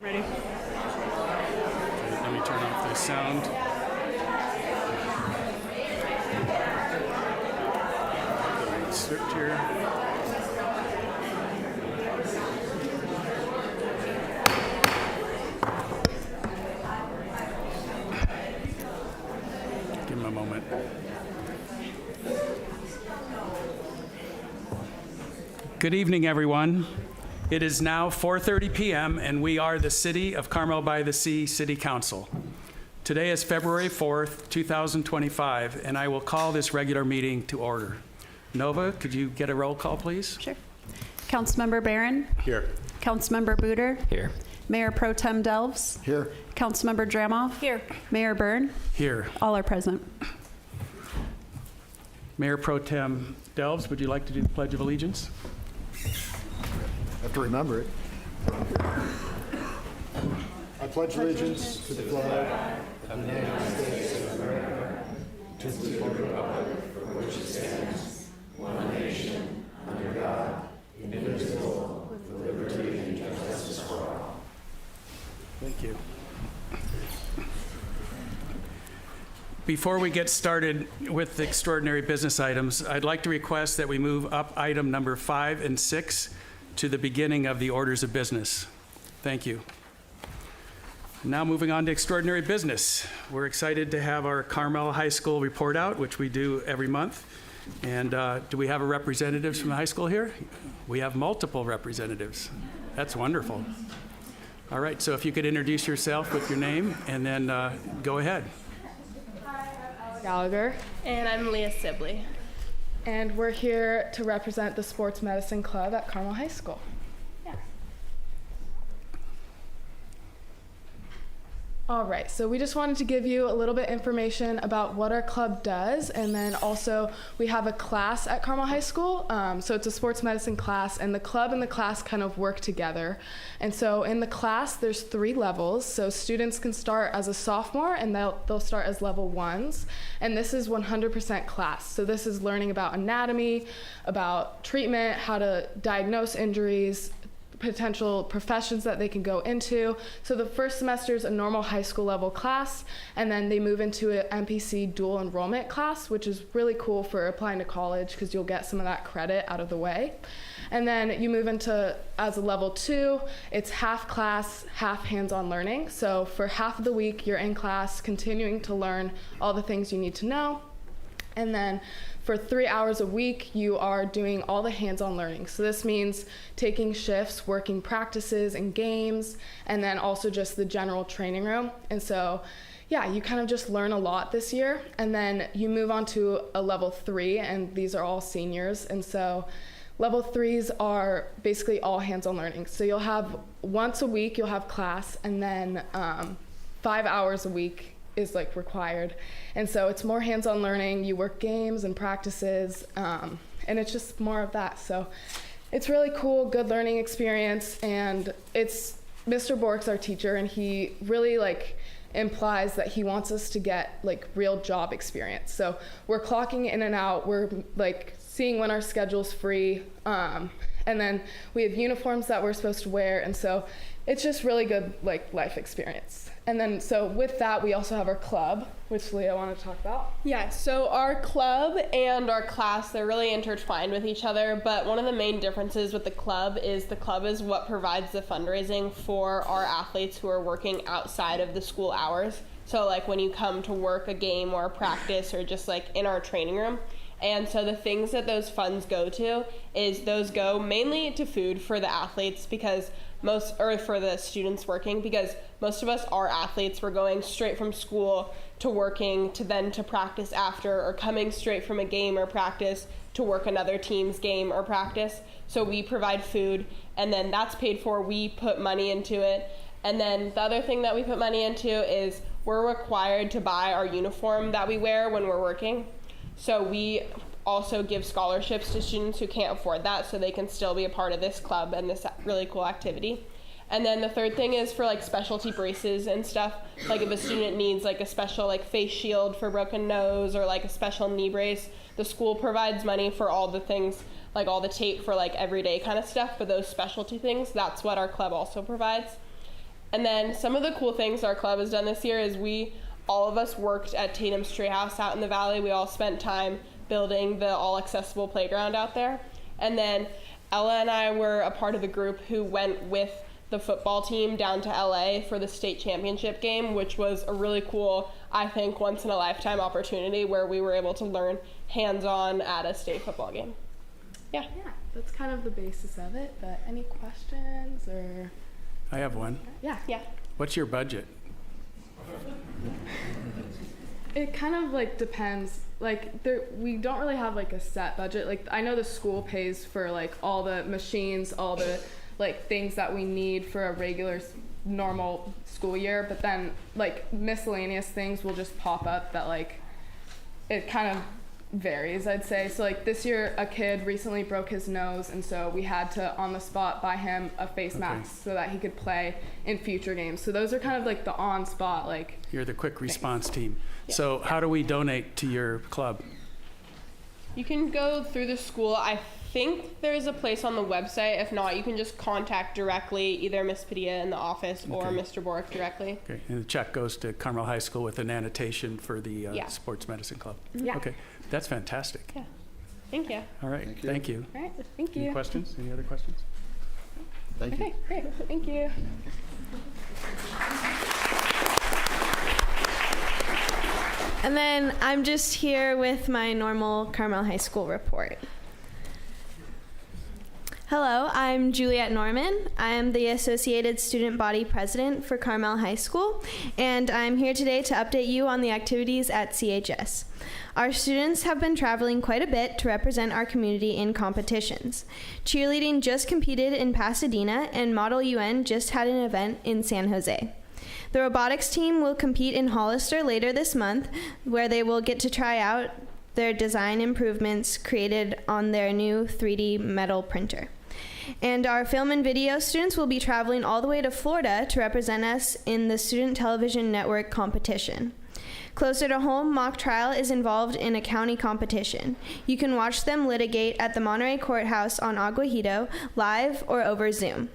Ready? Okay, let me turn off the sound. Script here. Give him a moment. Good evening, everyone. It is now 4:30 p.m., and we are the City of Carmel-by-the-Sea City Council. Today is February 4th, 2025, and I will call this regular meeting to order. Nova, could you get a roll call, please? Sure. Councilmember Barron? Here. Councilmember Buder? Here. Mayor Pro Tem Delves? Here. Councilmember Dramoff? Here. Mayor Byrne? Here. All are present. Mayor Pro Tem Delves, would you like to do the Pledge of Allegiance? Have to remember it. I pledge allegiance to the flag of the United States of America, to the republic for which it stands, one nation, under God, indivisible, with liberty and justice for all. Thank you. Before we get started with the extraordinary business items, I'd like to request that we move up item number 5 and 6 to the beginning of the orders of business. Thank you. Now moving on to extraordinary business. We're excited to have our Carmel High School report out, which we do every month. And do we have a representative from the high school here? We have multiple representatives. That's wonderful. All right, so if you could introduce yourself with your name and then go ahead. Gallagher, And I'm Leah Sibley. and we're here to represent the Sports Medicine Club at Carmel High School. All right, so we just wanted to give you a little bit information about what our club does, and then also we have a class at Carmel High School. So it's a sports medicine class, and the club and the class kind of work together. And so in the class, there's 3 levels. So students can start as a sophomore, and they'll start as level 1s. And this is 100% class. So this is learning about anatomy, about treatment, how to diagnose injuries, potential professions that they can go into. So the first semester is a normal high school level class, and then they move into an MPC dual enrollment class, which is really cool for applying to college because you'll get some of that credit out of the way. And then you move into, as a level 2, it's half class, half hands-on learning. So for half of the week, you're in class continuing to learn all the things you need to know. And then for 3 hours a week, you are doing all the hands-on learning. So this means taking shifts, working practices and games, and then also just the general training room. And so, yeah, you kind of just learn a lot this year. And then you move on to a level 3, and these are all seniors. And so level 3s are basically all hands-on learning. So you'll have once a week, you'll have class, and then 5 hours a week is like required. And so it's more hands-on learning. You work games and practices, and it's just more of that. So it's really cool, good learning experience. And it's Mr. Bork's our teacher, and he really implies that he wants us to get real job experience. So we're clocking in and out. We're seeing when our schedule's free. And then we have uniforms that we're supposed to wear. And so it's just really good life experience. And then so with that, we also have our club, which Leah wanted to talk about. Yeah, so our club and our class, they're really intertwined with each other, but one of the main differences with the club is what provides the fundraising for our athletes who are working outside of the school hours. So when you come to work a game or a practice or just in our training room. And so the things that those funds go to is those go mainly to food for the athletes for the students working, because most of us are athletes. We're going straight from school to working to practice after, or coming straight from a game or practice to work another team's game or practice. So we provide food, and then that's paid for. We put money into it. And then the other thing that we put money into is we're required to buy our uniform that we wear when we're working. So we also give scholarships to students who can't afford that, so they can still be a part of this club and this really cool activity. And then the third thing is for specialty braces and stuff. If a student needs a special face shield for broken nose, or a special knee brace, the school provides money for all the things, all the tape for everyday kind of stuff. But those specialty things, that's what our club also provides. And then some of the cool things our club has done this year is all of us worked at Tatum's Treehouse out in the valley. We all spent time building the all-accessible playground out there. And then Ella and I were a part of the group who went with the football team down to LA for the state championship game, which was a really cool, I think, once-in-a-lifetime opportunity where we were able to learn hands-on at a state football game. Yeah. Yeah, that's kind of the basis of it, but any questions or? I have one. Yeah. What's your budget? It kind of like depends. Like we don't really have like a set budget. Like I know the school pays for like all the machines, all the like things that we need for a regular normal school year, but then like miscellaneous things will just pop up that like it kind of varies, I'd say. So like this year a kid recently broke his nose, and so we had to on the spot buy him a face mask so that he could play in future games. So those are kind of like the on spot, like You're the quick response team. So how do we donate to your club? You can go through the school. I think there's a place on the website. If not, you can just contact directly either Miss Padilla in the office or Okay. Mr. Borick directly. Okay, and the check goes to Carmel High School with an annotation for the Yeah. Sports Medicine Club. Yeah. Okay, that's fantastic. Yeah. Thank you. All right, thank you. all right, thank Any you. questions? Any other questions? Thank you. Okay, great. Thank you. And then I'm just here with my normal Carmel High School report. Hello, I'm Juliet Norman. I am the Associated Student Body President for Carmel High School, and I'm here today to update you on the activities at CHS. Our students have been traveling quite a bit to represent our community in competitions. Cheerleading just competed in Pasadena, and Model UN just had an event in San Jose. The robotics team will compete in Hollister later this month, where they will get to try out their design improvements created on their new 3D metal printer. And our film and video students will be traveling all the way to Florida to represent us in the Student Television Network competition. Closer to home, mock trial is involved in a county competition. You can watch them litigate at the Monterey Courthouse on Aguajito, live or over Zoom.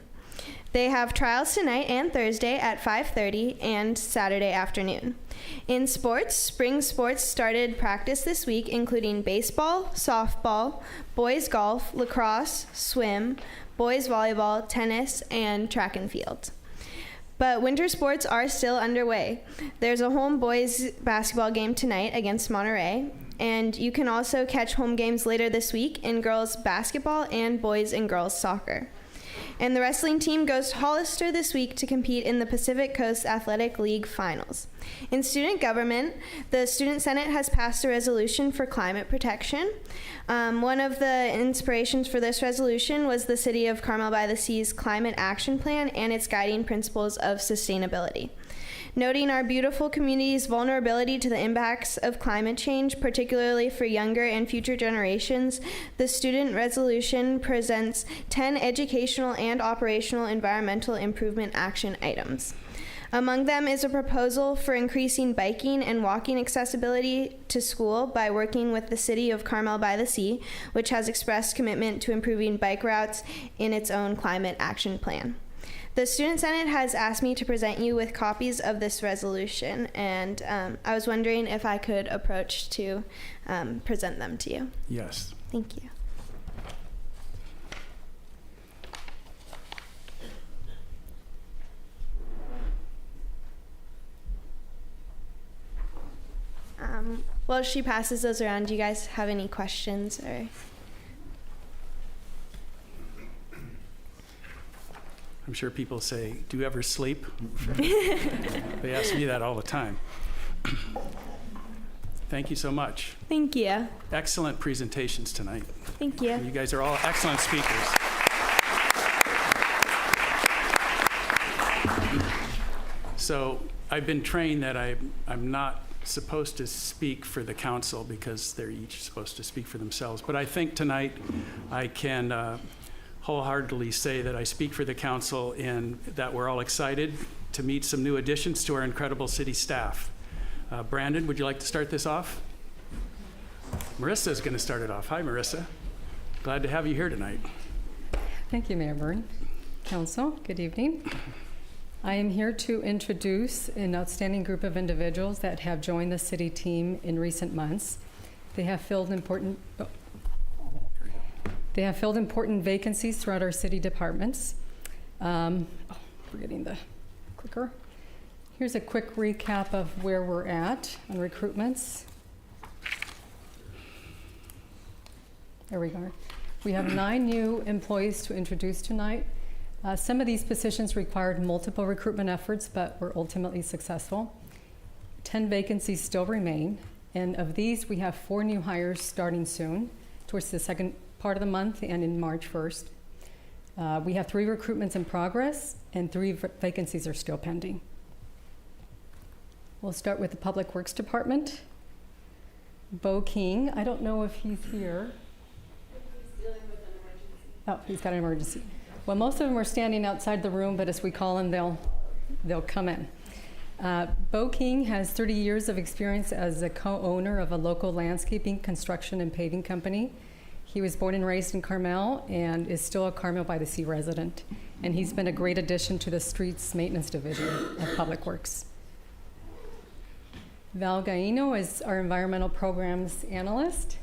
They have trials tonight and Thursday at 5:30 and Saturday afternoon. In sports, spring sports started practice this week, including baseball, softball, boys golf, lacrosse, swim, boys volleyball, tennis, and track and field. But winter sports are still underway. There's a home boys basketball game tonight against Monterey, and you can also catch home games later this week in girls basketball and boys and girls soccer. And the wrestling team goes to Hollister this week to compete in the Pacific Coast Athletic League Finals. In student government, the Student Senate has passed a resolution for climate protection. One of the inspirations for this resolution was the City of Carmel-by-the-Sea's Climate Action Plan and its guiding principles of sustainability. Noting our beautiful community's vulnerability to the impacts of climate change, particularly for younger and future generations, the student resolution presents 10 educational and operational environmental improvement action items. Among them is a proposal for increasing biking and walking accessibility to school by working with the City of Carmel-by-the-Sea, which has expressed commitment to improving bike routes in its own climate action plan. The Student Senate has asked me to present you with copies of this resolution, and I was wondering if I could approach to present them to you. Yes. Thank you. While she passes those around, do you guys have any questions or? I'm sure people say, do you ever sleep? They ask me that all the time. Thank you so much. Thank you. Excellent presentations tonight. Thank you. You guys are all excellent speakers. So I've been trained that I'm not supposed to speak for the council because they're each supposed to speak for themselves. But I think tonight I can wholeheartedly say that I speak for the council in that we're all excited to meet some new additions to our incredible city staff. Brandon, would you like to start this off? Marissa's going to start it off. Hi, Marissa. Glad to have you here tonight. Thank you, Mayor Byrne. Council, good evening. I am here to introduce an outstanding group of individuals that have joined the city team in recent months. They have filled important vacancies throughout our city departments. Forgetting the clicker. Here's a quick recap of where we're at on recruitments. There we go. We have 9 new employees to introduce tonight. Some of these positions required multiple recruitment efforts, but were ultimately successful. 10 vacancies still remain, and of these, we have 4 new hires starting soon, towards the second part of the month and in March 1st. We have 3 recruitments in progress, and 3 vacancies are still pending. We'll start with the Public Works Department. Bo King, I don't know if he's here. He's dealing with an emergency. Oh, he's got an emergency. Well, most of them are standing outside the room, but as we call them, they'll come in. Bo King has 30 years of experience as a co-owner of a local landscaping, construction, and paving company. He was born and raised in Carmel and is still a Carmel-by-the-Sea resident. And he's been a great addition to the Streets Maintenance Division of Public Works. Val Gaino is our environmental programs analyst.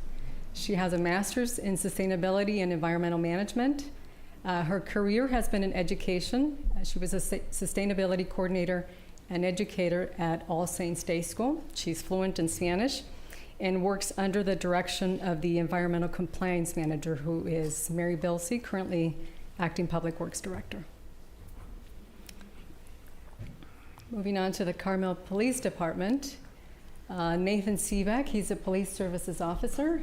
She has a master's in sustainability and environmental management. Her career has been in education. She was a sustainability coordinator and educator at All Saints Day School. She's fluent in Spanish and works under the direction of the environmental compliance manager, who is Mary Bilsey, currently acting public works director. Moving on to the Carmel Police Department. Nathan Seebeck, he's a police services officer.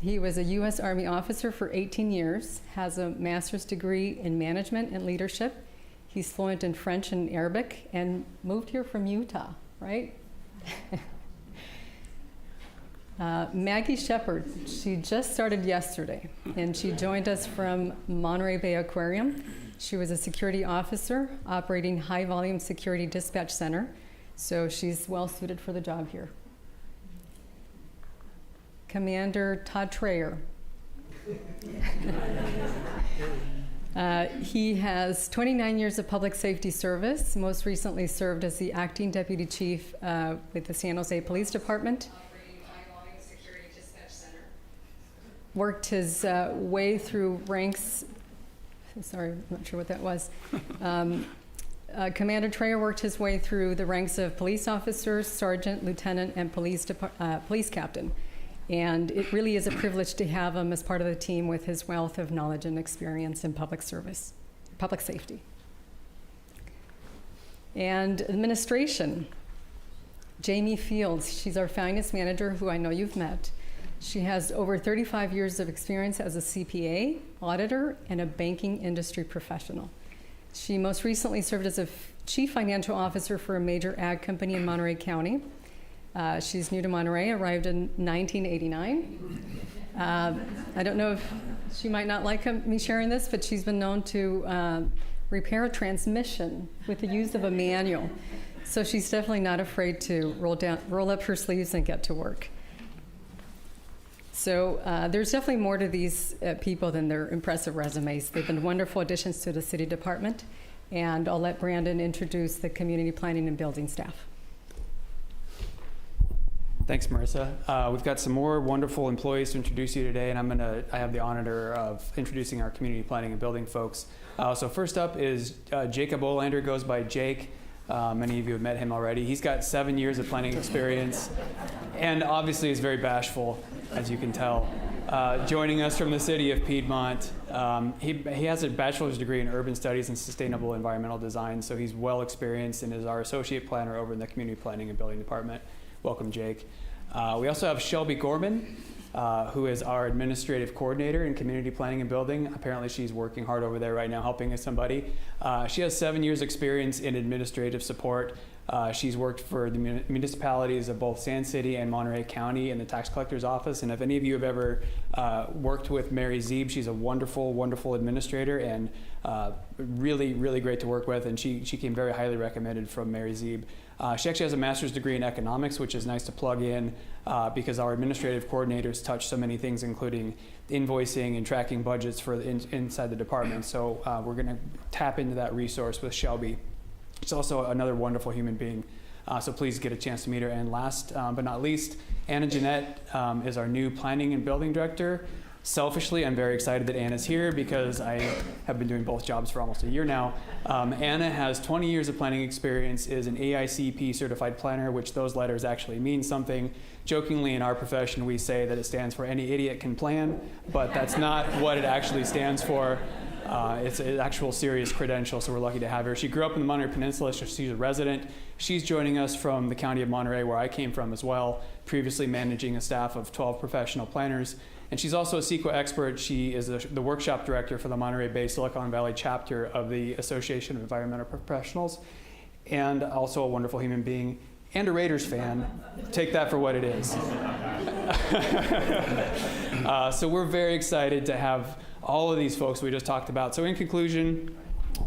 He was a U.S. Army officer for 18 years, has a master's degree in management and leadership. He's fluent in French and Arabic, and moved here from Utah, right? Maggie Shepard, she just started yesterday, and she joined us from Monterey Bay Aquarium. She was a security officer operating high volume security dispatch center, so she's well suited for the job here. Commander Todd Trayer. He has 29 years of public safety service, most recently served as the acting deputy chief with the San Jose Police Department. Worked his way through ranks, sorry, I'm not sure what that was. Commander Trayer worked his way through the ranks of police officers, sergeant, lieutenant, and police captain. And it really is a privilege to have him as part of the team with his wealth of knowledge and experience in public service, public safety. And administration. Jamie Fields, she's our finance manager, who I know you've met. She has over 35 years of experience as a CPA, auditor, and a banking industry professional. She most recently served as a chief financial officer for a major ag company in Monterey County. She's new to Monterey, arrived in 1989. I don't know if she might not like me sharing this, but she's been known to repair a transmission with the use of a manual. So she's definitely not afraid to roll up her sleeves and get to work. So there's definitely more to these people than their impressive resumes. They've been wonderful additions to the city department, and I'll let Brandon introduce the community planning and building staff. Thanks, Marissa. We've got some more wonderful employees to introduce you today, and I have the honor of introducing our community planning and building folks. So first up is Jacob Olander, goes by Jake. Many of you have met him already. He's got 7 years of planning experience, and obviously is very bashful, as you can tell. Joining us from the city of Piedmont. He has a bachelor's degree in urban studies and sustainable environmental design, so he's well experienced and is our associate planner over in the community planning and building department. Welcome, Jake. We also have Shelby Gorman, who is our administrative coordinator in community planning and building. Apparently she's working hard over there right now helping somebody. She has 7 years experience in administrative support. She's worked for the municipalities of both Sand City and Monterey County in the tax collector's office. And if any of you have ever worked with Mary Zeeb, she's a wonderful, wonderful administrator and really, really great to work with. And she came very highly recommended from Mary Zeeb. She actually has a master's degree in economics, which is nice to plug in because our administrative coordinators touch so many things, including invoicing and tracking budgets for inside the department. So we're going to tap into that resource with Shelby. She's also another wonderful human being. So please get a chance to meet her. And last but not least, Anna Jeanette is our new planning and building director. Selfishly, I'm very excited that Anna's here because I have been doing both jobs for almost a year now. Anna has 20 years of planning experience, is an AICP certified planner, which those letters actually mean something. Jokingly, in our profession, we say that it stands for any idiot can plan, but that's not what it actually stands for. It's an actual serious credential, so we're lucky to have her. She grew up in the Monterey Peninsula, so she's a resident. She's joining us from the county of Monterey, where I came from as well, previously managing a staff of 12 professional planners. And she's also a CEQA expert. She is the workshop director for the Monterey Bay Silicon Valley chapter of the Association of Environmental Professionals, and also a wonderful human being and a Raiders fan. Take that for what it is. So we're very excited to have all of these folks we just talked about. So in conclusion,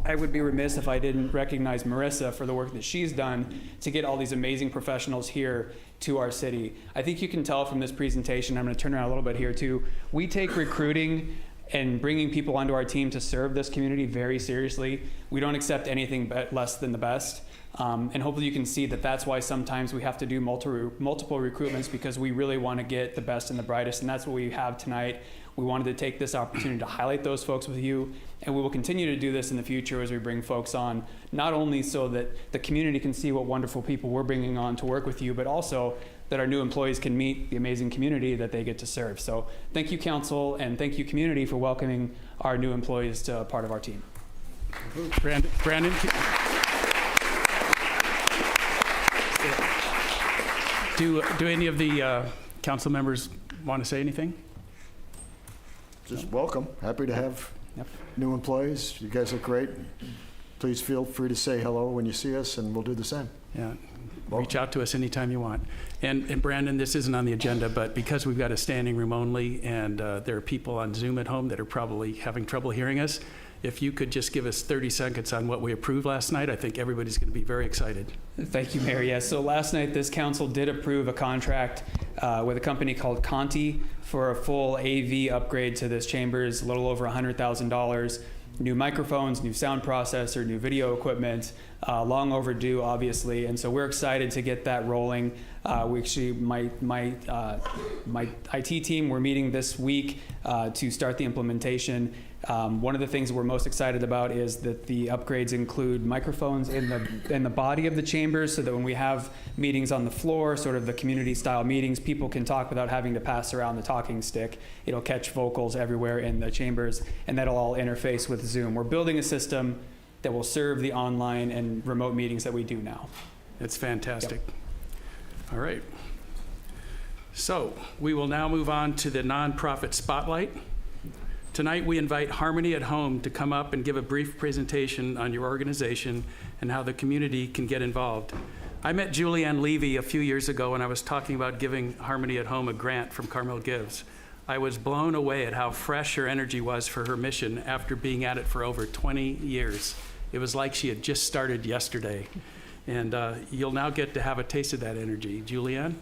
I would be remiss if I didn't recognize Marissa for the work that she's done to get all these amazing professionals here to our city. I think you can tell from this presentation, I'm going to turn around a little bit here too, we take recruiting and bringing people onto our team to serve this community very seriously. We don't accept anything but less than the best. And hopefully you can see that that's why sometimes we have to do multiple recruitments, because we really want to get the best and the brightest, and that's what we have tonight. We wanted to take this opportunity to highlight those folks with you, and we will continue to do this in the future as we bring folks on, not only so that the community can see what wonderful people we're bringing on to work with you, but also that our new employees can meet the amazing community that they get to serve. So thank you, council, and thank you, community, for welcoming our new employees to part of our team. Brandon. Do any of the council members want to say anything? Just welcome. Happy to have new employees. You guys look great. Please feel free to say hello when you see us, and we'll do the same. Yeah. Reach out to us anytime you want. And Brandon, this isn't on the agenda, but because we've got a standing room only, and there are people on Zoom at home that are probably having trouble hearing us, if you could just give us 30 seconds on what we approved last night, I think everybody's going to be very excited. Thank you, Mayor. Yes, so last night this council did approve a contract with a company called Conti for a full AV upgrade to this chambers, a little over $100,000. New microphones, new sound processor, new video equipment, long overdue, obviously, and so we're excited to get that rolling. We actually, my IT team, we're meeting this week to start the implementation. One of the things we're most excited about is that the upgrades include microphones in the body of the chambers, so that when we have meetings on the floor, sort of the community-style meetings, people can talk without having to pass around the talking stick. It'll catch vocals everywhere in the chambers, and that'll all interface with Zoom. We're building a system that will serve the online and remote meetings that we do now. That's fantastic. Yep. All right. So we will now move on to the nonprofit spotlight. Tonight, we invite Harmony at Home to come up and give a brief presentation on your organization and how the community can get involved. I met Julianne Levy a few years ago when I was talking about giving Harmony at Home a grant from Carmel Gives. I was blown away at how fresh her energy was for her mission after being at it for over 20 years. It was like she had just started yesterday. And you'll now get to have a taste of that energy. Julianne?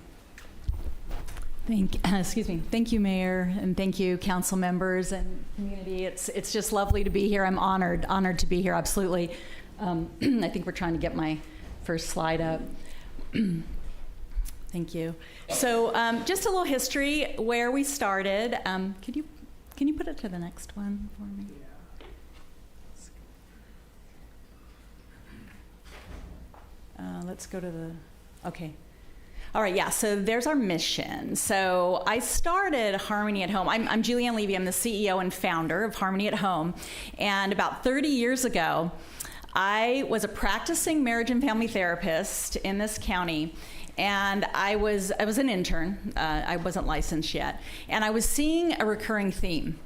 Thank you, Mayor, and thank you, council members and community. It's just lovely to be here. I'm honored to be here, absolutely. I think we're trying to get my first slide up. Thank you. So just a little history where we started. Can you put it to the next one for me? Let's go to the, okay. All right, yeah, so there's our mission. So I started Harmony at Home. I'm Julianne Levy. I'm the CEO and founder of Harmony at Home. And about 30 years ago, I was a practicing marriage and family therapist in this county. And I was an intern. I wasn't licensed yet. And I was seeing a recurring theme.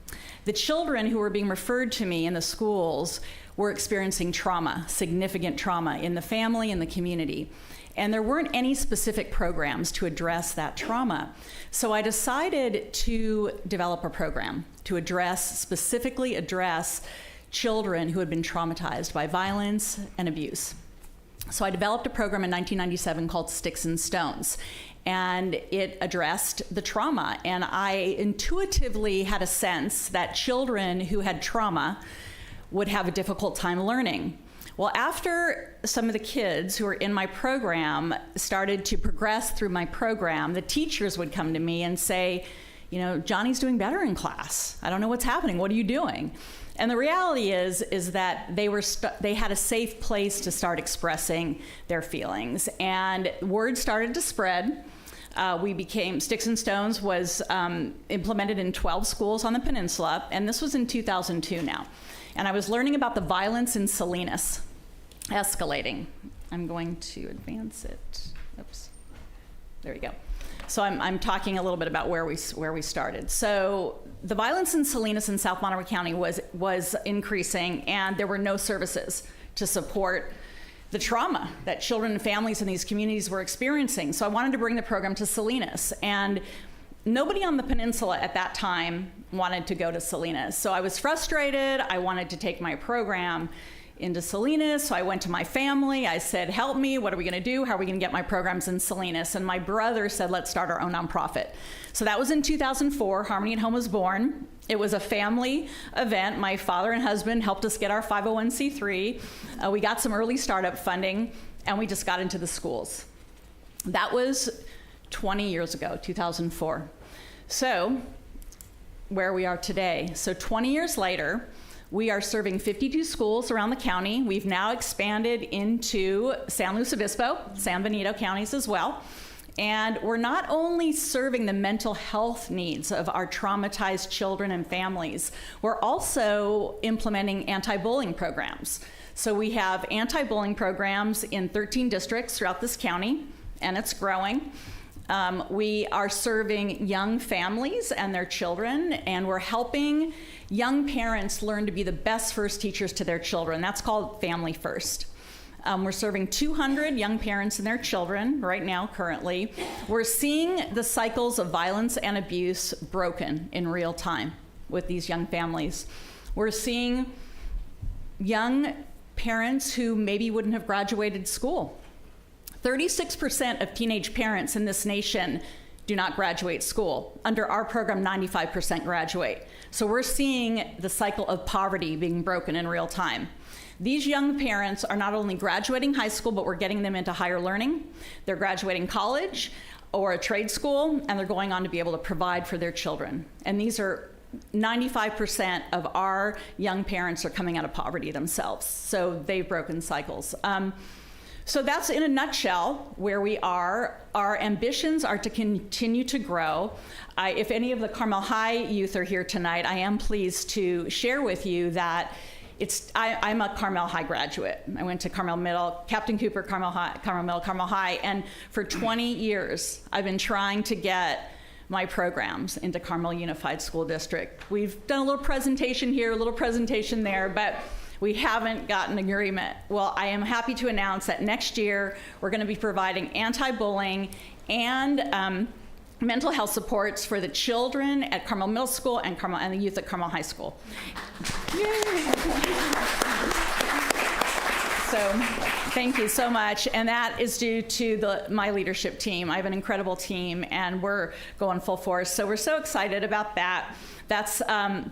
The children who were being referred to me in the schools were experiencing trauma, significant trauma in the family and the community. And there weren't any specific programs to address that trauma. So I decided to develop a program to specifically address children who had been traumatized by violence and abuse. So I developed a program in 1997 called Sticks and Stones. And it addressed the trauma. And I intuitively had a sense that children who had trauma would have a difficult time learning. Well, after some of the kids who were in my program started to progress through my program, the teachers would come to me and say, you know, Johnny's doing better in class. I don't know what's happening. What are you doing? And the reality is that they had a safe place to start expressing their feelings. And word started to spread. We became, Sticks and Stones was implemented in 12 schools on the peninsula, and this was in 2002 now. And I was learning about the violence in Salinas escalating. I'm going to advance it. Oops. There we go. So I'm talking a little bit about where we started. So the violence in Salinas in South Monterey County was increasing, and there were no services to support the trauma that children and families in these communities were experiencing. So I wanted to bring the program to Salinas, and nobody on the peninsula at that time wanted to go to Salinas. So I was frustrated. I wanted to take my program into Salinas. So I went to my family. I said, help me. What are we going to do? How are we going to get my programs in Salinas? And my brother said, let's start our own nonprofit. So that was in 2004. Harmony at Home was born. It was a family event. My father and husband helped us get our 501c3. We got some early startup funding, and we just got into the schools. That was 20 years ago, 2004. So where we are today. So 20 years later, we are serving 52 schools around the county. We've now expanded into San Luis Obispo, San Benito counties as well. And we're not only serving the mental health needs of our traumatized children and families, we're also implementing anti-bullying programs. So we have anti-bullying programs in 13 districts throughout this county, and it's growing. We are serving young families and their children, and we're helping young parents learn to be the best first teachers to their children. That's called Family First. We're serving 200 young parents and their children right now, currently. We're seeing the cycles of violence and abuse broken in real time with these young families. We're seeing young parents who maybe wouldn't have graduated school. 36% of teenage parents in this nation do not graduate school. Under our program, 95% graduate. So we're seeing the cycle of poverty being broken in real time. These young parents are not only graduating high school, but we're getting them into higher learning. They're graduating college or a trade school, and they're going on to be able to provide for their children. And these are 95% of our young parents are coming out of poverty themselves. So they've broken cycles. So that's in a nutshell where we are. Our ambitions are to continue to grow. If any of the Carmel High youth are here tonight, I am pleased to share with you that I'm a Carmel High graduate. I went to Carmel Middle, Captain Cooper, Carmel High, Carmel Middle, Carmel High, and for 20 years, I've been trying to get my programs into Carmel Unified School District. We've done a little presentation here, a little presentation there, but we haven't gotten an agreement. Well, I am happy to announce that next year, we're gonna be providing anti-bullying and mental health supports for the children at Carmel Middle School and the youth at Carmel High School. Yay. So thank you so much. And that is due to my leadership team. I have an incredible team, and we're going full force. So we're so excited about that. That's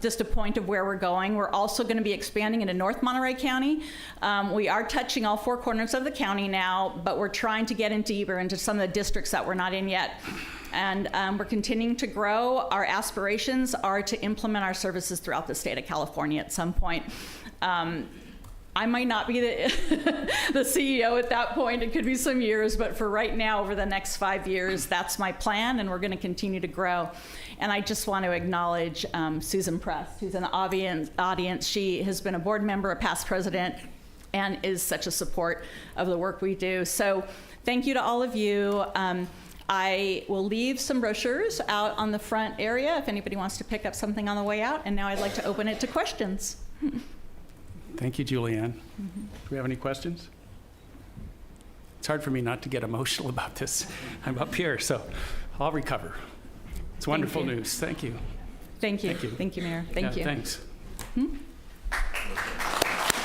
just a point of where we're going. We're also going to be expanding into North Monterey County. We are touching all four corners of the county now, but we're trying to get in deeper into some of the districts that we're not in yet. And we're continuing to grow. Our aspirations are to implement our services throughout the state of California at some point. I might not be the CEO at that point. It could be some years, but for right now, over the next 5 years, that's my plan, and we're going to continue to grow. And I just want to acknowledge Susan Press, who's in the audience. She has been a board member, a past president, and is such a support of the work we do. So thank you to all of you. I will leave some brochures out on the front area if anybody wants to pick up something on the way out. And now I'd like to open it to questions. Thank you, Julianne. Do we have any questions? It's hard for me not to get emotional about this. I'm up here, so I'll recover. It's wonderful news. Thank you. Thank you. Thank you. Thank you, Mayor. Thank you. Thanks.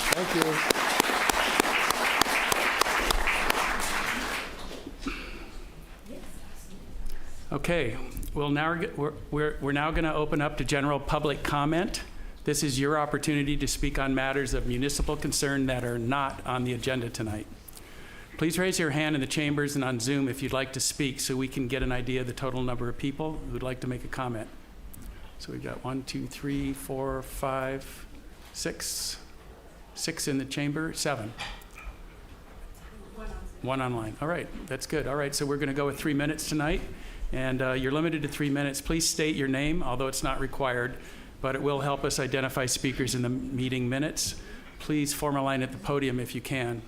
Thank you. Okay, we're now going to open up to general public comment. This is your opportunity to speak on matters of municipal concern that are not on the agenda tonight. Please raise your hand in the chambers and on Zoom if you'd like to speak so we can get an idea of the total number of people who'd like to make a comment. So we've got 1, 2, 3, 4, 5, 6. 6 in the chamber, 7. One online. All right, that's good. All right, so we're going to go with 3 minutes tonight, and you're limited to 3 minutes. Please state your name, although it's not required, but it will help us identify speakers in the meeting minutes. Please form a line at the podium if you can,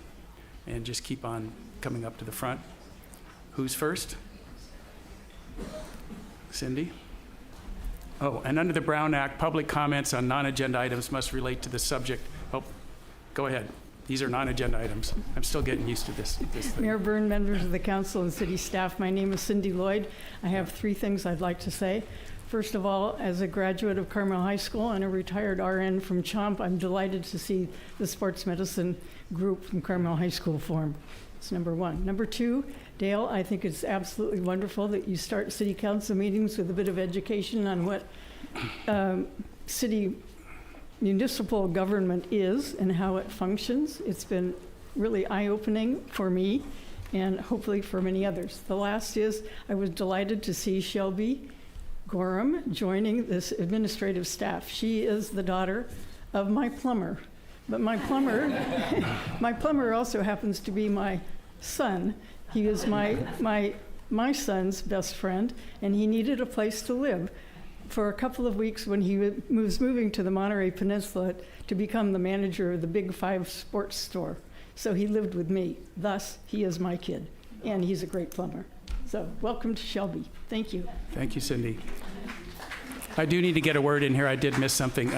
and just keep on coming up to the front. Who's first? Cindy? Oh, and under the Brown Act, public comments on non-agenda items must relate to the subject. Oh, go ahead. These are non-agenda items. I'm still getting used to this thing. Mayor Byrne, members of the council and city staff, my name is Cindy Lloyd. I have 3 things I'd like to say. First of all, as a graduate of Carmel High School and a retired RN from CHOMP, I'm delighted to see the sports medicine group from Carmel High School form. That's number 1. Number 2, Dale, I think it's absolutely wonderful that you start city council meetings with a bit of education on what city municipal government is and how it functions. It's been really eye-opening for me and hopefully for many others. The last is I was delighted to see Shelby Gorham joining this administrative staff. She is the daughter of my plumber, but my plumber also happens to be my son. He is my son's best friend, and he needed a place to live for a couple of weeks when he was moving to the Monterey Peninsula to become the manager of the Big 5 sports store. So he lived with me. Thus, he is my kid, and he's a great plumber. So welcome to Shelby. Thank you. Thank you, Cindy. I do need to get a word in here. I did miss something.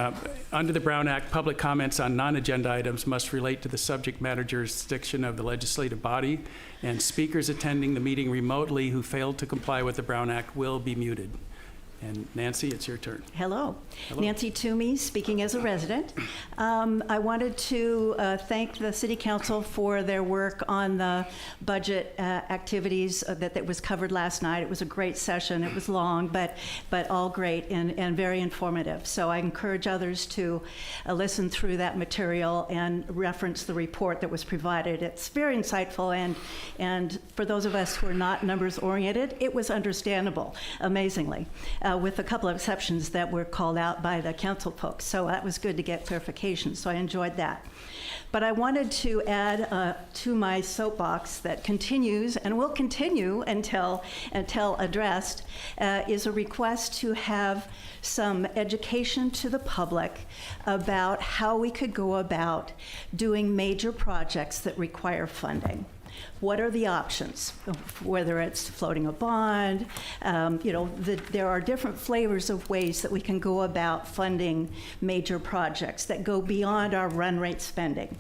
Under the Brown Act, public comments on non-agenda items must relate to the subject matter jurisdiction of the legislative body, and speakers attending the meeting remotely who failed to comply with the Brown Act will be muted. And Nancy, it's your turn. Hello. Hello. Nancy Toomey, speaking as a resident. I wanted to thank the City Council for their work on the budget activities that was covered last night. It was a great session. It was long, but all great and very informative. So I encourage others to listen through that material and reference the report that was provided. It's very insightful, and for those of us who are not numbers oriented, it was understandable, amazingly. With a couple of exceptions that were called out by the council folks. So that was good to get clarification, so I enjoyed that. But I wanted to add to my soapbox that continues and will continue until addressed, is a request to have some education to the public about how we could go about doing major projects that require funding. What are the options? Whether it's floating a bond, there are different flavors of ways that we can go about funding major projects that go beyond our run rate spending.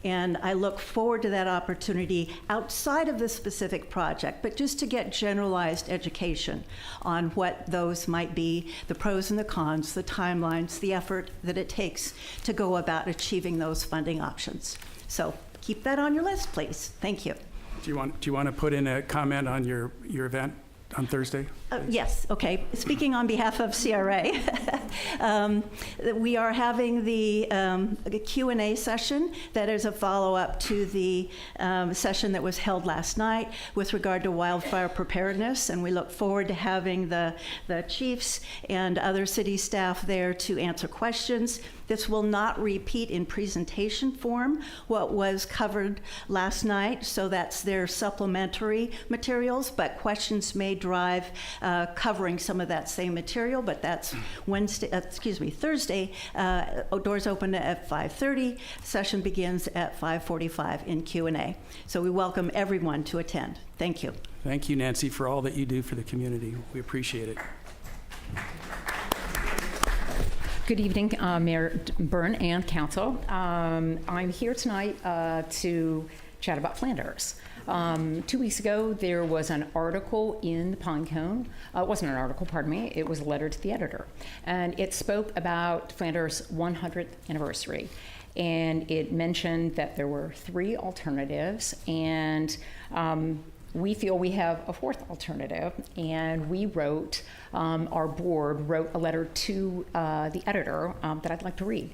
And I look forward to that opportunity outside of this specific project, but just to get generalized education on what those might be, the pros and the cons, the timelines, the effort that it takes to go about achieving those funding options. So keep that on your list, please. Thank you. Do you want to put in a comment on your event on Thursday? Yes, okay. Speaking on behalf of CRA, we are having the Q&A session that is a follow-up to the session that was held last night with regard to wildfire preparedness, and we look forward to having the chiefs and other city staff there to answer questions. This will not repeat in presentation form what was covered last night, so that's their supplementary materials, but questions may drive covering some of that same material, but that's Thursday. Doors open at 5:30. Session begins at 5:45 in Q&A. So we welcome everyone to attend. Thank you. Thank you, Nancy, for all that you do for the community. We appreciate it. Good evening, Mayor Byrne and Council. I'm here tonight to chat about Flanders. 2 weeks ago, there was an article in the Pinecone. It wasn't an article, pardon me. It was a letter to the editor. And it spoke about Flanders' 100th anniversary. And it mentioned that there were 3 alternatives. And we feel we have a fourth alternative, and we wrote, our board wrote a letter to the editor that I'd like to read.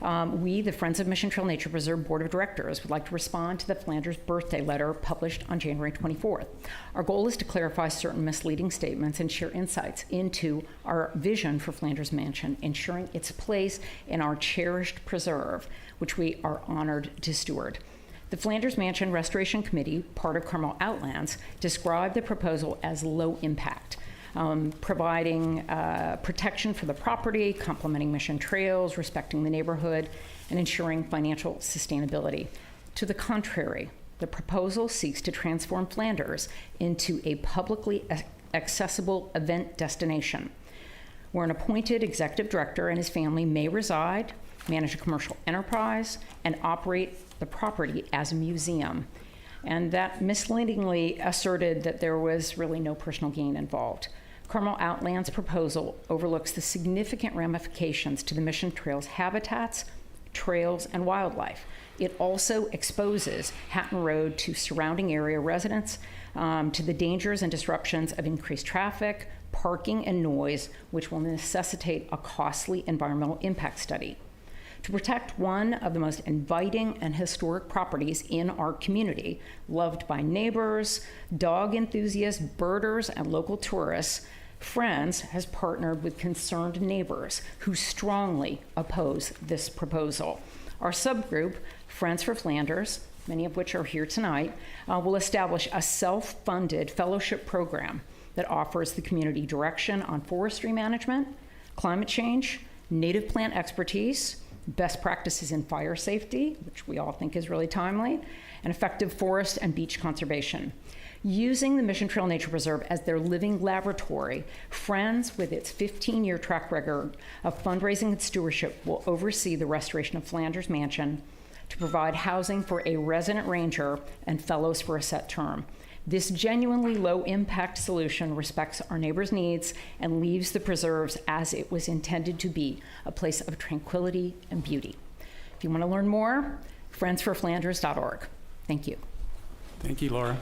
We, the Friends of Mission Trail Nature Preserve Board of Directors, would like to respond to the Flanders birthday letter published on January 24th. Our goal is to clarify certain misleading statements and share insights into our vision for Flanders Mansion, ensuring its place in our cherished preserve, which we are honored to steward. The Flanders Mansion Restoration Committee, part of Carmel Outlands, described the proposal as low impact, providing protection for the property, complementing mission trails, respecting the neighborhood, and ensuring financial sustainability. To the contrary, the proposal seeks to transform Flanders into a publicly accessible event destination, where an appointed executive director and his family may reside, manage a commercial enterprise, and operate the property as a museum. And that misleadingly asserted that there was really no personal gain involved. Carmel Outlands proposal overlooks the significant ramifications to the Mission Trail's habitats, trails, and wildlife. It also exposes Hatton Road to surrounding area residents, to the dangers and disruptions of increased traffic, parking, and noise, which will necessitate a costly environmental impact study. To protect one of the most inviting and historic properties in our community, loved by neighbors, dog enthusiasts, birders, and local tourists, Friends has partnered with concerned neighbors who strongly oppose this proposal. Our subgroup, Friends for Flanders, many of which are here tonight, will establish a self-funded fellowship program that offers the community direction on forestry management, climate change, native plant expertise, best practices in fire safety, which we all think is really timely, and effective forest and beach conservation. Using the Mission Trail Nature Preserve as their living laboratory, Friends, with its 15-year track record of fundraising and stewardship, will oversee the restoration of Flanders Mansion to provide housing for a resident ranger and fellows for a set term. This genuinely low-impact solution respects our neighbors' needs and leaves the preserves as it was intended to be, a place of tranquility and beauty. If you want to learn more, friendsforflanders.org. Thank you. Thank you, Laura.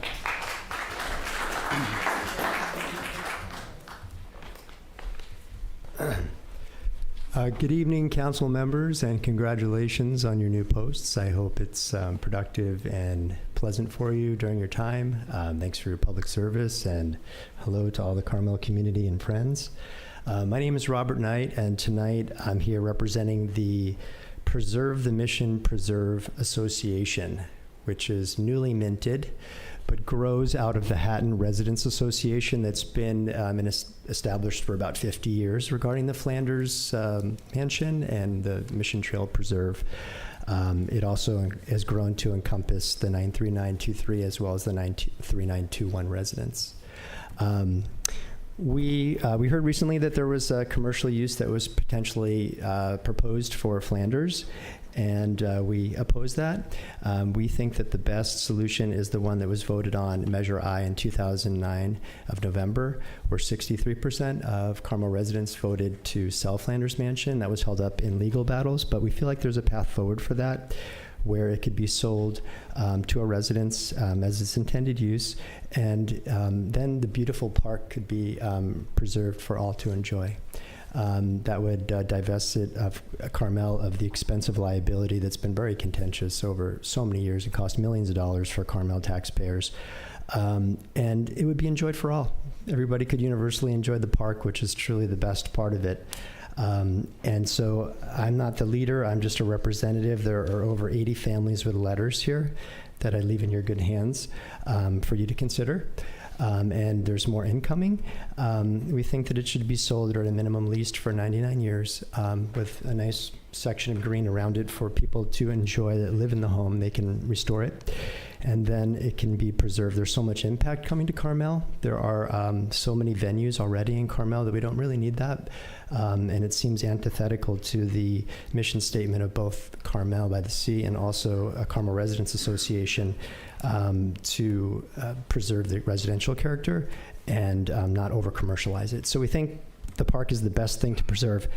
Good evening, council members, and congratulations on your new posts. I hope it's productive and pleasant for you during your time. Thanks for your public service, and hello to all the Carmel community and friends. My name is Robert Knight, and tonight I'm here representing the Preserve the Mission Preserve Association, which is newly minted, but grows out of the Hatton Residents Association that's been established for about 50 years regarding the Flanders Mansion and the Mission Trail Preserve. It also has grown to encompass the 93923 as well as the 93921 residents. We heard recently that there was a commercial use that was potentially proposed for Flanders, and we oppose that. We think that the best solution is the one that was voted on, Measure I, in 2009 of November, where 63% of Carmel residents voted to sell Flanders Mansion. That was held up in legal battles, but we feel like there's a path forward for that, where it could be sold to our residents as its intended use, and then the beautiful park could be preserved for all to enjoy. That would divest it of Carmel of the expensive liability that's been very contentious over so many years and cost millions of dollars for Carmel taxpayers. And it would be enjoyed for all. Everybody could universally enjoy the park, which is truly the best part of it. And so I'm not the leader, I'm just a representative. There are over 80 families with letters here that I leave in your good hands for you to consider. And there's more incoming. We think that it should be sold or at a minimum leased for 99 years with a nice section of green around it for people to enjoy that live in the home. They can restore it, and then it can be preserved. There's so much impact coming to Carmel. There are so many venues already in Carmel that we don't really need that. And it seems antithetical to the mission statement of both Carmel-by-the-Sea and also a Carmel Residents Association to preserve the residential character and not over-commercialize it. So we think the park is the best thing to preserve.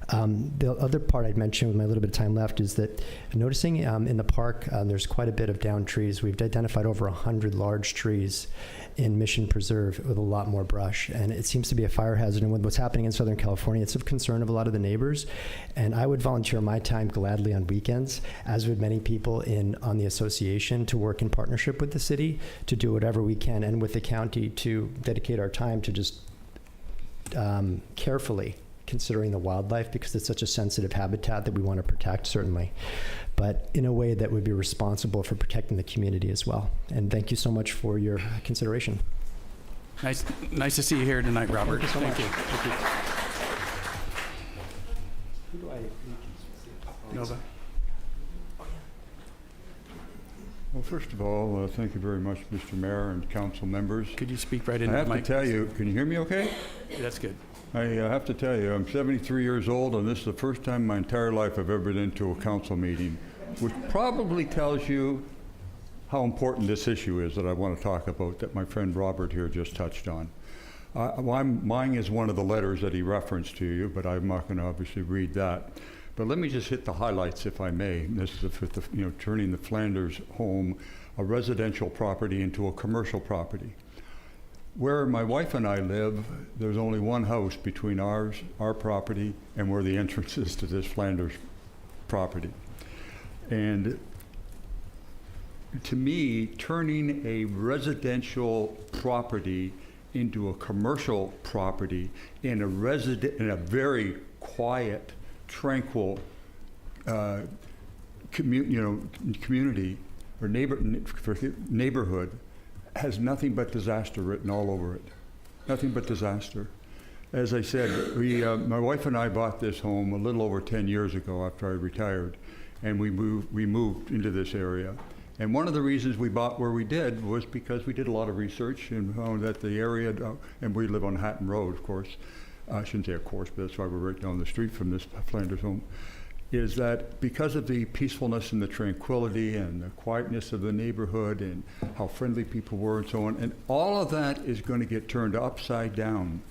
The other part I'd mention with my little bit of time left is that noticing in the park there's quite a bit of downed trees. We've identified over 100 large trees in Mission Preserve with a lot more brush, and it seems to be a fire hazard. And with what's happening in Southern California, it's of concern of a lot of the neighbors. And I would volunteer my time gladly on weekends, as would many people on the association, to work in partnership with the city to do whatever we can, and with the county to dedicate our time to just carefully considering the wildlife, because it's such a sensitive habitat that we want to protect, certainly, but in a way that would be responsible for protecting the community as well. And thank you so much for your consideration. Nice to see you here tonight, Robert. Thank you so much. Thank you. Who do I Nova. Well, first of all, thank you very much, Mr. Mayor and council members. Could you speak right into I the have mic? to tell you, can you hear me okay? Yeah, that's good. I have to tell you, I'm 73 years old, and this is the first time in my entire life I've ever been to a council meeting, which probably tells you how important this issue is that I want to talk about, that my friend Robert here just touched on. Mine is one of the letters that he referenced to you, but I'm not going to obviously read that. But let me just hit the highlights, if I may. This is turning the Flanders home, a residential property, into a commercial property. Where my wife and I live, there's only one house between our property, and where the entrance is to this Flanders property. And to me, turning a residential property into a commercial property in a very quiet, tranquil community or neighborhood has nothing but disaster written all over it. Nothing but disaster. As I said, my wife and I bought this home a little over 10 years ago after I retired, and we moved into this area. And one of the reasons we bought where we did was because we did a lot of research and found that the area, and we live on Hatton Road, of course. I shouldn't say of course, but that's why we're right down the street from this Flanders home, is that because of the peacefulness and the tranquility and the quietness of the neighborhood and how friendly people were and so on, and all of that is going to get turned upside down.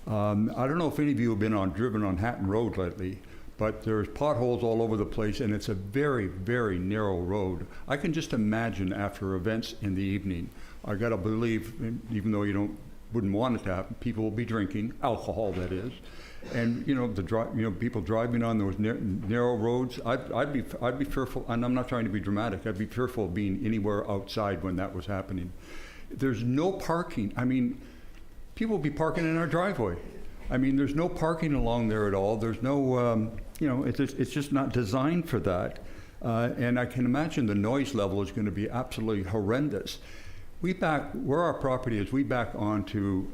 I don't know if any of you have driven on Hatton Road lately, but there's potholes all over the place, and it's a very, very narrow road. I can just imagine after events in the evening, I gotta believe, even though wouldn't want it to happen, people will be drinking, alcohol that is, and people driving on those narrow roads. I'd be fearful, and I'm not trying to be dramatic. I'd be fearful of being anywhere outside when that was happening. There's no parking. I mean, people will be parking in our driveway. I mean, there's no parking along there at all. There's no, it's just not designed for that. And I can imagine the noise level is going to be absolutely horrendous. Where our property is, we back onto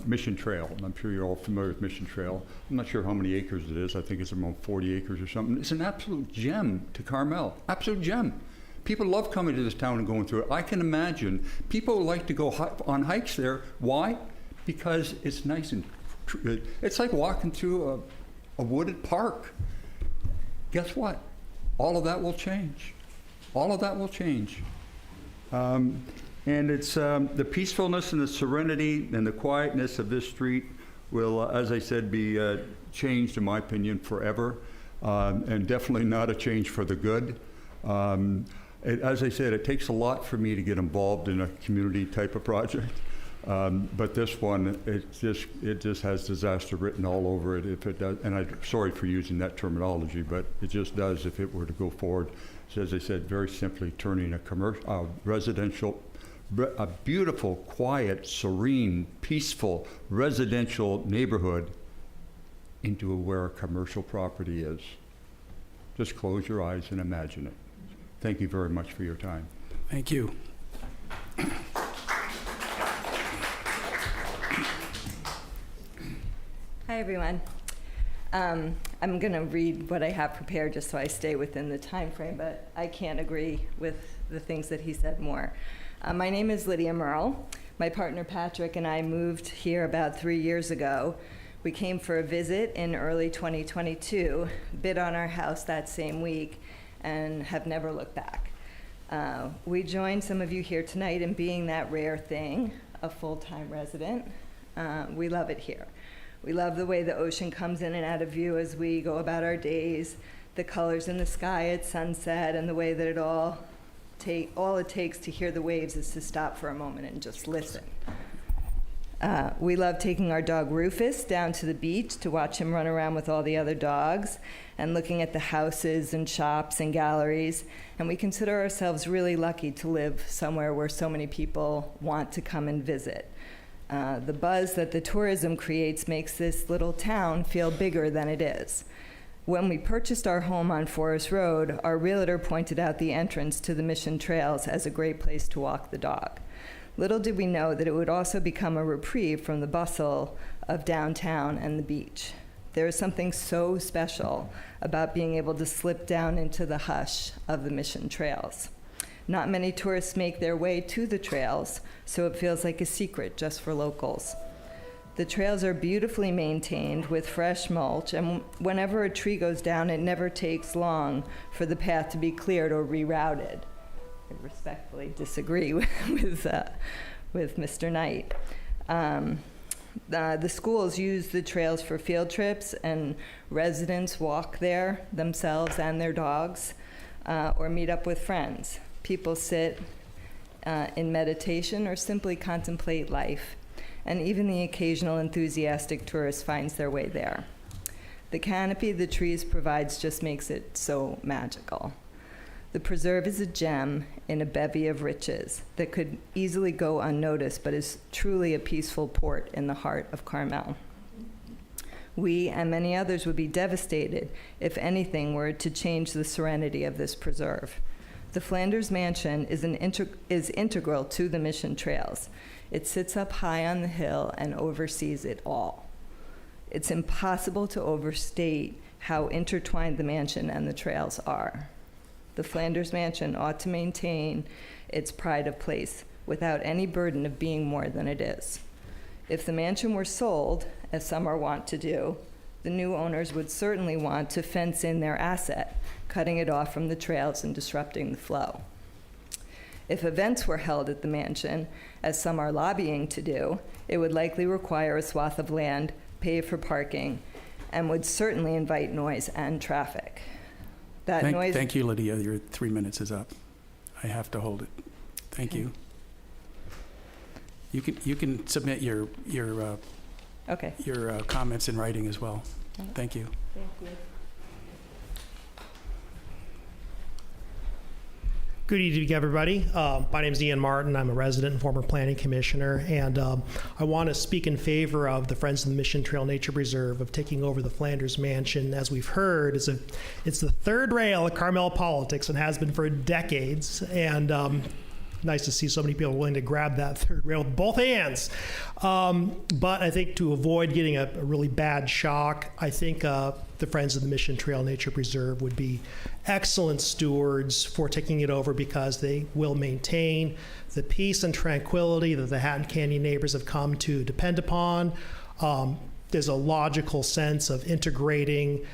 Mission Trail, and I'm sure you're all familiar with Mission Trail. I'm not sure how many acres it is. I think it's around 40 acres or something. It's an absolute gem to Carmel, absolute gem. People love coming to this town and going through it. I can imagine people like to go on hikes there. Why? Because it's nice and it's like walking through a wooded park. Guess what? All of that will change. All of that will change. And it's the peacefulness and the serenity and the quietness of this street will, as I said, be changed, in my opinion, forever, and definitely not a change for the good. As I said, it takes a lot for me to get involved in a community type of project. But this one, it just has disaster written all over it if it does. And I'm sorry for using that terminology, but it just does if it were to go forward. So as I said, very simply turning a residential, a beautiful, quiet, serene, peaceful residential neighborhood into where a commercial property is. Just close your eyes and imagine it. Thank you very much for your time. Thank you. Hi, everyone. I'm going to read what I have prepared just so I stay within the time frame, but I can't agree with the things that he said more. My name is Lydia Merle. My partner Patrick and I moved here about 3 years ago. We came for a visit in early 2022, bid on our house that same week, and have never looked back. We joined some of you here tonight in being that rare thing, a full-time resident. We love it here. We love the way the ocean comes in and out of view as we go about our days, the colors in the sky at sunset, and the way that all it takes to hear the waves is to stop for a moment and just listen. We love taking our dog Rufus down to the beach to watch him run around with all the other dogs and looking at the houses and shops and galleries. And we consider ourselves really lucky to live somewhere where so many people want to come and visit. The buzz that the tourism creates makes this little town feel bigger than it is. When we purchased our home on Forest Road, our realtor pointed out the entrance to the Mission Trails as a great place to walk the dog. Little did we know that it would also become a reprieve from the bustle of downtown and the beach. There is something so special about being able to slip down into the hush of the Mission Trails. Not many tourists make their way to the trails, so it feels like a secret just for locals. The trails are beautifully maintained with fresh mulch, and whenever a tree goes down, it never takes long for the path to be cleared or rerouted. I respectfully disagree with Mr. Knight. The schools use the trails for field trips, and residents walk there themselves and their dogs, or meet up with friends. People sit in meditation or simply contemplate life, and even the occasional enthusiastic tourist finds their way there. The canopy the trees provides just makes it so magical. The preserve is a gem in a bevy of riches that could easily go unnoticed, but is truly a peaceful port in the heart of Carmel. We and many others would be devastated if anything were to change the serenity of this preserve. The Flanders Mansion is integral to the Mission Trails. It sits up high on the hill and oversees it all. It's impossible to overstate how intertwined the mansion and the trails are. The Flanders Mansion ought to maintain its pride of place without any burden of being more than it is. If the mansion were sold, as some are wont to do, the new owners would certainly want to fence in their asset, cutting it off from the trails and disrupting the flow. If events were held at the mansion, as some are lobbying to do, it would likely require a swath of land, pay for parking, and would certainly invite noise and traffic. Thank you, Lydia. Your 3 minutes is up. I have to hold it. Thank you. You can submit your comments in writing as well. Thank you. Thank you. Good evening, everybody. My name is Ian Martin. I'm a resident and former planning commissioner, and I want to speak in favor of the Friends of the Mission Trail Nature Preserve of taking over the Flanders Mansion. As we've heard, it's the third rail of Carmel politics and has been for decades. And nice to see so many people willing to grab that third rail with both hands. But I think to avoid getting a really bad shock, I think the Friends of the Mission Trail Nature Preserve would be excellent stewards for taking it over because they will maintain the peace and tranquility that the Hatton Canyon neighbors have come to depend upon. There's a logical sense of integrating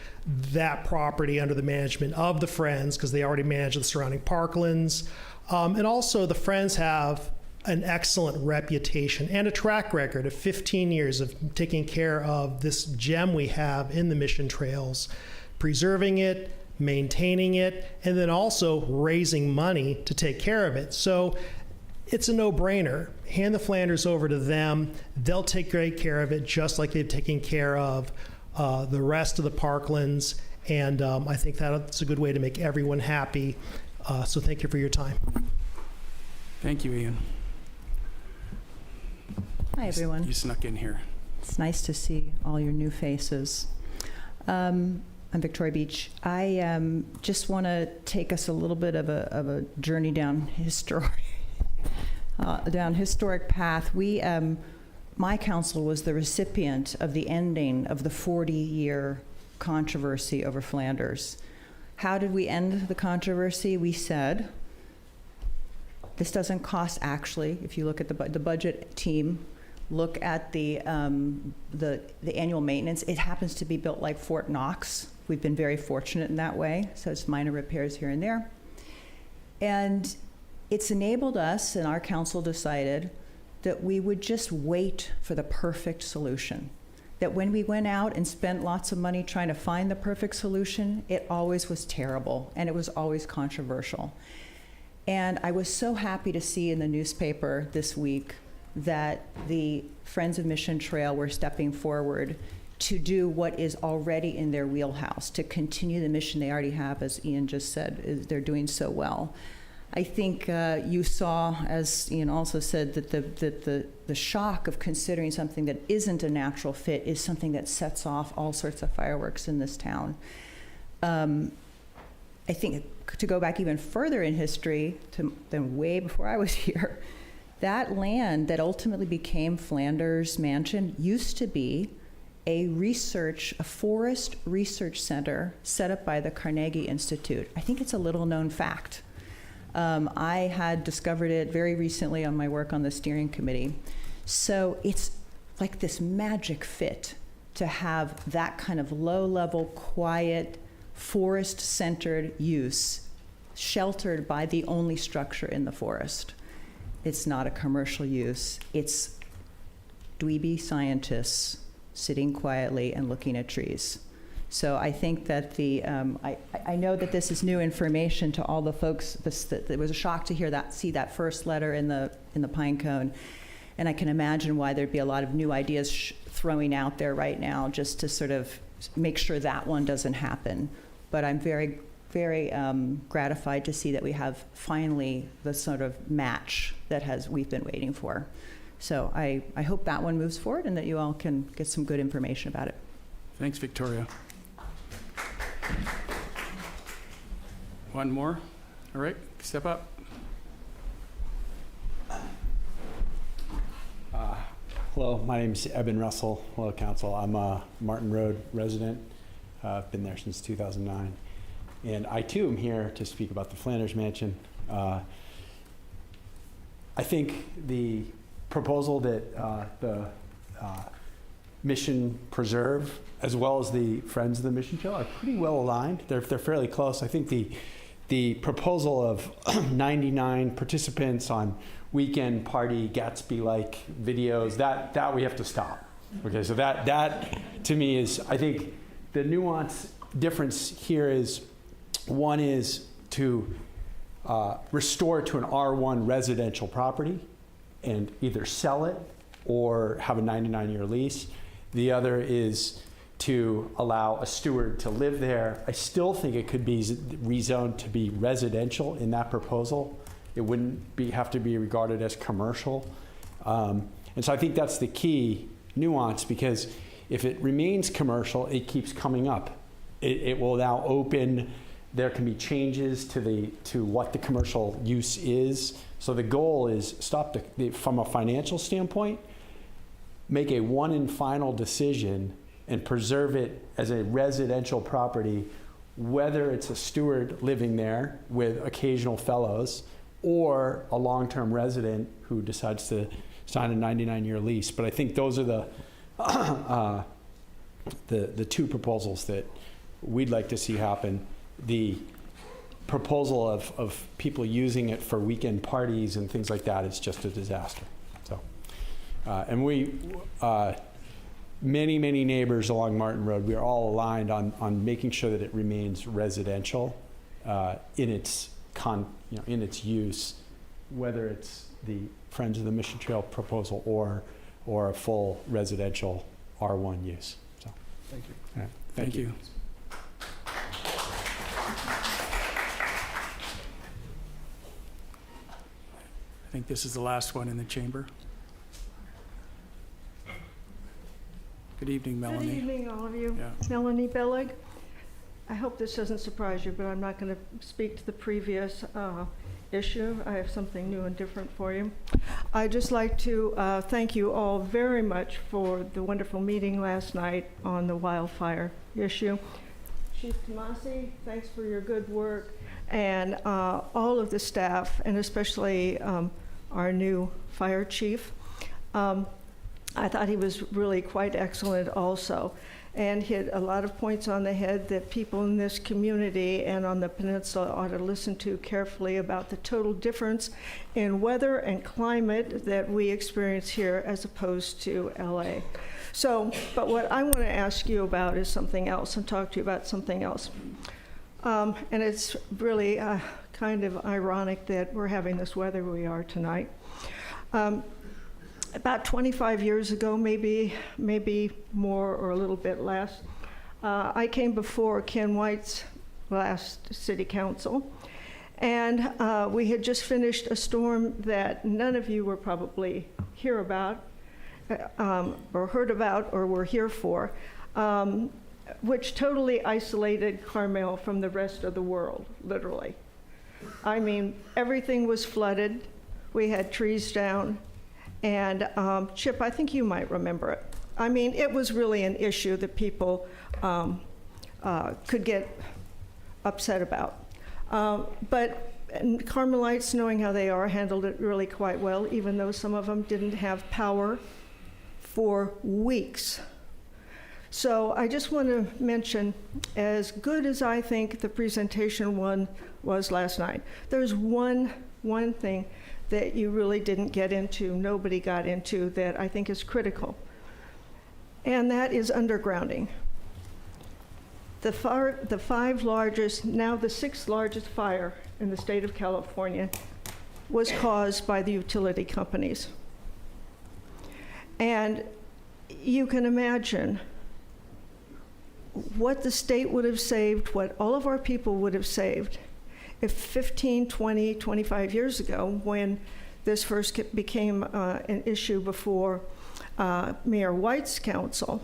that property under the management of the Friends because they already manage the surrounding parklands. And also the Friends have an excellent reputation and a track record of 15 years of taking care of this gem we have in the Mission Trails, preserving it, maintaining it, and then also raising money to take care of it. So it's a no-brainer. Hand the Flanders over to them. They'll take great care of it, just like they've taken care of the rest of the parklands. And I think that's a good way to make everyone happy. So thank you for your time. Thank you, Ian. Hi, everyone. You snuck in here. It's nice to see all your new faces. I'm Victoria Beach. I just want to take us a little bit of a journey down historic path. My council was the recipient of the ending of the 40-year controversy over Flanders. How did we end the controversy? We said, this doesn't cost actually, if you look at the budget team, look at the annual maintenance. It happens to be built like Fort Knox. We've been very fortunate in that way, so it's minor repairs here and there. And it's enabled us, and our council decided, that we would just wait for the perfect solution. that when we went out and spent lots of money trying to find the perfect solution, it always was terrible and it was always controversial. And I was so happy to see in the newspaper this week that the Friends of Mission Trail were stepping forward to do what is already in their wheelhouse, to continue the mission they already have, as Ian just said, they're doing so well. I think you saw, as Ian also said, that the shock of considering something that isn't a natural fit is something that sets off all sorts of fireworks in this town. I think to go back even further in history, than way before I was here, that land that ultimately became Flanders Mansion used to be a forest research center set up by the Carnegie Institute. I think it's a little known fact. I had discovered it very recently on my work on the steering committee. So it's like this magic fit to have that kind of low-level, quiet, forest-centered use sheltered by the only structure in the forest. It's not a commercial use. It's dweeby scientists sitting quietly and looking at trees. So I think that I know that this is new information to all the folks. It was a shock to see that first letter in the pine cone, and I can imagine why there'd be a lot of new ideas throwing out there right now just to sort of make sure that one doesn't happen. But I'm very, very gratified to see that we have finally the sort of match that we've been waiting for. So I hope that one moves forward and that you all can get some good information about it. Thanks, Victoria. One more. All right, step up. Hello, my name is Eben Russell. Hello, Council. I'm a Martin Road resident. I've been there since 2009. And I, too, am here to speak about the Flanders Mansion. I think the proposal that the Mission Preserve, as well as the Friends of the Mission Trail, are pretty well aligned. They're fairly close. I think the proposal of 99 participants on weekend party Gatsby-like videos, that we have to stop. Okay, so that to me is, I think the nuance difference here is, one is to restore to an R1 residential property and either sell it or have a 99-year lease. The other is to allow a steward to live there. I still think it could be rezoned to be residential in that proposal. It wouldn't have to be regarded as commercial. And so I think that's the key nuance, because if it remains commercial, it keeps coming up. It will now open. There can be changes to what the commercial use is. So the goal is from a financial standpoint, make a one and final decision and preserve it as a residential property, whether it's a steward living there with occasional fellows or a long-term resident who decides to sign a 99-year lease. But I think those are the two proposals that we'd like to see happen. The proposal of people using it for weekend parties and things like that is just a disaster. So, and we, many neighbors along Martin Road, we are all aligned on making sure that it remains residential in its in its use, whether it's the Friends of the Mission Trail proposal or a full residential R1 use. So, thank you. All right. Thank you. I think this is the last one in the chamber. Good evening, Melanie. Good evening, all of you. Yeah. Melanie Bellig. I hope this doesn't surprise you, but I'm not going to speak to the previous issue. I have something new and different for you. I'd just like to thank you all very much for the wonderful meeting last night on the wildfire issue. Chief Tomasi, thanks for your good work, and all of the staff, and especially our new fire chief. I thought he was really quite excellent also, and hit a lot of points on the head that people in this community and on the peninsula ought to listen to carefully about the total difference in weather and climate that we experience here as opposed to LA. So, but what I want to ask you about is something else and talk to you about something else. And it's really kind of ironic that we're having this weather we are tonight. About 25 years ago, maybe more or a little bit less, I came before Ken White's last city council, and we had just finished a storm that none of you were probably hear about, or heard about, or were here for, which totally isolated Carmel from the rest of the world, literally. I mean, everything was flooded. We had trees down. And Chip, I think you might remember it. I mean, it was really an issue that people could get upset about. But Carmelites, knowing how they are, handled it really quite well, even though some of them didn't have power for weeks. So I just want to mention, as good as I think the presentation one was last night, there's one thing that you really didn't get into, nobody got into, that I think is critical. And that is undergrounding. The five largest, now the sixth largest fire in the state of California was caused by the utility companies. And you can imagine what the state would have saved, what all of our people would have saved if 15, 20, 25 years ago, when this first became an issue before Mayor White's council,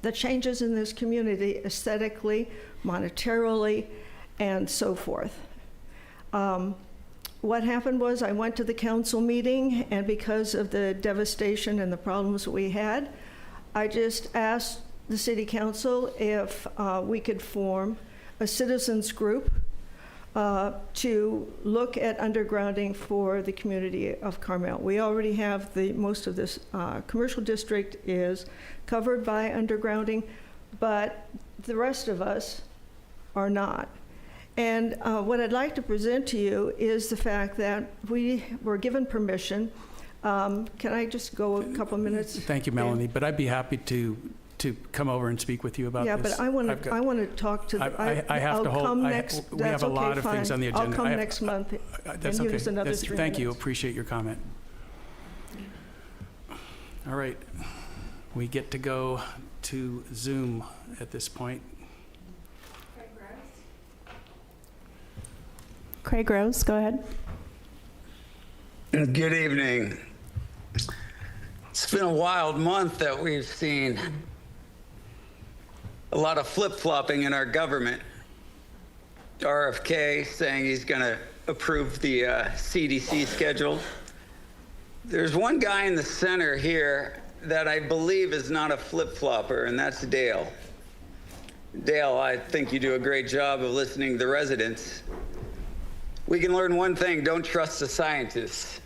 the changes in this community aesthetically, monetarily, and so forth. What happened was I went to the council meeting, and because of the devastation and the problems we had, I just asked the city council if we could form a citizens group to look at undergrounding for the community of Carmel. We already have most of this commercial district is covered by undergrounding, but the rest of us are not. And what I'd like to present to you is the fact that we were given permission. Can I just go a couple minutes? Thank you, Melanie, but I'd be happy to come over and speak with you about this. Yeah, but I want to talk to. I have to hold. We have a lot of things on the agenda. I'll come next month. That's and okay. use another 3 Thank you. minutes. Appreciate your comment. All right, we get to go to Zoom at this point. Craig Rose, go ahead. Good evening. It's been a wild month that we've seen a lot of flip-flopping in our government. RFK saying he's going to approve the CDC schedule. There's one guy in the center here that I believe is not a flip-flopper, and that's Dale. Dale, I think you do a great job of listening to the residents. We can learn one thing: don't trust the scientists.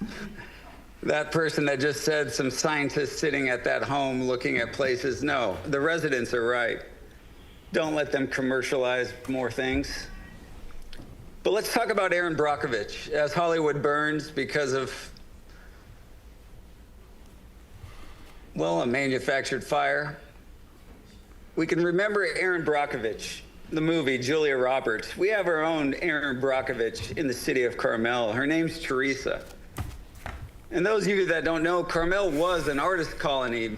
That person that just said some scientists sitting at that home looking at places. No, the residents are right. Don't let them commercialize more things. But let's talk about Aaron Brockovich. As Hollywood burns because of, well, a manufactured fire, we can remember Aaron Brockovich, the movie, Julia Roberts. We have our own Aaron Brockovich in the city of Carmel. Her name's Teresa. And those of you that don't know, Carmel was an artist colony.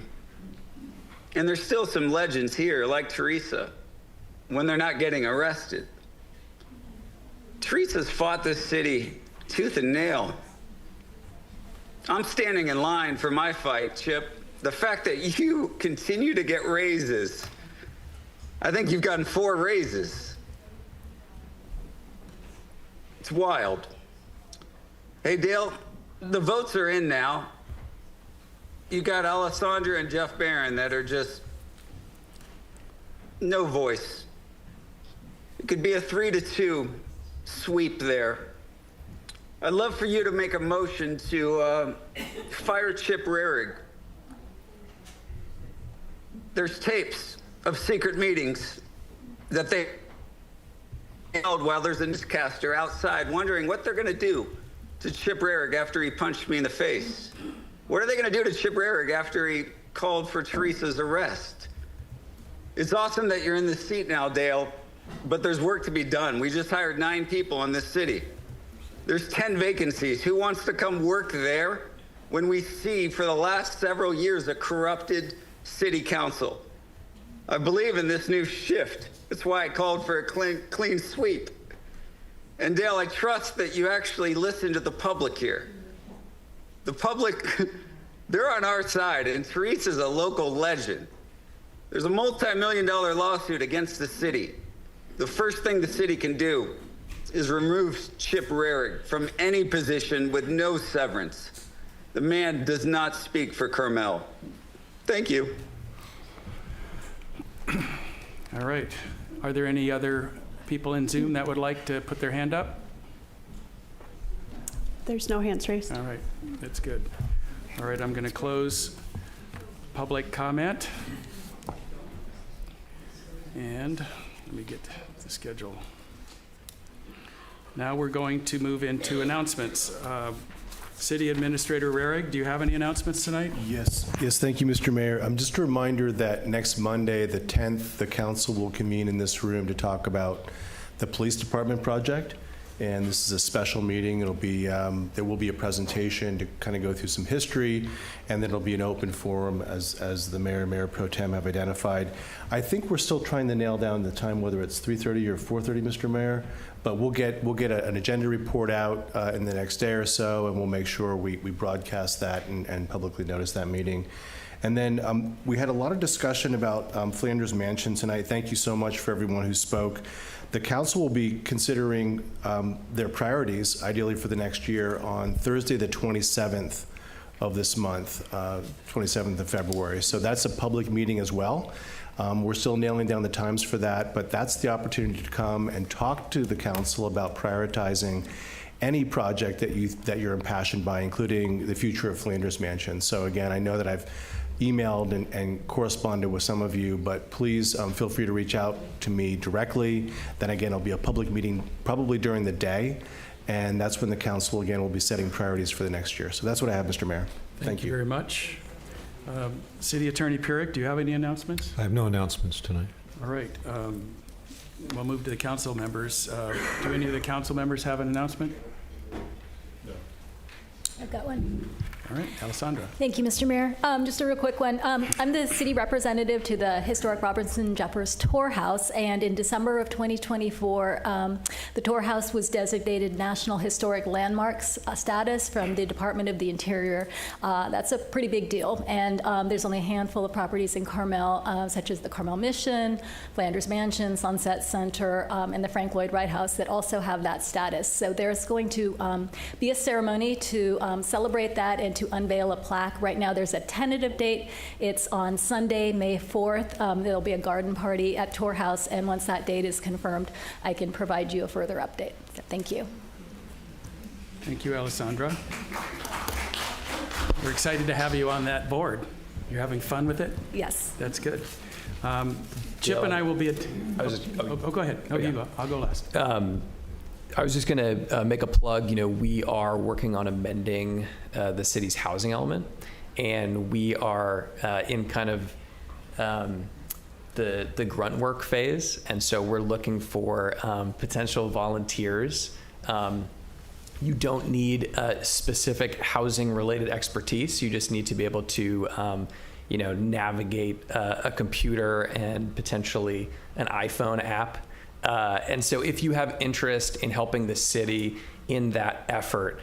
And there's still some legends here, like Teresa, when they're not getting arrested. Teresa's fought this city tooth and nail. I'm standing in line for my fight, Chip. The fact that you continue to get raises, I think you've gotten 4 raises. It's wild. Hey, Dale, the votes are in now. You got Alessandra and Jeff Barron that are just no voice. It could be a 3-2 sweep there. I'd love for you to make a motion to fire Chip Rarig. There's tapes of secret meetings that they held while there's a newscaster outside wondering what they're going to do to Chip Rarig after he punched me in the face. What are they going to do to Chip Rarig after he called for Teresa's arrest. It's awesome that you're in this seat now, Dale, but there's work to be done. We just hired 9 people in this city. There's 10 vacancies. Who wants to come work there when we see for the last several years a corrupted city council? I believe in this new shift. That's why I called for a clean sweep. And Dale, I trust that you actually listen to the public here. The public, they're on our side, and Teresa's a local legend. There's a multi-million-dollar lawsuit against the city. The first thing the city can do is remove Chip Rarig from any position with no severance. The man does not speak for Carmel. Thank you. All right. Are there any other people in Zoom that would like to put their hand up? There's no hands raised. All right, that's good. All right, I'm going to close public comment. And let me get the schedule. Now we're going to move into announcements. City Administrator Rarig, do you have any announcements tonight? Yes, thank you, Mr. Mayor. Just a reminder that next Monday, the 10th, the council will convene in this room to talk about the police department project. And this is a special meeting. It'll be, there will be a presentation to kind of go through some history, and then it'll be an open forum as the mayor and mayor pro tem have identified. I think we're still trying to nail down the time, whether it's 3:30 or 4:30, Mr. Mayor, but we'll get an agenda report out in the next day or so, and we'll make sure we broadcast that and publicly notice that meeting. And then we had a lot of discussion about Flanders Mansion tonight. Thank you so much for everyone who spoke. The council will be considering their priorities, ideally for the next year, on Thursday, the 27th of this month, 27th of February. So that's a public meeting as well. We're still nailing down the times for that, but that's the opportunity to come and talk to the council about prioritizing any project that you're impassioned by, including the future of Flanders Mansion. So again, I know that I've emailed and corresponded with some of you, but please feel free to reach out to me directly. Then again, it'll be a public meeting probably during the day, and that's when the council again will be setting priorities for the next year. So that's what I have, Mr. Mayor. Thank you very much. City Attorney Pierick, do you have any announcements? I have no announcements tonight. All right. We'll move to the council members. Do any of the council members have an announcement? No. I've got one. All right, Alessandra. Thank you, Mr. Mayor. Just a real quick one. I'm the city representative to the historic Robinson Jeffers Tour House, and in December of 2024, the Tour House was designated National Historic Landmarks status from the Department of the Interior. That's a pretty big deal, and there's only a handful of properties in Carmel, such as the Carmel Mission, Flanders Mansion, Sunset Center, and the Frank Lloyd Wright House that also have that status. So there's going to be a ceremony to celebrate that and to unveil a plaque. Right now there's a tentative date. It's on Sunday, May 4th. There'll be a garden party at Tour House, and once that date is confirmed, I can provide you a further update. So thank you. Thank you, Alessandra. We're excited to have you on that board. You're having fun with it? Yes. That's good. Chip and I will be at... go ahead. No, you go. I'll go last. I was just going to make a plug. You know, we are working on amending the city's housing element, and we are in kind of the grunt work phase, and so we're looking for potential volunteers. You don't need specific housing-related expertise. You just need to be able to, navigate a computer and potentially an iPhone app. And so if you have interest in helping the city in that effort,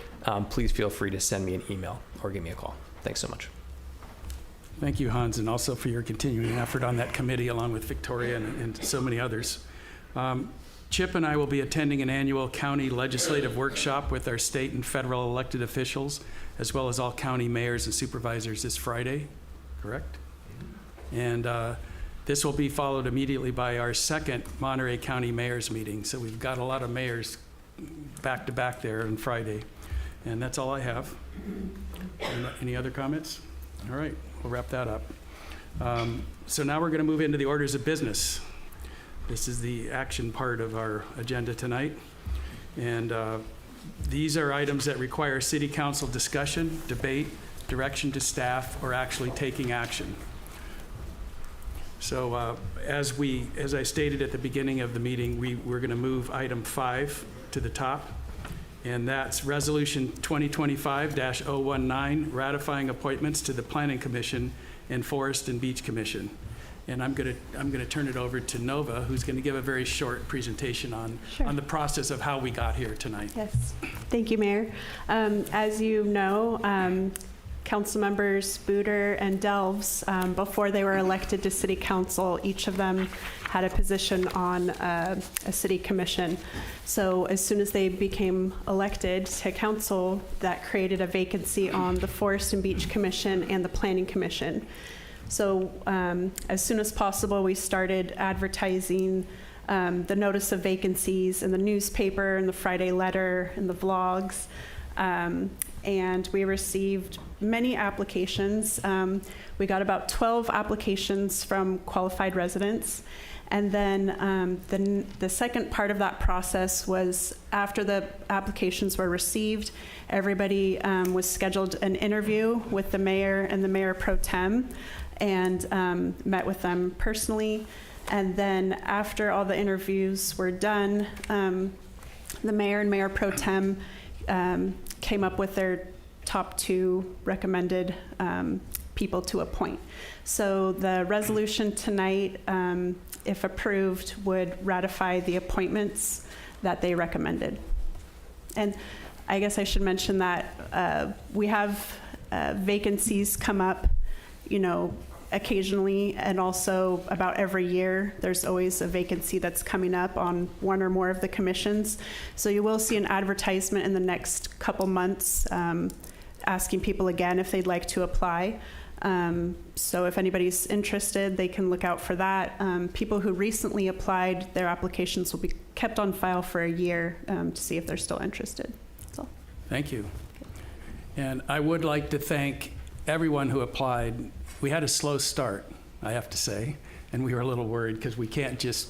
please feel free to send me an email or give me a call. Thanks so much. Thank you, Hans, and also for your continuing effort on that committee, along with Victoria and so many others. Chip and I will be attending an annual county legislative workshop with our state and federal elected officials, as well as all county mayors and supervisors this Friday, correct? And this will be followed immediately by our second Monterey County Mayor's meeting. So we've got a lot of mayors back to back there on Friday. And that's all I have. Any other comments? All right, we'll wrap that up. So now we're going to move into the orders of business. This is the action part of our agenda tonight. And these are items that require city council discussion, debate, direction to staff, or actually taking action. So as I stated at the beginning of the meeting, we're going to move item 5 to the top, and that's Resolution 2025-019, ratifying appointments to the Planning Commission and Forest and Beach Commission. And I'm going to turn it over to Nova, who's going to give a very short presentation on the process of how we got here tonight. Yes. Thank you, Mayor. As you know, Council members Booter and Delves, before they were elected to City Council, each of them had a position on a City Commission. So as soon as they became elected to Council, that created a vacancy on the Forest and Beach Commission and the Planning Commission. So as soon as possible, we started advertising the notice of vacancies in the newspaper, in the Friday letter, in the vlogs. And we received many applications. We got about 12 applications from qualified residents. And then the second part of that process was after the applications were received, everybody was scheduled an interview with the mayor and the mayor pro tem, and met with them personally. And then after all the interviews were done, the mayor and mayor pro tem came up with their top 2 recommended people to appoint. So the resolution tonight, if approved, would ratify the appointments that they recommended. And I guess I should mention that we have vacancies come up, occasionally, and also about every year there's always a vacancy that's coming up on one or more of the commissions. So you will see an advertisement in the next couple months asking people again if they'd like to apply. So if anybody's interested, they can look out for that. People who recently applied, their applications will be kept on file for a year to see if they're still interested. That's all. Thank you. And I would like to thank everyone who applied. We had a slow start, I have to say, and we were a little worried because we can't just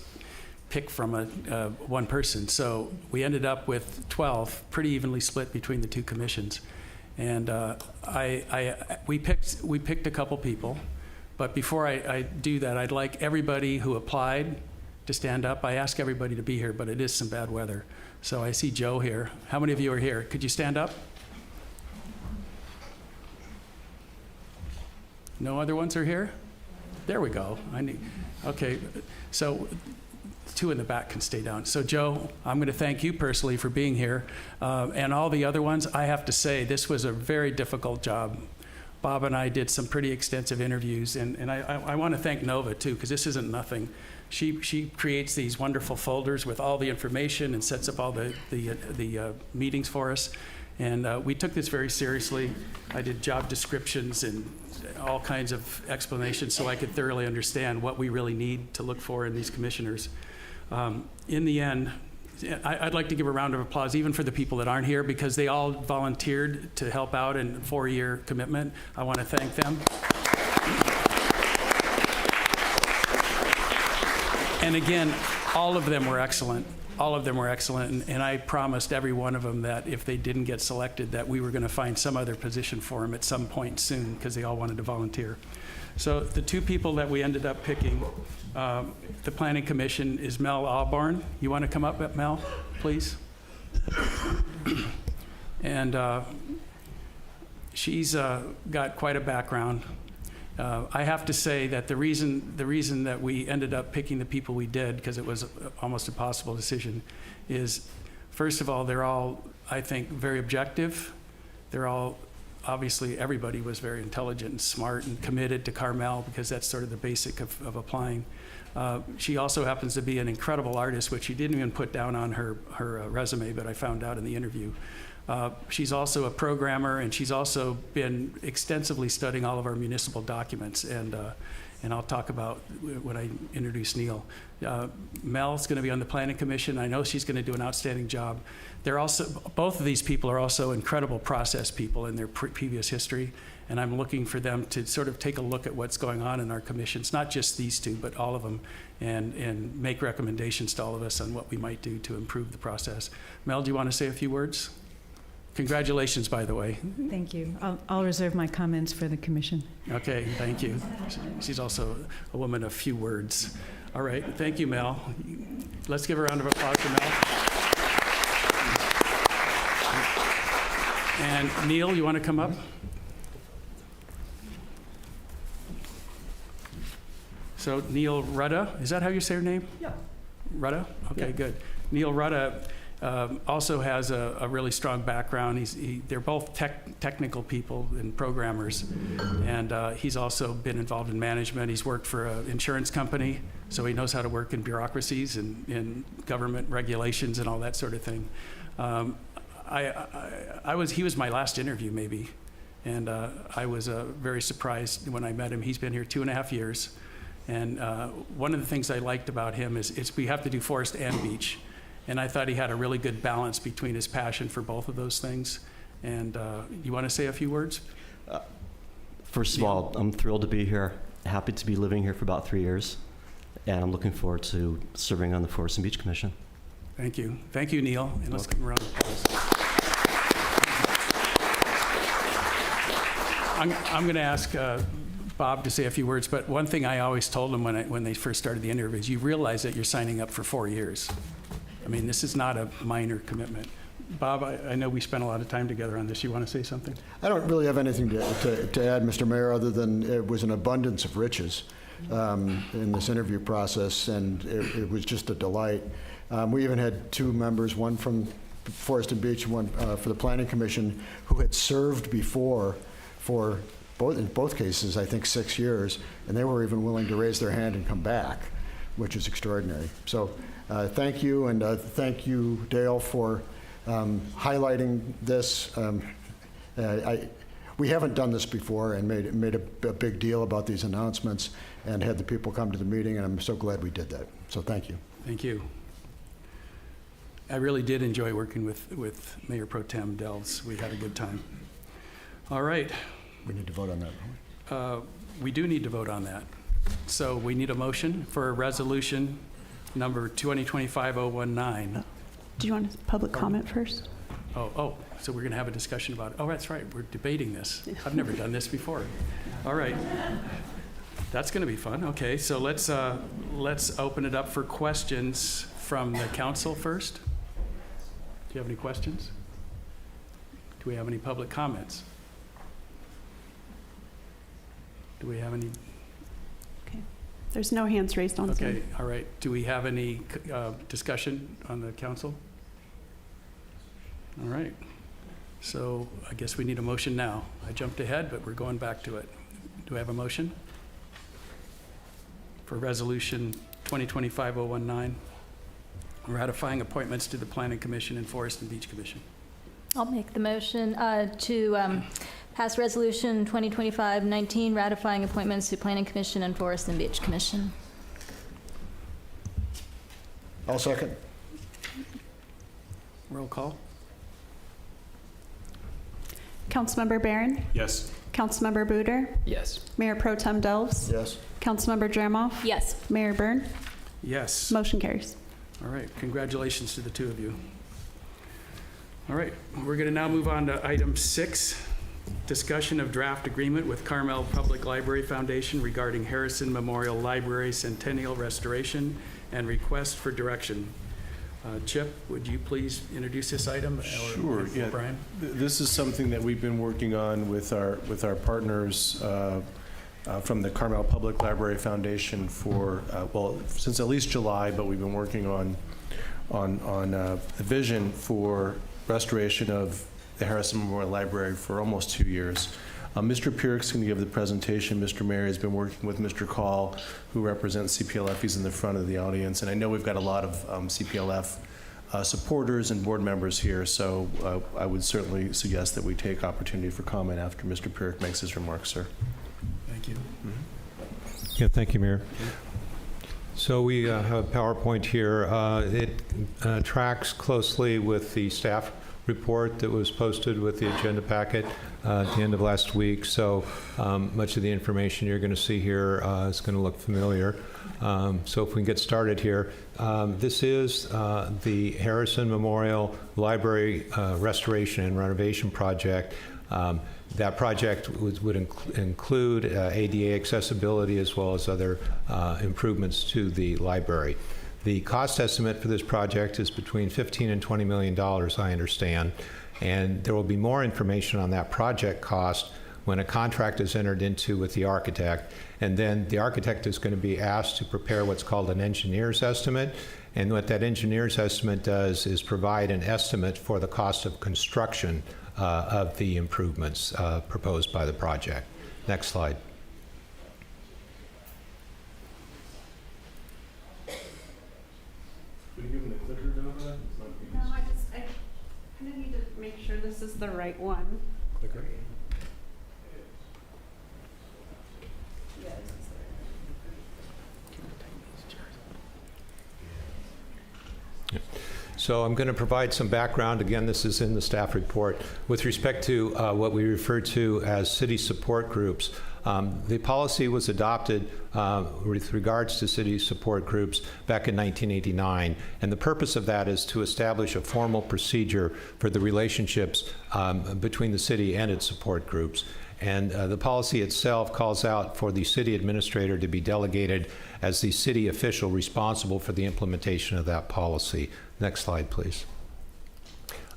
pick from one person. So we ended up with 12, pretty evenly split between the 2 commissions. And we picked a couple people, but before I do that, I'd like everybody who applied to stand up. I ask everybody to be here, but it is some bad weather. So I see Joe here. How many of you are here? Could you stand up? No other ones are here? There we go. Okay, so 2 in the back can stay down. So Joe, I'm going to thank you personally for being here. And all the other ones, I have to say, this was a very difficult job. Bob and I did some pretty extensive interviews, and I want to thank Nova too, because this isn't nothing. She creates these wonderful folders with all the information and sets up all the meetings for us. And we took this very seriously. I did job descriptions and all kinds of explanations so I could thoroughly understand what we really need to look for in these commissioners. In the end, I'd like to give a round of applause even for the people that aren't here, because they all volunteered to help out in a 4-year commitment. I want to thank them. And again, all of them were excellent. All of them were excellent, and I promised every one of them that if they didn't get selected, that we were going to find some other position for them at some point soon, because they all wanted to volunteer. So the 2 people that we ended up picking, the Planning Commission, is Mel Albarn. You want to come up, Mel, please? And she's got quite a background. I have to say that the reason that we ended up picking the people we did, because it was almost a possible decision, is first of all, they're all, I think, very objective. They're all, obviously, everybody was very intelligent and smart and committed to Carmel, because that's sort of the basic of applying. She also happens to be an incredible artist, which she didn't even put down on her resume, but I found out in the interview. She's also a programmer, and she's also been extensively studying all of our municipal documents, and I'll talk about when I introduce Neil. Mel's going to be on the Planning Commission. I know she's going to do an outstanding job. Both of these people are also incredible process people in their previous history, and I'm looking for them to sort of take a look at what's going on in our commissions, not just these 2, but all of them, and make recommendations to all of us on what we might do to improve the process. Mel, do you want to say a few words? Congratulations, by the way. Thank you. I'll reserve my comments for the commission. Okay, thank you. She's also a woman of few words. All right, thank you, Mel. Let's give a round of applause to Mel. And Neil, you want to come up? So Neil Rudda, is that how you say your name? Yeah. Rudda? Okay, Yeah. good. Neil Rudda also has a really strong background. They're both technical people and programmers, and he's also been involved in management. He's worked for an insurance company, so he knows how to work in bureaucracies and in government regulations and all that sort of thing. He was my last interview, maybe, and I was very surprised when I met him. He's been here 2.5 years, and one of the things I liked about him is we have to do forest and beach. And I thought he had a really good balance between his passion for both of those things. And you want to say a few words? First of all, I'm thrilled to be here. Happy to be living here for about 3 years. And I'm looking forward to serving on the Forest and Beach Commission. Thank you. Thank you, Neil. And let's give him a round of applause. I'm going to ask Bob to say a few words, but one thing I always told him when they first started the interview is you realize that you're signing up for 4 years. I mean, this is not a minor commitment. Bob, I know we spent a lot of time together on this. You want to say something? I don't really have anything to add, Mr. Mayor, other than it was an abundance of riches in this interview process, and it was just a delight. We even had 2 members, one from Forest and Beach, one for the Planning Commission, who had served before for in both cases, I think 6 years, and they were even willing to raise their hand and come back, which is extraordinary. So thank you, and thank you, Dale, for highlighting this. We haven't done this before and made a big deal about these announcements and had the people come to the meeting, and I'm so glad we did that. So thank you. Thank you. I really did enjoy working with Mayor Pro Tem Delves. We had a good time. All right. We need to vote on that, don't we? We do need to vote on that. So we need a motion for resolution number 2025-019. Do you want a public comment first? Oh, so we're going to have a discussion about it. Oh, that's right. We're debating this. I've never done this before. All right. That's going to be fun. Okay, so let's open it up for questions from the council first. Do you have any questions? Do we have any public comments? Do we have any? Okay. There's no hands raised on Zoom. Okay, all right. Do we have any discussion on the council? All right. So I guess we need a motion now. I jumped ahead, but we're going back to it. Do I have a motion for resolution 2025-019, ratifying appointments to the Planning Commission and Forest and Beach Commission? I'll make the motion to pass resolution 2025-19, ratifying appointments to Planning Commission and Forest and Beach Commission. I'll second. Roll call. Councilmember Barron? Yes. Councilmember Buder? Yes. Mayor Pro Tem Delves? Yes. Councilmember Jermoff? Yes. Mayor Byrne? Yes. Motion carries. All right. Congratulations to the two of you. All right. We're going to now move on to item 6, discussion of draft agreement with Carmel Public Library Foundation regarding Harrison Memorial Library Centennial Restoration and request for direction. Chip, would you please introduce this item? Sure. Yeah. Brian? This is something that we've been working on with our partners from the Carmel Public Library Foundation for since at least July, but we've been working on the vision for restoration of the Harrison Memorial Library for almost 2 years. Mr. Pierk's going to give the presentation. Mr. Mayor has been working with Mr. Call, who represents CPLF. He's in the front of the audience, and I know we've got a lot of CPLF supporters and board members here, so I would certainly suggest that we take opportunity for comment after Mr. Pierk makes his remarks, sir. Thank you. Yeah, thank you, Mayor. So we have a PowerPoint here. It tracks closely with the staff report that was posted with the agenda packet at the end of last week. So much of the information you're going to see here is going to look familiar. So if we can get started here. This is the Harrison Memorial Library Restoration and Renovation Project. That project would include ADA accessibility as well as other improvements to the library. The cost estimate for this project is between $15 and $20 million, I understand, and there will be more information on that project cost when a contract is entered into with the architect, and then the architect is going to be asked to prepare what's called an engineer's estimate. And what that engineer's estimate does is provide an estimate for the cost of construction of the improvements proposed by the project. Next slide. No, I kind of need to make sure this is the right one. Clicker. Yes. So I'm going to provide some background. Again, this is in the staff report. With respect to what we refer to as city support groups, the policy was adopted with regards to city support groups back in 1989, and the purpose of that is to establish a formal procedure for the relationships between the city and its support groups. And the policy itself calls out for the city administrator to be delegated as the city official responsible for the implementation of that policy. Next slide, please.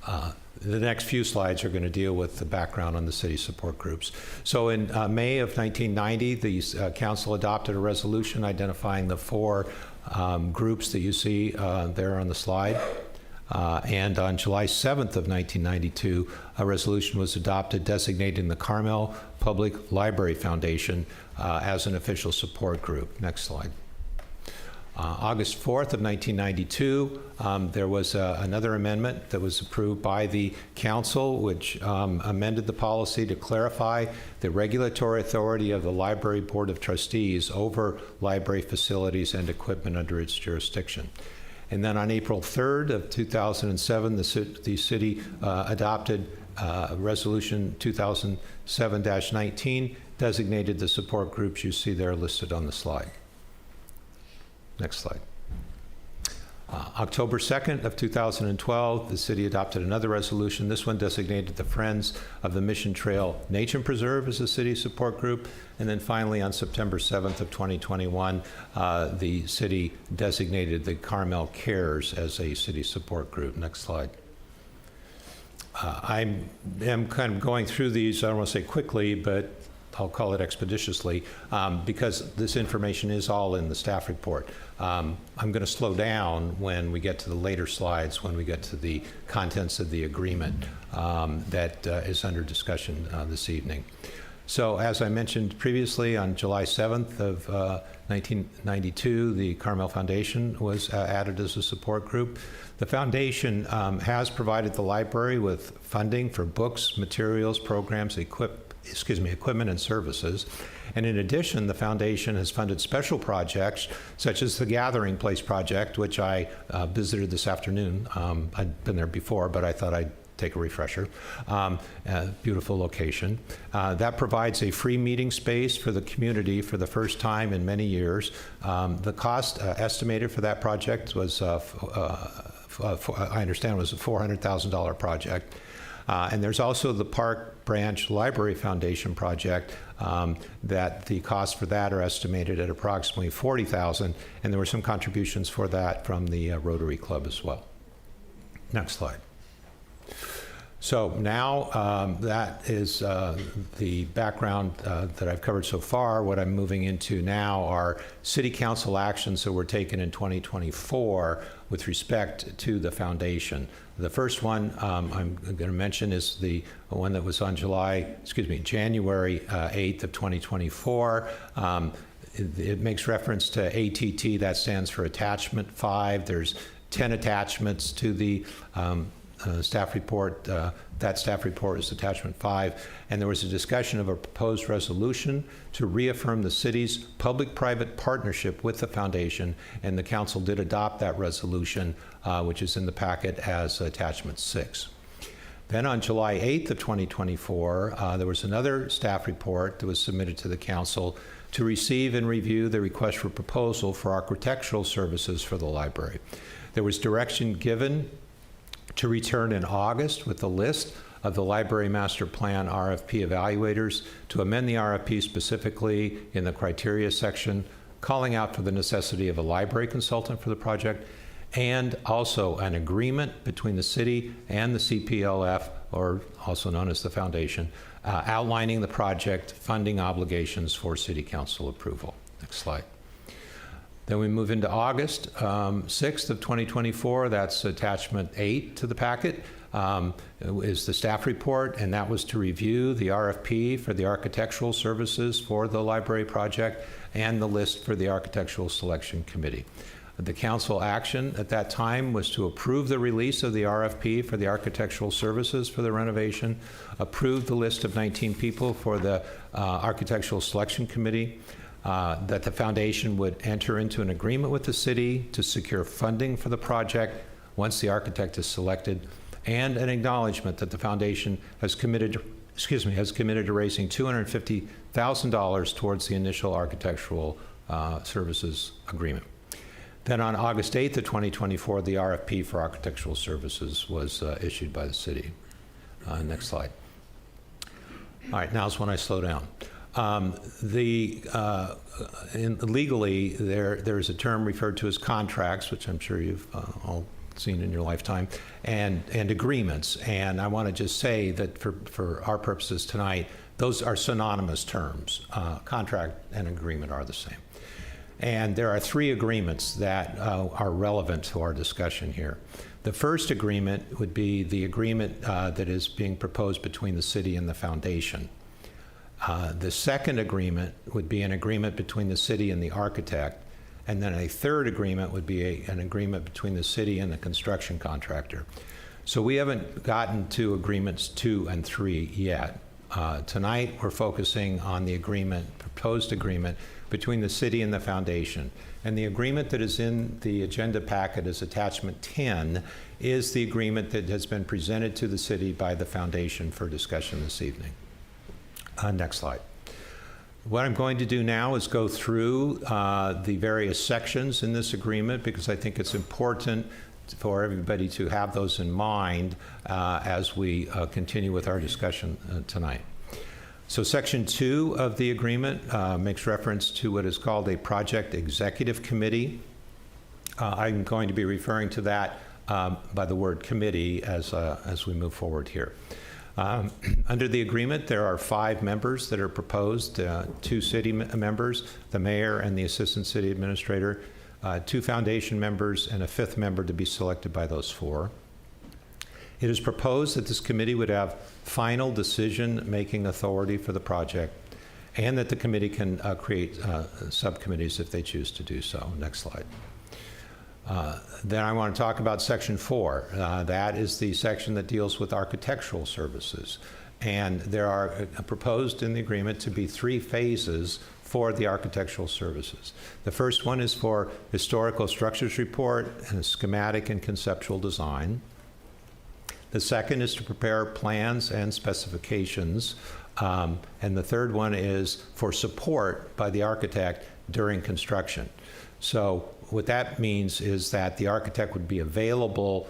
The next few slides are going to deal with the background on the city support groups. So in May of 1990, the council adopted a resolution identifying the four groups that you see there on the slide. And on July 7th of 1992, a resolution was adopted designating the Carmel Public Library Foundation as an official support group. Next slide. August 4th of 1992, there was another amendment that was approved by the council, which amended the policy to clarify the regulatory authority of the Library Board of Trustees over library facilities and equipment under its jurisdiction. And then on April 3rd of 2007, the city adopted Resolution 2007-19, designated the support groups you see there listed on the slide. Next slide. October 2nd of 2012, the city adopted another resolution. This one designated the Friends of the Mission Trail Nature Preserve as a city support group. And then finally, on September 7th of 2021, the city designated the Carmel Cares as a city support group. Next slide. I am kind of going through these, I don't want to say quickly, but I'll call it expeditiously, because this information is all in the staff report. I'm going to slow down when we get to the later slides, when we get to the contents of the agreement that is under discussion this evening. So as I mentioned previously, on July 7th of 1992, the Carmel Foundation was added as a support group. The foundation has provided the library with funding for books, materials, programs, equipment and services. And in addition, the foundation has funded special projects such as the Gathering Place project, which I visited this afternoon. I'd been there before, but I thought I'd take a refresher. Beautiful location. That provides a free meeting space for the community for the first time in many years. The cost estimated for that project was, I understand, was a $400,000 project. And there's also the Park Branch Library Foundation project that the costs for that are estimated at approximately $40,000, and there were some contributions for that from the Rotary Club as well. Next slide. So now that is the background that I've covered so far. What I'm moving into now are city council actions that were taken in 2024 with respect to the foundation. The first one I'm going to mention is the one that was on January 8th of 2024. It makes reference to ATT, that stands for Attachment 5. There's 10 attachments to the staff report. That staff report is Attachment 5. And there was a discussion of a proposed resolution to reaffirm the city's public-private partnership with the foundation, and the council did adopt that resolution, which is in the packet as Attachment 6. Then on July 8th of 2024, there was another staff report that was submitted to the council to receive and review the request for proposal for architectural services for the library. There was direction given to return in August with a list of the library master plan RFP evaluators, to amend the RFP specifically in the criteria section, calling out for the necessity of a library consultant for the project, and also an agreement between the city and the CPLF, or also known as the foundation, outlining the project funding obligations for city council approval. Next slide. Then we move into August 6th of 2024. That's attachment 8 to the packet, is the staff report, and that was to review the RFP for the architectural services for the library project and the list for the architectural selection committee. The council action at that time was to approve the release of the RFP for the architectural services for the renovation, approve the list of 19 people for the architectural selection committee, that the foundation would enter into an agreement with the city to secure funding for the project once the architect is selected, and an acknowledgement that the foundation has committed to raising $250,000 towards the initial architectural services agreement. Then on August 8th of 2024, the RFP for architectural services was issued by the city. Next slide. All right, now's when I slow down. Legally, there's a term referred to as contracts, which I'm sure you've all seen in your lifetime, and agreements. And I want to just say that for our purposes tonight, those are synonymous terms. Contract and agreement are the same. And there are 3 agreements that are relevant to our discussion here. The first agreement would be the agreement that is being proposed between the city and the foundation. The second agreement would be an agreement between the city and the architect. And then a third agreement would be an agreement between the city and the construction contractor. So we haven't gotten to agreements 2 and 3 yet. Tonight, we're focusing on the proposed agreement between the city and the foundation. And the agreement that is in the agenda packet as attachment 10 is the agreement that has been presented to the city by the foundation for discussion this evening. Next slide. What I'm going to do now is go through the various sections in this agreement, because I think it's important for everybody to have those in mind as we continue with our discussion tonight. So Section 2 of the agreement makes reference to what is called a project executive committee. I'm going to be referring to that by the word committee as we move forward here. Under the agreement, there are 5 members that are proposed, 2 city members, the mayor and the assistant city administrator, 2 foundation members, and a 5th member to be selected by those 4. It is proposed that this committee would have final decision-making authority for the project, and that the committee can create subcommittees if they choose to do so. Next slide. Then I want to talk about Section 4. That is the section that deals with architectural services. And there are proposed in the agreement to be 3 phases for the architectural services. The first one is for historical structures report and a schematic and conceptual design. The second is to prepare plans and specifications. And the third one is for support by the architect during construction. So what that means is that the architect would be available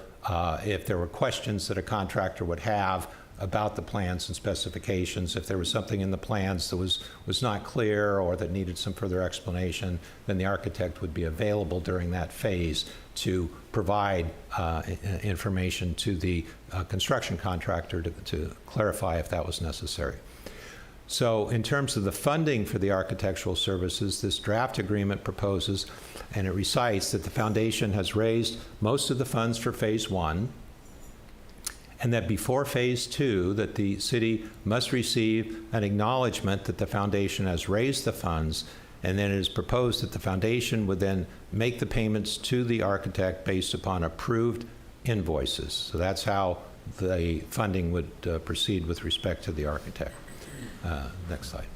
if there were questions that a contractor would have about the plans and specifications. If there was something in the plans that was not clear or that needed some further explanation, then the architect would be available during that phase to provide information to the construction contractor to clarify if that was necessary. So in terms of the funding for the architectural services, this draft agreement proposes, and it recites, that the foundation has raised most of the funds for phase 1, and that before phase 2, that the city must receive an acknowledgement that the foundation has raised the funds, and then it is proposed that the foundation would then make the payments to the architect based upon approved invoices. So that's how the funding would proceed with respect to the architect. Next slide.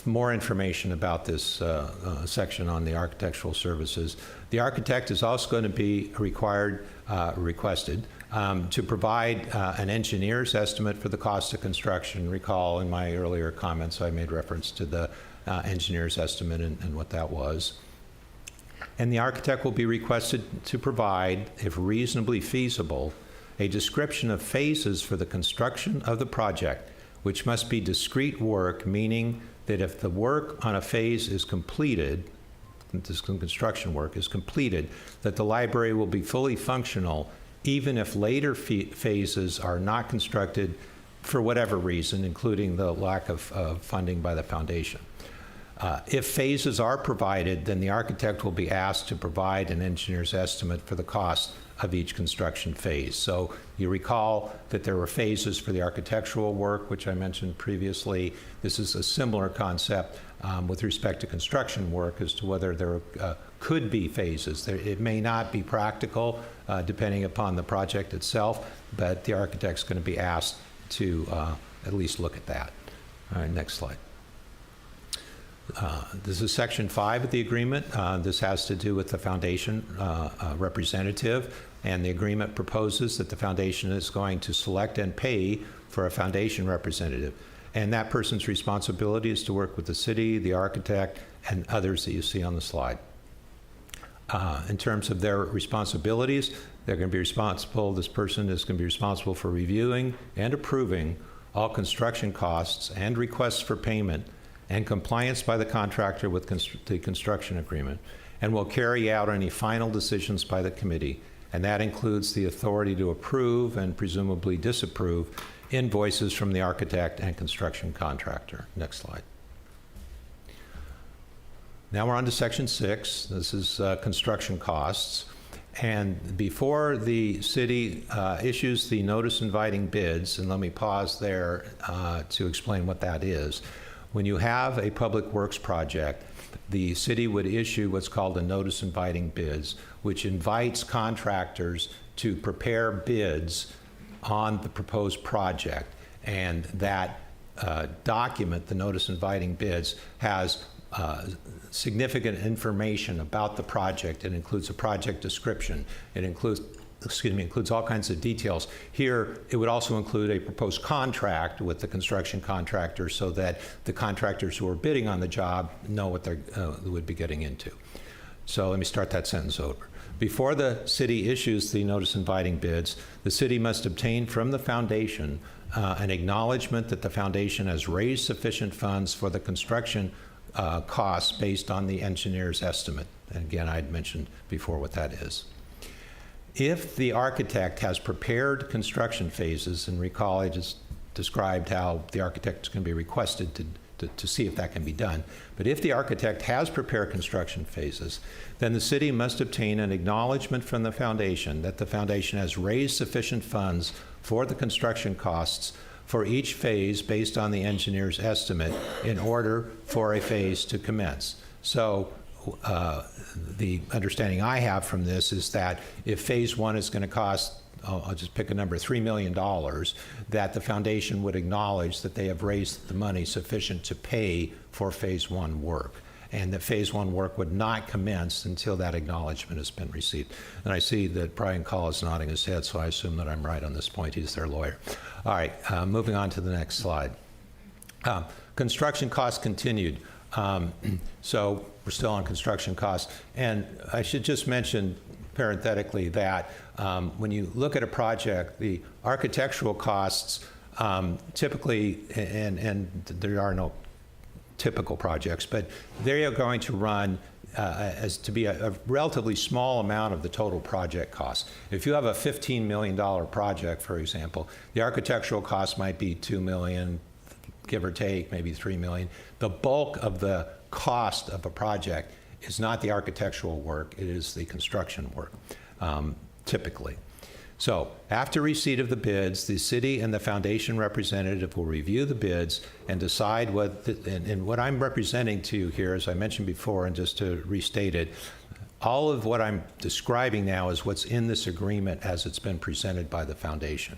more information about this section on the architectural services. The architect is also going to be requested to provide an engineer's estimate for the cost of construction. Recall in my earlier comments I made reference to the engineer's estimate and what that was. And the architect will be requested to provide, if reasonably feasible, a description of phases for the construction of the project, which must be discrete work, meaning that if the work on a phase is completed, this construction work is completed, that the library will be fully functional even if later phases are not constructed for whatever reason, including the lack of funding by the foundation. If phases are provided, then the architect will be asked to provide an engineer's estimate for the cost of each construction phase. So you recall that there were phases for the architectural work, which I mentioned previously. This is a similar concept with respect to construction work as to whether there could be phases. It may not be practical depending upon the project itself, but the architect's going to be asked to at least look at that. All right, next slide. This is Section 5 of the agreement. This has to do with the foundation representative, and the agreement proposes that the foundation is going to select and pay for a foundation representative. And that person's responsibility is to work with the city, the architect, and others that you see on the slide. In terms of their responsibilities, they're going to be responsible, this person is going to be responsible for reviewing and approving all construction costs and requests for payment and compliance by the contractor with the construction agreement, and will carry out any final decisions by the committee, and that includes the authority to approve and presumably disapprove invoices from the architect and construction contractor. Next slide. Now we're on to Section 6. This is construction costs. And before the city issues the notice inviting bids, and let me pause there to explain what that is. When you have a public works project, the city would issue what's called a notice inviting bids, which invites contractors to prepare bids on the proposed project. And that document, the notice inviting bids, has significant information about the project. It includes a project description. It includes all kinds of details. Here, it would also include a proposed contract with the construction contractor so that the contractors who are bidding on the job know what they would be getting into. So let me start that sentence over. Before the city issues the notice inviting bids, the city must obtain from the foundation an acknowledgement that the foundation has raised sufficient funds for the construction costs based on the engineer's estimate. And again, I'd mentioned before what that is. If the architect has prepared construction phases, and recall I just described how the architect is going to be requested to see if that can be done, but if the architect has prepared construction phases, then the city must obtain an acknowledgement from the foundation that the foundation has raised sufficient funds for the construction costs for each phase based on the engineer's estimate in order for a phase to commence. So the understanding I have from this is that if phase one is going to cost, I'll just pick a number, $3 million, that the foundation would acknowledge that they have raised the money sufficient to pay for phase one work, and that phase one work would not commence until that acknowledgement has been received. And I see that Brian Call is nodding his head, so I assume that I'm right on this point. He's their lawyer. All right, moving on to the next slide. Construction costs continued. So we're still on construction costs. And I should just mention parenthetically that when you look at a project, the architectural costs typically, and there are no typical projects, but they are going to run as to be a relatively small amount of the total project cost. If you have a $15 million project, for example, the architectural cost might be $2 million, give or take, maybe $3 million. The bulk of the cost of a project is not the architectural work, it is the construction work, typically. So after receipt of the bids, the city and the foundation representative will review the bids and decide what, and what I'm representing to you here, as I mentioned before, and just to restate it, all of what I'm describing now is what's in this agreement as it's been presented by the foundation.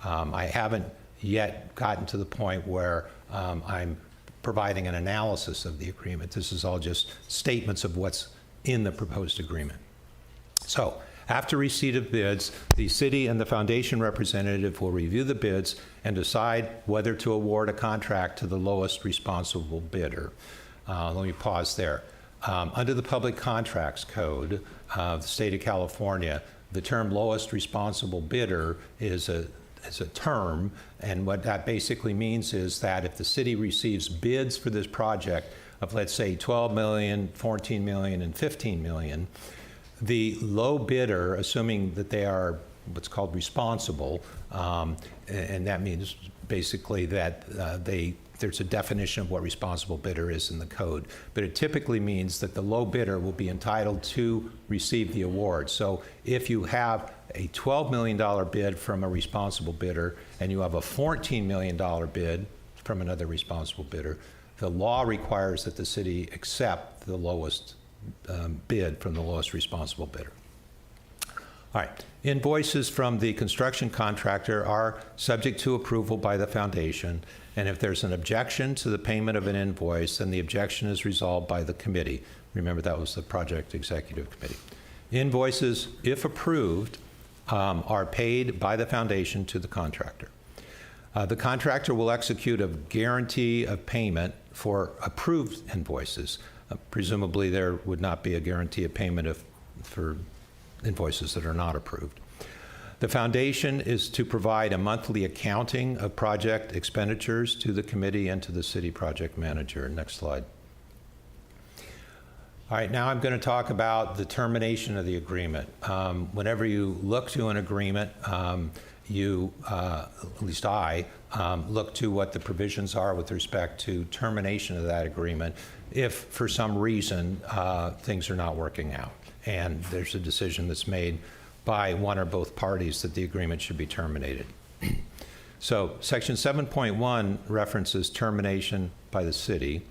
I haven't yet gotten to the point where I'm providing an analysis of the agreement. This is all just statements of what's in the proposed agreement. So, after receipt of bids, the city and the foundation representative will review the bids and decide whether to award a contract to the lowest responsible bidder. Let me pause there. Under the Public Contracts Code of the state of California, the term lowest responsible bidder is a term, and what that basically means is that if the city receives bids for this project of, let's say, 12 million, 14 million, and 15 million, the low bidder, assuming that they are what's called responsible, and that means basically that there's a definition of what responsible bidder is in the code, but it typically means that the low bidder will be entitled to receive the award. So if you have a $12 million bid from a responsible bidder and you have a $14 million bid from another responsible bidder, the law requires that the city accept the lowest bid from the lowest responsible bidder. All right, invoices from the construction contractor are subject to approval by the foundation, and if there's an objection to the payment of an invoice, then the objection is resolved by the committee. Remember, that was the project executive committee. Invoices, if approved, are paid by the foundation to the contractor. The contractor will execute a guarantee of payment for approved invoices. Presumably, there would not be a guarantee of payment for invoices that are not approved. The foundation is to provide a monthly accounting of project expenditures to the committee and to the city project manager. Next slide. All right, now I'm going to talk about the termination of the agreement. Whenever you look to an agreement, at least I, look to what the provisions are with respect to termination of that agreement if, for some reason, things are not working out and there's a decision that's made by one or both parties that the agreement should be terminated. So Section 7.1 references termination by the city,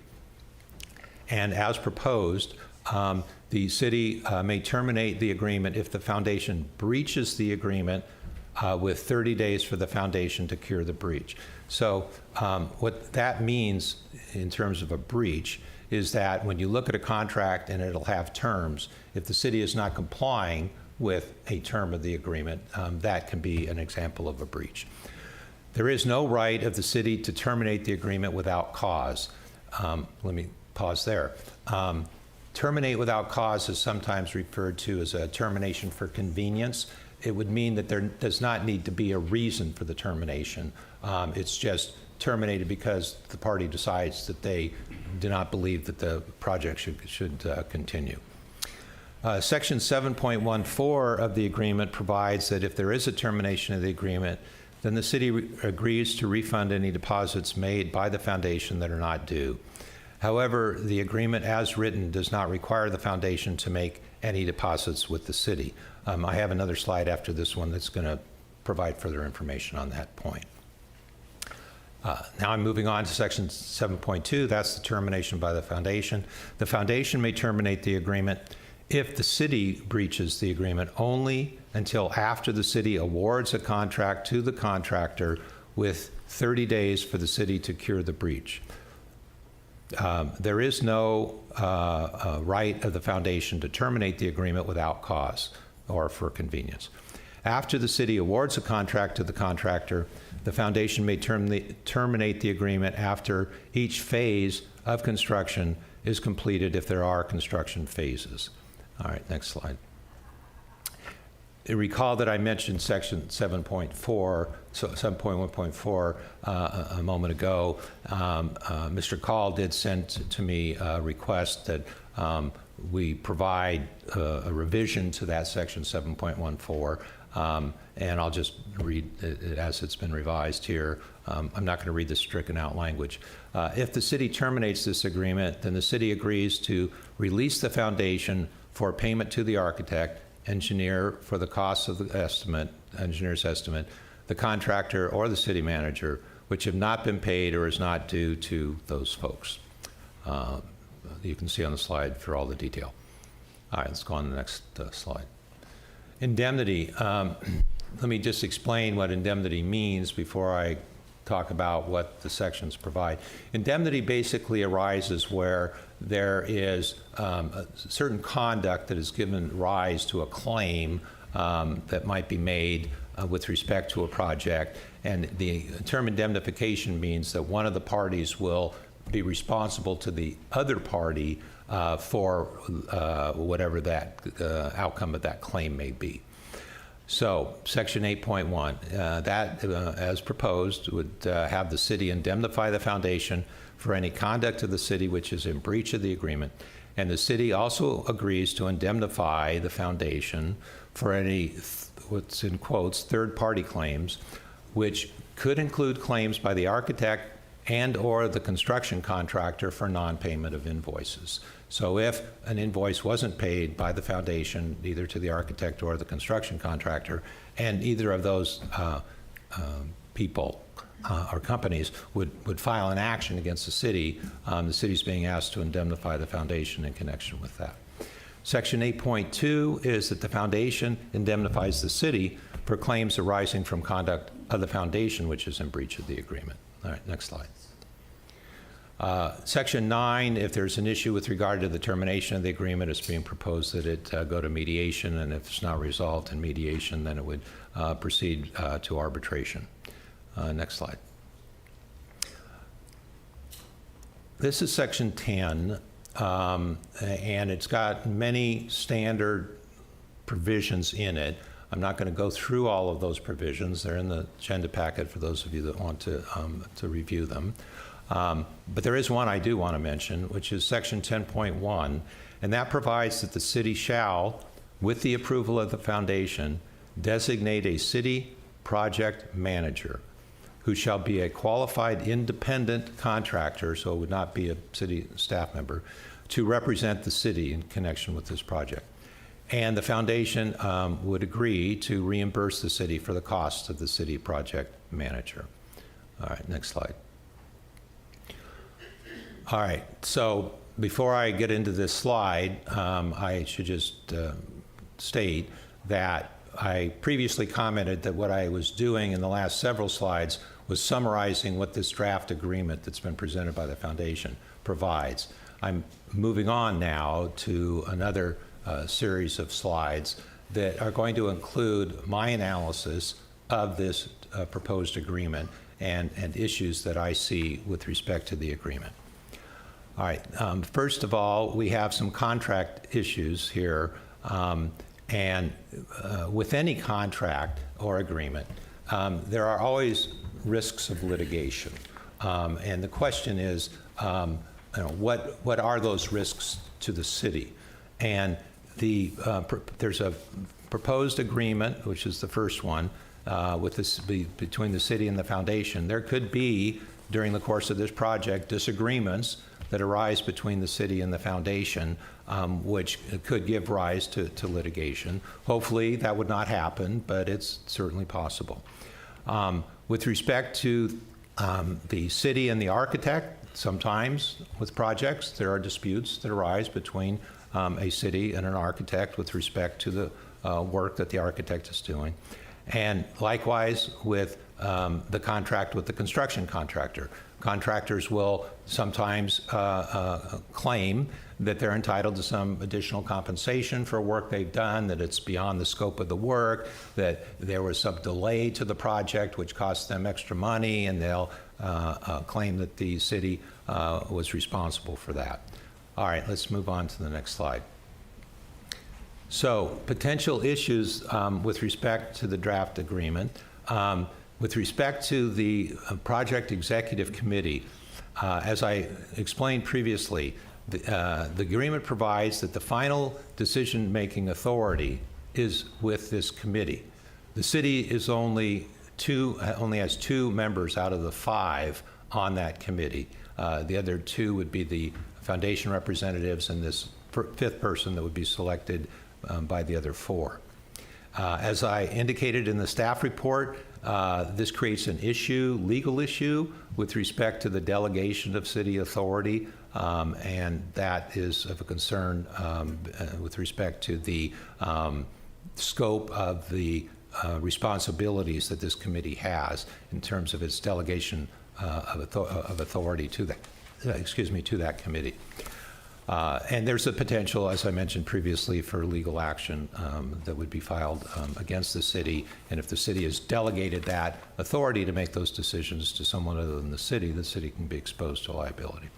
and as proposed, the city may terminate the agreement if the foundation breaches the agreement with 30 days for the foundation to cure the breach. So what that means in terms of a breach is that when you look at a contract and it'll have terms, if the city is not complying with a term of the agreement, that can be an example of a breach. There is no right of the city to terminate the agreement without cause. Let me pause there. Terminate without cause is sometimes referred to as a termination for convenience. It would mean that there does not need to be a reason for the termination. It's just terminated because the party decides that they do not believe that the project should continue. Section 7.14 of the agreement provides that if there is a termination of the agreement, then the city agrees to refund any deposits made by the foundation that are not due. However, the agreement as written does not require the foundation to make any deposits with the city. I have another slide after this one that's going to provide further information on that point. Now I'm moving on to Section 7.2. That's the termination by the foundation. The foundation may terminate the agreement if the city breaches the agreement only until after the city awards a contract to the contractor with 30 days for the city to cure the breach. There is no right of the foundation to terminate the agreement without cause or for convenience. After the city awards a contract to the contractor, the foundation may terminate the agreement after each phase of construction is completed if there are construction phases. All right, next slide. Recall that I mentioned Section 7.4, so 7.1.4 a moment ago. Mr. Call did send to me a request that we provide a revision to that Section 7.14. And I'll just read it as it's been revised here. I'm not going to read the stricken out language. If the city terminates this agreement, then the city agrees to release the foundation for payment to the architect, engineer for the costs of the estimate, engineer's estimate, the contractor or the city manager, which have not been paid or is not due to those folks. You can see on the slide for all the detail. All right, let's go on to the next slide. Indemnity. Let me just explain what indemnity means before I talk about what the sections provide. Indemnity basically arises where there is a certain conduct that has given rise to a claim that might be made with respect to a project. And the term indemnification means that one of the parties will be responsible to the other party for whatever that outcome of that claim may be. So, Section 8.1, that, as proposed, would have the city indemnify the foundation for any conduct of the city which is in breach of the agreement. And the city also agrees to indemnify the foundation for any, what's in quotes, third-party claims, which could include claims by the architect and or the construction contractor for non-payment of invoices. So if an invoice wasn't paid by the foundation, either to the architect or the construction contractor, and either of those people or companies would file an action against the city's being asked to indemnify the foundation in connection with that. Section 8.2 is that the foundation indemnifies the city for claims arising from conduct of the foundation which is in breach of the agreement. All right, next slide. Section 9, if there's an issue with regard to the termination of the agreement, it's being proposed that it go to mediation, and if it's not resolved in mediation, then it would proceed to arbitration. Next slide. This is Section 10, and it's got many standard provisions in it. I'm not going to go through all of those provisions. They're in the agenda packet for those of you that want to review them. But there is one I do want to mention, which is Section 10.1, and that provides that the city shall, with the approval of the foundation, designate a city project manager who shall be a qualified independent contractor, so it would not be a city staff member, to represent the city in connection with this project. And the foundation would agree to reimburse the city for the cost of the city project manager. All right, next slide. All right, so before I get into this slide, I should just state that I previously commented that what I was doing in the last several slides was summarizing what this draft agreement that's been presented by the foundation provides. I'm moving on now to another series of slides that are going to include my analysis of this proposed agreement and issues that I see with respect to the agreement. All right, first of all, we have some contract issues here, and with any contract or agreement, there are always risks of litigation. And the question is, what are those risks to the city? And there's a proposed agreement, which is the first one, between the city and the foundation. There could be, during the course of this project, disagreements that arise between the city and the foundation, which could give rise to litigation. Hopefully that would not happen, but it's certainly possible. With respect to the city and the architect, sometimes with projects there are disputes that arise between a city and an architect with respect to the work that the architect is doing. And likewise with the contract with the construction contractor. Contractors will sometimes claim that they're entitled to some additional compensation for work they've done, that it's beyond the scope of the work, that there was some delay to the project which cost them extra money, and they'll claim that the city was responsible for that. All right, let's move on to the next slide. So, potential issues with respect to the draft agreement. With respect to the Project Executive Committee, as I explained previously, the agreement provides that the final decision-making authority is with this committee. The city is only has 2 members out of the 5 on that committee. The other 2 would be the foundation representatives and this 5th person that would be selected by the other 4. As I indicated in the staff report, this creates an legal issue with respect to the delegation of city authority, and that is of a concern with respect to the scope of the responsibilities that this committee has in terms of its delegation of authority to that committee. And there's a potential, as I mentioned previously, for legal action that would be filed against the city. And if the city has delegated that authority to make those decisions to someone other than the city can be exposed to liability.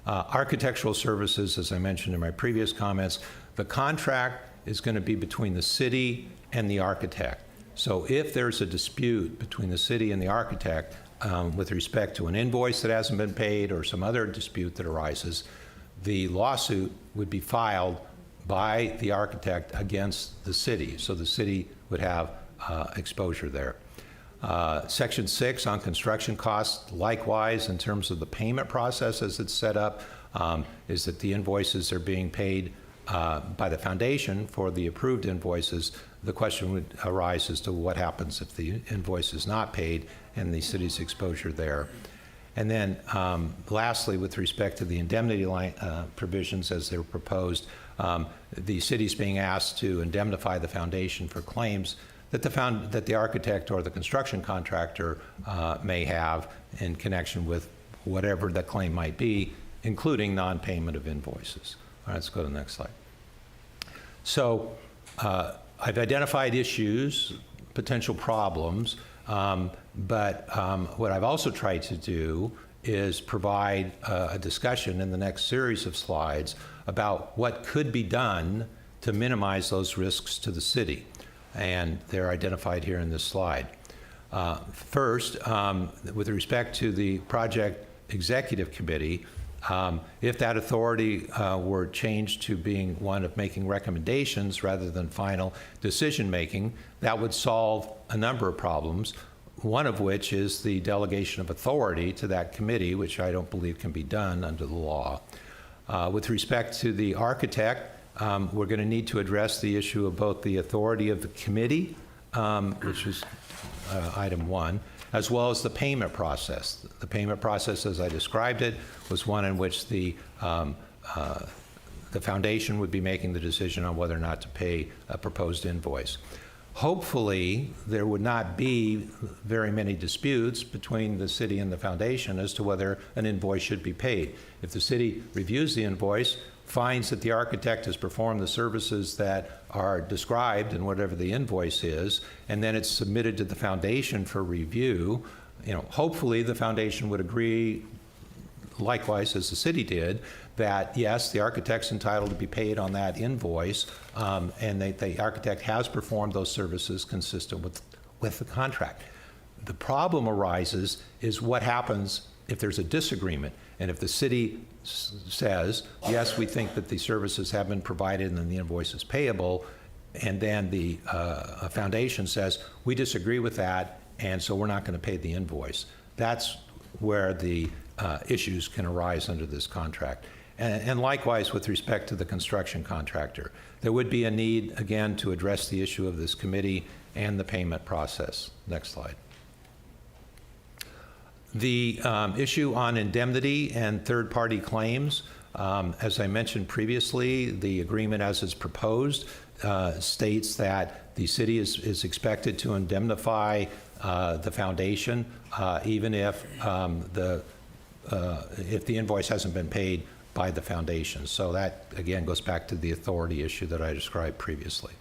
Architectural services, as I mentioned in my previous comments, the contract is going to be between the city and the architect. So if there's a dispute between the city and the architect with respect to an invoice that hasn't been paid or some other dispute that arises, the lawsuit would be filed by the architect against the city. So the city would have exposure there. Section 6 on construction costs, likewise, in terms of the payment process as it's set up, is that the invoices are being paid by the foundation for the approved invoices. The question would arise as to what happens if the invoice is not paid and the city's exposure there. And then lastly, with respect to the indemnity provisions as they're proposed, the city's being asked to indemnify the foundation for claims that the architect or the construction contractor may have in connection with whatever the claim might be, including non-payment of invoices. All right, let's go to the next slide. So I've identified issues, potential problems, but what I've also tried to do is provide a discussion in the next series of slides about what could be done to minimize those risks to the city. And they're identified here in this slide. First, with respect to the project executive committee, if that authority were changed to being one of making recommendations rather than final decision making, that would solve a number of problems, one of which is the delegation of authority to that committee, which I don't believe can be done under the law. With respect to the architect, we're going to need to address the issue of both the authority of the committee, which is item 1, as well as the payment process. The payment process, as I described it, was one in which the foundation would be making the decision on whether or not to pay a proposed invoice. Hopefully, there would not be very many disputes between the city and the foundation as to whether an invoice should be paid. If the city reviews the invoice, finds that the architect has performed the services that are described in whatever the invoice is, and then it's submitted to the foundation for review, hopefully the foundation would agree, likewise as the city did, that yes, the architect's entitled to be paid on that invoice, and the architect has performed those services consistent with the contract. The problem arises is what happens if there's a disagreement, and if the city says, yes, we think that the services have been provided and then the invoice is payable, and then the foundation says, we disagree with that, and so we're not going to pay the invoice. That's where the issues can arise under this contract. And likewise, with respect to the construction contractor, there would be a need, again, to address the issue of this committee and the payment process. Next slide. The issue on indemnity and third-party claims, as I mentioned previously, the agreement as it's proposed states that the city is expected to indemnify the foundation even if the invoice hasn't been paid by the foundation. So that, again, goes back to the authority issue that I described previously.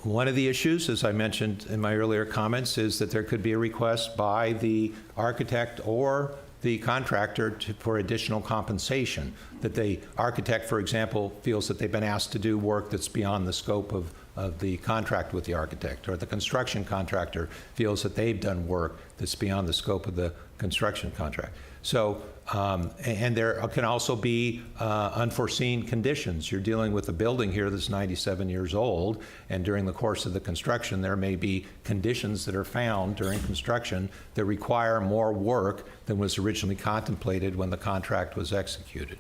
One of the issues, as I mentioned in my earlier comments, is that there could be a request by the architect or the contractor for additional compensation, that the architect, for example, feels that they've been asked to do work that's beyond the scope of the contract with the architect, or the construction contractor feels that they've done work that's beyond the scope of the construction contract. So, and there can also be unforeseen conditions. You're dealing with a building here that's 97 years old, and during the course of the construction, there may be conditions that are found during construction that require more work than was originally contemplated when the contract was executed.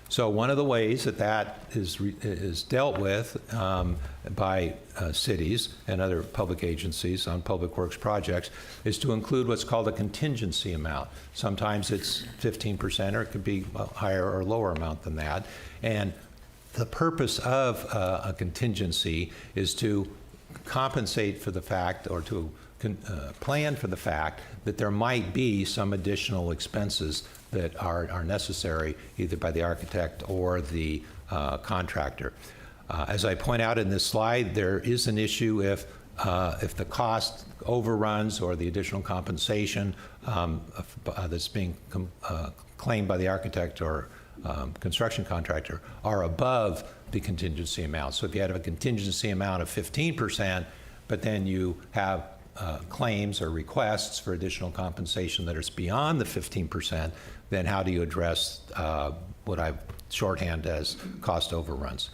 So one of the ways that is dealt with by cities and other public agencies on public works projects is to include what's called a contingency amount. Sometimes it's 15%, or it could be a higher or lower amount than that. And the purpose of a contingency is to compensate for the fact, or to plan for the fact that there might be some additional expenses that are necessary either by the architect or the contractor. As I point out in this slide, there is an issue if the cost overruns or the additional compensation that's being claimed by the architect or construction contractor are above the contingency amount. So if you have a contingency amount of 15%, but then you have claims or requests for additional compensation that is beyond the 15%, then how do you address what I shorthand as cost overruns?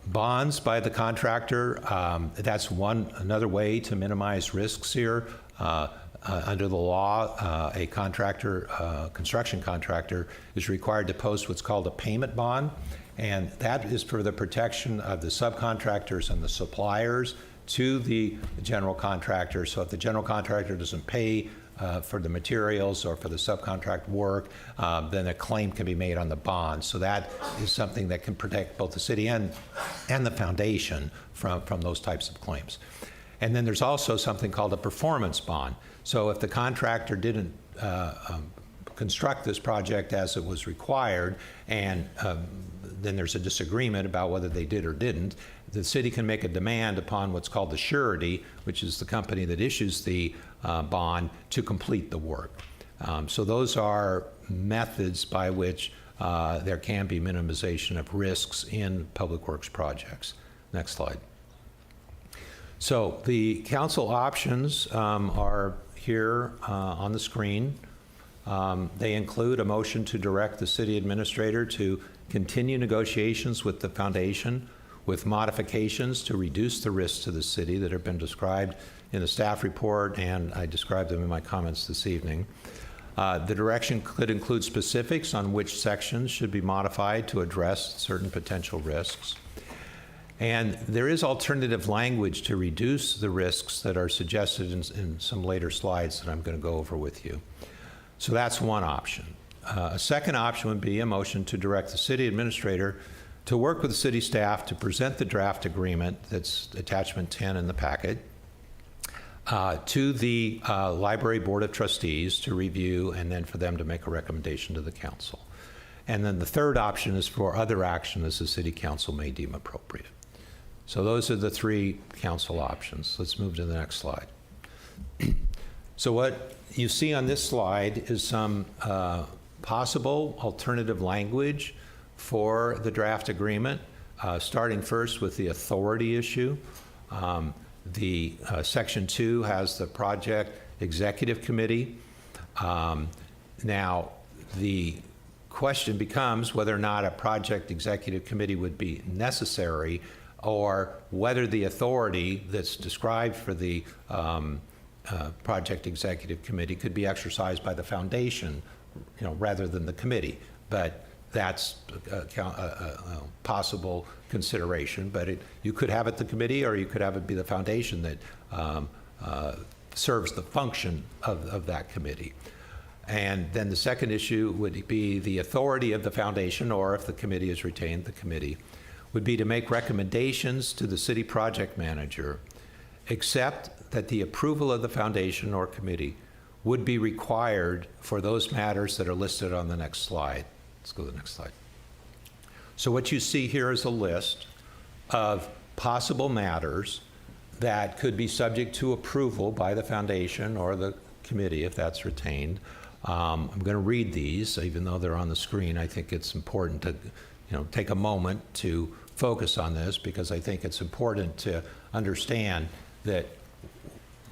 Bonds by the contractor, that's another way to minimize risks here. Under the law, a construction contractor is required to post what's called a payment bond, and that is for the protection of the subcontractors and the suppliers to the general contractor. So if the general contractor doesn't pay for the materials or for the subcontract work, then a claim can be made on the bond. So that is something that can protect both the city and the foundation from those types of claims. And then there's also something called a performance bond. So if the contractor didn't construct this project as it was required, and then there's a disagreement about whether they did or didn't, the city can make a demand upon what's called the surety, which is the company that issues the bond, to complete the work. So those are methods by which there can be minimization of risks in public works projects. Next slide. So the council options are here on the screen. They include a motion to direct the city administrator to continue negotiations with the foundation with modifications to reduce the risks to the city that have been described in the staff report, and I described them in my comments this evening. The direction could include specifics on which sections should be modified to address certain potential risks. And there is alternative language to reduce the risks that are suggested in some later slides that I'm going to go over with you. So that's one option. A second option would be a motion to direct the city administrator to work with the city staff to present the draft agreement, that's attachment 10 in the packet, to the Library Board of Trustees to review, and then for them to make a recommendation to the council. And then the third option is for other action as the city council may deem appropriate. So those are the three council options. Let's move to the next slide. So what you see on this slide is some possible alternative language for the draft agreement, starting first with the authority issue. The Section 2 has the project executive committee. Now, the question becomes whether or not a project executive committee would be necessary, or whether the authority that's described for the project executive committee could be exercised by the foundation, rather than the committee. But that's a possible consideration. But you could have it the committee, or you could have it be the foundation that serves the function of that committee. And then the second issue would be the authority of the foundation, or if the committee is retained, the committee, would be to make recommendations to the city project manager, except that the approval of the foundation or committee would be required for those matters that are listed on the next slide. Let's go to the next slide. So what you see here is a list of possible matters that could be subject to approval by the foundation or the committee if that's retained. I'm going to read these, even though they're on the screen. I think it's important to take a moment to focus on this, because I think it's important to understand that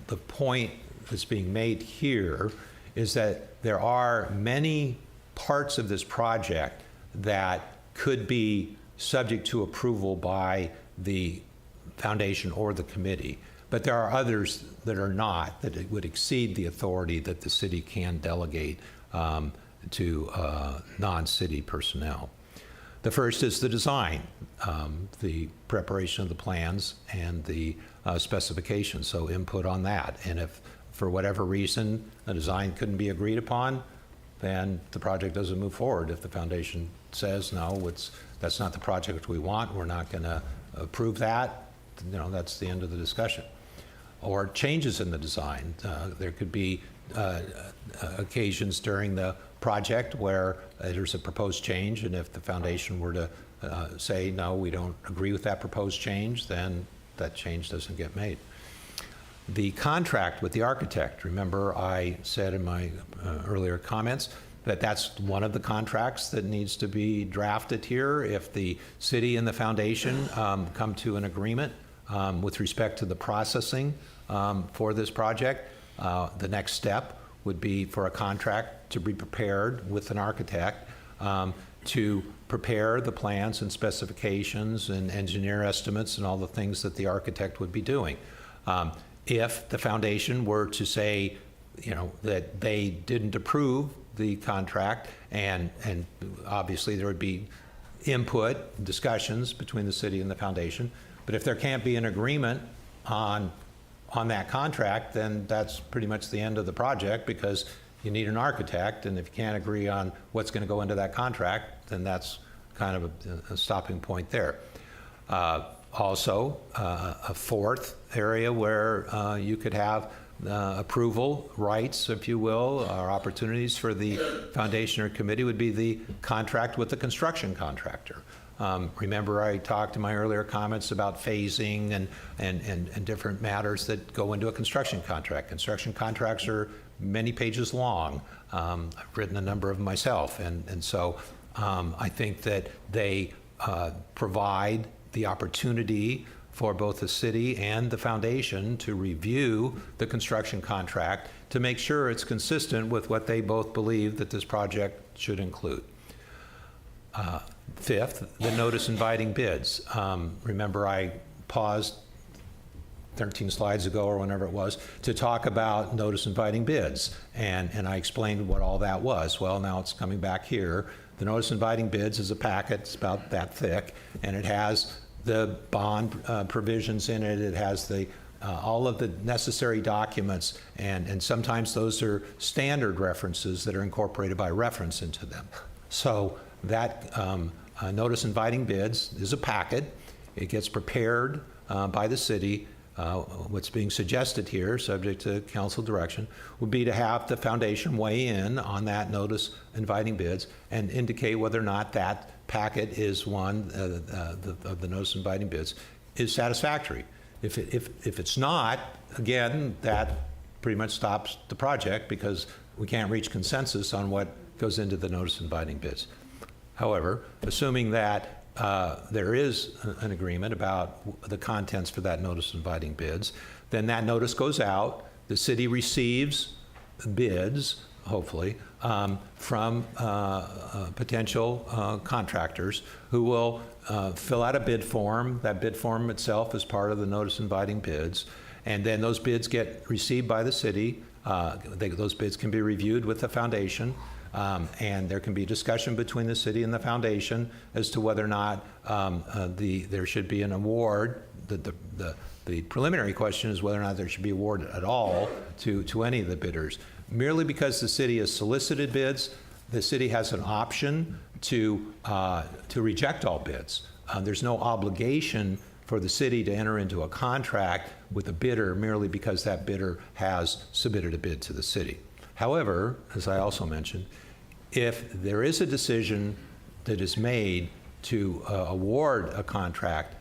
the point that's being made here is that there are many parts of this project that could be subject to approval by the foundation or the committee, but there are others that are not, that it would exceed the authority that the city can delegate to non-city personnel. The first is the design, the preparation of the plans and the specifications, so input on that. And if for whatever reason a design couldn't be agreed upon, then the project doesn't move forward. If the foundation says, no, that's not the project we want, we're not going to approve that, that's the end of the discussion. Or changes in the design. There could be occasions during the project where there's a proposed change, and if the foundation were to say, no, we don't agree with that proposed change, then that change doesn't get made. The contract with the architect, remember I said in my earlier comments that that's one of the contracts that needs to be drafted here. If the city and the foundation come to an agreement with respect to the processing for this project, the next step would be for a contract to be prepared with an architect to prepare the plans and specifications and engineer estimates and all the things that the architect would be doing. If the foundation were to say, that they didn't approve the contract, and obviously there would be input, discussions between the city and the foundation, but if there can't be an agreement on that contract, then that's pretty much the end of the project, because you need an architect, and if you can't agree on what's going to go into that contract, then that's kind of a stopping point there. Also, a fourth area where you could have approval rights, if you will, or opportunities for the foundation or committee would be the contract with the construction contractor. Remember I talked in my earlier comments about phasing and different matters that go into a construction contract. Construction contracts are many pages long. I've written a number of them myself, and so I think that they provide the opportunity for both the city and the foundation to review the construction contract to make sure it's consistent with what they both believe that this project should include. Fifth, the notice inviting bids. Remember I paused 13 slides ago or whenever it was to talk about notice inviting bids, and I explained what all that was. Well, now it's coming back here. The notice inviting bids is a packet, it's about that thick, and it has the bond provisions in it. It has the all of the necessary documents, and sometimes those are standard references that are incorporated by reference into them. So that notice inviting bids is a packet. It gets prepared by the city. What's being suggested here, subject to council direction, would be to have the foundation weigh in on that notice inviting bids and indicate whether or not that packet is one of the notice inviting bids is satisfactory. If it's not, again, that pretty much stops the project because we can't reach consensus on what goes into the notice inviting bids. However, assuming that there is an agreement about the contents for that notice inviting bids, then that notice goes out, the city receives bids, hopefully, from potential contractors who will fill out a bid form. That bid form itself is part of the notice inviting bids, and then those bids get received by the city. Those bids can be reviewed with the foundation. And there can be discussion between the city and the foundation as to whether or not there should be an award. The preliminary question is whether or not there should be award at all to any of the bidders. Merely because the city has solicited bids, the city has an option to reject all bids. There's no obligation for the city to enter into a contract with a bidder merely because that bidder has submitted a bid to the city. However, as I also mentioned, if there is a decision that is made to award a contract,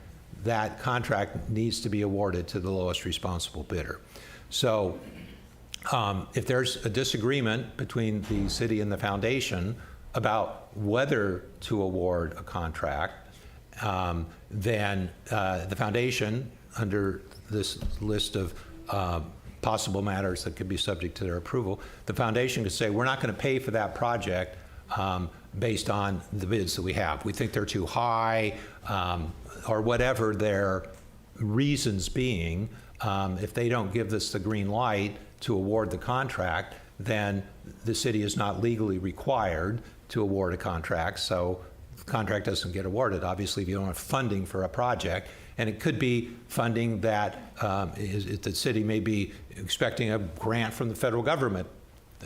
that contract needs to be awarded to the lowest responsible bidder. So if there's a disagreement between the city and the foundation about whether to award a contract, then the foundation, under this list of possible matters that could be subject to their approval, the foundation could say, we're not going to pay for that project based on the bids that we have. We think they're too high, or whatever their reasons being. If they don't give us the green light to award the contract, then the city is not legally required to award a contract, so the contract doesn't get awarded. Obviously, if you don't have funding for a project, and it could be funding that the city may be expecting a grant from the federal government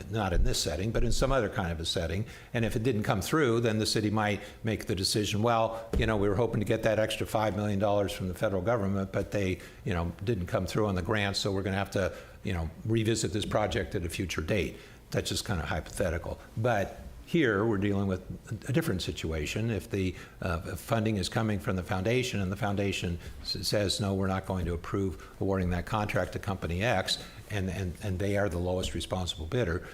not in this setting, but in some other kind of a setting. And if it didn't come through, then the city might make the decision, well, we were hoping to get that extra $5 million from the federal government, but they, didn't come through on the grant, so we're going to have to, revisit this project at a future date. That's just kind of hypothetical. But here, we're dealing with a different situation. If the funding is coming from the foundation and the foundation says, no, we're not going to approve awarding that contract to Company X, and they are the lowest responsible bidder,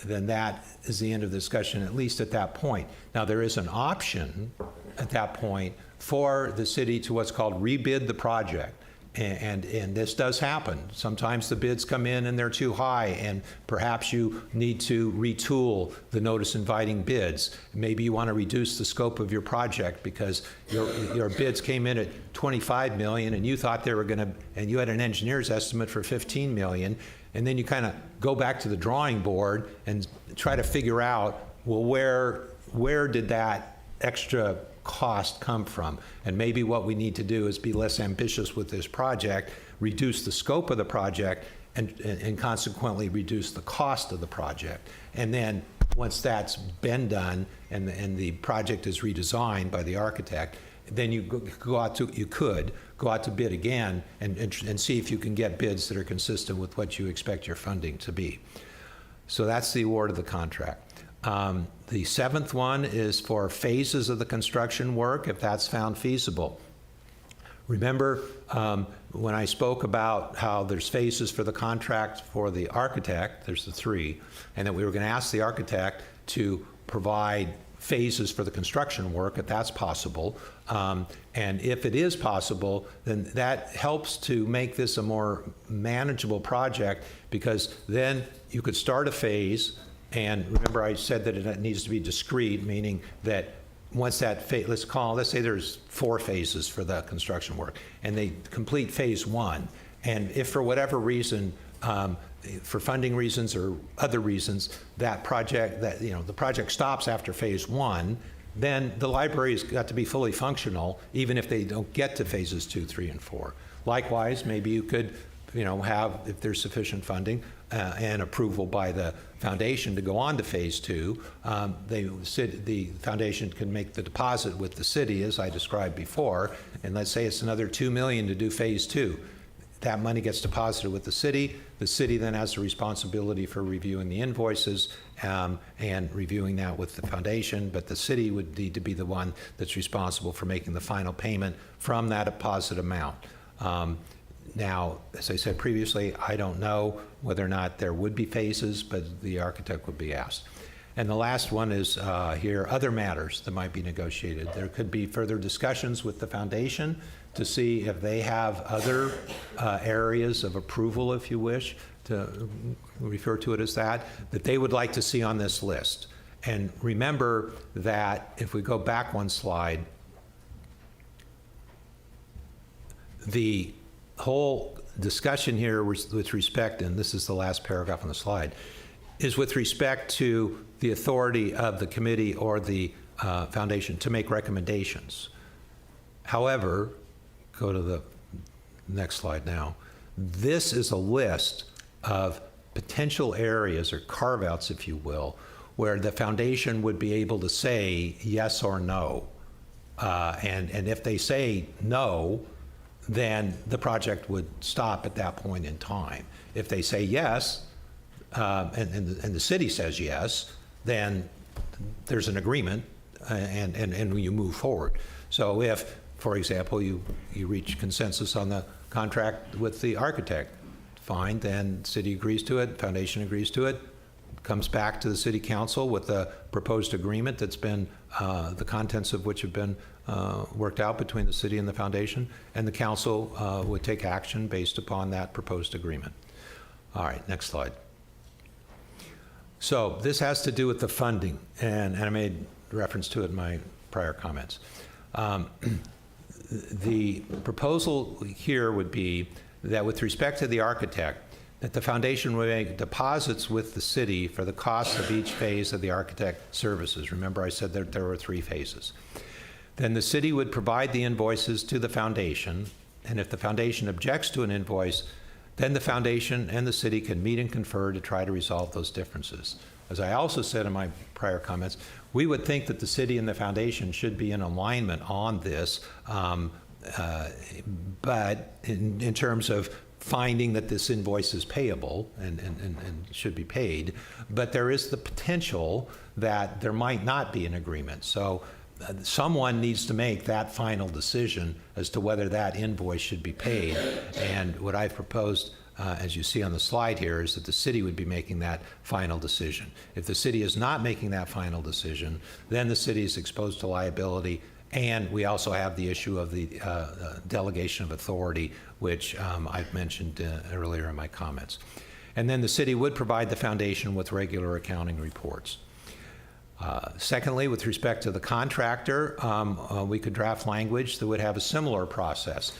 then that is the end of the discussion, at least at that point. Now, there is an option at that point for the city to what's called rebid the project. And this does happen. Sometimes the bids come in and they're too high, and perhaps you need to retool the notice inviting bids. Maybe you want to reduce the scope of your project because your bids came in at $25 million and you thought they were going to, and you had an engineer's estimate for $15 million, and then you kind of go back to the drawing board and try to figure out, well, where did that extra cost come from? And maybe what we need to do is be less ambitious with this project, reduce the scope of the project, and consequently reduce the cost of the project. And then once that's been done and the project is redesigned by the architect, then you could go out to bid again and see if you can get bids that are consistent with what you expect your funding to be. So that's the award of the contract. The seventh one is for phases of the construction work, if that's found feasible. Remember when I spoke about how there's phases for the contract for the architect, there's the three, and that we were going to ask the architect to provide phases for the construction work, if that's possible. And if it is possible, then that helps to make this a more manageable project, because then you could start a phase. And remember, I said that it needs to be discrete, meaning that once that phase, let's say there's 4 phases for the construction work, and they complete phase 1. And if for whatever reason, for funding reasons or other reasons, the project stops after phase 1, then the library has got to be fully functional, even if they don't get to phases 2, 3, and 4. Likewise, maybe you could, have, if there's sufficient funding, and approval by the foundation to go on to phase 2, the foundation can make the deposit with the city, as I described before, and let's say it's another $2 million to do phase 2. That money gets deposited with the city. The city then has the responsibility for reviewing the invoices and reviewing that with the foundation, but the city would need to be the one that's responsible for making the final payment from that deposit amount. Now, as I said previously, I don't know whether or not there would be phases, but the architect would be asked. And the last one is here, other matters that might be negotiated. There could be further discussions with the foundation to see if they have other areas of approval, if you wish, to refer to it as that they would like to see on this list. And remember that if we go back one slide, the whole discussion here with respect, and this is the last paragraph on the slide, is with respect to the authority of the committee or the foundation to make recommendations. However, go to the next slide now. This is a list of potential areas or carve-outs, if you will, where the foundation would be able to say yes or no. And if they say no, then the project would stop at that point in time. If they say yes, and the city says yes, then there's an agreement and you move forward. So if, for example, you reach consensus on the contract with the architect, fine, then city agrees to it, foundation agrees to it, comes back to the city council with a proposed agreement that's been, the contents of which have been worked out between the city and the foundation, and the council would take action based upon that proposed agreement. All right, next slide. So this has to do with the funding, and I made reference to it in my prior comments. The proposal here would be that with respect to the architect, that the foundation would make deposits with the city for the cost of each phase of the architect services. Remember, I said that there were 3 phases. Then the city would provide the invoices to the foundation, and if the foundation objects to an invoice, Then the foundation and the city can meet and confer to try to resolve those differences. As I also said in my prior comments, we would think that the city and the foundation should be in alignment on this, but in terms of finding that this invoice is payable and should be paid, but there is the potential that there might not be an agreement. So someone needs to make that final decision as to whether that invoice should be paid. And what I've proposed, as you see on the slide here, is that the city would be making that final decision. If the city is not making that final decision, then the city is exposed to liability. And we also have the issue of the delegation of authority, which I've mentioned earlier in my comments. And then the city would provide the foundation with regular accounting reports. Secondly, with respect to the contractor, we could draft language that would have a similar process.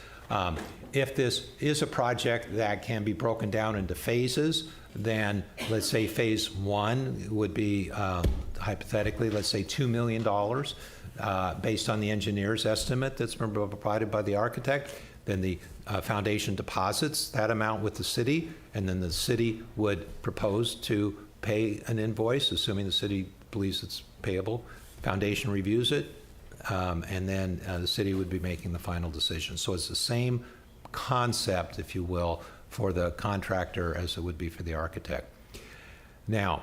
If this is a project that can be broken down into phases, then let's say phase 1 would be, hypothetically, let's say $2 million based on the engineer's estimate that's been provided by the architect. Then the foundation deposits that amount with the city, and then the city would propose to pay an invoice, assuming the city believes it's payable. Foundation reviews it, and then the city would be making the final decision. So it's the same concept, if you will, for the contractor as it would be for the architect. Now,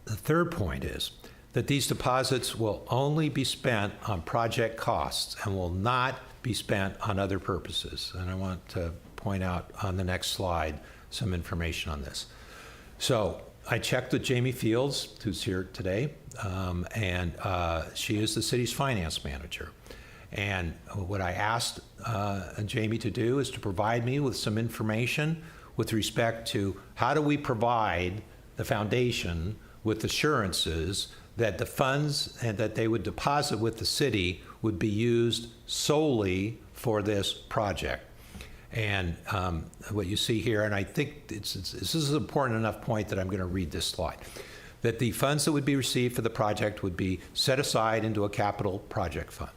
the third point is that these deposits will only be spent on project costs and will not be spent on other purposes. And I want to point out on the next slide some information on this. So I checked with Jamie Fields, who's here today, and she is the city's finance manager. And what I asked Jamie to do is to provide me with some information with respect to how do we provide the foundation with assurances that the funds and that they would deposit with the city would be used solely for this project. And what you see here, and I think this is an important enough point that I'm going to read this slide, that the funds that would be received for the project would be set aside into a capital project fund.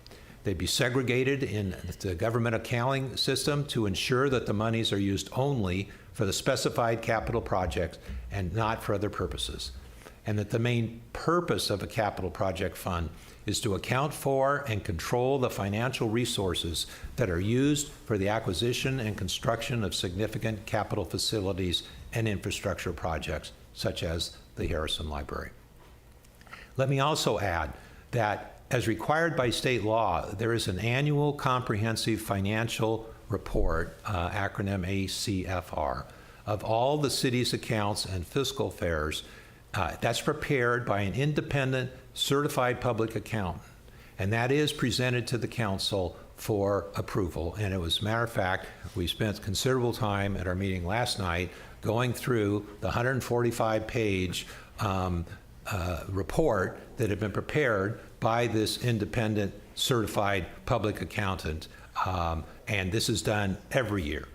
They'd be segregated in the government accounting system to ensure that the monies are used only for the specified capital projects and not for other purposes. And that the main purpose of a capital project fund is to account for and control the financial resources that are used for the acquisition and construction of significant capital facilities and infrastructure projects, such as the Harrison Library. Let me also add that, as required by state law, there is an annual comprehensive financial report, acronym ACFR, of all the city's accounts and fiscal affairs. That's prepared by an independent certified public accountant, and that is presented to the council for approval. And it was, matter of fact, we spent considerable time at our meeting last night going through the 145-page report that had been prepared by this independent certified public accountant, and this is done every year.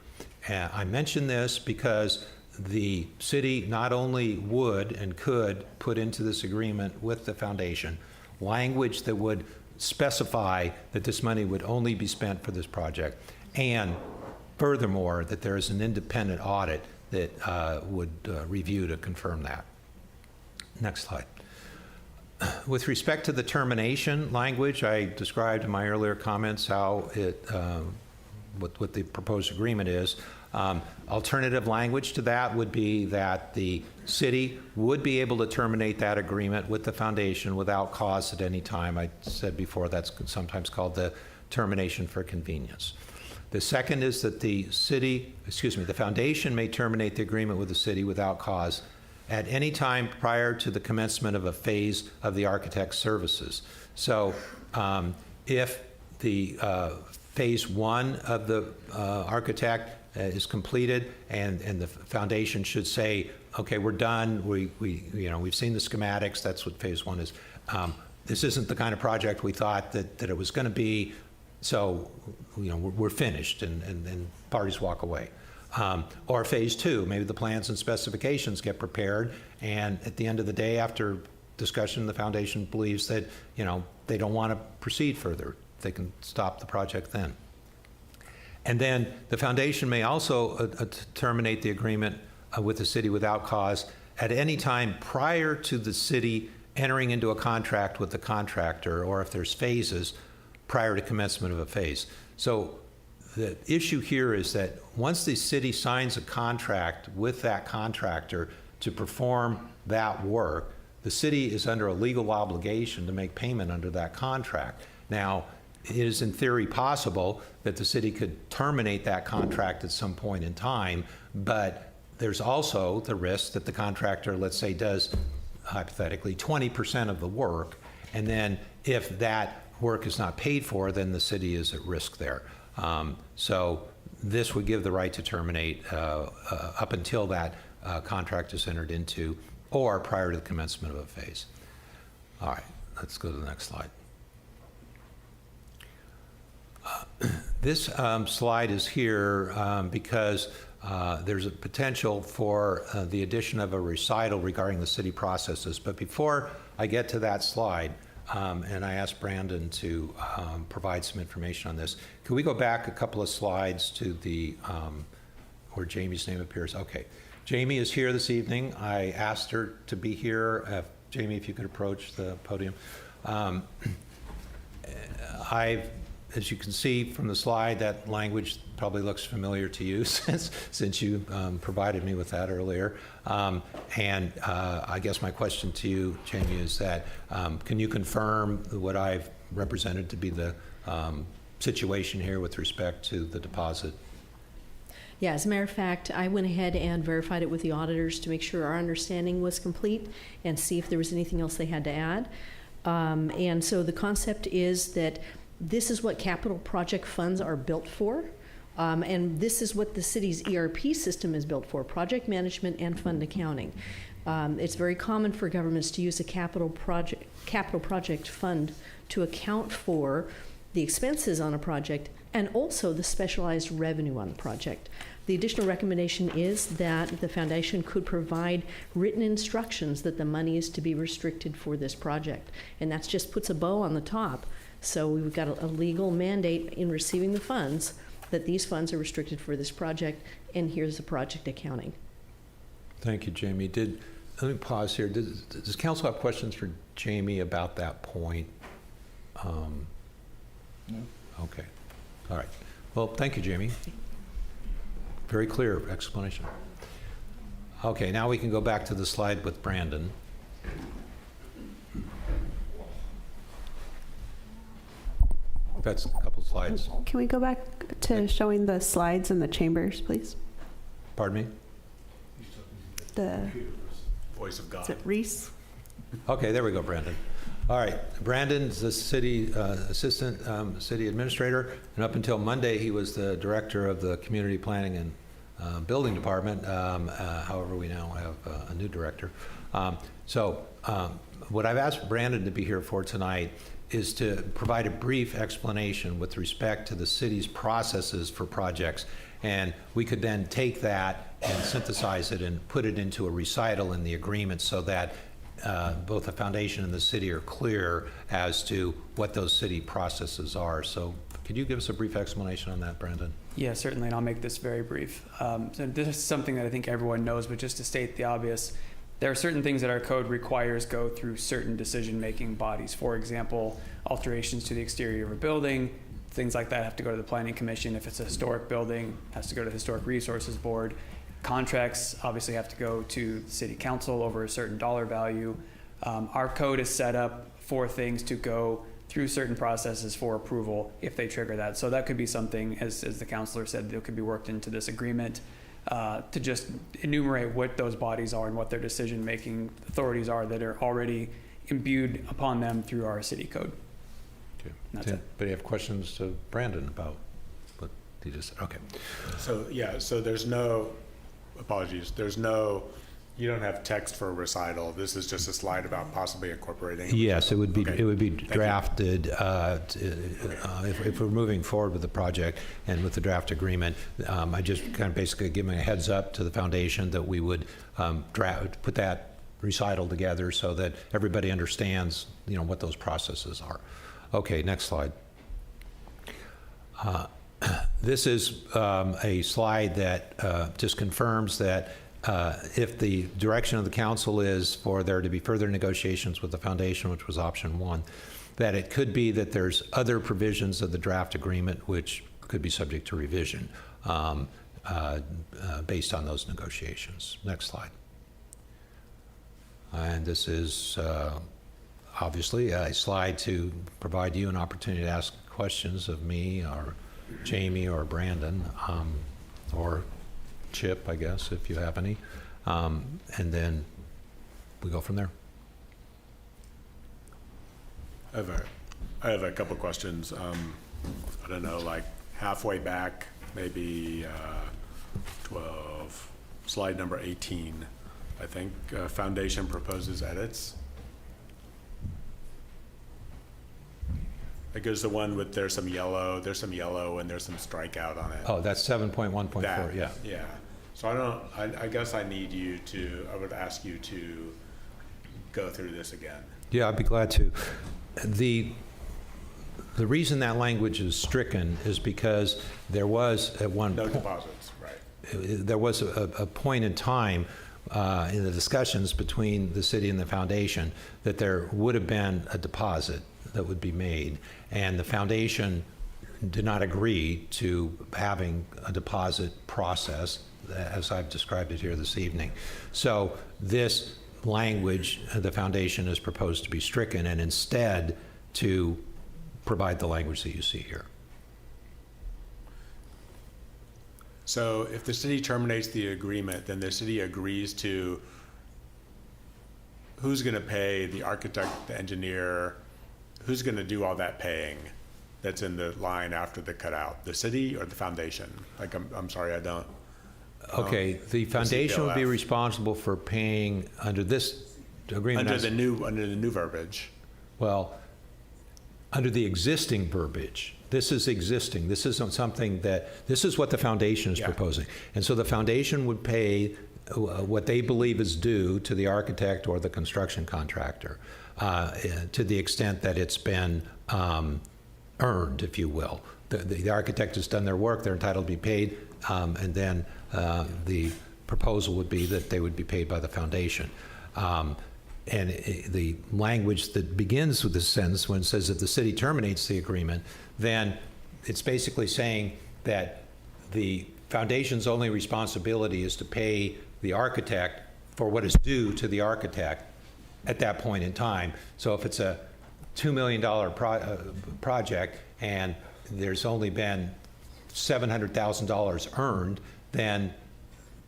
And I mention this because the city not only would and could put into this agreement with the foundation language that would specify that this money would only be spent for this project, and furthermore, that there is an independent audit that would review to confirm that. Next slide. With respect to the termination language, I described in my earlier comments how it, what the proposed agreement is. Alternative language to that would be that the city would be able to terminate that agreement with the foundation without cause at any time. I said before that's sometimes called the termination for convenience. The second is that the foundation may terminate the agreement with the city without cause at any time prior to the commencement of a phase of the architect's services. So if the phase 1 of the architect is completed, and the foundation should say, okay, we're done, we've seen the schematics, that's what phase 1 is. This isn't the kind of project we thought that it was going to be, so we're finished, and parties walk away. Or phase 2, maybe the plans and specifications get prepared, and at the end of the day, after discussion, the foundation believes that they don't want to proceed further. They can stop the project then. And then the foundation may also terminate the agreement with the city without cause at any time prior to the city entering into a contract with the contractor, or if there's phases, prior to commencement of a phase. So the issue here is that once the city signs a contract with that contractor to perform that work, the city is under a legal obligation to make payment under that contract. Now, it is in theory possible that the city could terminate that contract at some point in time, but there's also the risk that the contractor, let's say, does hypothetically 20% of the work, and then if that work is not paid for, then the city is at risk there. So this would give the right to terminate up until that contract is entered into, or prior to the commencement of a phase. All right, let's go to the next slide. This slide is here because there's a potential for the addition of a recital regarding the city processes. But before I get to that slide, and I asked Brandon to provide some information on this, can we go back a couple of slides to the where Jamie's name appears? Okay. Jamie is here this evening. I asked her to be here. Jamie, if you could approach the podium. As you can see from the slide, that language probably looks familiar to you since you provided me with that earlier. And I guess my question to you, Jamie, is that can you confirm what I've represented to be the situation here with respect to the deposit? Yeah, as a matter of fact, I went ahead and verified it with the auditors to make sure our understanding was complete and see if there was anything else they had to add. And so the concept is that this is what capital project funds are built for, and this is what the city's ERP system is built for, project management and fund accounting. It's very common for governments to use a capital project fund to account for the expenses on a project and also the specialized revenue on the project. The additional recommendation is that the foundation could provide written instructions that the money is to be restricted for this project, and that just puts a bow on the top. So we've got a legal mandate in receiving the funds that these funds are restricted for this project, and here's the project accounting. Thank you, Jamie. Let me pause here. Does council have questions for Jamie about that point? No. Okay. All right. Well, thank you, Jamie. Very clear explanation. Okay, now we can go back to the slide with Brandon. That's a couple slides. Can we go back to showing the slides in the chambers, please? Pardon me? The voice of God. Is it Reese? Okay, there we go, Brandon. All right, Brandon's the city assistant city administrator, and up until Monday, he was the director of the community planning and building department. However, we now have a new director. So what I've asked Brandon to be here for tonight is to provide a brief explanation with respect to the city's processes for projects. And we could then take that and synthesize it and put it into a recital in the agreement so that both the foundation and the city are clear as to what those city processes are. So could you give us a brief explanation on that, Brandon? Yeah, certainly, and I'll make this very brief. So this is something that I think everyone knows, but just to state the obvious, there are certain things that our code requires go through certain decision-making bodies. For example, alterations to the exterior of a building, things like that have to go to the Planning Commission. If it's a historic building, it has to go to the Historic Resources Board. Contracts obviously have to go to the City Council over a certain dollar value. Our code is set up for things to go through certain processes for approval if they trigger that. So that could be something, as the councilor said, that could be worked into this agreement. To just enumerate what those bodies are and what their decision-making authorities are that are already imbued upon them through our city code. Okay. Does anybody have questions to Brandon about what he just said? Okay. So, yeah, so there's no, apologies, you don't have text for a recital. This is just a slide about possibly incorporating. Yes, it would be. Okay. It would be drafted if we're moving forward with the project and with the draft agreement. I just kind of basically giving a heads up to the foundation that we would put that recital together so that everybody understands, what those processes are. Okay, next slide. This is a slide that just confirms that if the direction of the council is for there to be further negotiations with the foundation, which was option 1, that it could be that there's other provisions of the draft agreement which could be subject to revision based on those negotiations. Next slide. And this is obviously a slide to provide you an opportunity to ask questions of me or Jamie or Brandon, or Chip, I guess, if you have any. And then we go from there. I have a couple questions. I don't know, like halfway back, maybe 12, slide number 18, I think, foundation proposes edits. It goes the one with there's some yellow and there's some strikeout on it. Oh, that's 7.1.4, yeah. Yeah. So I guess I would ask you to go through this again. Yeah, I'd be glad to. The reason that language is stricken is because there was at one point, deposits, right? There was a point in time in the discussions between the city and the foundation that there would have been a deposit that would be made, and the foundation did not agree to having a deposit process as I've described it here this evening. So this language, the foundation has proposed to be stricken, and instead to provide the language that you see here. So if the city terminates the agreement, then the city agrees to who's going to pay the architect, the engineer, who's going to do all that paying that's in the line after the cutout, the city or the foundation? Like, I'm sorry, I don't. Okay, the foundation would be responsible for paying under this agreement. Under the new verbiage. Well, under the existing verbiage. This is existing. This isn't something this is what the foundation is proposing. And so the foundation would pay what they believe is due to the architect or the construction contractor to the extent that it's been earned, if you will. The architect has done their work, they're entitled to be paid, and then the proposal would be that they would be paid by the foundation. And the language that begins with this sentence when it says that the city terminates the agreement, then it's basically saying that the foundation's only responsibility is to pay the architect for what is due to the architect at that point in time. So if it's a $2 million project and there's only been $700,000 earned, then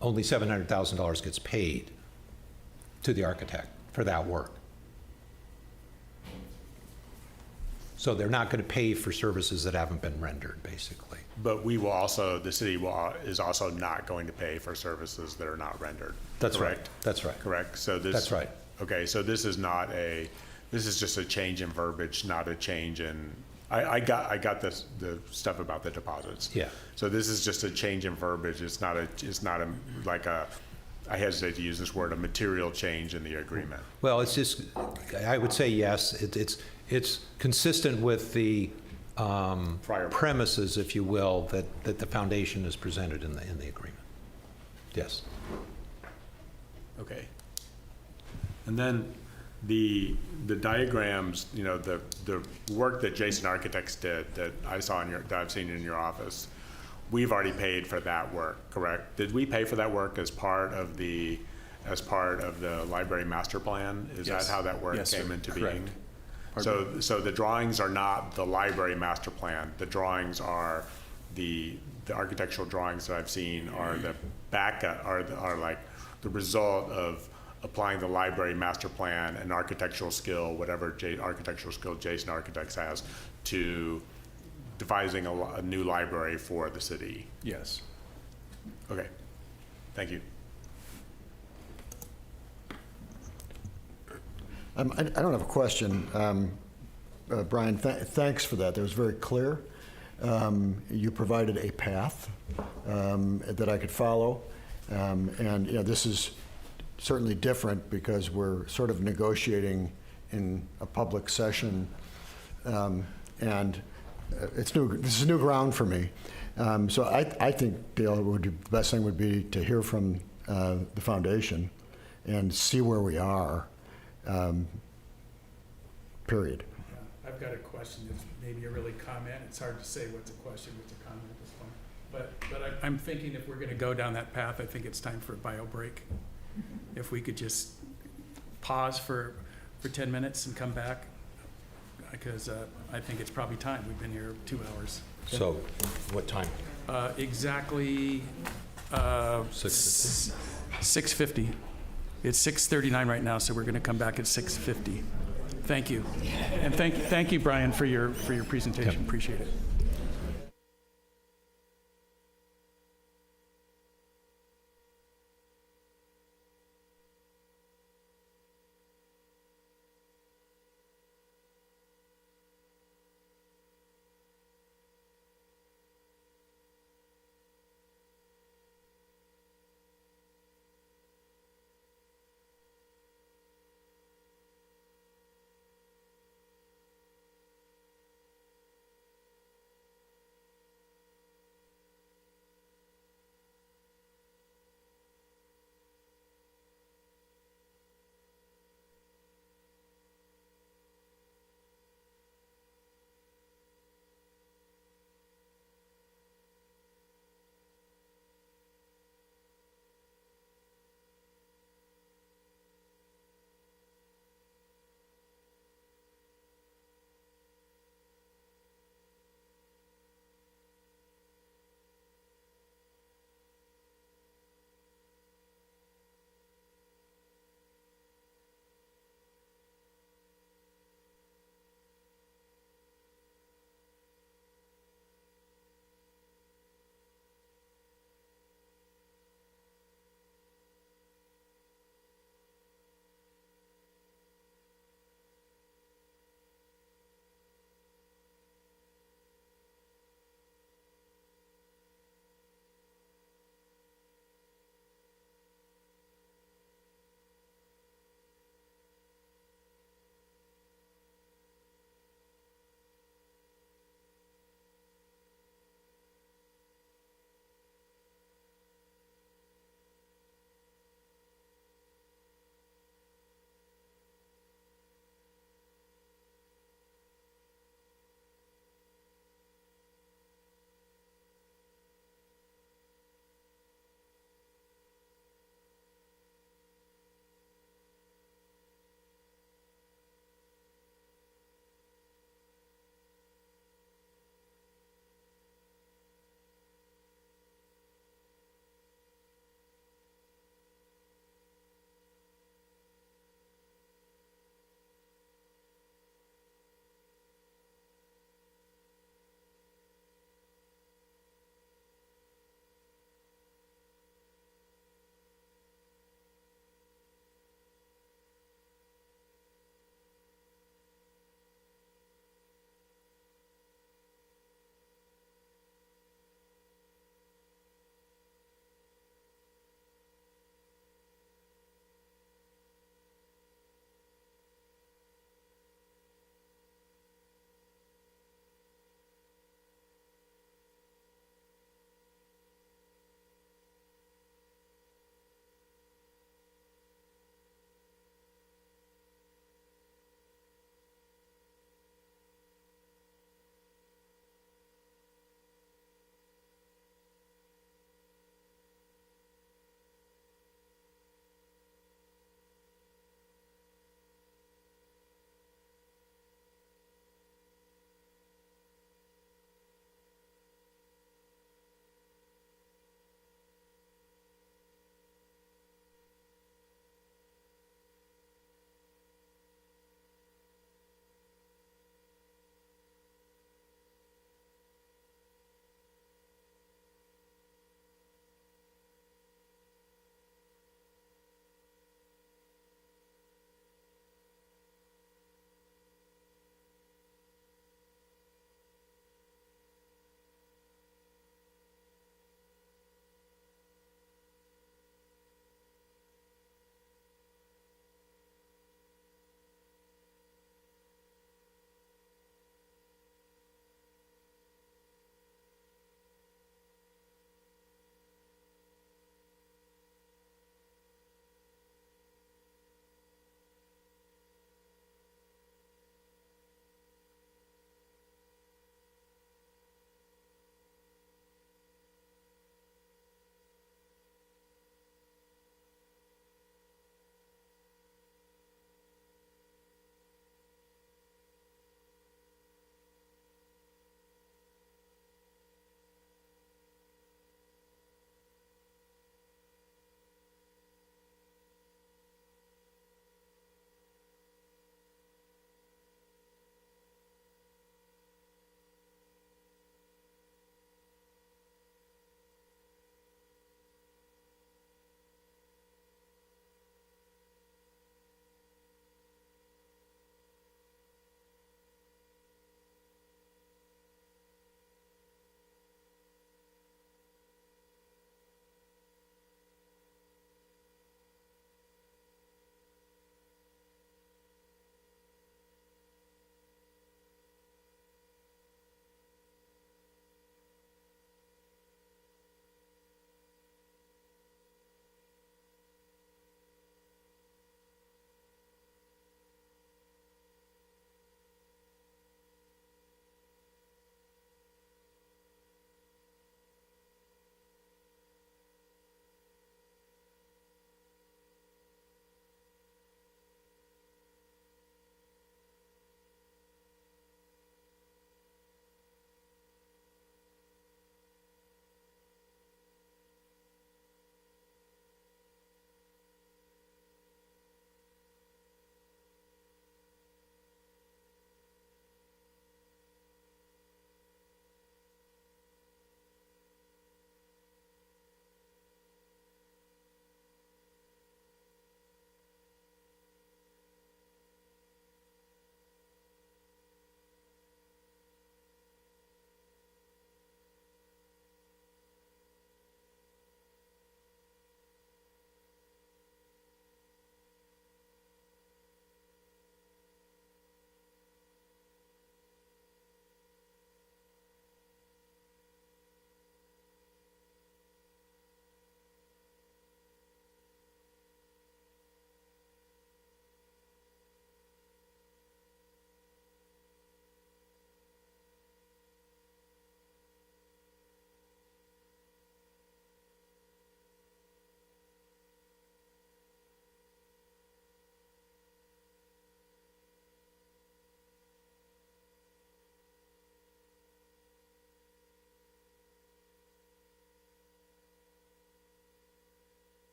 only $700,000 gets paid to the architect for that work. So they're not going to pay for services that haven't been rendered, basically. But the city is also not going to pay for services that are not rendered. That's correct? right. That's right. Correct. So that's right. Okay, so this is just a change in verbiage, not a change in. I got the stuff about the deposits. Yeah. So this is just a change in verbiage. It's not like a. I hesitate to use this word, a material change in the agreement. Well, it's just, I would say yes. It's consistent with the premises, if you will, that the foundation has presented in the agreement. Yes. Okay. And then the diagrams, the work that Jason Architects did that I've seen in your office. We've already paid for that work, correct? Did we pay for that work as part of the library master plan? Is that how that work came into being? So the drawings are not the library master plan. The drawings are the architectural drawings that I've seen are the backup, are like the result of applying the library master plan and architectural skill, whatever architectural skill Jason Architects has, to devising a new library for the city. Yes. Okay. Thank you. I don't have a question. Brian, thanks for that. That was very clear. You provided a path that I could follow. And this is certainly different because we're sort of negotiating in a public session. And it's new. This is new ground for me. So I think, Dale, the best thing would be to hear from the foundation and see where we are, period. Yeah, I've got a question that's maybe a really comment. It's hard to say what's a question, what's a comment at this point. But I'm thinking if we're going to go down that path, I think it's time for a bio break. If we could just pause for 10 minutes and come back, because I think it's probably time. We've been here 2 hours. So, what time? Exactly 6:50. It's 6:39 right now, so we're going to come back at 6:50. Thank you. And thank you, Brian, for your presentation. Appreciate it.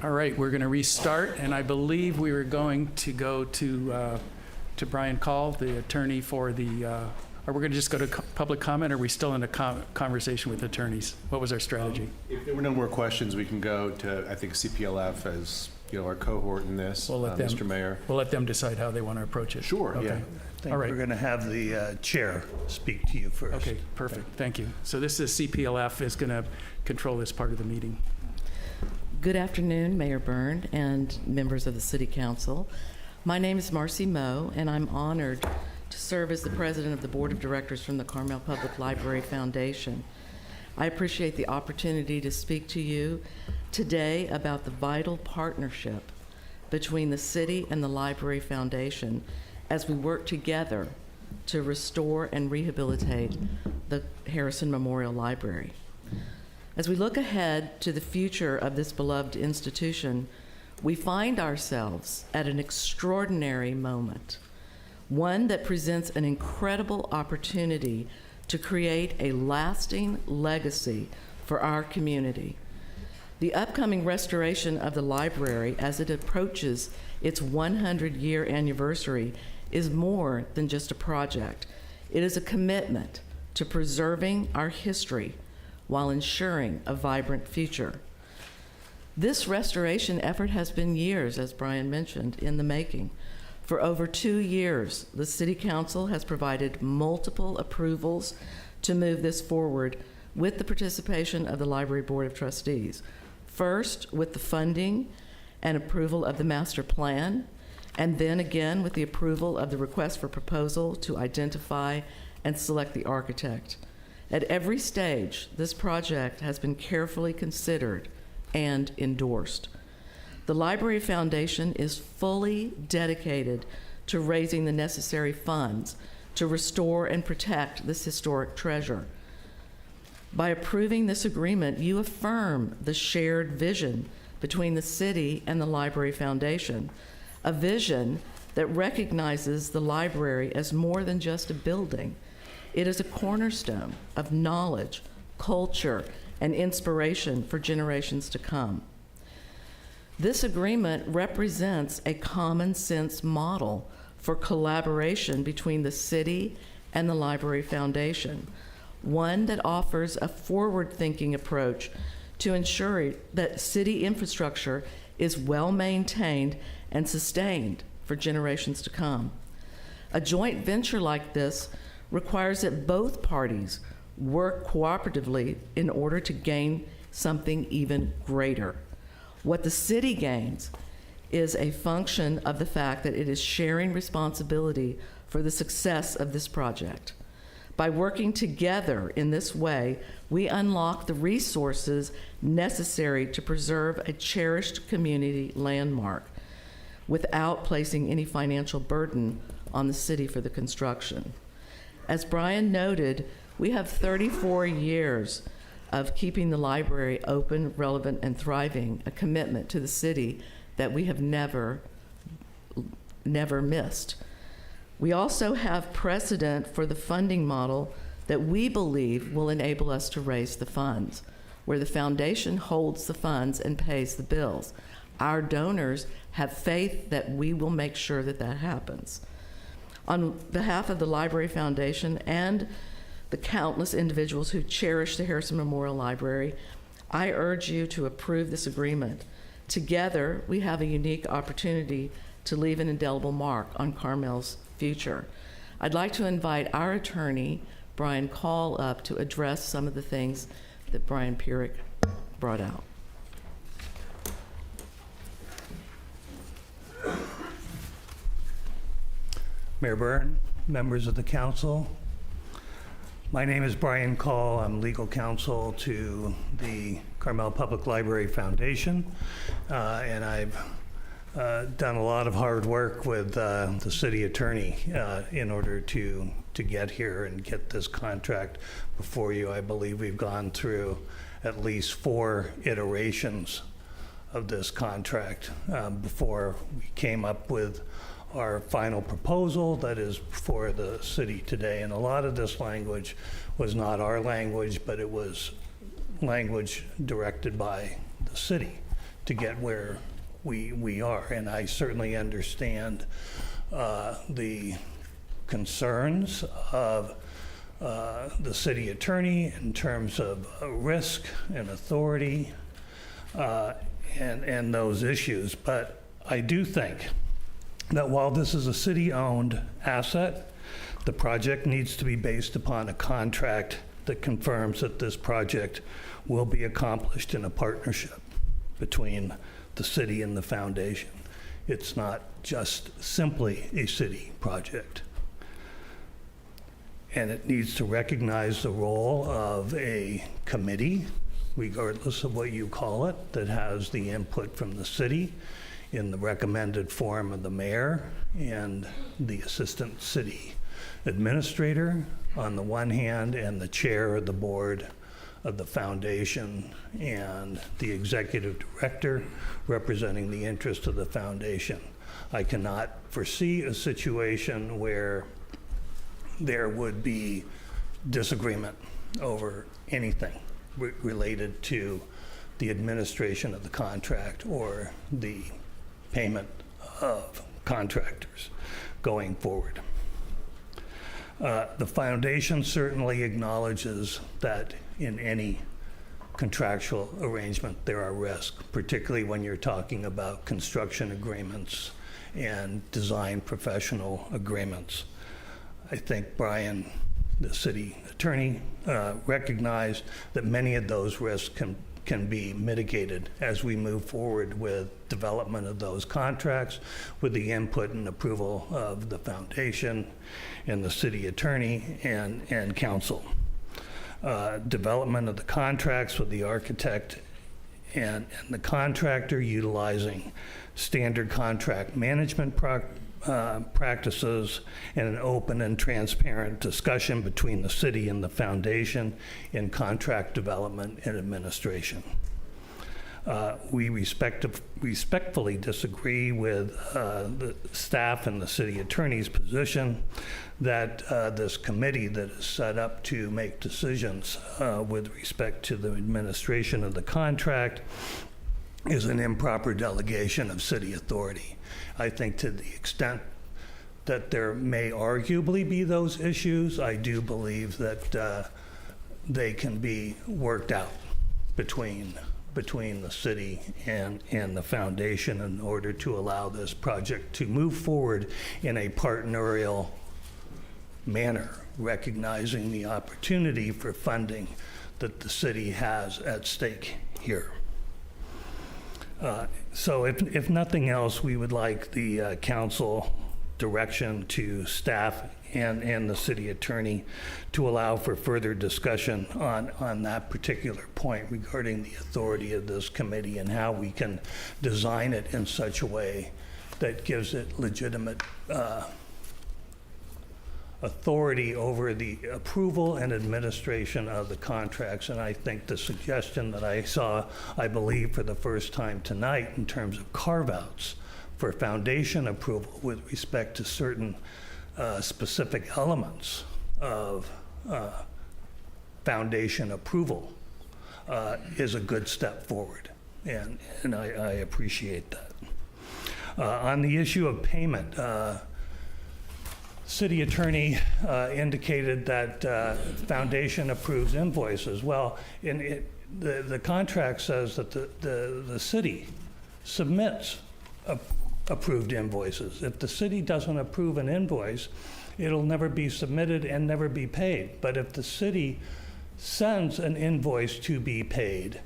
All right, we're going to restart, and I believe we were going to go to Brian Call, the attorney for the, are we going to just go to public comment, or are we still in a conversation with attorneys? What was our strategy? If there were no more questions, we can go to, I think, CPLF as, you know, our cohort in this, We'll let them, Mr. Mayor. We'll let them decide how they want to approach it. Sure, okay. yeah. I think All right. we're going to have the chair speak to you first. Okay, perfect. Thank you. So this is CPLF is going to control this part of the meeting. Good afternoon, Mayor Byrne and members of the City Council. My name is Marcy Moe, and I'm honored to serve as the president of the Board of Directors from the Carmel Public Library Foundation. I appreciate the opportunity to speak to you today about the vital partnership between the city and the Library Foundation as we work together to restore and rehabilitate the Harrison Memorial Library. As we look ahead to the future of this beloved institution, we find ourselves at an extraordinary moment, one that presents an incredible opportunity to create a lasting legacy for our community. The upcoming restoration of the library as it approaches its 100-year anniversary is more than just a project. It is a commitment to preserving our history while ensuring a vibrant future. This restoration effort has been years, as Brian mentioned, in the making. For over 2 years, the City Council has provided multiple approvals to move this forward with the participation of the Library Board of Trustees. First, with the funding and approval of the master plan, and then again with the approval of the request for proposal to identify and select the architect. At every stage, this project has been carefully considered and endorsed. The Library Foundation is fully dedicated to raising the necessary funds to restore and protect this historic treasure. By approving this agreement, you affirm the shared vision between the city and the Library Foundation, a vision that recognizes the library as more than just a building. It is a cornerstone of knowledge, culture, and inspiration for generations to come. This agreement represents a common sense model for collaboration between the city and the Library Foundation, one that offers a forward-thinking approach to ensure that city infrastructure is well maintained and sustained for generations to come. A joint venture like this requires that both parties work cooperatively in order to gain something even greater. What the city gains is a function of the fact that it is sharing responsibility for the success of this project. By working together in this way, we unlock the resources necessary to preserve a cherished community landmark without placing any financial burden on the city for the construction. As Brian noted, we have 34 years of keeping the library open, relevant, and thriving, a commitment to the city that we have never missed. We also have precedent for the funding model that we believe will enable us to raise the funds, where the foundation holds the funds and pays the bills. Our donors have faith that we will make sure that that happens. On behalf of the Library Foundation and the countless individuals who cherish the Harrison Memorial Library, I urge you to approve this agreement. Together, we have a unique opportunity to leave an indelible mark on Carmel's future. I'd like to invite our attorney, Brian Call, up to address some of the things that Brian Pierik brought out. Mayor Byrne, members of the council, my name is Brian Call. I'm legal counsel to the Carmel Public Library Foundation, and I've done a lot of hard work with the city attorney in order to get here and get this contract before you. I believe we've gone through at least 4 iterations of this contract before we came up with our final proposal that is for the city today. And a lot of this language was not our language, but it was language directed by the city to get where we are. And I certainly understand the concerns of the city attorney in terms of risk and authority and those issues. But I do think that while this is a city-owned asset, the project needs to be based upon a contract that confirms that this project will be accomplished in a partnership between the city and the foundation. It's not just simply a city project. And it needs to recognize the role of a committee, regardless of what you call it, that has the input from the city in the recommended form of the mayor and the assistant city administrator on the one hand, and the chair of the board of the foundation and the executive director representing the interest of the foundation. I cannot foresee a situation where there would be disagreement over anything related to the administration of the contract or the payment of contractors going forward. The foundation certainly acknowledges that in any contractual arrangement there are risks, particularly when you're talking about construction agreements and design professional agreements. I think Brian, the city attorney, recognized that many of those risks can be mitigated as we move forward with development of those contracts, with the input and approval of the foundation and the city attorney and council. Development of the contracts with the architect and the contractor, utilizing standard contract management practices and an open and transparent discussion between the city and the foundation in contract development and administration. We respectfully disagree with the staff and the city attorney's position that this committee that is set up to make decisions with respect to the administration of the contract is an improper delegation of city authority. I think to the extent that there may arguably be those issues, I do believe that they can be worked out between the city and the foundation in order to allow this project to move forward in a partnerial manner, recognizing the opportunity for funding that the city has at stake here. So if nothing else, we would like the council direction to staff and the city attorney to allow for further discussion on that particular point regarding the authority of this committee and how we can design it in such a way that gives it legitimate authority over the approval and administration of the contracts. And I think the suggestion that I saw, I believe for the first time tonight, in terms of carve-outs for foundation approval with respect to certain specific elements of foundation approval is a good step forward, and I appreciate that. On the issue of payment, city attorney indicated that foundation approves invoices. Well, the contract says that the city submits approved invoices. If the city doesn't approve an invoice, it'll never be submitted and never be paid. But if the city sends an invoice to be paid,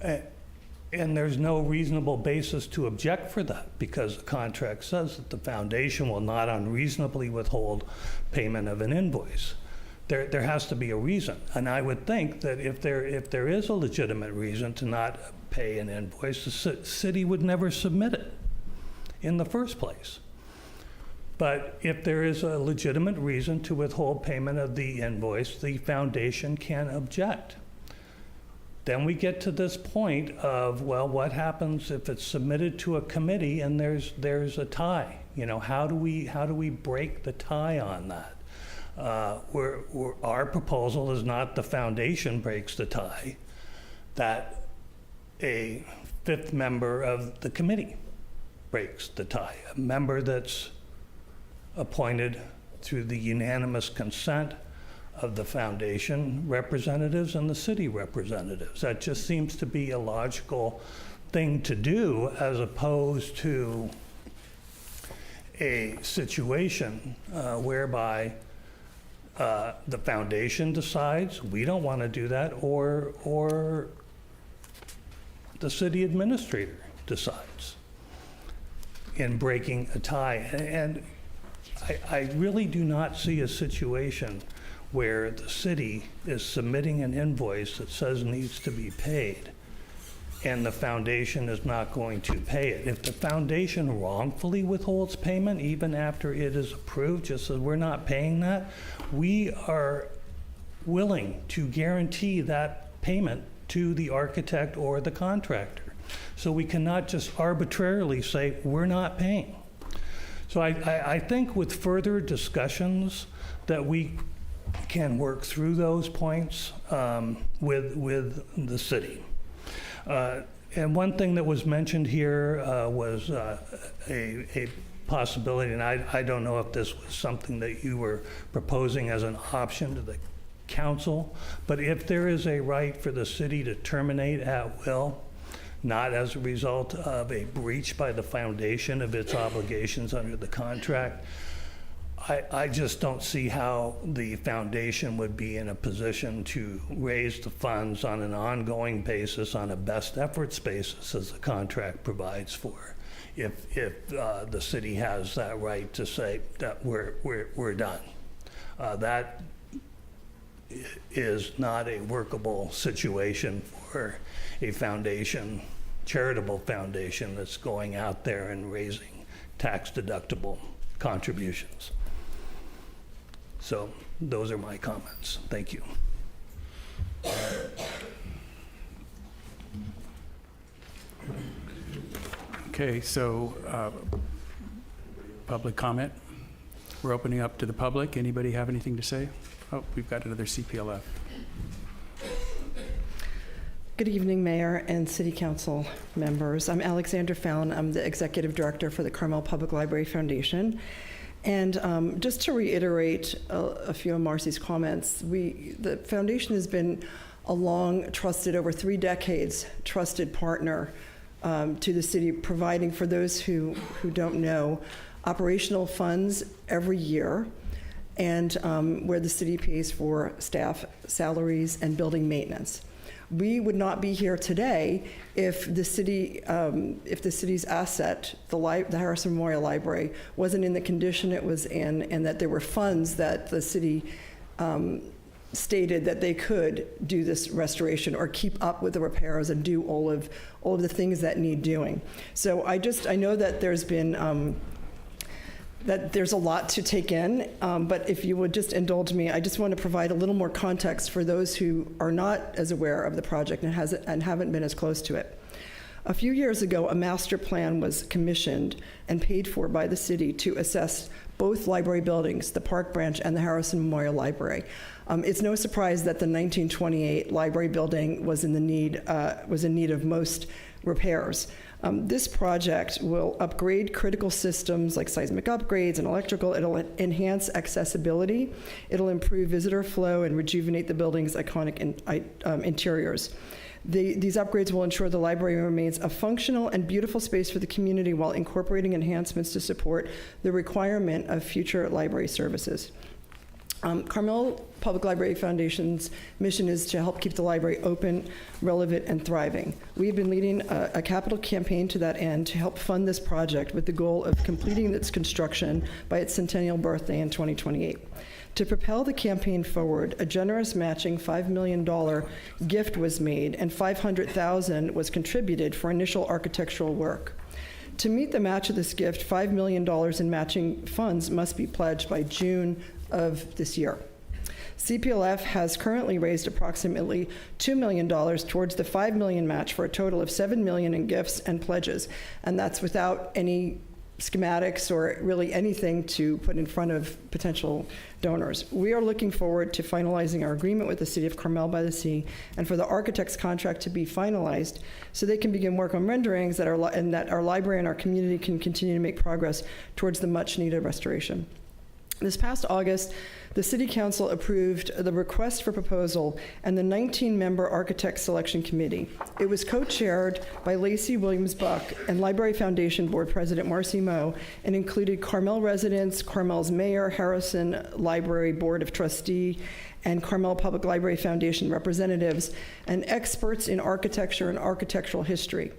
and there's no reasonable basis to object for that, because the contract says that the foundation will not unreasonably withhold payment of an invoice. There has to be a reason. And I would think that if there is a legitimate reason to not pay an invoice, the city would never submit it in the first place. But if there is a legitimate reason to withhold payment of the invoice, the foundation can object. Then we get to this point of, well, what happens if it's submitted to a committee and there's a tie? You know, how do we break the tie on that? Our proposal is not the foundation breaks the tie. That a fifth member of the committee breaks the tie, a member that's appointed through the unanimous consent of the foundation representatives and the city representatives. That just seems to be a logical thing to do, as opposed to a situation whereby the foundation decides we don't want to do that, or the city administrator decides in breaking a tie. And I really do not see a situation where the city is submitting an invoice that says needs to be paid and the foundation is not going to pay it. If the foundation wrongfully withholds payment, even after it is approved, just as we're not paying that, we are willing to guarantee that payment to the architect or the contractor. So we cannot just arbitrarily say, we're not paying. So I think with further discussions that we can work through those points with the city. And one thing that was mentioned here was a possibility, and I don't know if this was something that you were proposing as an option to the council, but if there is a right for the city to terminate at will, not as a result of a breach by the foundation of its obligations under the contract, I just don't see how the foundation would be in a position to raise the funds on an ongoing basis, on a best efforts basis, as the contract provides for, if the city has that right to say that we're done. That is not a workable situation for a foundation, charitable foundation, that's going out there and raising tax-deductible contributions. So those are my comments. Thank you. Okay, so public comment. We're opening up to the public. Anybody have anything to say? Oh, we've got another CPLF. Good evening, Mayor and City Council members. I'm Alexandra Fallon. I'm the Executive Director for the Carmel Public Library Foundation. And just to reiterate a few of Marcy's comments, the foundation has been a long, trusted, over 3 decades, trusted partner to the city, providing, for those who don't know, operational funds every year, and where the city pays for staff salaries and building maintenance. We would not be here today if the city's asset, the Harrison Memorial Library, wasn't in the condition it was in, and that there were funds that the city stated that they could do this restoration or keep up with the repairs and do all of the things that need doing. So I know that there's been that there's a lot to take in, but if you would just indulge me, I just want to provide a little more context for those who are not as aware of the project and haven't been as close to it. A few years ago, a master plan was commissioned and paid for by the city to assess both library buildings, the Park Branch and the Harrison Memorial Library. It's no surprise that the 1928 library building was in need of most repairs. This project will upgrade critical systems like seismic upgrades and electrical. It'll enhance accessibility. It'll improve visitor flow and rejuvenate the building's iconic interiors. These upgrades will ensure the library remains a functional and beautiful space for the community while incorporating enhancements to support the requirement of future library services. Carmel Public Library Foundation's mission is to help keep the library open, relevant, and thriving. We've been leading a capital campaign to that end to help fund this project with the goal of completing its construction by its centennial birthday in 2028. To propel the campaign forward, a generous matching $5 million gift was made, and $500,000 was contributed for initial architectural work. To meet the match of this gift, $5 million in matching funds must be pledged by June of this year. CPLF has currently raised approximately $2 million towards the $5 million match, for a total of $7 million in gifts and pledges, and that's without any schematics or really anything to put in front of potential donors. We are looking forward to finalizing our agreement with the City of Carmel-by-the-Sea and for the architect's contract to be finalized so they can begin work on renderings and that our library and our community can continue to make progress towards the much-needed restoration. This past August, the City Council approved the request for proposal and the 19-member Architect Selection Committee. It was co-chaired by Lacey Williams-Buck and Library Foundation Board President Marcy Moe and included Carmel residents, Carmel's mayor, Harrison Library Board of Trustee, and Carmel Public Library Foundation representatives and experts in architecture and architectural history.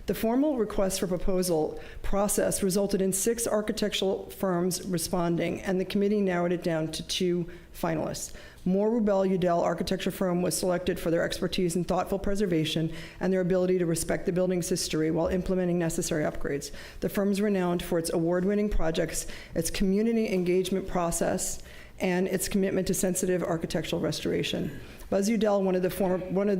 The formal request for proposal process resulted in 6 architectural firms responding, and the committee narrowed it down to 2 finalists. Moore Rubel Udell Architecture Firm was selected for their expertise in thoughtful preservation and their ability to respect the building's history while implementing necessary upgrades. The firm is renowned for its award-winning projects, its community engagement process, and its commitment to sensitive architectural restoration. Buzz Udell, one of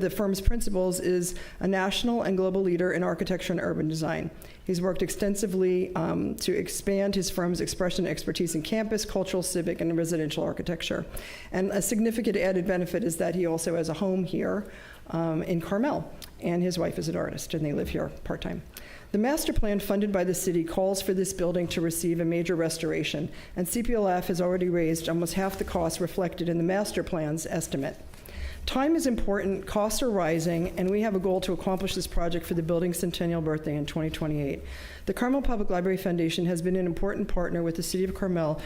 the firm's principals, is a national and global leader in architecture and urban design. He's worked extensively to expand his firm's expression and expertise in campus, cultural, civic, and residential architecture. And a significant added benefit is that he also has a home here in Carmel, and his wife is an artist, and they live here part-time. The master plan funded by the city calls for this building to receive a major restoration, and CPLF has already raised almost half the costs reflected in the master plan's estimate. Time is important, costs are rising, and we have a goal to accomplish this project for the building's centennial birthday in 2028. The Carmel Public Library Foundation has been an important partner with the City of Carmel.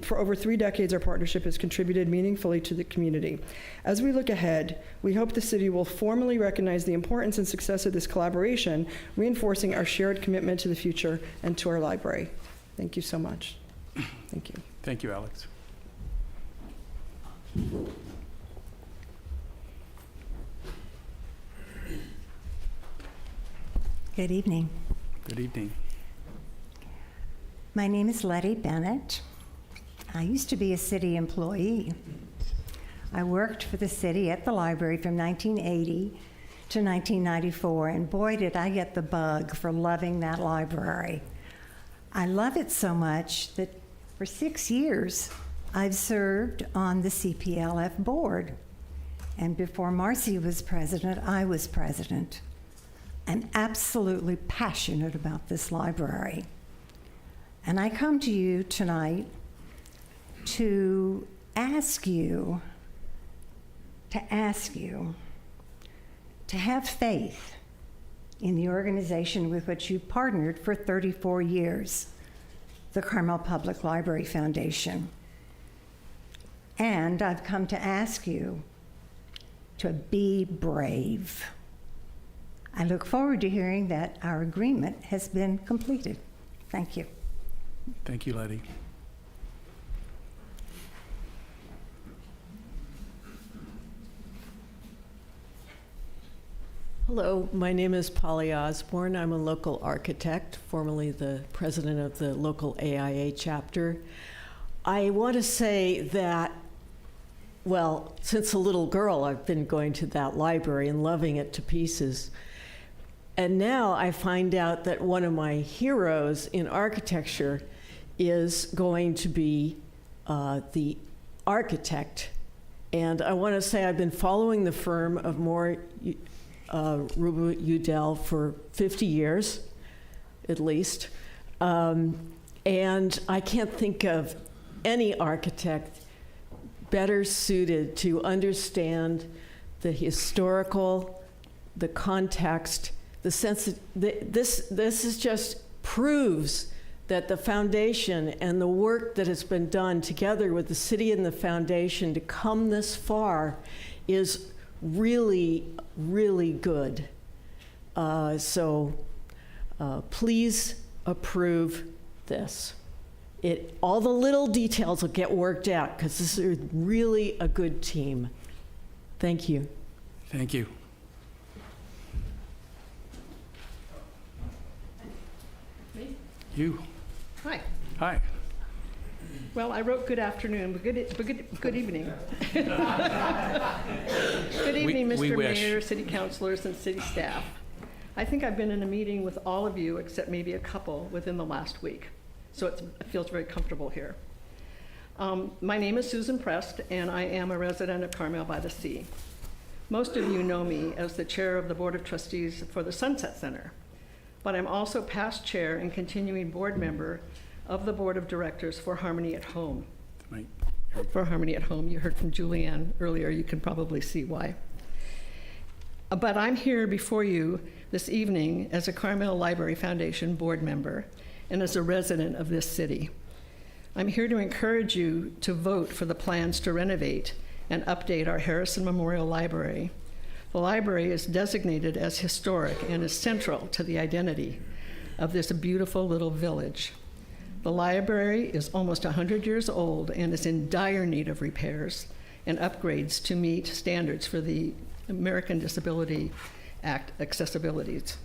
For over 3 decades, our partnership has contributed meaningfully to the community. As we look ahead, we hope the city will formally recognize the importance and success of this collaboration, reinforcing our shared commitment to the future and to our library. Thank you so much. Thank you. Thank you, Alex. Good evening. Good evening. My name is Letty Bennett. I used to be a city employee. I worked for the city at the library from 1980 to 1994, and boy, did I get the bug for loving that library. I love it so much that for 6 years, I've served on the CPLF board. And before Marcy was president, I was president. I'm absolutely passionate about this library. And I come to you tonight to ask you to have faith in the organization with which you partnered for 34 years, the Carmel Public Library Foundation. And I've come to ask you to be brave. I look forward to hearing that our agreement has been completed. Thank you. Thank you, Letty. Hello, my name is Polly Osborne. I'm a local architect, formerly the president of the local AIA chapter. I want to say that, well, since a little girl, I've been going to that library and loving it to pieces. And now I find out that one of my heroes in architecture is going to be the architect. And I want to say I've been following the firm of Moore Rubel Udell for 50 years, at least. And I can't think of any architect better suited to understand the historical, the context, the sense of this is just proves that the foundation and the work that has been done together with the city and the foundation to come this far is really, really good. So please approve this. All the little details will get worked out because this is really a good team. Thank you. Thank you. You. Hi. Hi. Well, I wrote good afternoon, but good evening. Good evening, We Mr. wish. Mayor, city councilors, and city staff. I think I've been in a meeting with all of you, except maybe a couple, within the last week. So it feels very comfortable here. My name is Susan Prest, and I am a resident of Carmel-by-the-Sea. Most of you know me as the chair of the Board of Trustees for the Sunset Center, but I'm also past chair and continuing board member of the Board of Directors for Harmony at Home. For Harmony at Home, you heard from Julianne earlier, you can probably see why. But I'm here before you this evening as a Carmel Library Foundation board member and as a resident of this city. I'm here to encourage you to vote for the plans to renovate and update our Harrison Memorial Library. The library is designated as historic and is central to the identity of this beautiful little village. The library is almost 100 years old and is in dire need of repairs and upgrades to meet standards for the American Disability Act accessibilities.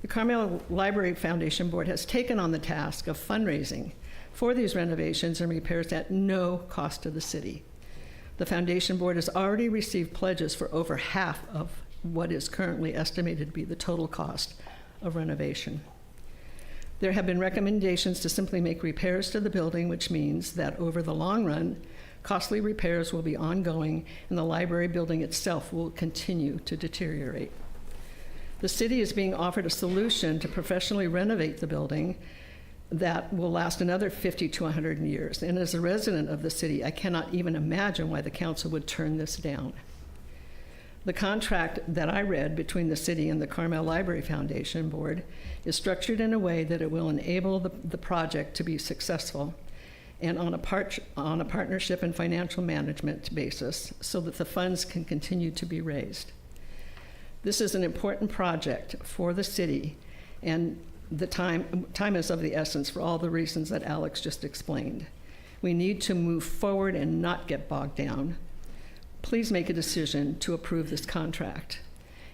The Carmel Library Foundation Board has taken on the task of fundraising for these renovations and repairs at no cost to the city. The Foundation Board has already received pledges for over half of what is currently estimated to be the total cost of renovation. There have been recommendations to simply make repairs to the building, which means that over the long run, costly repairs will be ongoing and the library building itself will continue to deteriorate. The city is being offered a solution to professionally renovate the building that will last another 50 to 100 years. And as a resident of the city, I cannot even imagine why the council would turn this down. The contract that I read between the city and the Carmel Library Foundation Board is structured in a way that it will enable the project to be successful and on a partnership and financial management basis so that the funds can continue to be raised. This is an important project for the city, and the time is of the essence for all the reasons that Alex just explained. We need to move forward and not get bogged down. Please make a decision to approve this contract.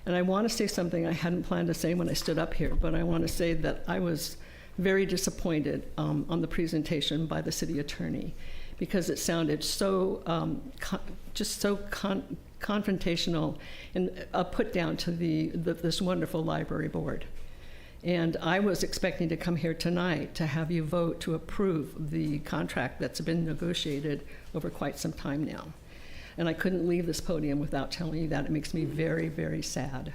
And I want to say something I hadn't planned to say when I stood up here, but I want to say that I was very disappointed on the presentation by the city attorney because it sounded so, confrontational and a put down to this wonderful library board. And I was expecting to come here tonight to have you vote to approve the contract that's been negotiated over quite some time now. And I couldn't leave this podium without telling you that. It makes me very, very sad.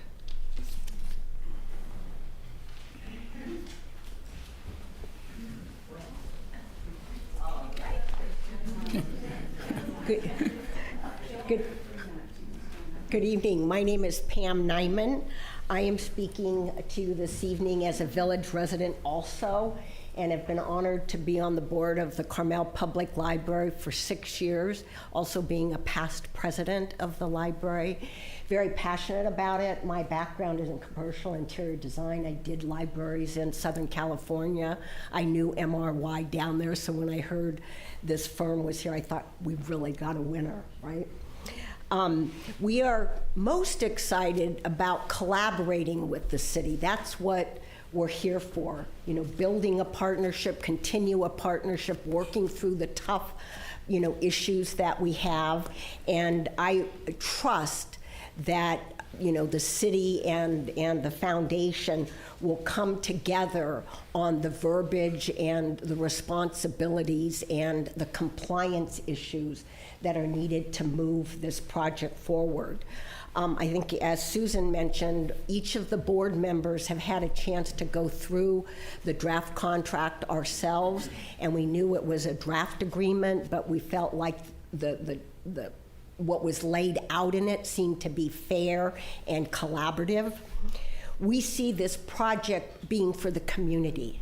Good evening. My name is Pam Nyman. I am speaking to you this evening as a village resident also, and have been honored to be on the board of the Carmel Public Library for 6 years, also being a past president of the library. Very passionate about it. My background is in commercial interior design. I did libraries in Southern California. I knew MRY down there, so when I heard this firm was here, I thought, we've really got a winner, right? We are most excited about collaborating with the city. That's what we're here for, you know, building a partnership, continue a partnership, working through the tough, you know, issues that we have. And I trust that, you know, the city and the foundation will come together on the verbiage and the responsibilities and the compliance issues that are needed to move this project forward. I think, as Susan mentioned, each of the board members have had a chance to go through the draft contract ourselves, and we knew it was a draft agreement, but we felt like what was laid out in it seemed to be fair and collaborative. We see this project being for the community,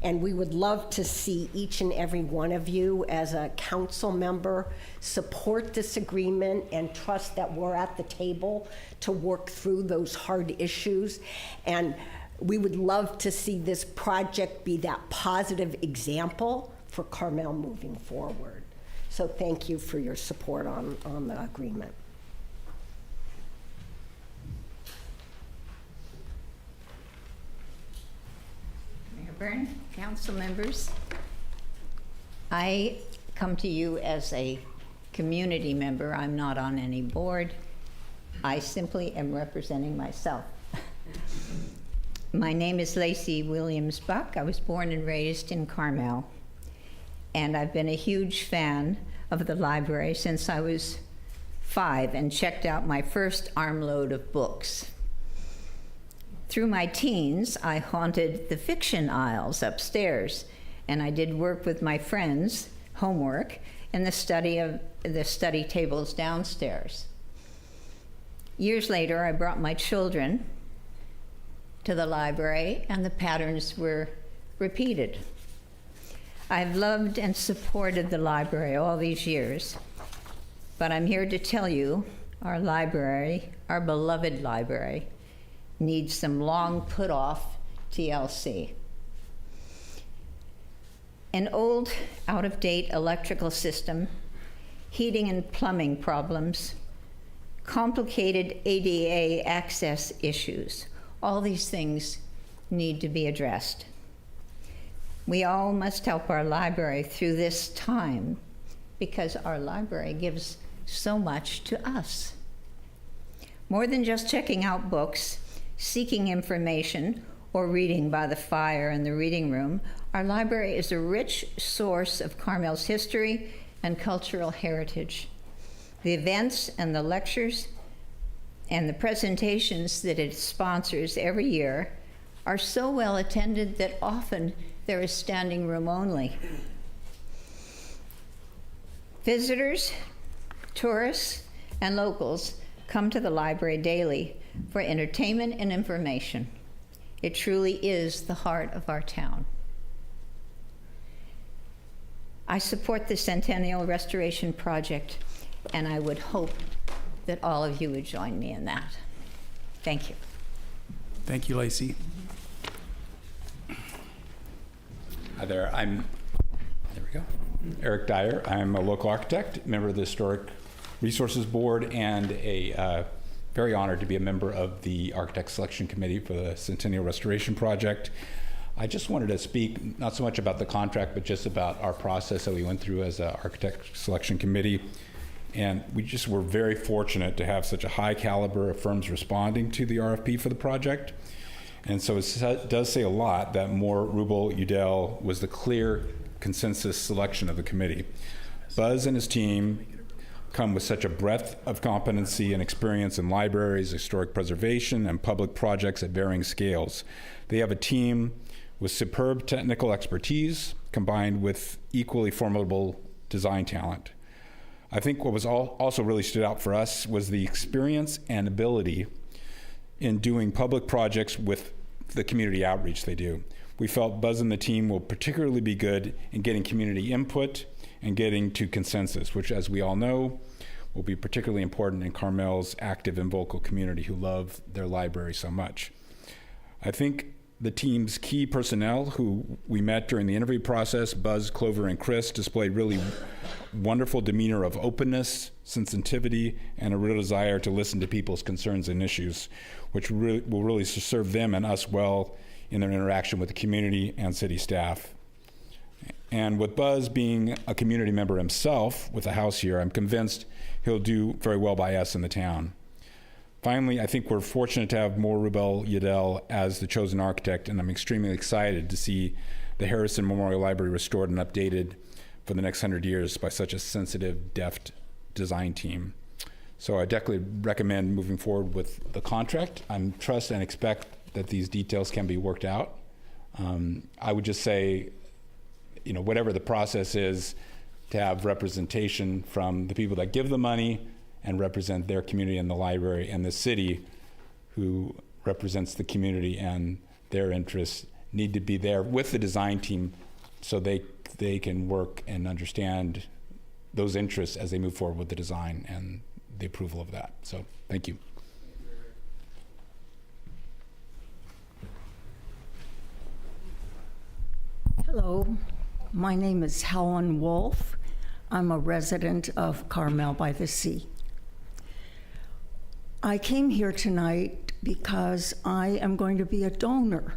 and we would love to see each and every one of you as a council member support this agreement and trust that we're at the table to work through those hard issues. And we would love to see this project be that positive example for Carmel moving forward. So thank you for your support on the agreement. Mayor Byrne, council members, I come to you as a community member. I'm not on any board. I simply am representing myself. My name is Lacey Williams Buck. I was born and raised in Carmel, and I've been a huge fan of the library since I was 5 and checked out my first armload of books. Through my teens, I haunted the fiction aisles upstairs, and I did work with my friends, homework, in the study tables downstairs. Years later, I brought my children to the library, and the patterns were repeated. I've loved and supported the library all these years, but I'm here to tell you our library, our beloved library, needs some long put-off TLC. An old, out-of-date electrical system, heating and plumbing problems, complicated ADA access issues. All these things need to be addressed. We all must help our library through this time because our library gives so much to us. More than just checking out books, seeking information, or reading by the fire in the reading room, our library is a rich source of Carmel's history and cultural heritage. The events and the lectures and the presentations that it sponsors every year are so well attended that often there is standing room only. Visitors, tourists, and locals come to the library daily for entertainment and information. It truly is the heart of our town. I support the Centennial Restoration Project, and I would hope that all of you would join me in that. Thank you. Thank you, Lacey. Hi there, there we go. Eric Dyer. I'm a local architect, member of the Historic Resources Board, and very honored to be a member of the Architect Selection Committee for the Centennial Restoration Project. I just wanted to speak not so much about the contract, but just about our process that we went through as an Architect Selection Committee. And we just were very fortunate to have such a high caliber of firms responding to the RFP for the project. And so it does say a lot that Moore, Rubel, Udell was the clear consensus selection of the committee. Buzz and his team come with such a breadth of competency and experience in libraries, historic preservation, and public projects at varying scales. They have a team with superb technical expertise combined with equally formidable design talent. I think what was also really stood out for us was the experience and ability in doing public projects with the community outreach they do. We felt Buzz and the team will particularly be good in getting community input and getting to consensus, which, as we all know, will be particularly important in Carmel's active and vocal community who love their library so much. I think the team's key personnel who we met during the interview process, Buzz, Clover, and Chris, displayed really wonderful demeanor of openness, sensitivity, and a real desire to listen to people's concerns and issues, which will really serve them and us well in their interaction with the community and city staff. And with Buzz being a community member himself with a house here, I'm convinced he'll do very well by us in the town. Finally, I think we're fortunate to have Moore, Rubel, Udell as the chosen architect, and I'm extremely excited to see the Harrison Memorial Library restored and updated for the next 100 years by such a sensitive, deft design team. So I definitely recommend moving forward with the contract. I trust and expect that these details can be worked out. I would just say, whatever the process is, to have representation from the people that give the money and represent their community in the library, and the city who represents the community and their interests need to be there with the design team so they can work and understand those interests as they move forward with the design and the approval of that. So thank you. Hello, my name is Helen Wolf. I'm a resident of Carmel-by-the-Sea. I came here tonight because I am going to be a donor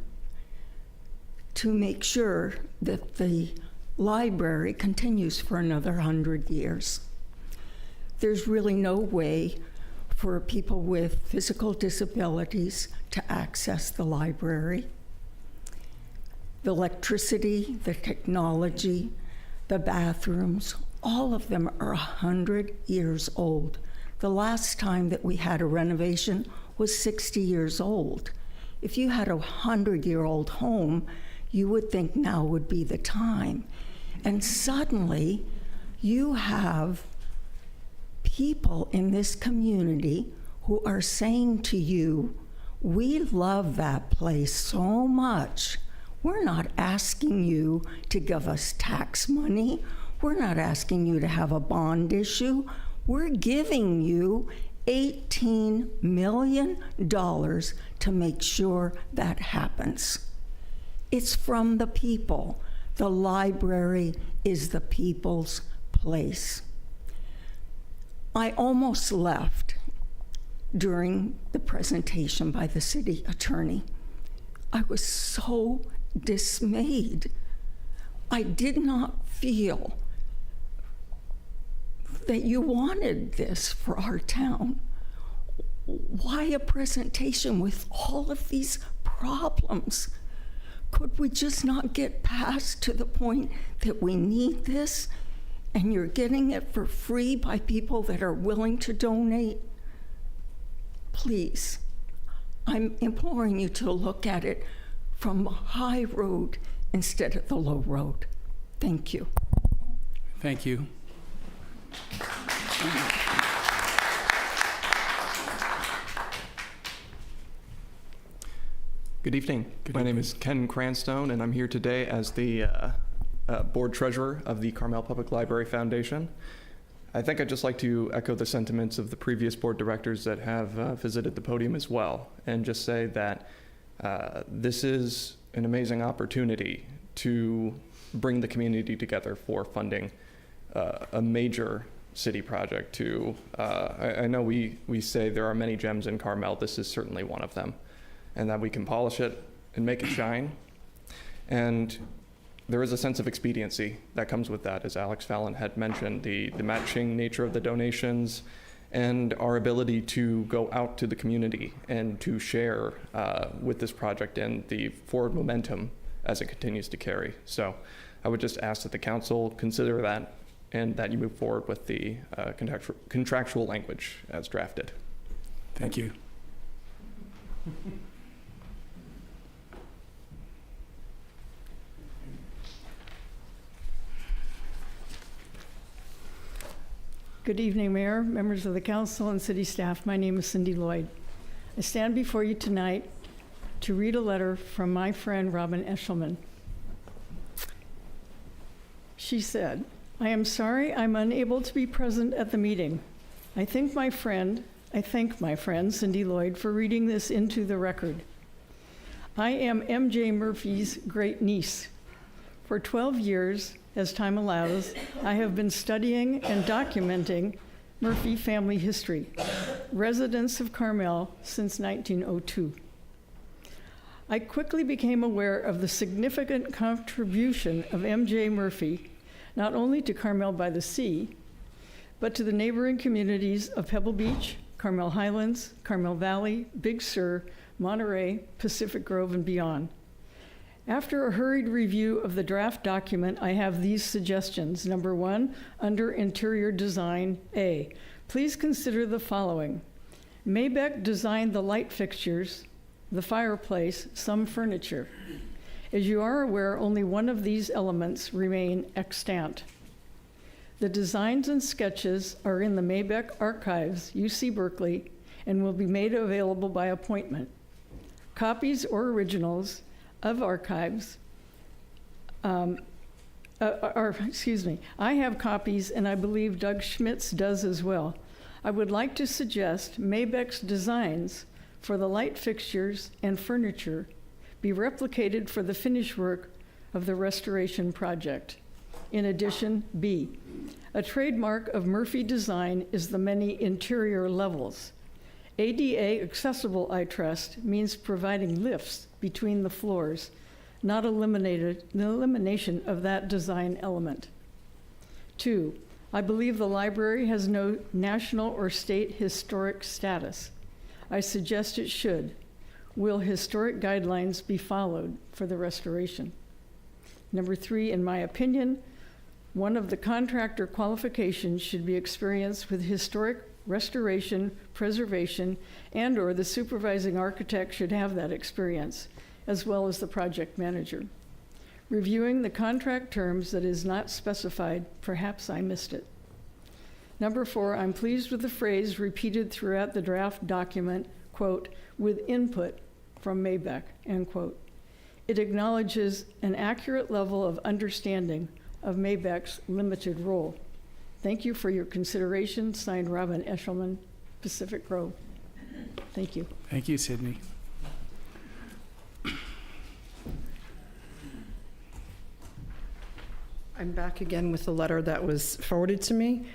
to make sure that the library continues for another 100 years. There's really no way for people with physical disabilities to access the library. The electricity, the technology, the bathrooms, all of them are 100 years old. The last time that we had a renovation was 60 years old. If you had a 100-year-old home, you would think now would be the time. And suddenly, you have people in this community who are saying to you, we love that place so much. We're not asking you to give us tax money. We're not asking you to have a bond issue. We're giving you $18 million to make sure that happens. It's from the people. The library is the people's place. I almost left during the presentation by the city attorney. I was so dismayed. I did not feel that you wanted this for our town. Why a presentation with all of these problems? Could we just not get past to the point that we need this and you're getting it for free by people that are willing to donate? Please, I'm imploring you to look at it from the high road instead of the low road. Thank you. Thank you. Good evening. My name is Ken Cranstone, and I'm here today as the board treasurer of the Carmel Public Library Foundation. I think I'd just like to echo the sentiments of the previous board directors that have visited the podium as well, and just say that this is an amazing opportunity to bring the community together for funding a major city project. I know we say there are many gems in Carmel. This is certainly one of them, and that we can polish it and make it shine. And there is a sense of expediency that comes with that, as Alex Fallon had mentioned, the matching nature of the donations and our ability to go out to the community and to share with this project and the forward momentum as it continues to carry. So I would just ask that the council consider that and that you move forward with the contractual language as drafted. Thank you. Good evening, Mayor, members of the council, and city staff. My name is Cindy Lloyd. I stand before you tonight to read a letter from my friend Robin Eshelman. She said, I am sorry I'm unable to be present at the meeting. I thank my friend Cindy Lloyd for reading this into the record. I am MJ Murphy's great niece. For 12 years, as time allows, I have been studying and documenting Murphy family history, residents of Carmel since 1902. I quickly became aware of the significant contribution of MJ Murphy, not only to Carmel-by-the-Sea, but to the neighboring communities of Pebble Beach, Carmel Highlands, Carmel Valley, Big Sur, Monterey, Pacific Grove, and beyond. After a hurried review of the draft document, I have these suggestions. Number 1, under interior design, A, please consider the following. Maybeck designed the light fixtures, the fireplace, some furniture. As you are aware, only one of these elements remain extant. The designs and sketches are in the Maybeck Archives, UC Berkeley, and will be made available by appointment. Copies or originals of archives, I have copies, and I believe Doug Schmitz does as well. I would like to suggest Maybeck's designs for the light fixtures and furniture be replicated for the finish work of the restoration project. In addition, B, a trademark of Murphy design is the many interior levels. ADA accessible, I trust, means providing lifts between the floors, not the elimination of that design element. 2, I believe the library has no national or state historic status. I suggest it should. Will historic guidelines be followed for the restoration? Number 3, in my opinion, one of the contractor qualifications should be experience with historic restoration, preservation, and/or the supervising architect should have that experience, as well as the project manager. Reviewing the contract terms that is not specified, perhaps I missed it. Number 4, I'm pleased with the phrase repeated throughout the draft document, quote, with input from Maybeck, end quote. It acknowledges an accurate level of understanding of Maybeck's limited role. Thank you for your consideration. Signed, Robin Eshelman, Pacific Grove. Thank you. Thank you, Sydney. I'm back again with the letter that was forwarded to me.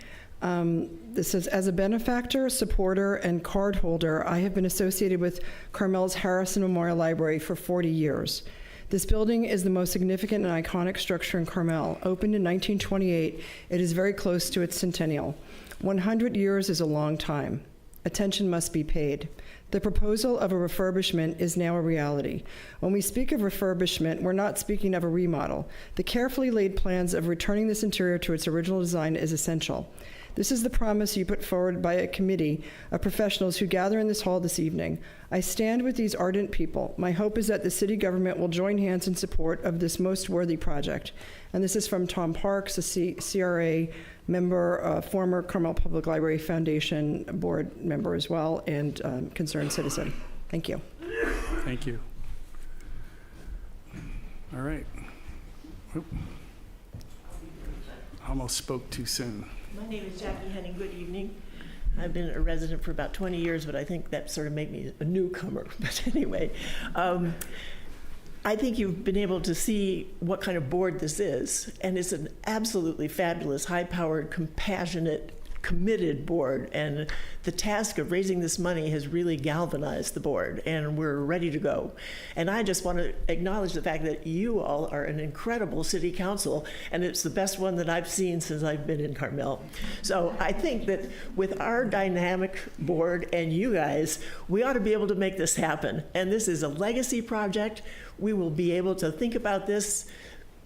This says, as a benefactor, supporter, and card holder, I have been associated with Carmel's Harrison Memorial Library for 40 years. This building is the most significant and iconic structure in Carmel. Opened in 1928, it is very close to its centennial. 100 years is a long time. Attention must be paid. The proposal of a refurbishment is now a reality. When we speak of refurbishment, we're not speaking of a remodel. The carefully laid plans of returning this interior to its original design is essential. This is the promise you put forward by a committee of professionals who gather in this hall this evening. I stand with these ardent people. My hope is that the city government will join hands in support of this most worthy project. And this is from Tom Parks, a CRA member, former Carmel Public Library Foundation board member as well, and concerned citizen. Thank you. Thank you. All right. Oop. Almost spoke too soon. My name is Jackie Henning. Good evening. I've been a resident for about 20 years, but I think that sort of made me a newcomer. But anyway, I think you've been able to see what kind of board this is, and it's an absolutely fabulous, high-powered, compassionate, committed board, and the task of raising this money has really galvanized the board, and we're ready to go. And I just want to acknowledge the fact that you all are an incredible city council, and it's the best one that I've seen since I've been in Carmel. So I think that with our dynamic board and you guys, we ought to be able to make this happen. And this is a legacy project. We will be able to think about this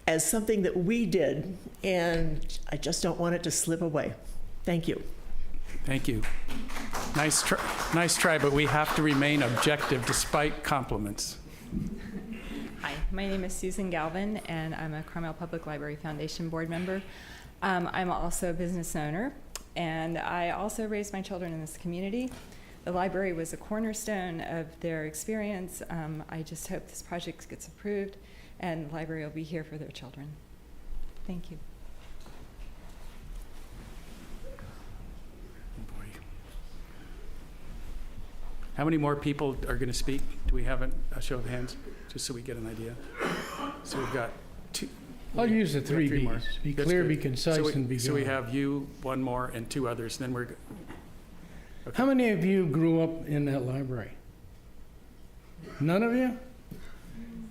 as something that we did, and I just don't want it to slip away. Thank you. Thank you. Nice try, but we have to remain objective despite compliments. Hi, my name is Susan Galvin, and I'm a Carmel Public Library Foundation board member. I'm also a business owner, and I also raised my children in this community. The library was a cornerstone of their experience. I just hope this project gets approved, and the library will be here for their children. Thank you. How many more people are going to speak? Do we have a show of hands, just so we get an idea? So we've got two. I'll use the three more. Bs. Be That's clear, good. be concise, and be gone. So we have you, one more, and two others, and then we're. Okay. How many of you grew up in that library? None of you?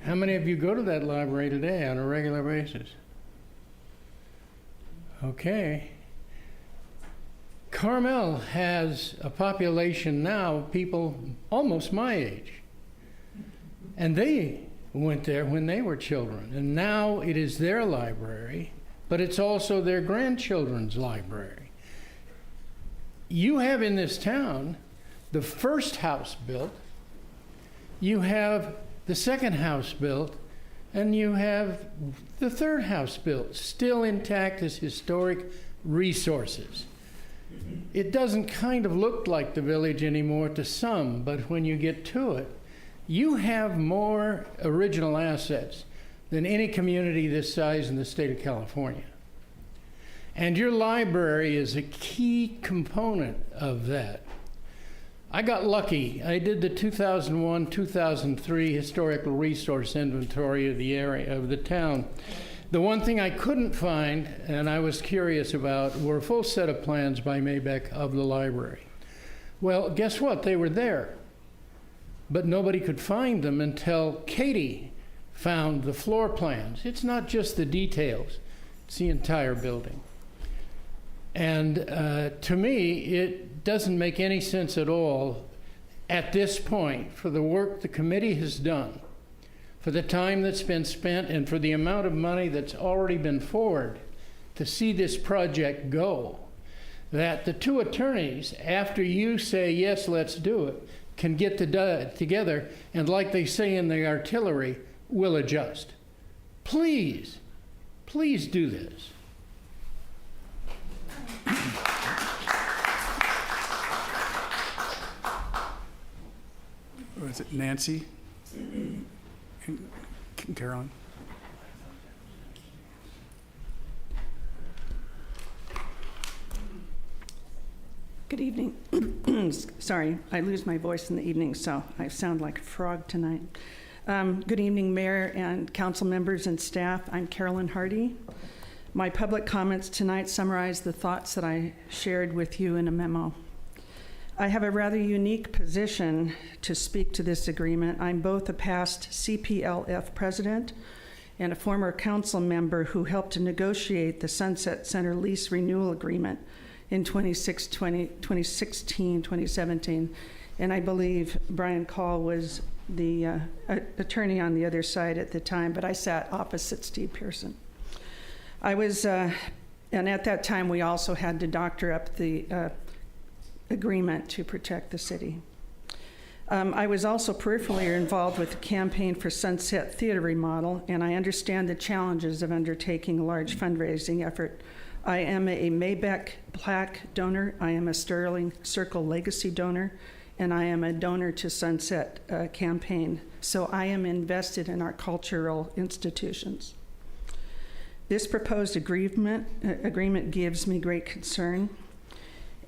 How many of you go to that library today on a regular basis? Okay. Carmel has a population now, people almost my age. And they went there when they were children. And now it is their library, but it's also their grandchildren's library. You have in this town the first house built, you have the second house built, and you have the third house built, still intact as historic resources. It doesn't kind of look like the village anymore to some, but when you get to it, you have more original assets than any community this size in the state of California. And your library is a key component of that. I got lucky. I did the 2001-2003 historical resource inventory of the area, of the town. The one thing I couldn't find, and I was curious about, were a full set of plans by Maybeck of the library. Well, guess what? They were there. But nobody could find them until Katie found the floor plans. It's not just the details, it's the entire building. And to me, it doesn't make any sense at all at this point for the work the committee has done, for the time that's been spent, and for the amount of money that's already been forwarded to see this project go, that the two attorneys, after you say, yes, let's do it, can get together and, like they say in the artillery, will adjust. Please, please do this. Was it Nancy? Caroline? Good evening. Sorry, I lose my voice in the evening, so I sound like a frog tonight. Good evening, Mayor and council members and staff. I'm Carolyn Hardy. My public comments tonight summarize the thoughts that I shared with you in a memo. I have a rather unique position to speak to this agreement. I'm both a past CPLF president and a former council member who helped to negotiate the Sunset Center lease renewal agreement in 2016, 2017. And I believe Brian Call was the attorney on the other side at the time, but I sat opposite Steve Pearson. I was, and at that time we also had to doctor up the agreement to protect the city. I was also peripherally involved with the campaign for Sunset Theater remodel, and I understand the challenges of undertaking a large fundraising effort. I am a Maybach plaque donor, I am a Sterling Circle Legacy donor, and I am a donor to Sunset campaign. So I am invested in our cultural institutions. This proposed agreement gives me great concern.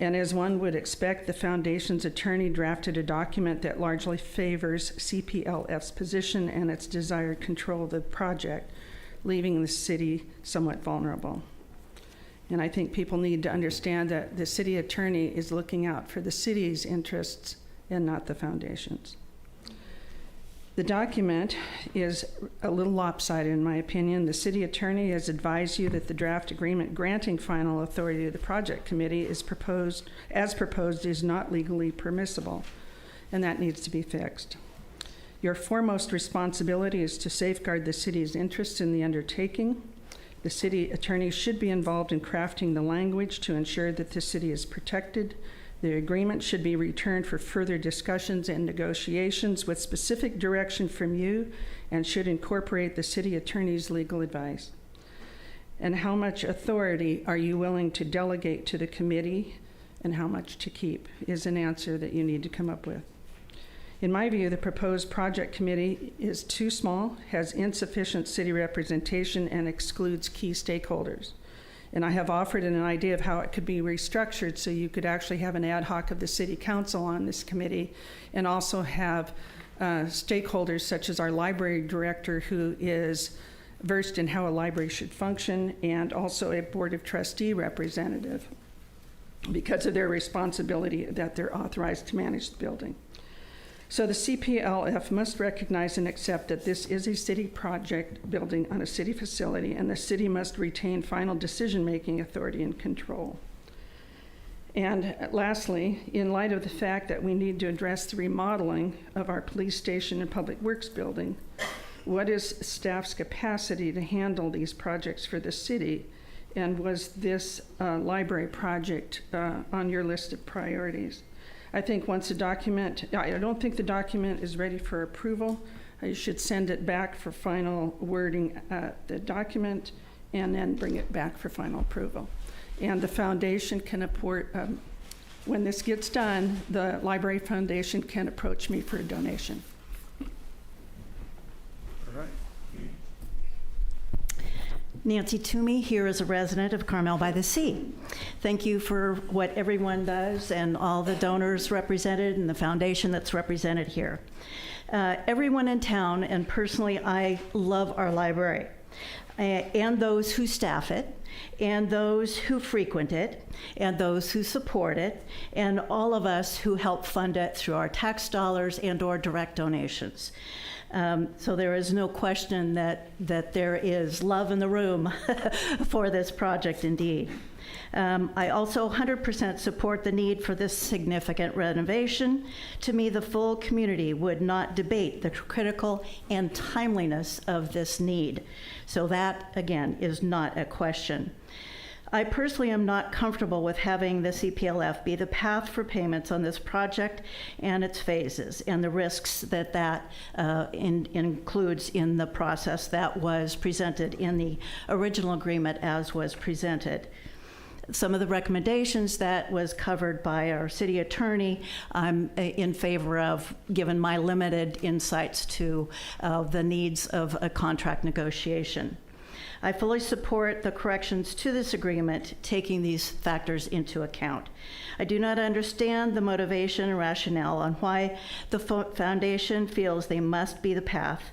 And as one would expect, the foundation's attorney drafted a document that largely favors CPLF's position and its desired control of the project, leaving the city somewhat vulnerable. And I think people need to understand that the city attorney is looking out for the city's interests and not the foundation's. The document is a little lopsided in my opinion. The city attorney has advised you that the draft agreement granting final authority to the project committee is proposed is not legally permissible, and that needs to be fixed. Your foremost responsibility is to safeguard the city's interests in the undertaking. The city attorney should be involved in crafting the language to ensure that the city is protected. The agreement should be returned for further discussions and negotiations with specific direction from you and should incorporate the city attorney's legal advice. And how much authority are you willing to delegate to the committee and how much to keep is an answer that you need to come up with. In my view, the proposed project committee is too small, has insufficient city representation, and excludes key stakeholders. And I have offered an idea of how it could be restructured so you could actually have an ad hoc of the city council on this committee and also have stakeholders such as our library director who is versed in how a library should function and also a board of trustee representative because of their responsibility that they're authorized to manage the building. So the CPLF must recognize and accept that this is a city project building on a city facility, and the city must retain final decision-making authority and control. And lastly, in light of the fact that we need to address the remodeling of our police station and public works building, what is staff's capacity to handle these projects for the city? And was this library project on your list of priorities? I think once the document, I don't think the document is ready for approval. You should send it back for final wording the document and then bring it back for final approval. And the foundation can when this gets done, the Library Foundation can approach me for a donation. All right. Nancy Toomey, here as a resident of Carmel-by-the-Sea. Thank you for what everyone does and all the donors represented and the foundation that's represented here. Everyone in town, and personally, I love our library, and those who staff it, and those who frequent it, and those who support it, and all of us who help fund it through our tax dollars and/or direct donations. So there is no question that there is love in the room for this project indeed. I also 100% support the need for this significant renovation. To me, the full community would not debate the critical and timeliness of this need. So that, again, is not a question. I personally am not comfortable with having the CPLF be the path for payments on this project and its phases and the risks that includes in the process that was presented in the original agreement as was presented. Some of the recommendations that was covered by our city attorney, I'm in favor of, given my limited insights to the needs of a contract negotiation. I fully support the corrections to this agreement, taking these factors into account. I do not understand the motivation and rationale on why the foundation feels they must be the path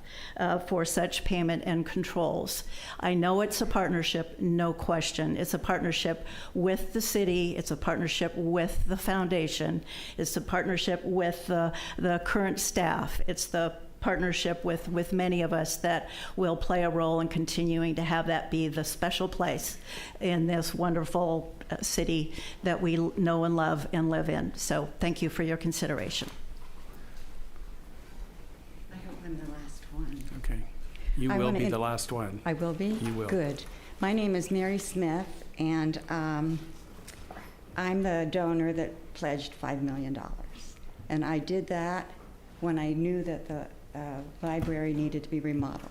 for such payment and controls. I know it's a partnership, no question. It's a partnership with the city. It's a partnership with the foundation. It's a partnership with the current staff. It's the partnership with many of us that will play a role in continuing to have that be the special place in this wonderful city that we know and love and live in. So thank you for your consideration. I hope I'm the last one. Okay. You will be the last one. I will be? You will. Good. My name is Mary Smith, and I'm the donor that pledged $5 million. And I did that when I knew that the library needed to be remodeled.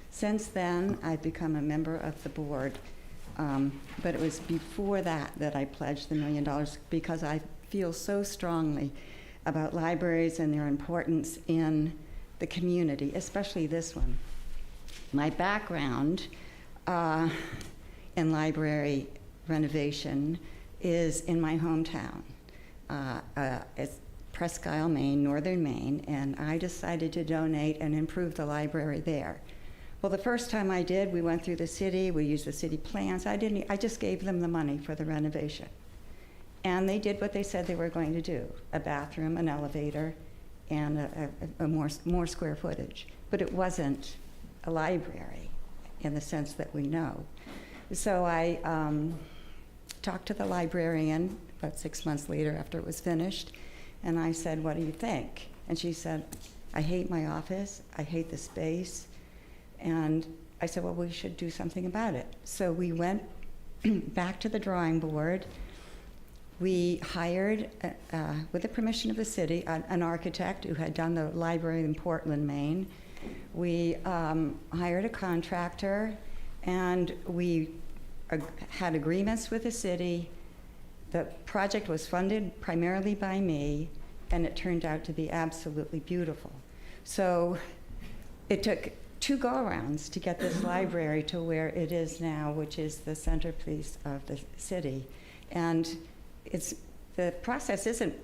Since then, I've become a member of the board, but it was before that I pledged the $1 million because I feel so strongly about libraries and their importance in the community, especially this one. My background in library renovation is in my hometown. It's Presque Isle, Maine, northern Maine, and I decided to donate and improve the library there. Well, the first time I did, we went through the city, we used the city plans. I just gave them the money for the renovation. And they did what they said they were going to do, a bathroom, an elevator, and a more square footage. But it wasn't a library in the sense that we know. So I talked to the librarian about 6 months later after it was finished, and I said, "What do you think?" And she said, "I hate my office, I hate the space." And I said, "Well, we should do something about it." So we went back to the drawing board. We hired, with the permission of the city, an architect who had done the library in Portland, Maine. We hired a contractor, and we had agreements with the city. The project was funded primarily by me, and it turned out to be absolutely beautiful. So it took 2 go-arounds to get this library to where it is now, which is the centerpiece of the city. And the process isn't,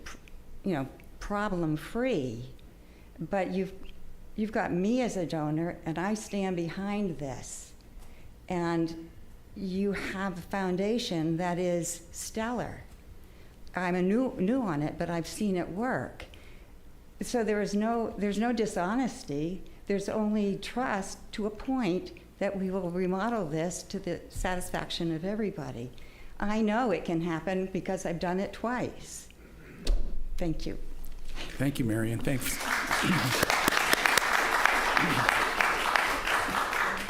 problem-free, but you've got me as a donor, and I stand behind this. And you have a foundation that is stellar. I'm new on it, but I've seen it work. So there's no dishonesty. There's only trust to a point that we will remodel this to the satisfaction of everybody. I know it can happen because I've done it twice. Thank you. Thank you, Marion. Thanks.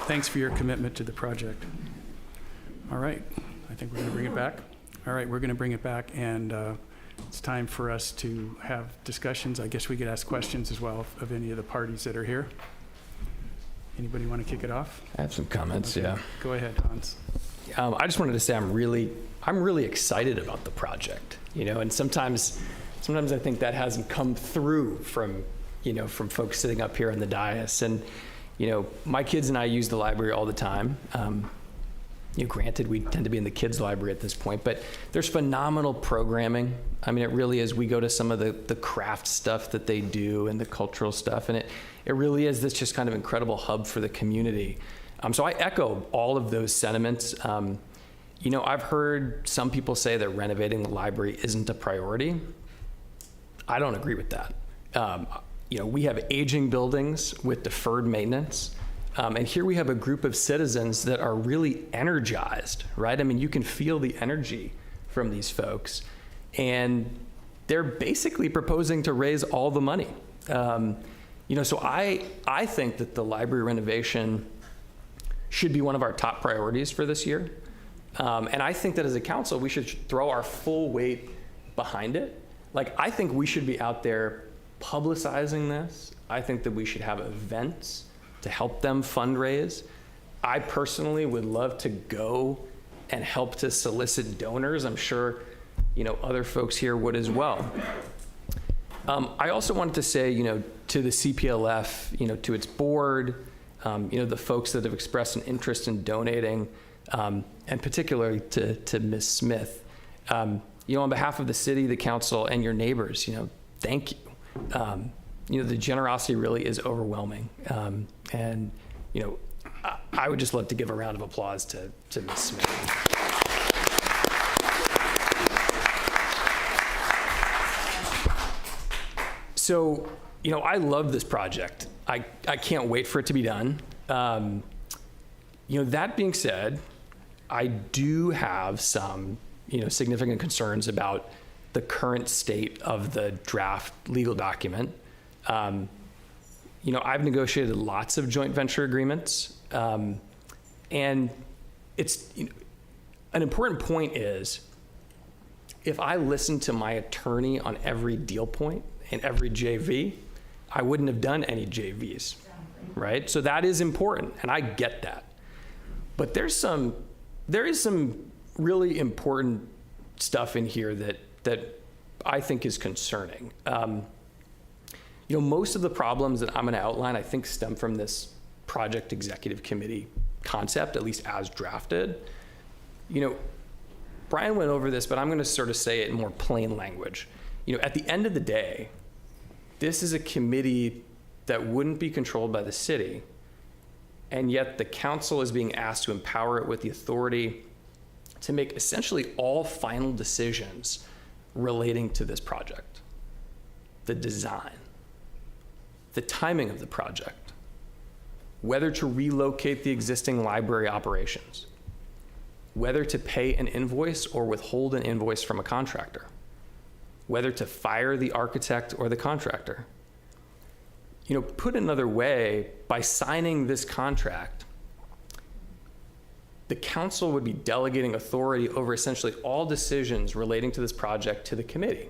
Thanks for your commitment to the project. All right, I think we're going to bring it back. All right, we're going to bring it back, and it's time for us to have discussions. I guess we could ask questions as well of any of the parties that are here. Anybody want to kick it off? I have some comments, Okay. yeah. Go ahead, Hans. I just wanted to say I'm really excited about the project, and sometimes I think that hasn't come through from folks sitting up here on the dais. And, my kids and I use the library all the time. Granted, we tend to be in the kids' library at this point, but there's phenomenal programming. I mean, it really is. We go to some of the craft stuff that they do and the cultural stuff, and it really is this just kind of incredible hub for the community. So I echo all of those sentiments. I've heard some people say that renovating the library isn't a priority. I don't agree with that. we have aging buildings with deferred maintenance. And here we have a group of citizens that are really energized, right? I mean, you can feel the energy from these folks. And they're basically proposing to raise all the money. So I think that the library renovation should be one of our top priorities for this year. And I think that as a council, we should throw our full weight behind it. Like, I think we should be out there publicizing this. I think that we should have events to help them fundraise. I personally would love to go and help to solicit donors. I'm sure, other folks here would as well. I also wanted to say, to the CPLF, to its board, the folks that have expressed an interest in donating, and particularly to Ms. Smith, on behalf of the city, the council, and your neighbors, thank you. The generosity really is overwhelming. And I would just love to give a round of applause to Ms. Smith. So, I love this project. I can't wait for it to be done. That being said, I do have some, significant concerns about the current state of the draft legal document. I've negotiated lots of joint venture agreements, and it's an important point is, if I listened to my attorney on every deal point and every JV, I wouldn't have done any JVs, right? So that is important, and I get that. But there is some really important stuff in here that I think is concerning. Most of the problems that I'm going to outline, I think, stem from this project executive committee concept, at least as drafted. Brian went over this, but I'm going to sort of say it in more plain language. At the end of the day, this is a committee that wouldn't be controlled by the city, and yet the council is being asked to empower it with the authority to make essentially all final decisions relating to this project. The design, the timing of the project, whether to relocate the existing library operations, whether to pay an invoice or withhold an invoice from a contractor, whether to fire the architect or the contractor. Put another way, by signing this contract, the council would be delegating authority over essentially all decisions relating to this project to the committee,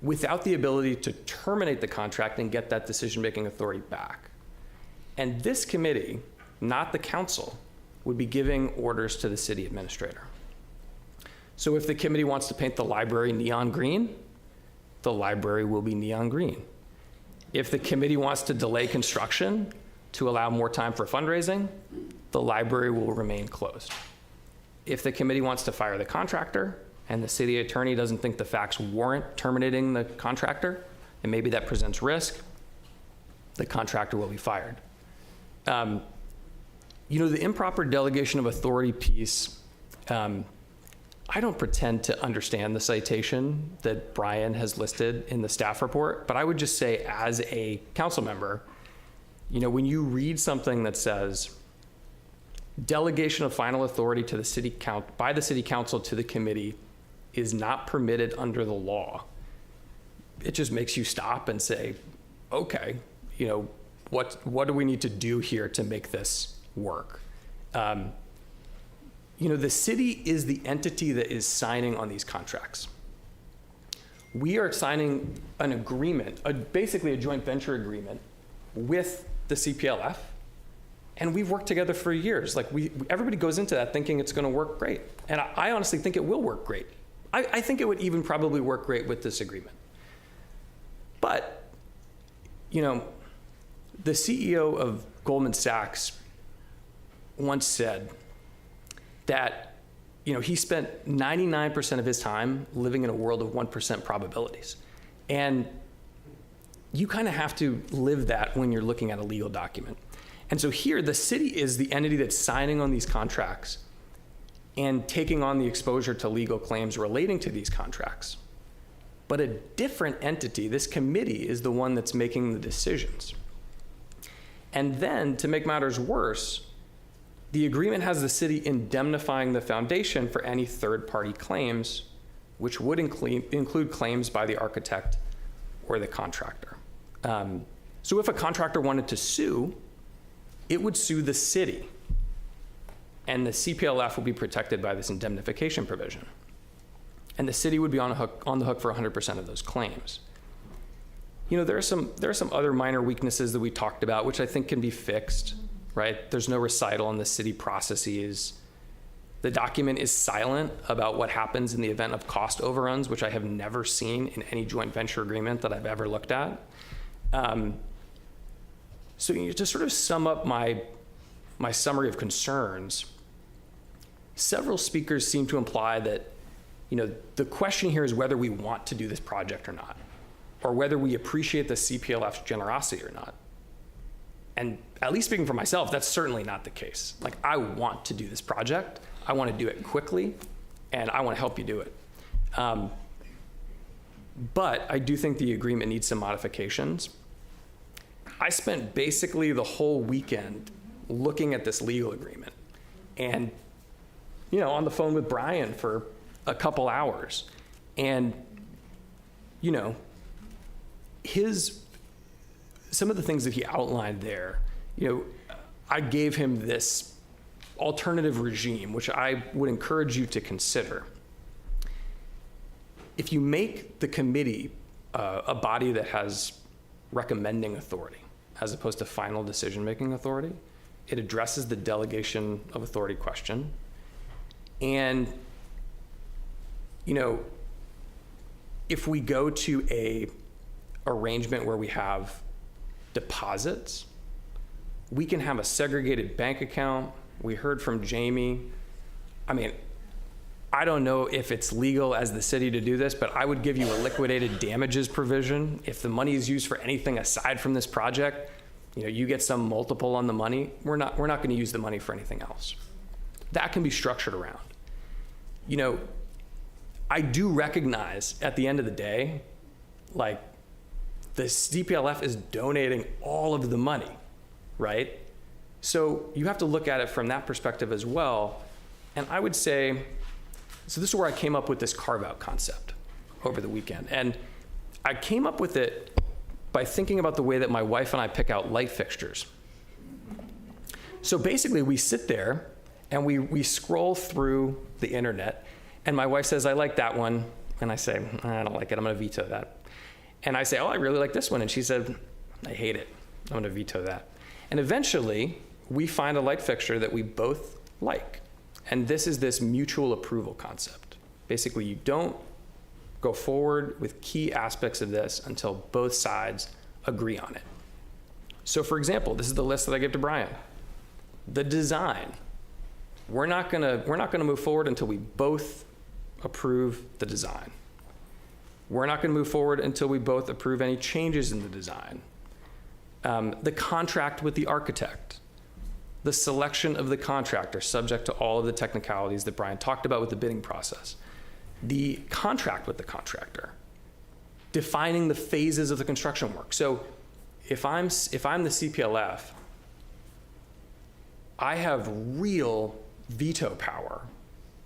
without the ability to terminate the contract and get that decision-making authority back. And this committee, not the council, would be giving orders to the city administrator. So if the committee wants to paint the library neon green, the library will be neon green. If the committee wants to delay construction to allow more time for fundraising, the library will remain closed. If the committee wants to fire the contractor and the city attorney doesn't think the facts warrant terminating the contractor, and maybe that presents risk, the contractor will be fired. The improper delegation of authority piece, I don't pretend to understand the citation that Brian has listed in the staff report, but I would just say, as a council member, when you read something that says delegation of final authority to the by the city council to the committee is not permitted under the law, it just makes you stop and say, okay, what do we need to do here to make this work? The city is the entity that is signing on these contracts. We are signing an agreement, basically a joint venture agreement with the CPLF, and we've worked together for years. Everybody goes into that thinking it's going to work great, and I honestly think it will work great. I think it would even probably work great with this agreement. But, the CEO of Goldman Sachs once said that, he spent 99% of his time living in a world of 1% probabilities. And you kind of have to live that when you're looking at a legal document. And so here, the city is the entity that's signing on these contracts and taking on the exposure to legal claims relating to these contracts. but a different entity, this committee, is the one that's making the decisions. And then, to make matters worse, the agreement has the city indemnifying the foundation for any third-party claims, which would include claims by the architect or the contractor. So if a contractor wanted to sue, it would sue the city, and the CPLF would be protected by this indemnification provision. And the city would be on the hook for 100% of those claims. You know, there are some other minor weaknesses that we talked about, which I think can be fixed, right? There's no recital on the city processes. The document is silent about what happens in the event of cost overruns, which I have never seen in any joint venture agreement that I've ever looked at. So to sort of sum up my summary of concerns, several speakers seem to imply that, you know, the question here is whether we want to do this project or not, or whether we appreciate the CPLF's generosity or not. And at least speaking for myself, that's certainly not the case. Like, I want to do this project. I want to do it quickly, and I want to help you do it. But I do think the agreement needs some modifications. I spent basically the whole weekend looking at this legal agreement and, you know, on the phone with Brian for a couple hours. And, you know, some of the things that he outlined there, you know, I gave him this alternative regime, which I would encourage you to consider. If you make the committee a body that has recommending authority as opposed to final decision-making authority, it addresses the delegation of authority question. And, you know, if we go to a arrangement where we have deposits, we can have a segregated bank account. We heard from Jamie. I mean, I don't know if it's legal as the city to do this, but I would give you a liquidated damages provision. If the money is used for anything aside from this project, you know, you get some multiple on the money. We're not going to use the money for anything else. That can be structured around. You know, I do recognize at the end of the day, like, the CPLF is donating all of the money, right? So you have to look at it from that perspective as well. And I would say, so this is where I came up with this carve-out concept over the weekend. And I came up with it by thinking about the way that my wife and I pick out light fixtures. So basically, we sit there and we scroll through the internet, and my wife says, I like that one. And I say, I don't like it, I'm gonna veto that. And I say, oh, I really like this one. And she said, I hate it, I'm gonna veto that. And eventually, we find a light fixture that we both like. And this is this mutual approval concept. Basically, you don't go forward with key aspects of this until both sides agree on it. So for example, this is the list that I gave to Brian. The design. We're not gonna move forward until we both approve the design. We're not gonna move forward until we both approve any changes in the design. The contract with the architect. The selection of the contractor, subject to all of the technicalities that Brian talked about with the bidding process. The contract with the contractor. Defining the phases of the construction work. So if I'm the CPLF, I have real veto power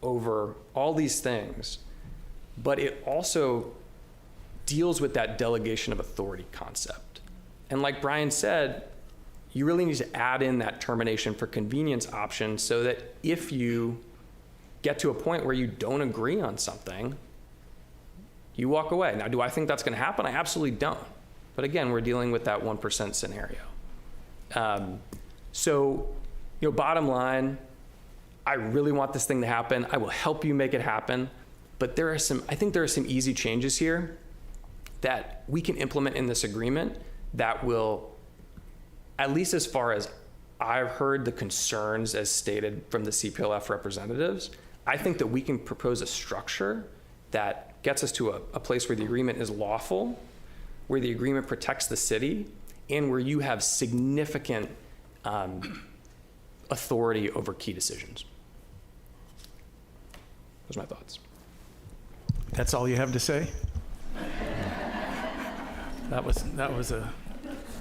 over all these things, but it also deals with that delegation of authority concept. And like Brian said, you really need to add in that termination for convenience option so that if you get to a point where you don't agree on something, you walk away. Now, do I think that's going to happen? I absolutely don't. But again, we're dealing with that 1% scenario. So, you know, bottom line, I really want this thing to happen. I will help you make it happen. But I think there are some easy changes here that we can implement in this agreement that will, at least as far as I've heard the concerns as stated from the CPLF representatives, I think that we can propose a structure that gets us to a place where the agreement is lawful, where the agreement protects the city, and where you have significant authority over key decisions. Those are my thoughts. That's all you have to say? That was a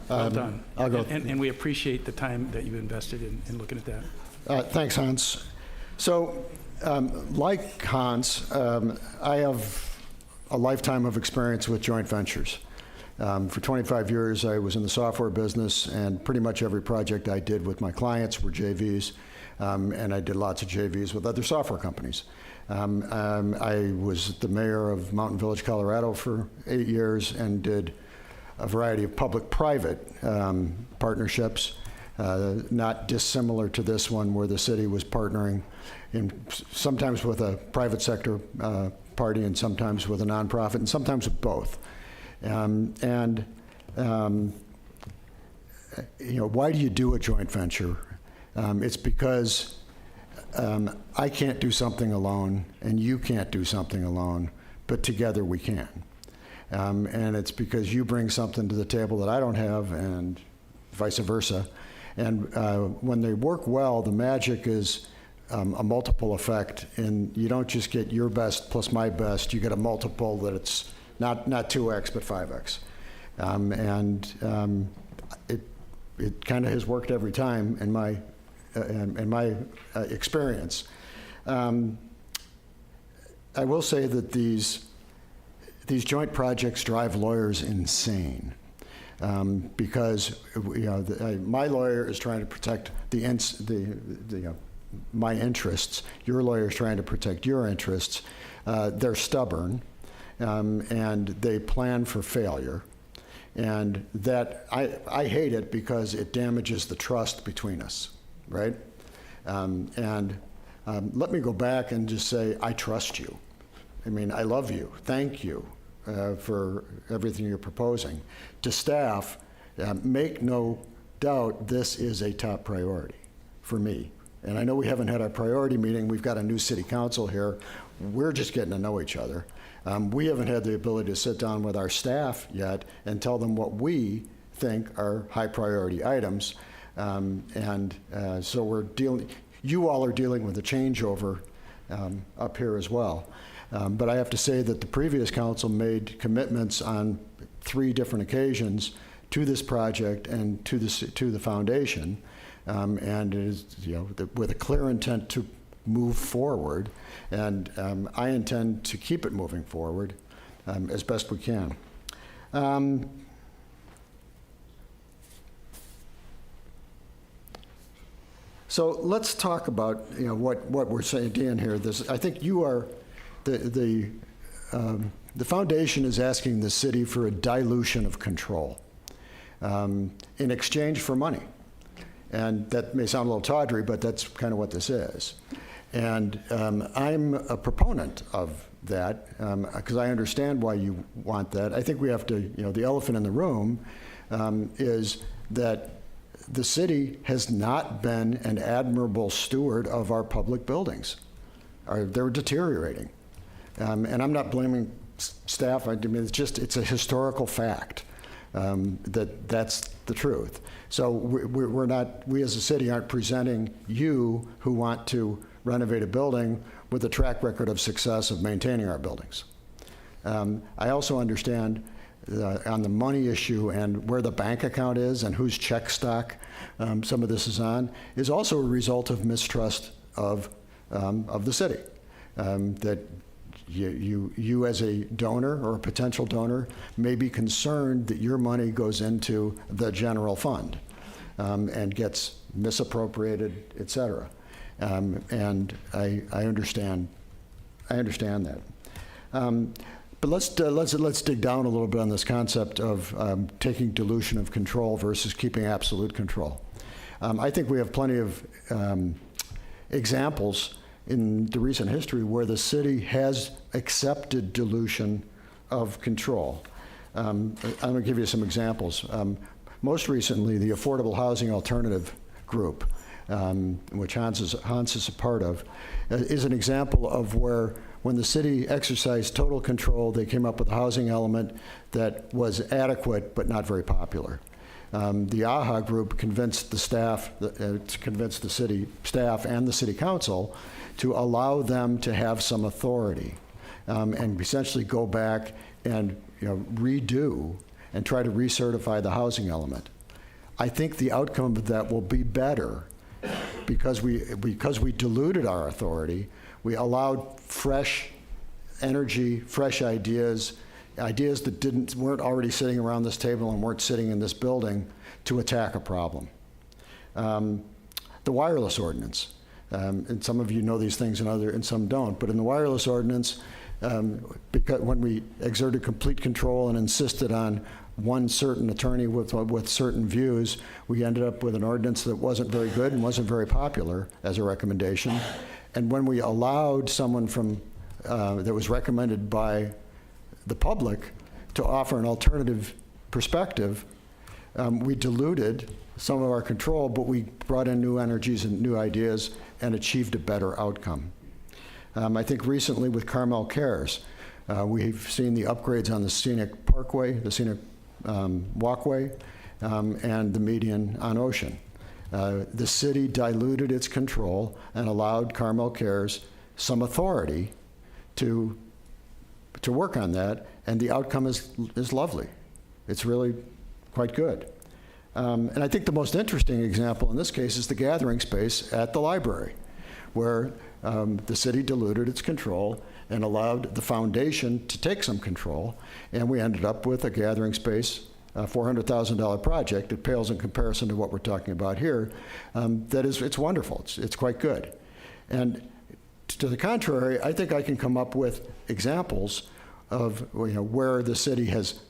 well done. I'll go. And we appreciate the time that you invested in looking at that. Thanks, Hans. So, like Hans, I have a lifetime of experience with joint ventures. For 25 years, I was in the software business, and pretty much every project I did with my clients were JVs, and I did lots of JVs with other software companies. I was the mayor of Mountain Village, Colorado for 8 years and did a variety of public-private partnerships, not dissimilar to this one where the city was partnering sometimes with a private sector party and sometimes with a nonprofit and sometimes with both. Why do you do a joint venture? It's because I can't do something alone and you can't do something alone, but together we can. And it's because you bring something to the table that I don't have and vice versa. And when they work well, the magic is a multiple effect, and you don't just get your best plus my best, you get a multiple that it's not 2x, but 5x. It kind of has worked every time in my experience. I will say that these joint projects drive lawyers insane. Because my lawyer is trying to protect my interests. Your lawyer is trying to protect your interests. They're stubborn, and they plan for failure. And that I hate it because it damages the trust between us, right? Let me go back and just say, I trust you. I mean, I love you. Thank you for everything you're proposing. To staff, make no doubt this is a top priority for me. And I know we haven't had our priority meeting. We've got a new city council here. We're just getting to know each other. We haven't had the ability to sit down with our staff yet and tell them what we think are high priority items. So you all are dealing with a changeover up here as well. But I have to say that the previous council made commitments on 3 different occasions to this project and to the foundation, and it is with a clear intent to move forward, and I intend to keep it moving forward as best we can. So let's talk about what we're saying here. I think you are the foundation is asking the city for a dilution of control in exchange for money. And that may sound a little tawdry, but that's kind of what this is. And I'm a proponent of that because I understand why you want that. I think we have to, the elephant in the room is that the city has not been an admirable steward of our public buildings. They're deteriorating. And I'm not blaming staff. I mean, it's a historical fact that's the truth. So we as a city aren't presenting you who want to renovate a building with a track record of success of maintaining our buildings. I also understand on the money issue and where the bank account is and whose check stock some of this is on is also a result of mistrust of the city. That you as a donor or a potential donor may be concerned that your money goes into the general fund and gets misappropriated, et cetera. And I understand that. But let's dig down a little bit on this concept of taking dilution of control versus keeping absolute control. I think we have plenty of examples in the recent history where the city has accepted dilution of control. I'm going to give you some examples. Most recently, the Affordable Housing Alternative Group, which Hans is a part of, is an example of where when the city exercised total control, they came up with a housing element that was adequate but not very popular. The AHA group convinced the city staff and the city council to allow them to have some authority and essentially go back and redo and try to recertify the housing element. I think the outcome of that will be better because we diluted our authority. We allowed fresh energy, fresh ideas that weren't already sitting around this table and weren't sitting in this building to attack a problem. The wireless ordinance, and some of you know these things and some don't, but in the wireless ordinance, because when we exerted complete control and insisted on one certain attorney with certain views, we ended up with an ordinance that wasn't very good and wasn't very popular as a recommendation. And when we allowed someone from that was recommended by the public to offer an alternative perspective, we diluted some of our control, but we brought in new energies and new ideas and achieved a better outcome. I think recently with Carmel Cares, we've seen the upgrades on the scenic parkway, the scenic walkway, and the median on Ocean. The city diluted its control and allowed Carmel Cares some authority to work on that, and the outcome is lovely. It's really quite good. And I think the most interesting example in this case is the gathering space at the library, where the city diluted its control and allowed the foundation to take some control, and we ended up with a gathering space, a $400,000 project. It pales in comparison to what we're talking about here. It's wonderful. It's quite good. And to the contrary, I think I can come up with examples of where the city has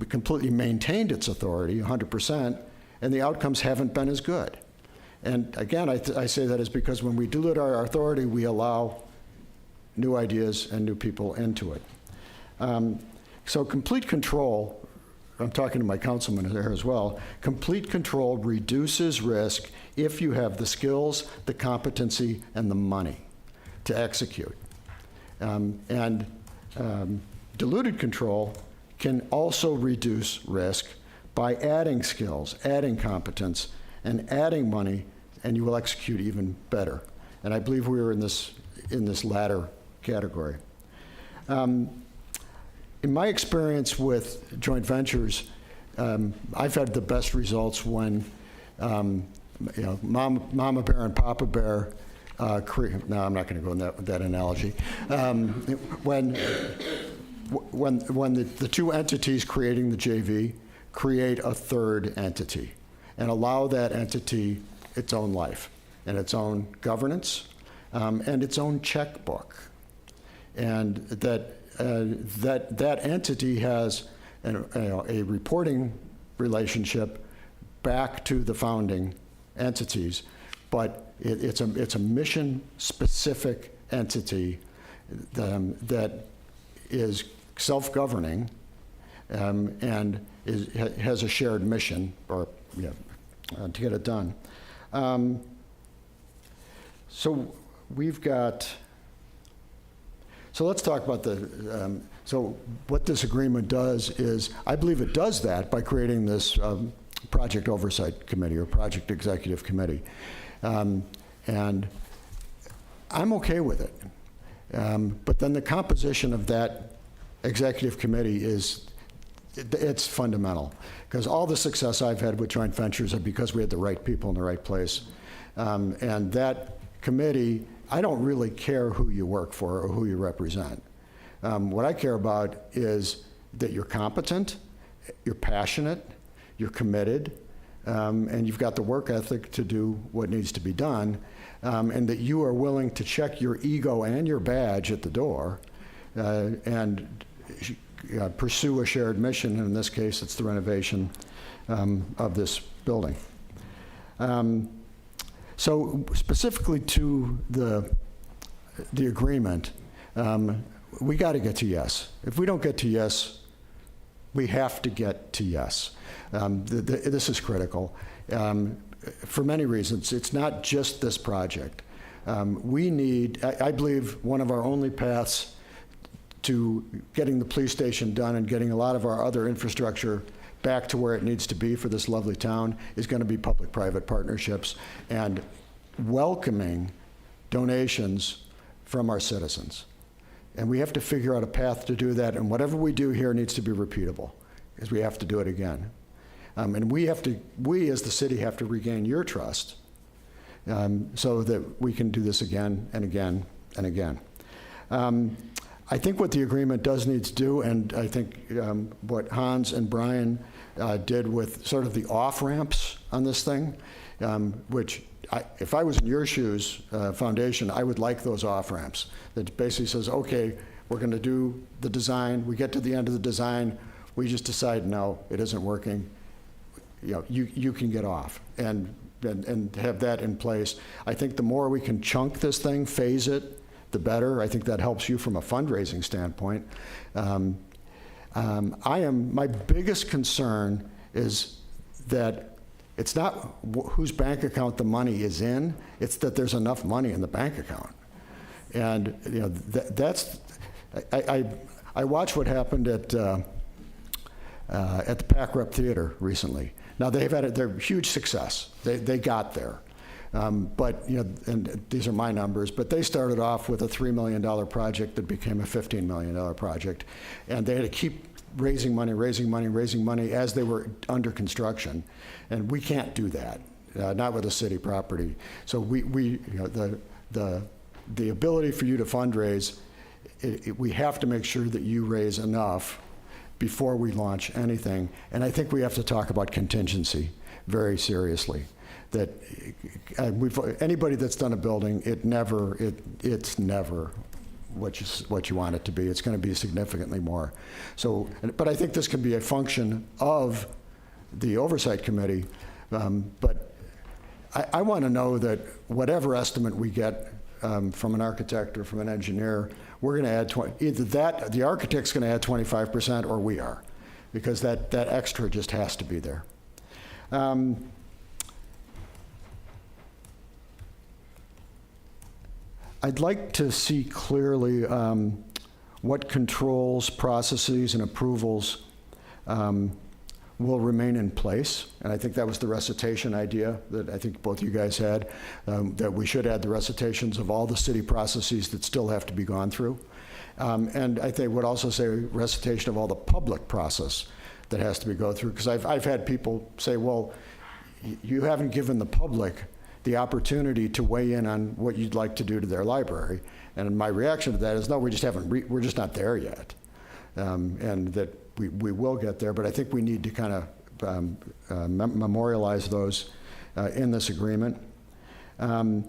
completely maintained its authority, 100%, and the outcomes haven't been as good. And again, I say that is because when we dilute our authority, we allow new ideas and new people into it. So complete control, I'm talking to my councilman there as well, complete control reduces risk if you have the skills, the competency, and the money to execute. Diluted control can also reduce risk by adding skills, adding competence, and adding money, and you will execute even better. And I believe we are in this latter category. In my experience with joint ventures, I've had the best results when Mama Bear and Papa Bear no, I'm not going to go in that analogy. When the two entities creating the JV create a third entity and allow that entity its own life and its own governance and its own checkbook, and that entity has a reporting relationship back to the founding entities, but it's a mission-specific entity that is self-governing and has a shared mission to get it done. So let's talk about so what this agreement does is, I believe it does that by creating this project oversight committee or project executive committee. And I'm okay with it. But then the composition of that executive committee it's fundamental, because all the success I've had with joint ventures are because we had the right people in the right place. And that committee, I don't really care who you work for or who you represent. What I care about is that you're competent, you're passionate, you're committed, and you've got the work ethic to do what needs to be done, and that you are willing to check your ego and your badge at the door and pursue a shared mission. And in this case, it's the renovation of this building. So specifically to the agreement, we got to get to yes. If we don't get to yes, we have to get to yes. This is critical for many reasons. It's not just this project. We need, I believe, one of our only paths to getting the police station done and getting a lot of our other infrastructure back to where it needs to be for this lovely town is going to be public-private partnerships and welcoming donations from our citizens. And we have to figure out a path to do that, and whatever we do here needs to be repeatable. because we have to do it again. And we as the city have to regain your trust so that we can do this again and again and again. I think what the agreement does need to do, and I think what Hans and Brian did with sort of the off-ramps on this thing, which if I was in your shoes, foundation, I would like those off-ramps that basically says, okay, we're going to do the design, we get to the end of the design, we just decide, no, it isn't working, you can get off, and have that in place. I think the more we can chunk this thing, phase it, the better. I think that helps you from a fundraising standpoint. My biggest concern is that it's not whose bank account the money is in, it's that there's enough money in the bank account. And I watched what happened at the Pack Rep Theater recently. Now they've had their huge success. They got there. But, and these are my numbers, but they started off with a $3 million project that became a $15 million project. And they had to keep raising money as they were under construction. And we can't do that, not with a city property. So the ability for you to fundraise, we have to make sure that you raise enough before we launch anything. And I think we have to talk about contingency very seriously. That anybody that's done a building, it's never what you want it to be. It's going to be significantly more. So, but I think this can be a function of the oversight committee. But I want to know that whatever estimate we get from an architect or from an engineer, we're going to add either that the architect's going to add 25% or we are, because that extra just has to be there. I'd like to see clearly what controls, processes, and approvals will remain in place. And I think that was the recitation idea that I think both you guys had, that we should add the recitations of all the city processes that still have to be gone through. And I think would also say recitation of all the public process that has to be go through. Because I've had people say, well, you haven't given the public the opportunity to weigh in on what you'd like to do to their library. And my reaction to that is, no, we just haven't, we're just not there yet. And that we will get there, but I think we need to kind of memorialize those in this agreement. The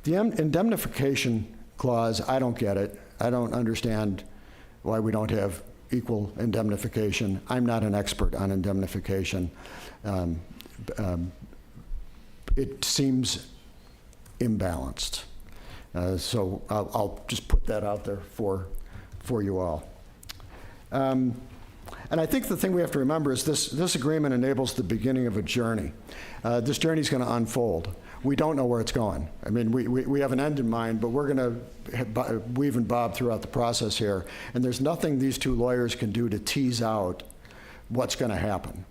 indemnification clause, I don't get it. I don't understand why we don't have equal indemnification. I'm not an expert on indemnification. It seems imbalanced. So I'll just put that out there for you all. And I think the thing we have to remember is this agreement enables the beginning of a journey. This journey is going to unfold. We don't know where it's going. I mean, we have an end in mind, but we're going to weave and bob throughout the process here. And there's nothing these two lawyers can do to tease out what's going to happen.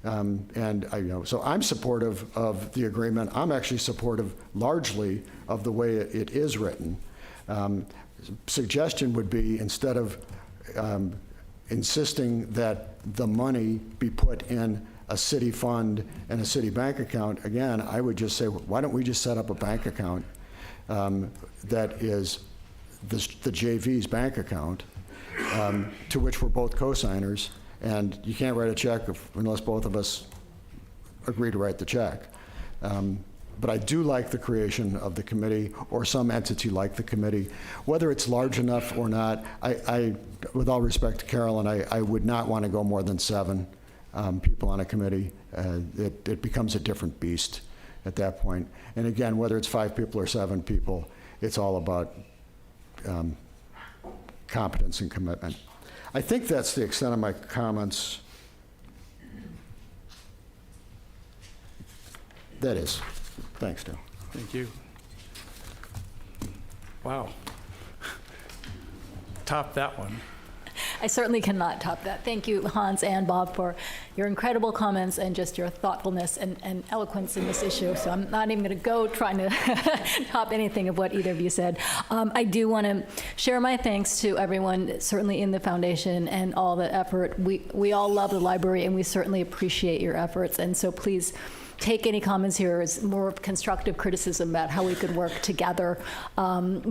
So I'm supportive of the agreement. I'm actually supportive largely of the way it is written. Suggestion would be, instead of insisting that the money be put in a city fund and a city bank account, again, I would just say, why don't we just set up a bank account that is the JV's bank account, to which we're both co-signers. And you can't write a check unless both of us agree to write the check. But I do like the creation of the committee, or some entity like the committee. Whether it's large enough or not, I with all respect to Carolyn, I would not want to go more than 7 people on a committee. It becomes a different beast at that point. And again, whether it's 5 people or 7 people, it's all about competence and commitment. I think that's the extent of my comments. That is. Thanks, Dale. Thank you. Wow. Top that one. I certainly cannot top that. Thank you, Hans and Bob, for your incredible comments and just your thoughtfulness and eloquence in this issue. So I'm not even going to go trying to top anything of what either of you said. I do want to share my thanks to everyone, certainly in the foundation, and all the effort. We all love the library, and we certainly appreciate your efforts. And so please take any comments here as more of constructive criticism about how we could work together,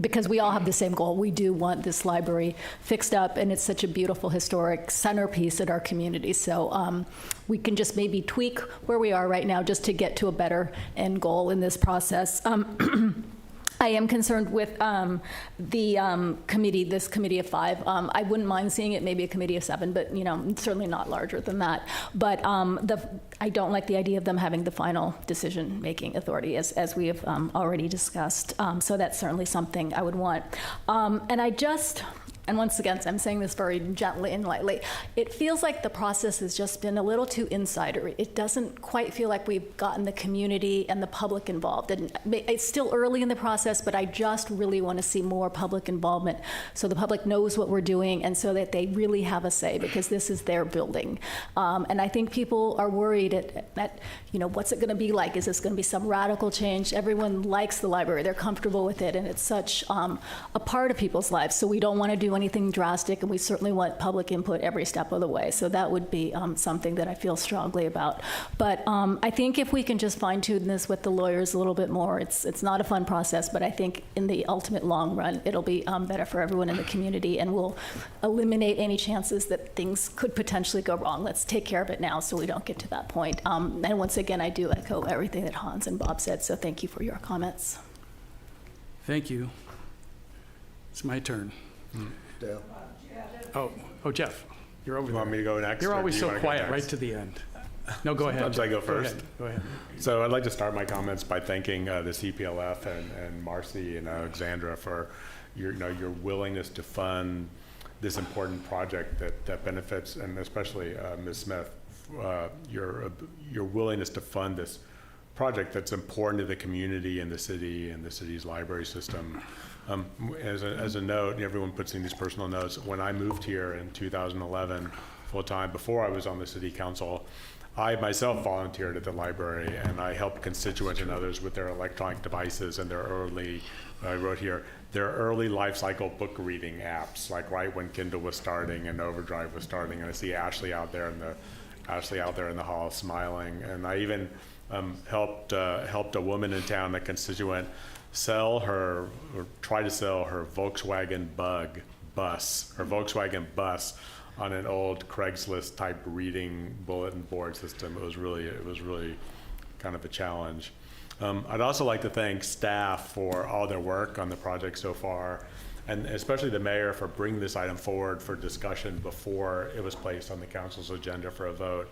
because we all have the same goal. We do want this library fixed up, and it's such a beautiful historic centerpiece in our community. So we can just maybe tweak where we are right now just to get to a better end goal in this process. I am concerned with the committee, this committee of 5. I wouldn't mind seeing it maybe a committee of 7, but certainly not larger than that. But I don't like the idea of them having the final decision-making authority, as we have already discussed. So that's certainly something I would want. And once again, I'm saying this very gently and lightly, it feels like the process has just been a little too insidery. It doesn't quite feel like we've gotten the community and the public involved. And it's still early in the process, but I just really want to see more public involvement so the public knows what we're doing and so that they really have a say, because this is their building. And I think people are worried at what's it going to be like? Is this going to be some radical change? Everyone likes the library. They're comfortable with it, and it's such a part of people's lives. So we don't want to do anything drastic, and we certainly want public input every step of the way. So that would be something that I feel strongly about. But I think if we can just fine-tune this with the lawyers a little bit more, it's not a fun process, but I think in the ultimate long run, it'll be better for everyone in the community, and will eliminate any chances that things could potentially go wrong. Let's take care of it now so we don't get to that point. And once again, I do echo everything that Hans and Bob said, so thank you for your comments. Thank you. It's my turn. Dale. Oh, Jeff, you're over. You want me to go next? You're or do always you so wanna go quiet, next? right to the end. No, go ahead. Sometimes I go first. Go ahead. So I'd like to start my comments by thanking the CPLF and Marcy and Alexandra for your willingness to fund this important project that benefits, and especially Ms. Smith, your willingness to fund this project that's important to the community and the city and the city's library system. As a note, everyone puts in these personal notes. When I moved here in 2011, full-time, before I was on the city council, I myself volunteered at the library, and I helped constituents and others with their electronic devices and their early, I wrote here, their early life cycle book reading apps, like right when Kindle was starting and Overdrive was starting. And I see Ashley out there in the hall smiling. And I even helped a woman in town, a constituent, try to sell her Volkswagen bus on an old Craigslist type reading bulletin board system. It was really kind of a challenge. I'd also like to thank staff for all their work on the project so far, and especially the mayor for bringing this item forward for discussion before it was placed on the council's agenda for a vote.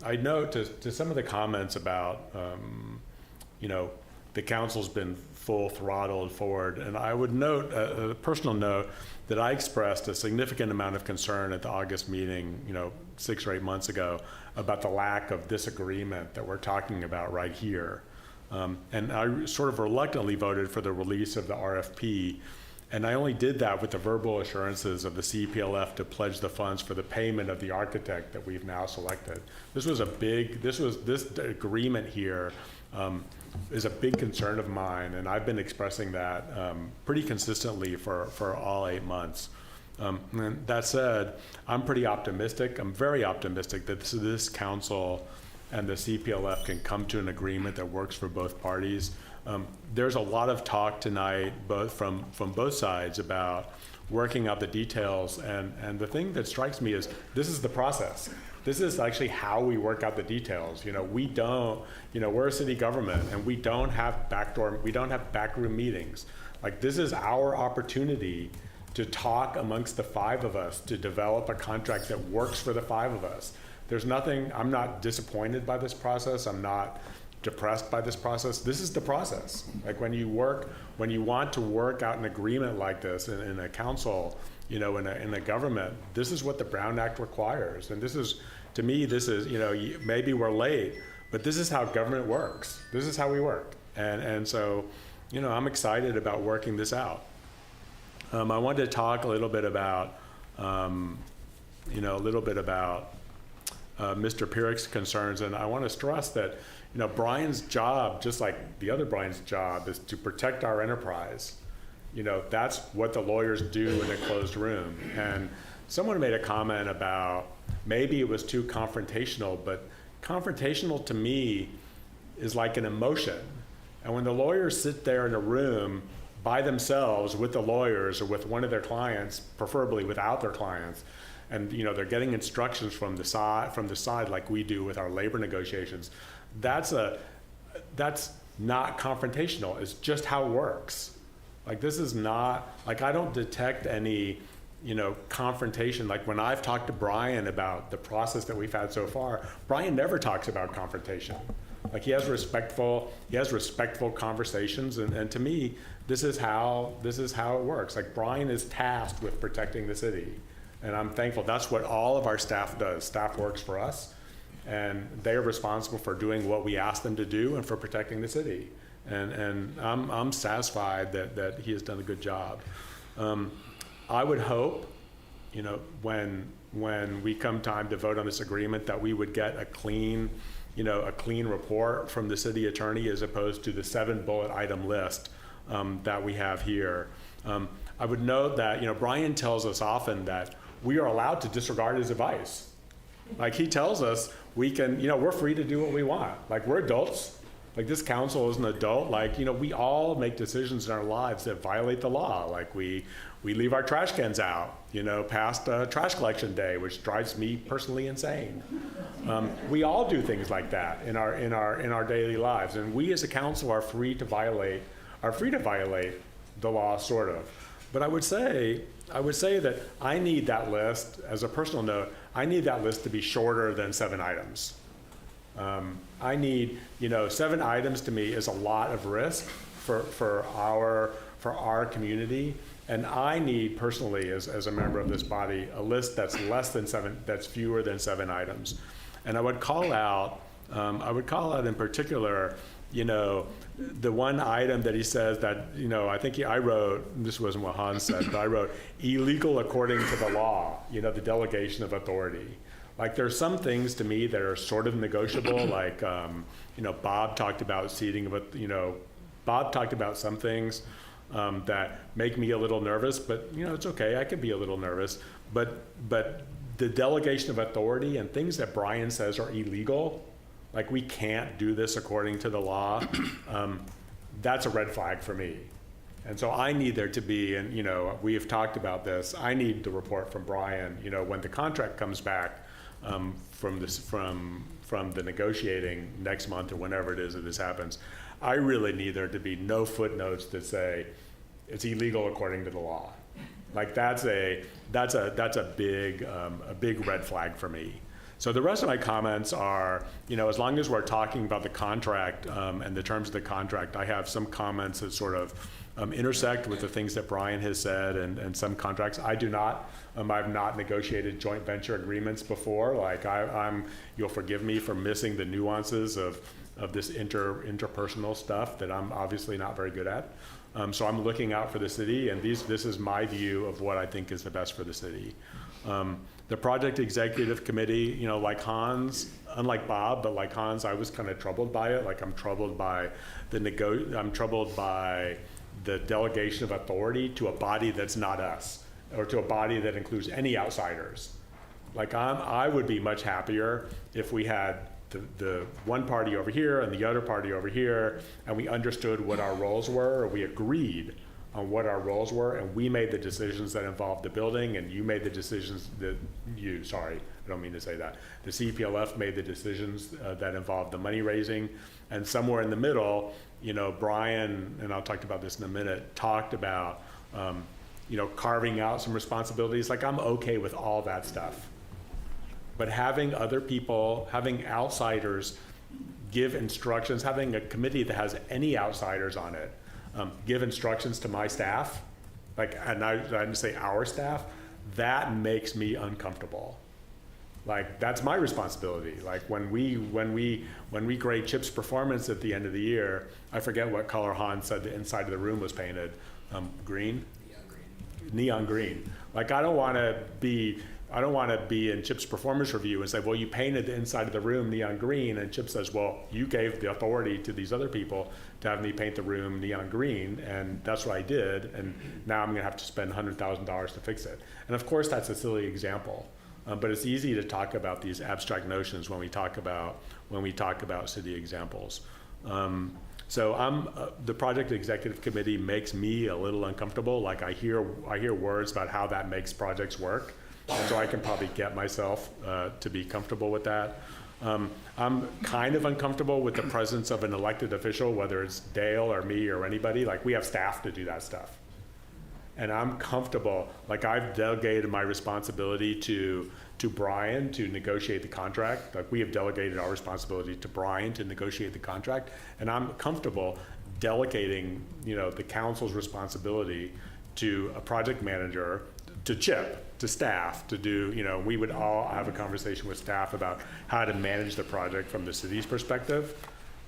I'd note to some of the comments about, the council's been full throttled forward, and I would note, a personal note, that I expressed a significant amount of concern at the August meeting, 6 or 8 months ago, about the lack of disagreement that we're talking about right here. And I sort of reluctantly voted for the release of the RFP, and I only did that with the verbal assurances of the CPLF to pledge the funds for the payment of the architect that we've now selected. This agreement here is a big concern of mine, and I've been expressing that pretty consistently for all 8 months. And that said, I'm pretty optimistic. I'm very optimistic that this council and the CPLF can come to an agreement that works for both parties. There's a lot of talk tonight, both from both sides, about working out the details, and the thing that strikes me is this is the process. This is actually how we work out the details. We're a city government, and we don't have backroom meetings. Like, this is our opportunity to talk amongst the 5 of us to develop a contract that works for the 5 of us. I'm not disappointed by this process. I'm not depressed by this process. This is the process. Like, when you want to work out an agreement like this in a council, in a government, this is what the Brown Act requires. And to me, maybe we're late, but this is how government works. This is how we work. And so, I'm excited about working this out. I wanted to talk a little bit about, Mr. Pierrick's concerns, and I want to stress that, Brian's job, just like the other Brian's job, is to protect our enterprise. That's what the lawyers do in a closed room. And someone made a comment about maybe it was too confrontational, but confrontational to me is like an emotion. And when the lawyers sit there in a room by themselves with the lawyers or with one of their clients, preferably without their clients, and they're getting instructions from the side like we do with our labor negotiations, that's not confrontational. It's just how it works. Like, this is not, like, I don't detect any confrontation. Like, when I've talked to Brian about the process that we've had so far, Brian never talks about confrontation. Like, he has respectful conversations, and to me, this is how it works. Like, Brian is tasked with protecting the city, and I'm thankful. That's what all of our staff does. Staff works for us, and they are responsible for doing what we ask them to do and for protecting the city. And I'm satisfied that he has done a good job. I would hope, when we come time to vote on this agreement, that we would get a clean report from the city attorney as opposed to the 7-bullet item list that we have here. I would note that, Brian tells us often that we are allowed to disregard his advice. Like, he tells us we can, we're free to do what we want. Like, we're adults. Like, this council is an adult. Like, we all make decisions in our lives that violate the law. Like, we leave our trash cans out, past trash collection day, which drives me personally insane. We all do things like that in our daily lives, and we as a council are free to violate the law, sort of. But I would say that I need that list, as a personal note, I need that list to be shorter than 7 items. I need, 7 items to me is a lot of risk for our community. And I need personally, as a member of this body, a list that's that's fewer than 7 items. And I would call out in particular, the one item that he says that, I think I wrote, this wasn't what Hans said, but I wrote illegal according to the law, the delegation of authority. Like, there's some things to me that are sort of negotiable, like, Bob talked about seating, but, Bob talked about some things that make me a little nervous, but, it's okay, I can be a little nervous. But the delegation of authority and things that Brian says are illegal, like, we can't do this according to the law, that's a red flag for me. And so I need there to be, and we have talked about this, I need the report from Brian, when the contract comes back from the negotiating next month or whenever it is that this happens, I really need there to be no footnotes that say it's illegal according to the law. Like, that's a big red flag for me. So the rest of my comments are, as long as we're talking about the contract and the terms of the contract, I have some comments that sort of intersect with the things that Brian has said and some contracts. I do not. I've not negotiated joint venture agreements before. Like, you'll forgive me for missing the nuances of this interpersonal stuff that I'm obviously not very good at. So I'm looking out for the city, and this is my view of what I think is the best for the city. The project executive committee, like Hans, unlike Bob, but like Hans, I was kind of troubled by it. Like, I'm troubled by the delegation of authority to a body that's not us, or to a body that includes any outsiders. Like, I would be much happier if we had the one party over here and the other party over here, and we understood what our roles were, or we agreed on what our roles were, and we made the decisions that involved the building, and you made the decisions that I don't mean to say that. The CPLF made the decisions that involved the money raising, and somewhere in the middle, Brian, and I'll talk about this in a minute, talked about, carving out some responsibilities. Like, I'm okay with all that stuff. But having other people, having outsiders give instructions, having a committee that has any outsiders on it, give instructions to my staff, and I didn't say our staff, that makes me uncomfortable. Like, that's my responsibility. Like, when we grade Chip's performance at the end of the year, I forget what color Hans said the inside of the room was painted. Green? Neon green. Like, I don't want to be I don't want to be in Chip's performance review and say, well, you painted the inside of the room neon green, and Chip says, well, you gave the authority to these other people to have me paint the room neon green, and that's what I did, and now I'm going to have to spend $100,000 to fix it. And of course, that's a silly example, but it's easy to talk about these abstract notions when we talk about city examples. So the project executive committee makes me a little uncomfortable. Like I hear words about how that makes projects work, and so I can probably get myself to be comfortable with that. I'm kind of uncomfortable with the presence of an elected official, whether it's Dale or me or anybody. Like we have staff to do that stuff, and I'm comfortable. Like I've delegated my responsibility to Brian to negotiate the contract. Like we have delegated our responsibility to Brian to negotiate the contract, and I'm comfortable delegating, the council's responsibility to a project manager, to Chip, to staff, to do, we would all have a conversation with staff about how to manage the project from the city's perspective.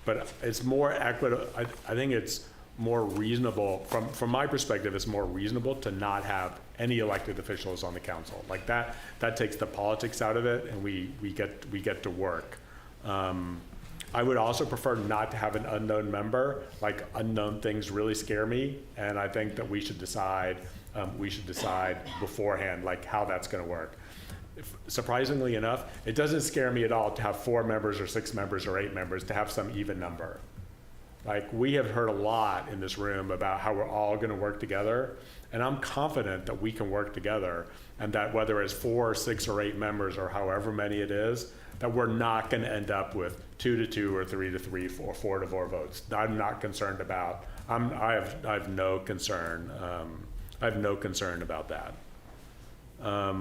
But it's more equitable. I think it's more reasonable, from my perspective, it's more reasonable to not have any elected officials on the council. Like that takes the politics out of it, and we get to work. I would also prefer not to have an unknown member. Like unknown things really scare me, and I think that we should decide beforehand, like how that's going to work. Surprisingly enough, it doesn't scare me at all to have 4 members or 6 members or 8 members, to have some even number. Like we have heard a lot in this room about how we're all going to work together, and I'm confident that we can work together, and that whether it's 4 or 6 or 8 members or however many it is, that we're not going to end up with 2 to 2 or 3 to 3 or 4 to 4 votes. I'm not concerned about. I have no concern. I have no concern about that. I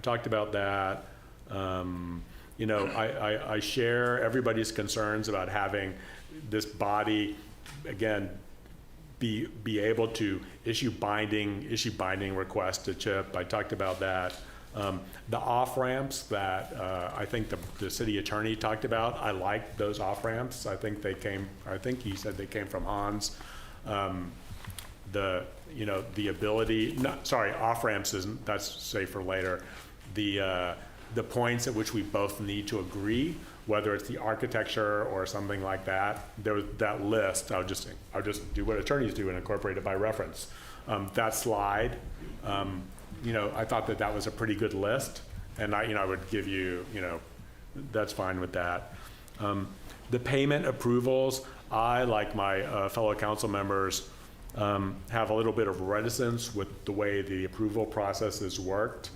talked about that. I share everybody's concerns about having this body, again, be able to issue binding requests to Chip. I talked about that. The off-ramps that I think the city attorney talked about, I like those off-ramps. I think he said they came from Hans. The ability, off-ramps isn't, that's safe for later. The points at which we both need to agree, whether it's the architecture or something like that, there was that list. I'll just do what attorneys do and incorporate it by reference. That slide, I thought that was a pretty good list, and I would give you, that's fine with that. The payment approvals, I, like my fellow council members, have a little bit of reticence with the way the approval process has worked.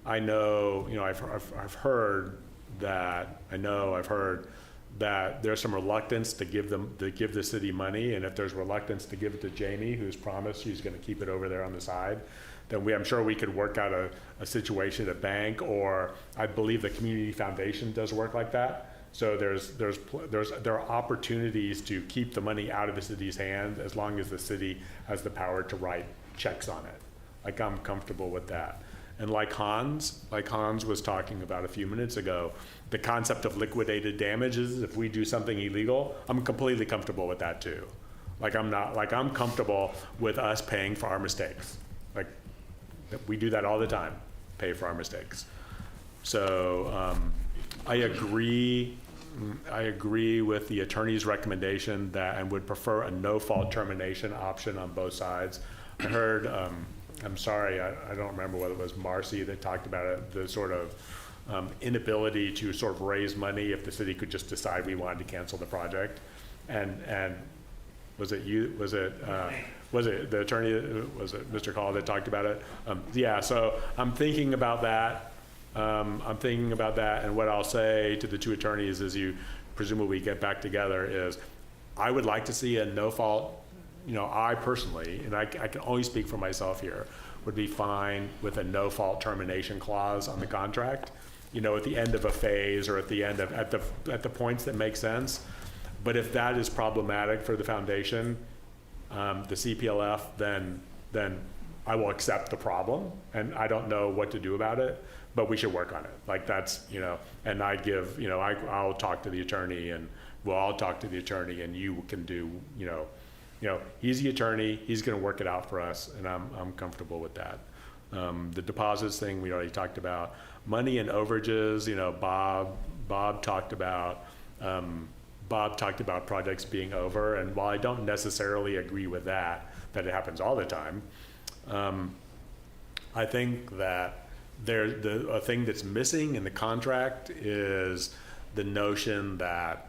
I know, I've heard that there's some reluctance to give the city money, and if there's reluctance to give it to Jamie, who's promised she's going to keep it over there on the side, then I'm sure we could work out a situation at a bank, or I believe the community foundation does work like that. So there are opportunities to keep the money out of the city's hand as long as the city has the power to write checks on it. Like I'm comfortable with that. And like Hans was talking about a few minutes ago, the concept of liquidated damages, if we do something illegal, I'm completely comfortable with that too. I'm comfortable with us paying for our mistakes. Like we do that all the time, pay for our mistakes. So I agree with the attorney's recommendation and would prefer a no-fault termination option on both sides. I heard, I'm sorry, I don't remember whether it was Marcy that talked about it, the sort of inability to sort of raise money if the city could just decide we wanted to cancel the project. And was it you? Was it the attorney? Was it Mr. Call that talked about it? Yeah. So I'm thinking about that. And what I'll say to the 2 attorneys as you presumably get back together is, I would like to see a no-fault. I personally, and I can only speak for myself here, would be fine with a no-fault termination clause on the contract. At the end of a phase or at the points that make sense. But if that is problematic for the foundation, the CPLF, then I will accept the problem, and I don't know what to do about it. But we should work on it. Like that's, and I'll talk to the attorney, and we'll all talk to the attorney, and you can do, he's the attorney, he's going to work it out for us, and I'm comfortable with that. The deposits thing we already talked about. Money and overages, you know, Bob talked about projects being over, and while I don't necessarily agree with that it happens all the time, I think that a thing that's missing in the contract is the notion that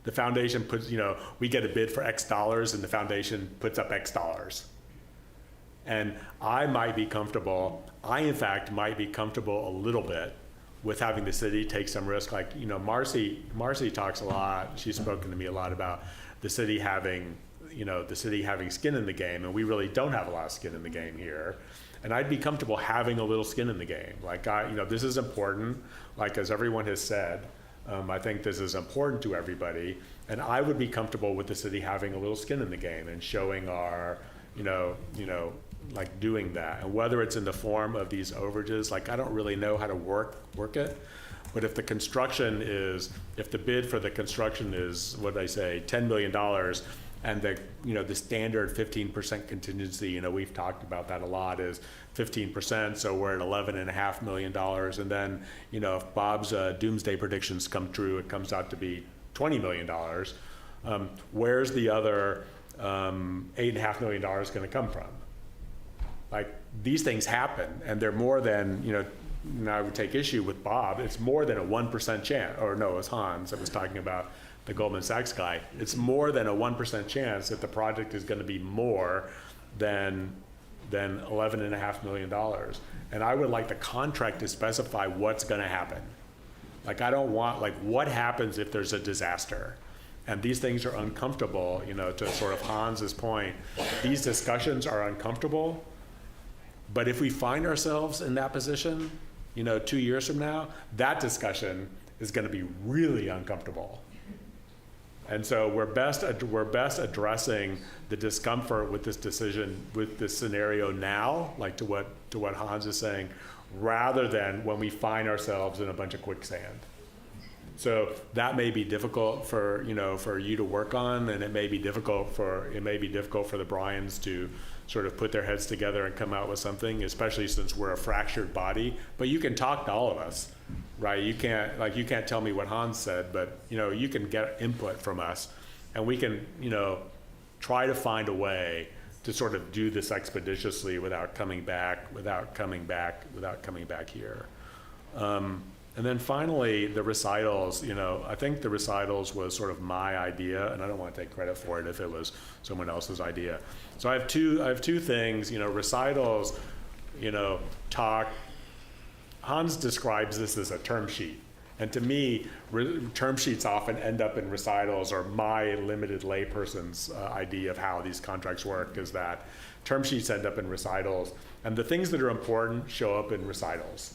the foundation puts, you know, we get a bid for X dollars and the foundation puts up X dollars. And I in fact might be comfortable a little bit with having the city take some risk. Like, you know, Marcy talks a lot, she's spoken to me a lot about the city having skin in the game, and we really don't have a lot of skin in the game here. And I'd be comfortable having a little skin in the game. Like, this is important, like as everyone has said, I think this is important to everybody, and I would be comfortable with the city having a little skin in the game and showing our, like doing that. And whether it's in the form of these overages, like I don't really know how to work it, but if the bid for the construction is, what did I say, $10 million, and the standard 15% contingency, we've talked about that a lot, is 15%, so we're at $11.5 million. And then, if Bob's doomsday predictions come true, it comes out to be $20 million. Where's the other $8.5 million going to come from? Like, these things happen, and they're more than, and I would take issue with Bob, it's more than a 1% chance, or no, it was Hans that was talking about the Goldman Sachs guy. It's more than a 1% chance that the project is going to be more than $11.5 million. And I would like the contract to specify what's going to happen. Like, I don't want, like, what happens if there's a disaster? And these things are uncomfortable, to sort of Hans's point. These discussions are uncomfortable, but if we find ourselves in that position, 2 years from now, that discussion is going to be really uncomfortable. And so we're best addressing the discomfort with this decision, with this scenario now, like to what Hans is saying, rather than when we find ourselves in a bunch of quicksand. So that may be difficult for you to work on, and it may be difficult for the Bryans to sort of put their heads together and come out with something, especially since we're a fractured body. But you can talk to all of us, right? You can't tell me what Hans said, but you can get input from us, and we can try to find a way to sort of do this expeditiously without coming back here. And then finally, the recitals, I think the recitals was sort of my idea, and I don't want to take credit for it if it was someone else's idea. So I have two things, recitals, Hans describes this as a term sheet. And to me, term sheets often end up in recitals, or my limited layperson's idea of how these contracts work is that term sheets end up in recitals, and the things that are important show up in recitals.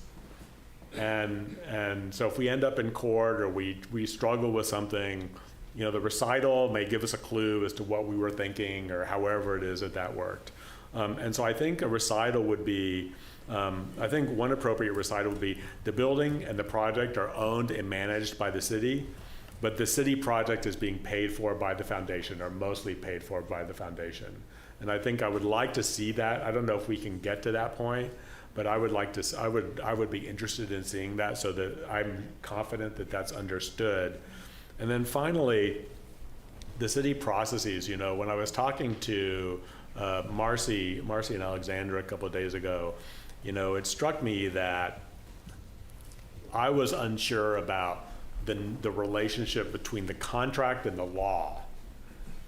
And so if we end up in court, or we struggle with something, the recital may give us a clue as to what we were thinking, or however it is that worked. And so I think a recital would be, I think one appropriate recital would be, the building and the project are owned and managed by the city, but the city project is being paid for by the foundation, or mostly paid for by the foundation. And I think I would like to see that. I don't know if we can get to that point, but I would be interested in seeing that, so that I'm confident that that's understood. And then finally, the city processes. When I was talking to Marcy and Alexandra a couple of days ago, it struck me that I was unsure about the relationship between the contract and the law.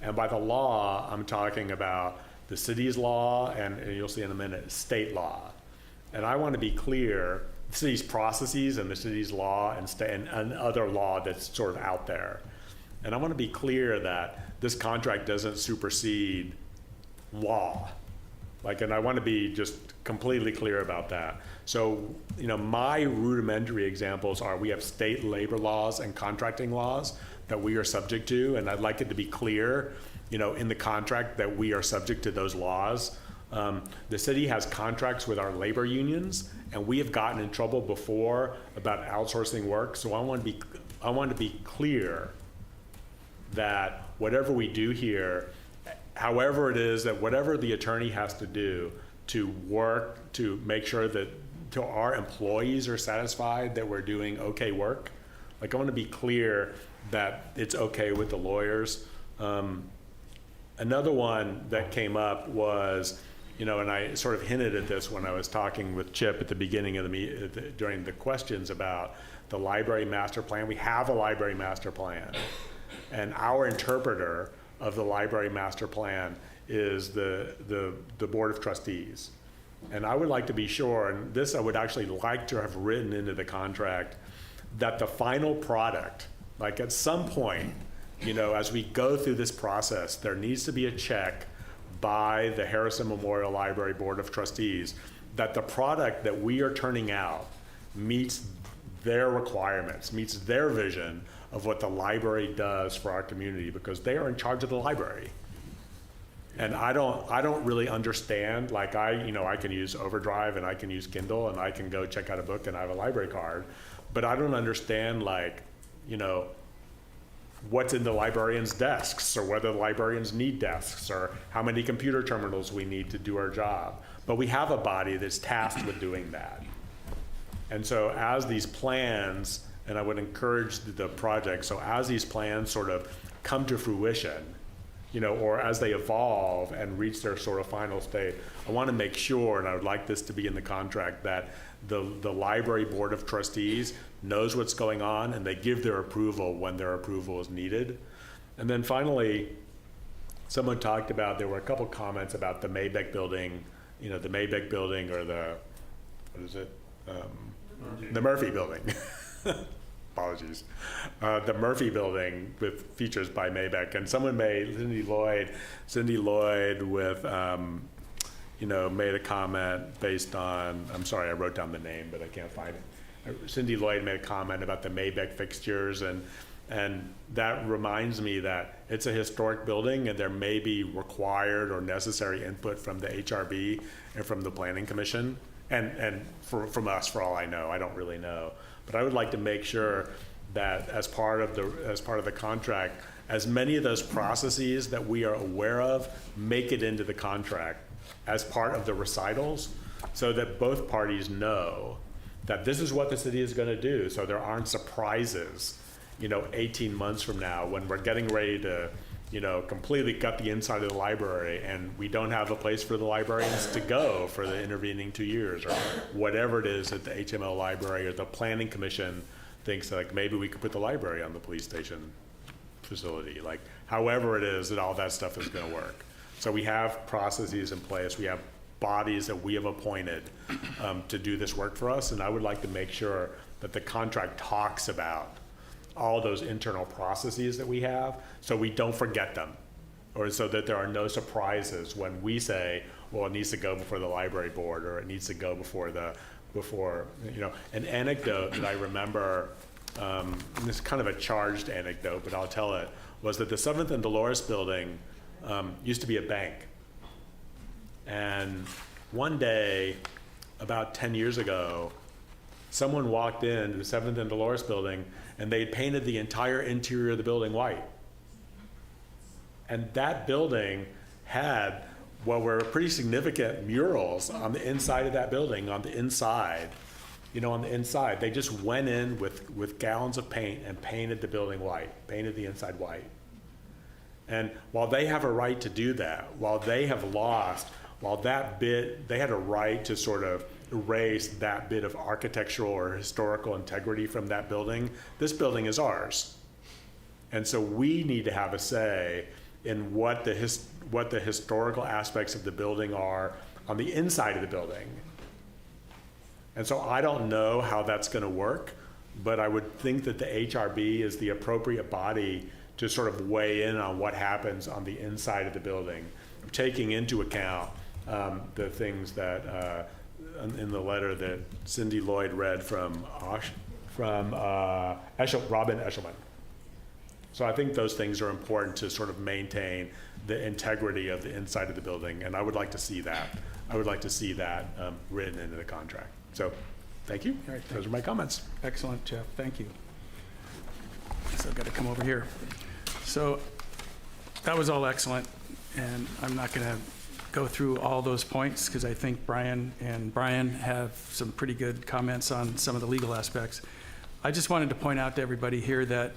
And by the law, I'm talking about the city's law, and you'll see in a minute, state law. And I want to be clear, the city's processes and the city's law and other law that's sort of out there. And I want to be clear that this contract doesn't supersede law. And I want to be just completely clear about that. So, my rudimentary examples are, we have state labor laws and contracting laws that we are subject to, and I'd like it to be clear, in the contract, that we are subject to those laws. The city has contracts with our labor unions, and we have gotten in trouble before about outsourcing work. So I want to be clear that whatever we do here, however it is, that whatever the attorney has to do to work to make sure that our employees are satisfied that we're doing okay work. Like, I want to be clear that it's okay with the lawyers. Another one that came up was, and I sort of hinted at this when I was talking with Chip at the beginning of during the questions about the library master plan. We have a library master plan, and our interpreter of the library master plan is the Board of Trustees. And I would like to be sure, and this I would actually like to have written into the contract, that the final product, like at some point, as we go through this process, there needs to be a check by the Harrison Memorial Library Board of Trustees that the product that we are turning out meets their requirements, meets their vision of what the library does for our community, because they are in charge of the library. And I don't really understand, like I can use Overdrive and I can use Kindle and I can go check out a book and I have a library card, but I don't understand what's in the librarians' desks, or whether the librarians need desks, or how many computer terminals we need to do our job. But we have a body that's tasked with doing that. And so as these plans, and I would encourage the project, so as these plans sort of come to fruition, or as they evolve and reach their sort of final state, I want to make sure, and I would like this to be in the contract, that the library board of trustees knows what's going on and they give their approval when their approval is needed. And then finally, someone talked about, there were a couple comments about the Maybeck building, the Maybeck building, or the Murphy building. Apologies. The Murphy building with features by Maybeck, and someone made, Cindy Lloyd with, made a comment based on, I'm sorry, I wrote down the name, but I can't find it. Cindy Lloyd made a comment about the Maybeck fixtures, and that reminds me that it's a historic building and there may be required or necessary input from the HRB and from the Planning Commission, and from us, for all I know. I don't really know. But I would like to make sure that as part of the contract, as many of those processes that we are aware of make it into the contract as part of the recitals, so that both parties know that this is what the city is going to do, so there aren't surprises, 18 months from now when we're getting ready to, completely gut the inside of the library and we don't have a place for the librarians to go for the intervening 2 years, or whatever it is that the HML library or the Planning Commission thinks, like, maybe we could put the library on the police station facility. Like, however it is that all that stuff is going to work. So we have processes in place. We have bodies that we have appointed to do this work for us, and I would like to make sure that the contract talks about all those internal processes that we have, so we don't forget them, or so that there are no surprises when we say, well, it needs to go before the library board, or it needs to go before an anecdote that I remember, and this is kind of a charged anecdote, but I'll tell it, was that the 7th and Dolores building used to be a bank. And one day, about 10 years ago, someone walked into the 7th and Dolores building and they painted the entire interior of the building white. And that building had what were pretty significant murals on the inside of that building, on the inside. On the inside, they just went in with gallons of paint and painted the building white, painted the inside white. And while they have a right to do that, while they have lost, they had a right to sort of erase that bit of architectural or historical integrity from that building. This building is ours. And so we need to have a say in what the historical aspects of the building are on the inside of the building. And so I don't know how that's going to work, but I would think that the HRB is the appropriate body to sort of weigh in on what happens on the inside of the building, taking into account the things that in the letter that Cindy Lloyd read from Robin Eshelman. So I think those things are important to sort of maintain the integrity of the inside of the building, and I would like to see that. I would like to see that written into the contract. So, thank you. All right, those are my comments. Excellent, Jeff. Thank you. So I've got to come over here. So that was all excellent, and I'm not going to go through all those points because I think Brian and Brian have some pretty good comments on some of the legal aspects. I just wanted to point out to everybody here that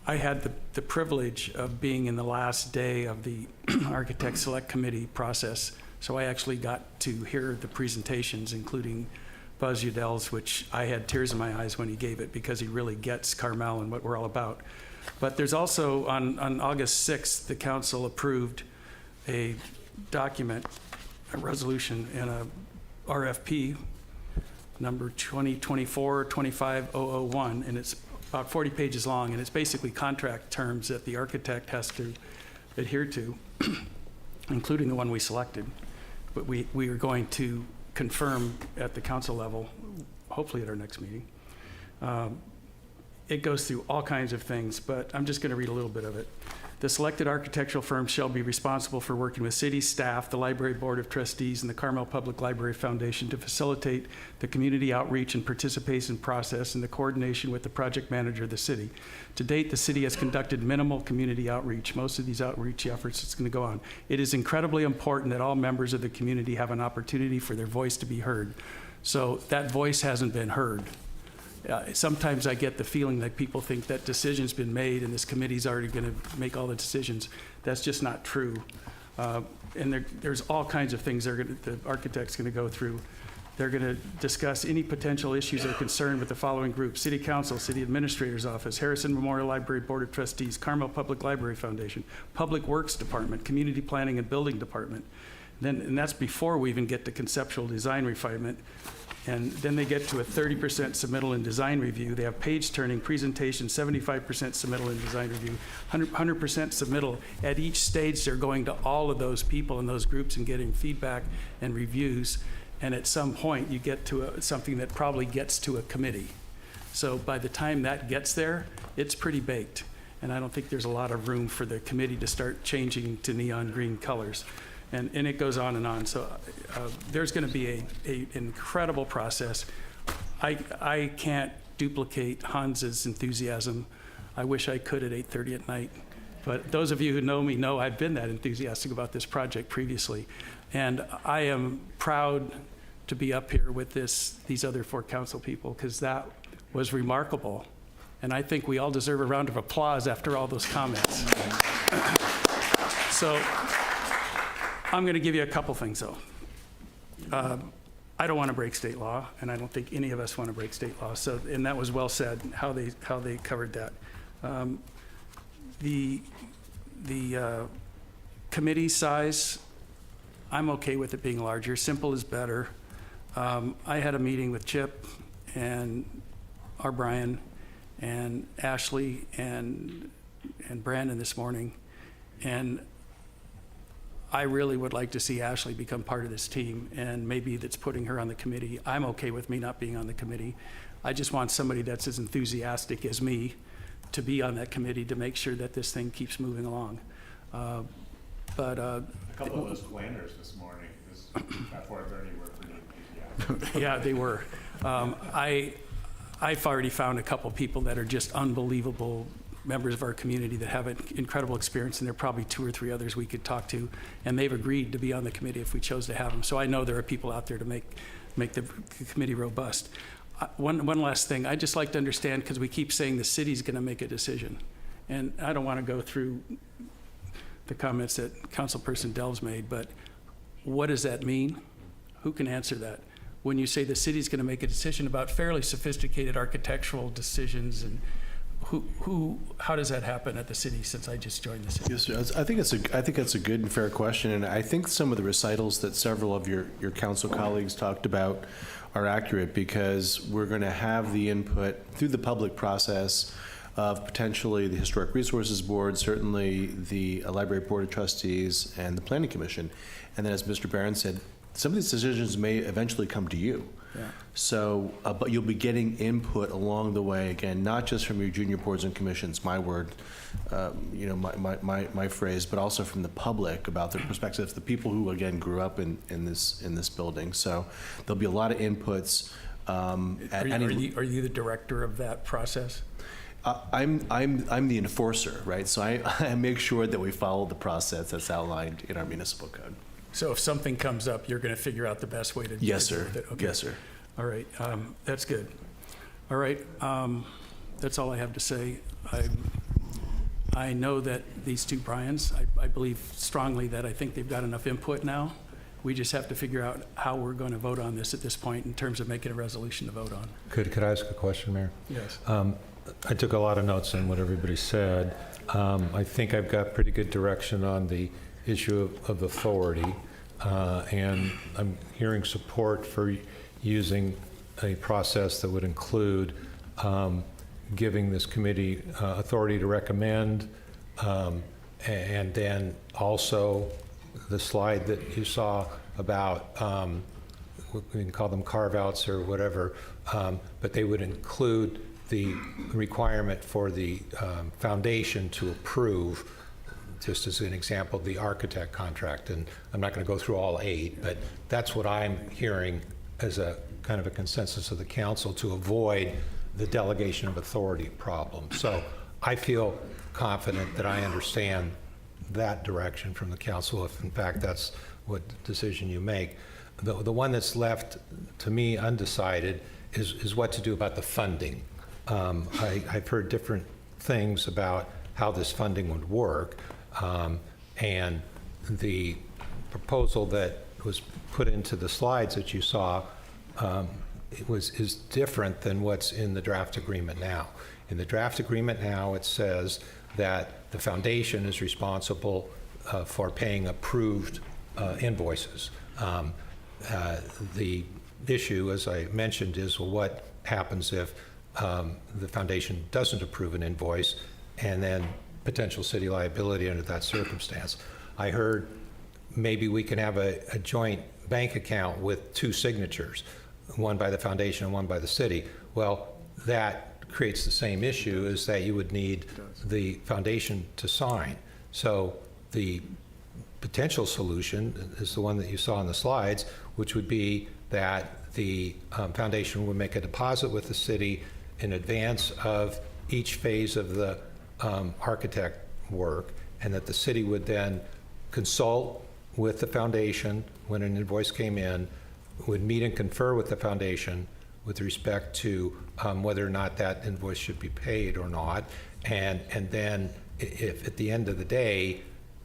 I had the privilege of being in the last day of the Architect Select Committee process, so I actually got to hear the presentations, including Buzz Udell's, which I had tears in my eyes when he gave it because he really gets Carmel and what we're all about. But there's also, on August 6th, the council approved a document, a resolution, and a RFP number 2024-25001, and it's about 40 pages long, and it's basically contract terms that the architect has to adhere to, including the one we selected. But we are going to confirm at the council level, hopefully at our next meeting. It goes through all kinds of things, but I'm just going to read a little bit of it. The selected architectural firm shall be responsible for working with city staff, the Library Board of Trustees, and the Carmel Public Library Foundation to facilitate the community outreach and participation process in the coordination with the project manager of the city. To date, the city has conducted minimal community outreach. Most of these outreach efforts is going to go on. It is incredibly important that all members of the community have an opportunity for their voice to be heard. So that voice hasn't been heard. Sometimes I get the feeling that people think that decision's been made and this committee's already going to make all the decisions. That's just not true. And there's all kinds of things the architect's going to go through. They're going to discuss any potential issues or concern with the following groups: City Council, City Administrator's Office, Harrison Memorial Library Board of Trustees, Carmel Public Library Foundation, Public Works Department, Community Planning and Building Department. And that's before we even get to conceptual design refinement. And then they get to a 30% submittal and design review. They have page turning, presentation, 75% submittal and design review, 100% submittal. At each stage, they're going to all of those people in those groups and getting feedback and reviews. And at some point, you get to something that probably gets to a committee. So by the time that gets there, it's pretty baked. And I don't think there's a lot of room for the committee to start changing to neon green colors. And it goes on and on. So there's going to be an incredible process. I can't duplicate Hans's enthusiasm. I wish I could at 8:30 at night. But those of you who know me know I've been that enthusiastic about this project previously. And I am proud to be up here with these other four council people, because that was remarkable. And I think we all deserve a round of applause after all those comments. So I'm going to give you a couple things, though. I don't want to break state law, and I don't think any of us want to break state law. So, and that was well said, how they covered that. The committee size, I'm okay with it being larger. Simple is better. I had a meeting with Chip and our Brian and Ashley and Brandon this morning, and I really would like to see Ashley become part of this team, and maybe that's putting her on the committee. I'm okay with me not being on the committee. I just want somebody that's as enthusiastic as me to be on that committee to make sure that this thing keeps moving along. A couple of those planners this morning, at 4:30, were pretty enthusiastic. Yeah, they were. I've already found a couple people that are just unbelievable members of our community that have an incredible experience, and there are probably 2 or 3 others we could talk to, and they've agreed to be on the committee if we chose to have them. So I know there are people out there to make the committee robust. One last thing, I'd just like to understand, because we keep saying the city's going to make a decision, and I don't want to go through the comments that Councilperson Delves made, but what does that mean? Who can answer that? When you say the city's going to make a decision about fairly sophisticated architectural decisions, and how does that happen at the city since I just joined the city? Yes, sir. I think it's a good and fair question, and I think some of the recitals that several of your council colleagues talked about are accurate, because we're going to have the input through the public process of potentially the Historic Resources Board, certainly the Library Board of Trustees, and the Planning Commission. And then, as Mr. Barron said, some of these decisions may eventually come to you. Yeah. So, but you'll be getting input along the way, again, not just from your junior boards and commissions, my word, my phrase, but also from the public about their perspectives, the people who, again, grew up in this building. So there'll be a lot of inputs. Are you the director of that process? I'm the enforcer, right? So I make sure that we follow the process that's outlined in our municipal code. So if something comes up, you're going to figure out the best way to deal Yes, sir. with it? Okay. Yes, sir. All right, that's good. All right, that's all I have to say. I know that these two Bryans, I believe strongly that I think they've got enough input now. We just have to figure out how we're going to vote on this at this point in terms of making a resolution to vote on. Could I ask a question, Mayor? Yes. I took a lot of notes on what everybody said. I think I've got pretty good direction on the issue of authority, and I'm hearing support for using a process that would include giving this committee authority to recommend, and then also the slide that you saw about, we can call them carve-outs or whatever, but they would include the requirement for the foundation to approve, just as an example, the architect contract. And I'm not going to go through all 8, but that's what I'm hearing as a kind of a consensus of the council to avoid the delegation of authority problem. So I feel confident that I understand that direction from the council, if in fact that's what decision you make. The one that's left to me undecided is what to do about the funding. I've heard different things about how this funding would work, and the proposal that was put into the slides that you saw is different than what's in the draft agreement now. In the draft agreement now, it says that the foundation is responsible for paying approved invoices. The issue, as I mentioned, is, well, what happens if the foundation doesn't approve an invoice, and then potential city liability under that circumstance. I heard maybe we can have a joint bank account with 2 signatures, one by the foundation and one by the city. Well, that creates the same issue, is that you would need the foundation to sign. So the potential solution is the one that you saw in the slides, which would be that the foundation would make a deposit with the city in advance of each phase of the architect work, and that the city would then consult with the foundation when an invoice came in, would meet and confer with the foundation with respect to whether or not that invoice should be paid or not. And then if at the end of the day,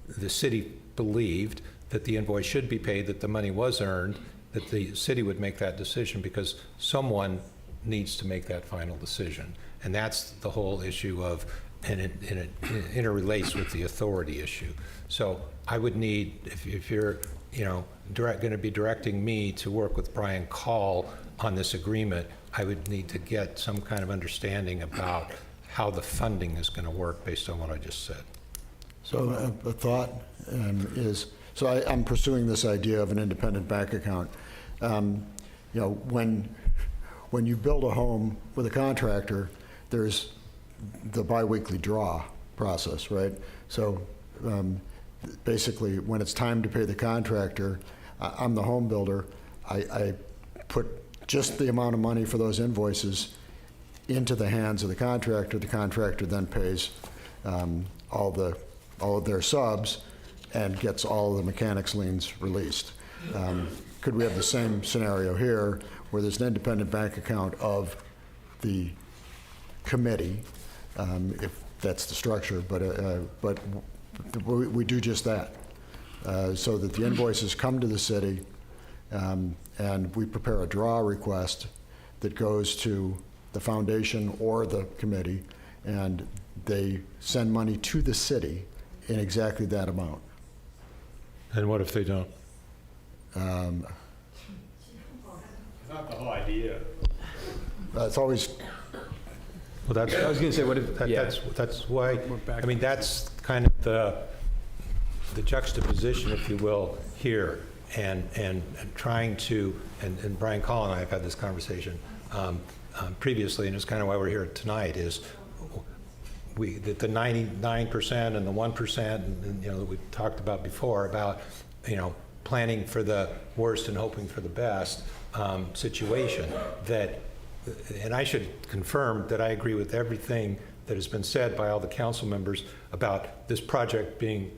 the city believed that the invoice should be paid, that the money was earned, that the city would make that decision, because someone needs to make that final decision. And that's the whole issue of, and it interrelates with the authority issue. So I would need, if you're going to be directing me to work with Brian Call on this agreement, I would need to get some kind of understanding about how the funding is going to work based on what I just said. So a thought is, so I'm pursuing this idea of an independent bank account. When you build a home with a contractor, there's the biweekly draw process, right? So basically, when it's time to pay the contractor, I'm the home builder. I put just the amount of money for those invoices into the hands of the contractor. The contractor then pays all of their subs and gets all of the mechanics liens released. Could we have the same scenario here, where there's an independent bank account of the committee, if that's the structure, but we do just that, so that the invoices come to the city, and we prepare a draw request that goes to the foundation or the committee, and they send money to the city in exactly that amount. And what if they don't? It's not the whole idea. It's always. Well, that's, I was going to say, what if, that's why, I mean, that's kind of the juxtaposition, if you will, here, and trying to, and Brian Call and I have had this conversation previously, and it's kind of why we're here tonight, is the 99% and the 1%, and that we talked about before, about planning for the worst and hoping for the best situation. That, and I should confirm that I agree with everything that has been said by all the council members about this project being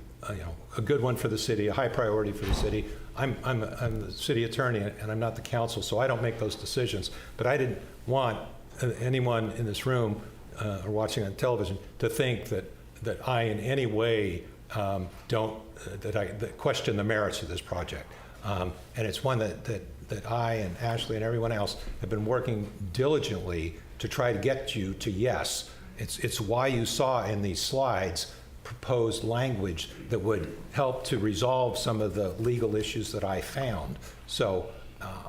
a good one for the city, a high priority for the city. I'm the city attorney, and I'm not the council, so I don't make those decisions. But I didn't want anyone in this room or watching on television to think that I in any way that question the merits of this project. And it's one that I and Ashley and everyone else have been working diligently to try to get you to yes. It's why you saw in these slides proposed language that would help to resolve some of the legal issues that I found. So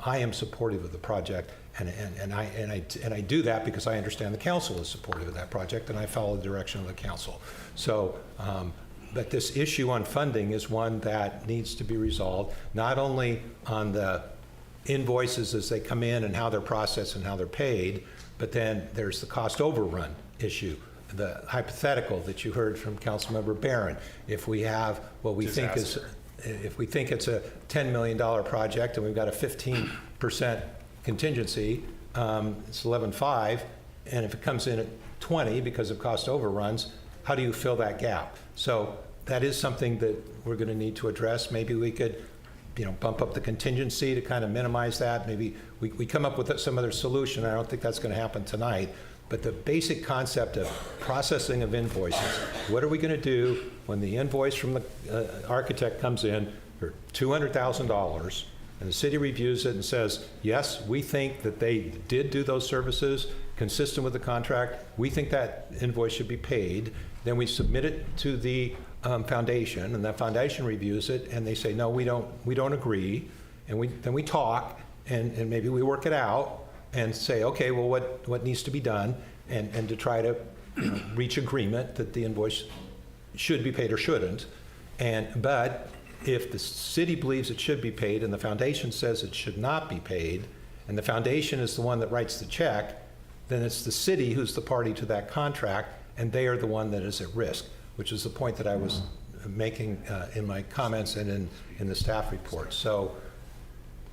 I am supportive of the project, and I do that because I understand the council is supportive of that project, and I follow the direction of the council. So, but this issue on funding is one that needs to be resolved, not only on the invoices as they come in and how they're processed and how they're paid, but then there's the cost overrun issue, the hypothetical that you heard from Councilmember Barron. If we have what we think is, if we think it's a $10 million project and we've got a 15% contingency, it's 11.5, and if it comes in at 20 because of cost overruns, how do you fill that gap? So that is something that we're going to need to address. Maybe we could, bump up the contingency to kind of minimize that. Maybe we come up with some other solution. I don't think that's going to happen tonight. But the basic concept of processing of invoices, what are we going to do when the invoice from the architect comes in for $200,000 and the city reviews it and says, yes, we think that they did do those services consistent with the contract. We think that invoice should be paid. Then we submit it to the foundation, and that foundation reviews it, and they say, no, we don't agree. And then we talk, and maybe we work it out and say, okay, well, what needs to be done, and to try to reach agreement that the invoice should be paid or shouldn't. But if the city believes it should be paid and the foundation says it should not be paid, and the foundation is the one that writes the check, then it's the city who's the party to that contract, and they are the one that is at risk, which is the point that I was making in my comments and in the staff report. So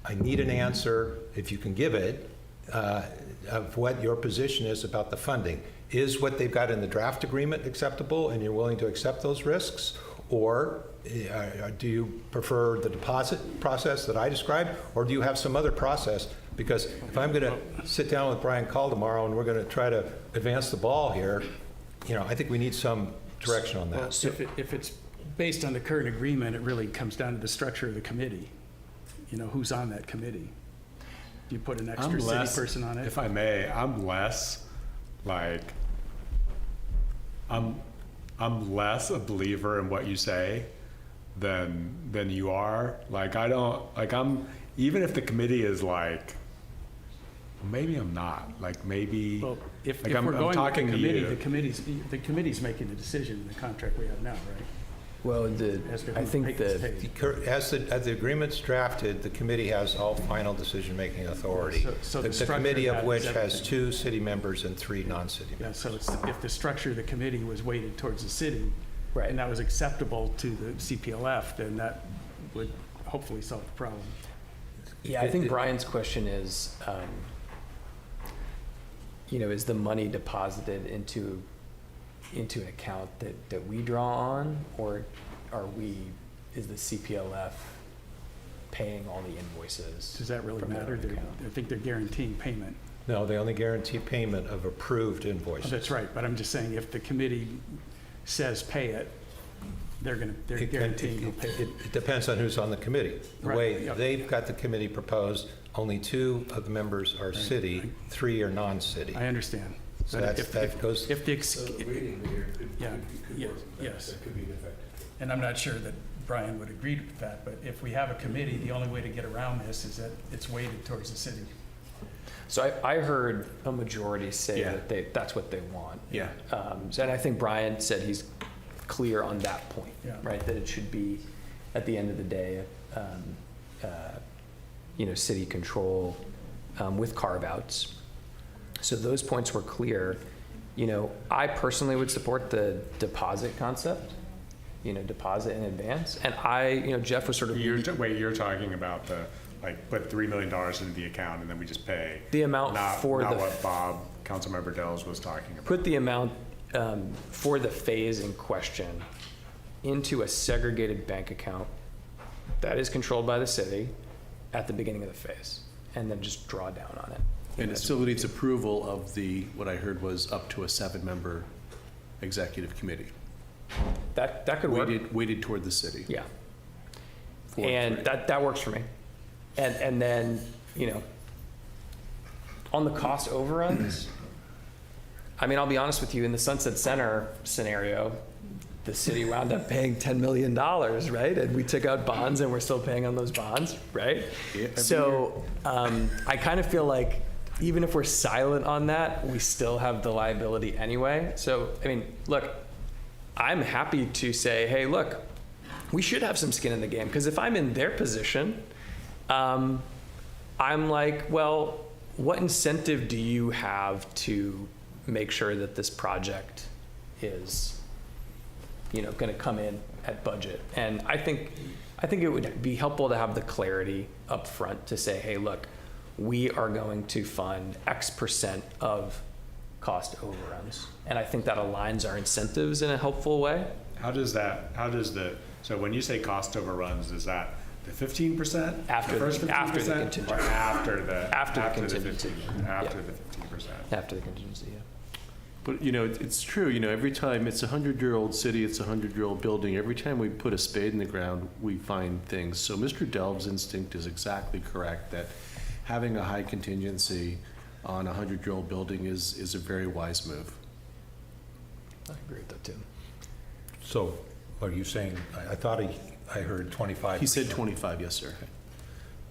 I need an answer, if you can give it, of what your position is about the funding. Is what they've got in the draft agreement acceptable and you're willing to accept those risks? Or do you prefer the deposit process that I described? Or do you have some other process? Because if I'm going to sit down with Brian Call tomorrow and we're going to try to advance the ball here, I think we need some direction on that. Well, if it's based on the current agreement, it really comes down to the structure of the committee. Who's on that committee? Do you put an extra city person on it? If I may, I'm less a believer in what you say than you are. Even if the committee is maybe I'm not. Maybe. Well, if we're going talking with the committee, the committee's making the decision in the contract we have now, right? Well, I think as the agreement's drafted, the committee has all final decision-making authority. So the committee of which has 2 city members and 3 non-city members. Yeah, so if the structure of the committee was weighted towards the city, right, and that was acceptable to the CPLF, then that would hopefully solve the problem. Yeah, I think Brian's question is, is the money deposited into an account that we draw on, or is the CPLF paying all the invoices? Does that really matter? I think they're guaranteeing payment. No, they only guarantee payment of approved invoices. Oh, that's right, but I'm just saying if the committee says pay it, they're guaranteeing you'll pay it. It depends on who's on the committee. The way they've got the committee proposed, only 2 of the members are city, 3 are non-city. I understand. So yes. That could be effective. And I'm not sure that Brian would agree with that, but if we have a committee, the only way to get around this is that it's weighted towards the city. So I heard a majority say that that's what they want. Yeah. And I think Brian said he's clear on that point, right? That it should be, at the end of the day, city control with carve-outs. So those points were clear. I personally would support the deposit concept, deposit in advance. And Jeff was sort of... You're talking about put $3 million into the account and then we just pay. The amount not what Bob, Councilmember Dells was talking about. Put the amount for the phase in question into a segregated bank account that is controlled by the city at the beginning of the phase, and then just draw down on it. And it still needs approval of what I heard was up to a 7-member executive committee. That could work. Weighted toward the city. Yeah. And that works for me. And then, on the cost overruns, I mean, I'll be honest with you, in the Sunset Center scenario, the city wound up paying $10 million, right? And we took out bonds and we're still paying on those bonds, right? Yeah, so I kind of feel like even if we're silent on that, we still have the liability anyway. So, I mean, look, I'm happy to say, hey, look, we should have some skin in the game. Because if I'm in their position, I'm like, well, what incentive do you have to make sure that this project is, going to come in at budget? And I think it would be helpful to have the clarity up front to say, hey, look, we are going to fund X% of cost overruns. And I think that aligns our incentives in a helpful way. So when you say cost overruns, is that the 15%? After the contingency. Or after the contingency. After the 15%. After the contingency, yeah. But, it's true, every time it's a 100-year-old city, it's a 100-year-old building, every time we put a spade in the ground, we find things. So Mr. Delv's instinct is exactly correct, that having a high contingency on a 100-year-old building is a very wise move. I agree with that, too. So are you saying, I thought I heard 25%. He said 25, yes, sir.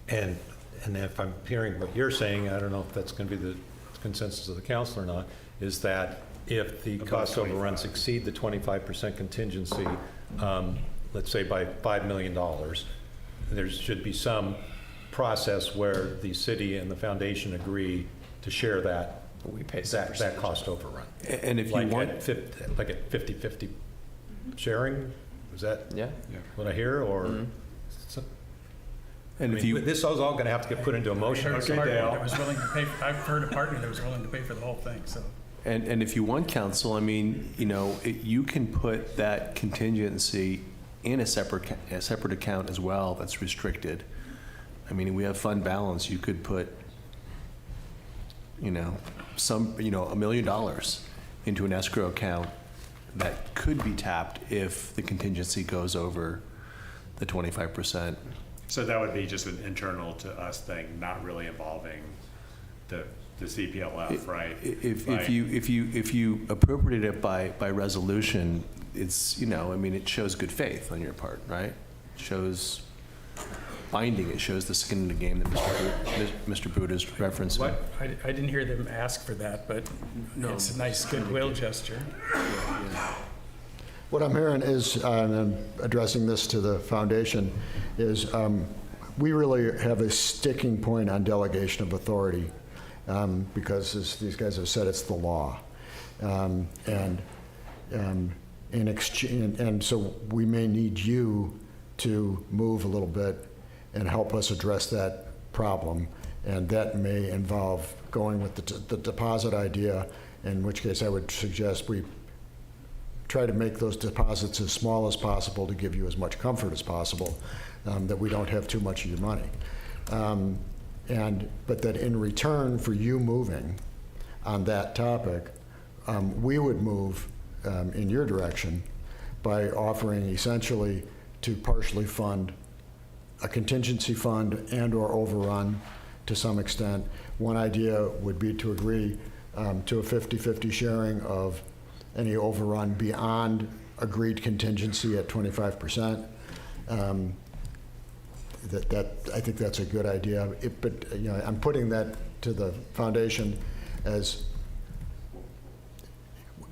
And if I'm hearing what you're saying, I don't know if that's going to be the consensus of the council or not, is that if the cost overruns exceed the 25% contingency, let's say by $5 million, there should be some process where the city and the foundation agree to share that. We pay that cost overrun. And if you want, like at 50-50 sharing, is that what I hear, or? Mm-hmm. And if you, this is all going to have to get put into a motion. I've heard a partner that was willing to pay for the whole thing. So. And if you want, council, I mean, you can put that contingency in a separate account as well that's restricted. I mean, we have fund balance. You could put, $1 million into an escrow account that could be tapped if the contingency goes over the 25%. So that would be just an internal to us thing, not really involving the CPLF, right? If you appropriate it by resolution, it's, it shows good faith on your part, right? It shows binding. It shows the skin in the game that Mr. Buddha is referencing. What? I didn't hear them ask for that, but it's a nice goodwill gesture. What I'm hearing is, and I'm addressing this to the foundation, is we really have a sticking point on delegation of authority because, as these guys have said, it's the law. And so we may need you to move a little bit and help us address that problem. And that may involve going with the deposit idea, in which case I would suggest we try to make those deposits as small as possible to give you as much comfort as possible, that we don't have too much of your money. But that in return for you moving on that topic, we would move in your direction by offering essentially to partially fund a contingency fund and or overrun to some extent. One idea would be to agree to a 50-50 sharing of any overrun beyond agreed contingency at 25%. I think that's a good idea. But I'm putting that to the foundation as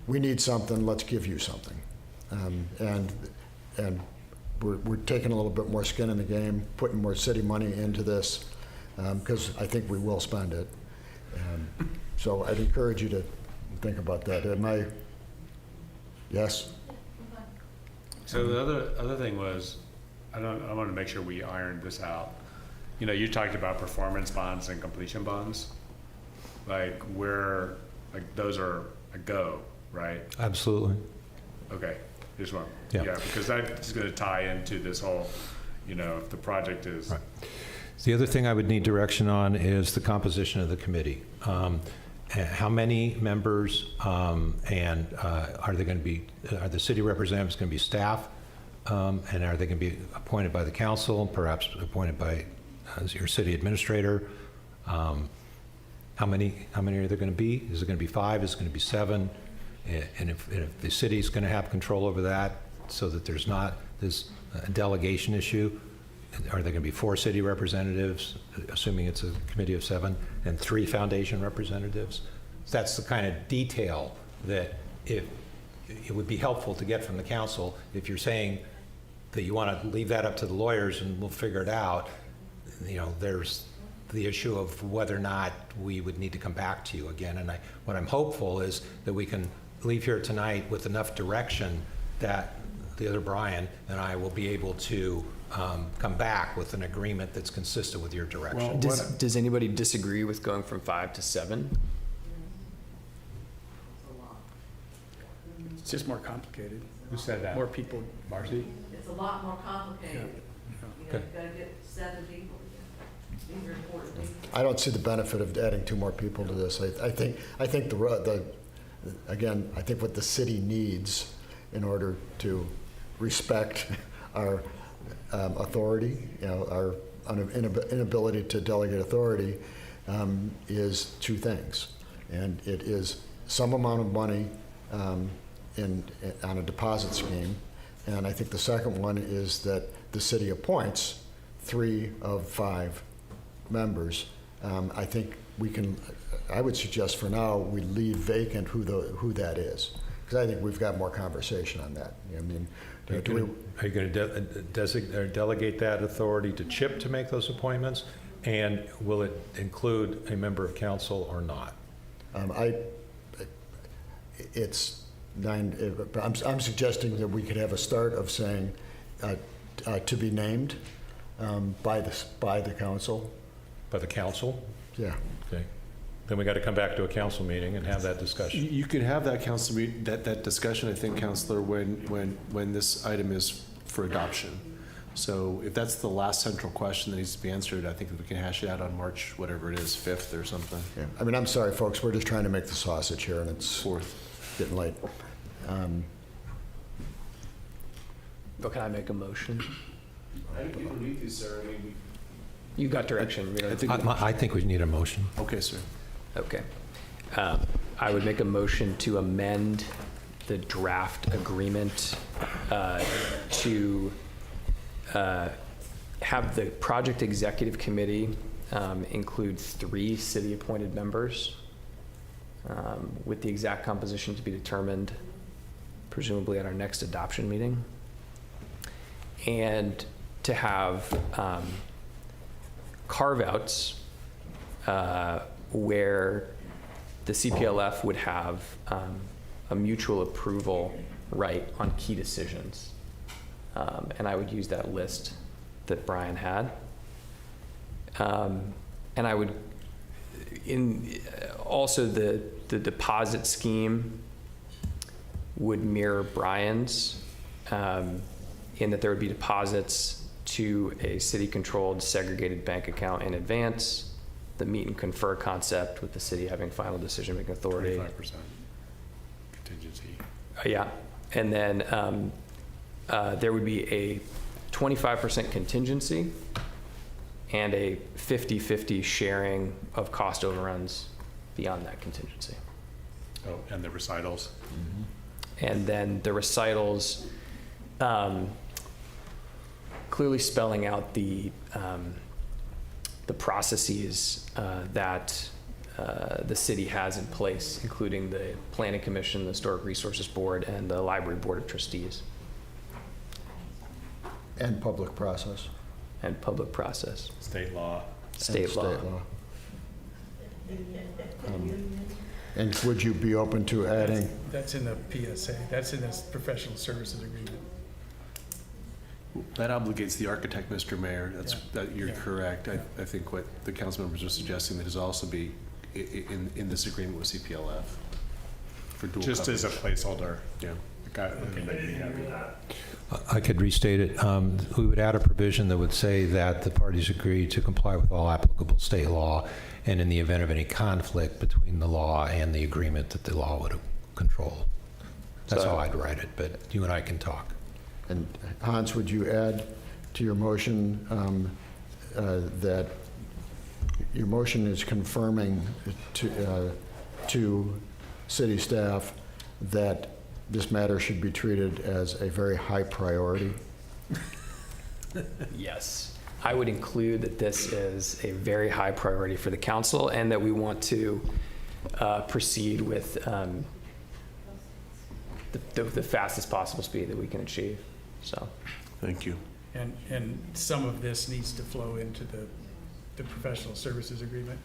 we need something. Let's give you something, and we're taking a little bit more skin in the game, putting more city money into this because I think we will spend it. So I'd encourage you to think about that. Yes. So the other thing was, I want to make sure we ironed this out. You talked about performance bonds and completion bonds. Those are a go. right? Absolutely. Okay, just one. Yeah. Yeah, because that's going to tie into this whole, if the project is. Right. The other thing I would need direction on is the composition of the committee. How many members, and are they going to be, are the city representatives going to be staff? And are they going to be appointed by the council, perhaps appointed by your city administrator? How many are there going to be? Is it going to be 5? Is it going to be 7? And if the city's going to have control over that so that there's not this delegation issue, are there going to be 4 city representatives, assuming it's a committee of 7, and 3 foundation representatives? That's the kind of detail that it would be helpful to get from the council. If you're saying that you want to leave that up to the lawyers and we'll figure it out, there's the issue of whether or not we would need to come back to you again. And what I'm hopeful is that we can leave here tonight with enough direction that the other Brian and I will be able to come back with an agreement that's consistent with your direction. Well, does anybody disagree with going from 5 to 7? It's just more complicated. Who said that? More people. Marcy? It's a lot more complicated. You've got to get 7 people. These are important people. I don't see the benefit of adding 2 more people to this. I think again, I think what the city needs in order to respect our authority, our inability to delegate authority, is 2 things. And it is some amount of money on a deposit scheme. And I think the second one is that the city appoints 3 of 5 members. I think I would suggest for now we leave vacant who that is, because I think we've got more conversation on that. I mean, are you going to delegate that authority to Chip to make those appointments? And will it include a member of council or not? It's 9. I'm suggesting that we could have a start of saying to be named by the council. By the council? Yeah. Okay. Then we got to come back to a council meeting and have that discussion. You could have that council meeting, that discussion, I think, Councilor, when this item is for adoption. So if that's the last central question that needs to be answered, I think we can hash it out on March, whatever it is, 5th or something. Yeah. I mean, I'm sorry, folks. We're just trying to make the sausage here, and it's 4th. Getting late. But can I make a motion? I think you don't need to, sir. I mean, You got direction. I think we need a motion. Okay, sir. Okay. I would make a motion to amend the draft agreement to have the project executive committee include 3 city-appointed members, with the exact composition to be determined presumably at our next adoption meeting, and to have carve-outs where the CPLF would have a mutual approval right on key decisions. And I would use that list that Brian had. And I would, also the deposit scheme would mirror Brian's, in that there would be deposits to a city-controlled segregated bank account in advance, the meet and confer concept with the city having final decision-making authority. 25% contingency. Yeah, and then there would be a 25% contingency and a 50-50 sharing of cost overruns beyond that contingency. Oh, and the recitals. Mm-hmm. And then the recitals, clearly spelling out the processes that the city has in place, including the Planning Commission, the Historic Resources Board, and the Library Board of Trustees. And public process. And public process. State law. State law. And would you be open to adding? That's in the PSA. That's in this professional services agreement. That obligates the architect, Mr. Mayor. You're correct. I think what the council members are suggesting that is also be in this agreement with CPLF. For dual Just as a coverage. placeholder, yeah. It'd make me happy. I could restate it. We would add a provision that would say that the parties agree to comply with all applicable state law, and in the event of any conflict between the law and the agreement, that the law would control. That's how I'd write it, but you and I can talk. And Hans, would you add to your motion that your motion is confirming to city staff that this matter should be treated as a very high priority? Yes. I would include that this is a very high priority for the council and that we want to proceed with the fastest possible speed that we can achieve. So, thank you. And some of this needs to flow into the professional services agreement?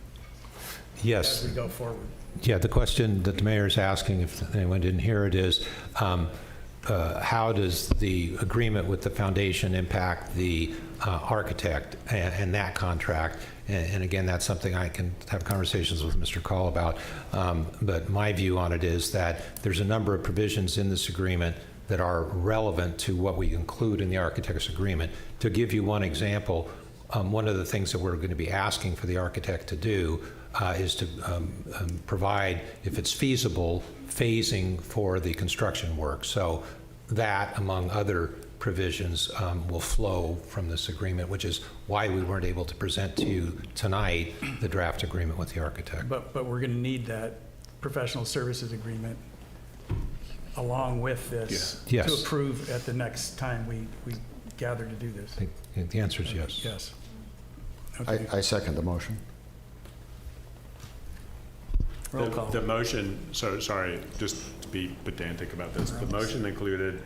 Yes. As we go forward. Yeah, the question that the mayor is asking, if anyone didn't hear it, is how does the agreement with the foundation impact the architect and that contract? And again, that's something I can have conversations with Mr. Call about. But my view on it is that there's a number of provisions in this agreement that are relevant to what we include in the architect's agreement. To give you one example, one of the things that we're going to be asking for the architect to do is to provide, if it's feasible, phasing for the construction work. So that, among other provisions, will flow from this agreement, which is why we weren't able to present to you tonight the draft agreement with the architect. But we're going to need that professional services agreement along with this Yes. to approve at the next time we gather to do this. The answer is yes. Yes. Okay. I second the motion. Roll call. The motion, so sorry, just to be pedantic about this, the motion included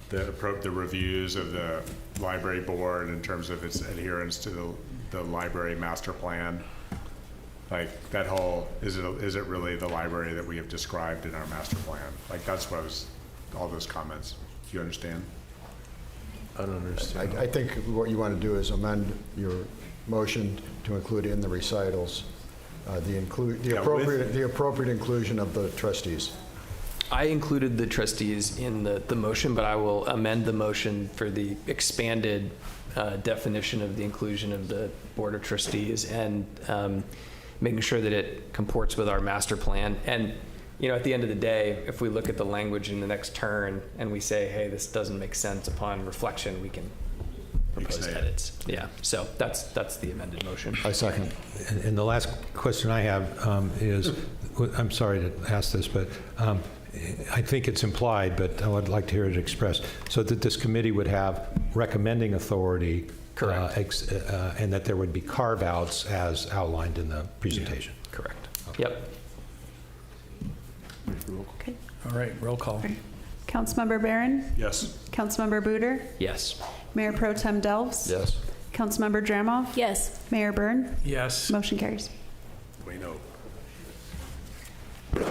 the reviews of the library board in terms of its adherence to the library master plan. Like that whole, is it really the library that we have described in our master plan? Like that's what was, all those comments. Do you understand? I don't understand. I think what you want to do is amend your motion to include in the recitals the appropriate inclusion of the trustees. I included the trustees in the motion, but I will amend the motion for the expanded definition of the inclusion of the Board of Trustees and making sure that it comports with our master plan. And, you know, at the end of the day, if we look at the language in the next turn and we say, hey, this doesn't make sense upon reflection, we can propose edits. Yeah, so that's the amended motion. I second. And the last question I have is, I'm sorry to ask this, but I think it's implied, but I would like to hear it expressed, so that this committee would have recommending authority. Correct. And that there would be carve-outs as outlined in the presentation. Yeah. Correct. Okay. Yep. Okay. All right, roll call. Councilmember Barron? Yes. Councilmember Buder? Yes. Mayor Pro Tem Delves? Yes. Councilmember Dramoff? Yes. Mayor Byrne? Yes. Motion carries. Bueno. All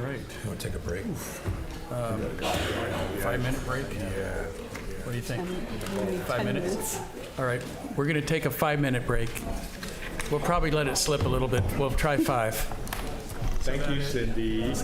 right. You want to take a break? 5-minute break? Yeah. What do you think? 5 minutes? All right, we're going to take a 5-minute break. We'll probably let it slip a little bit. We'll try 5. Thank you, Cindy.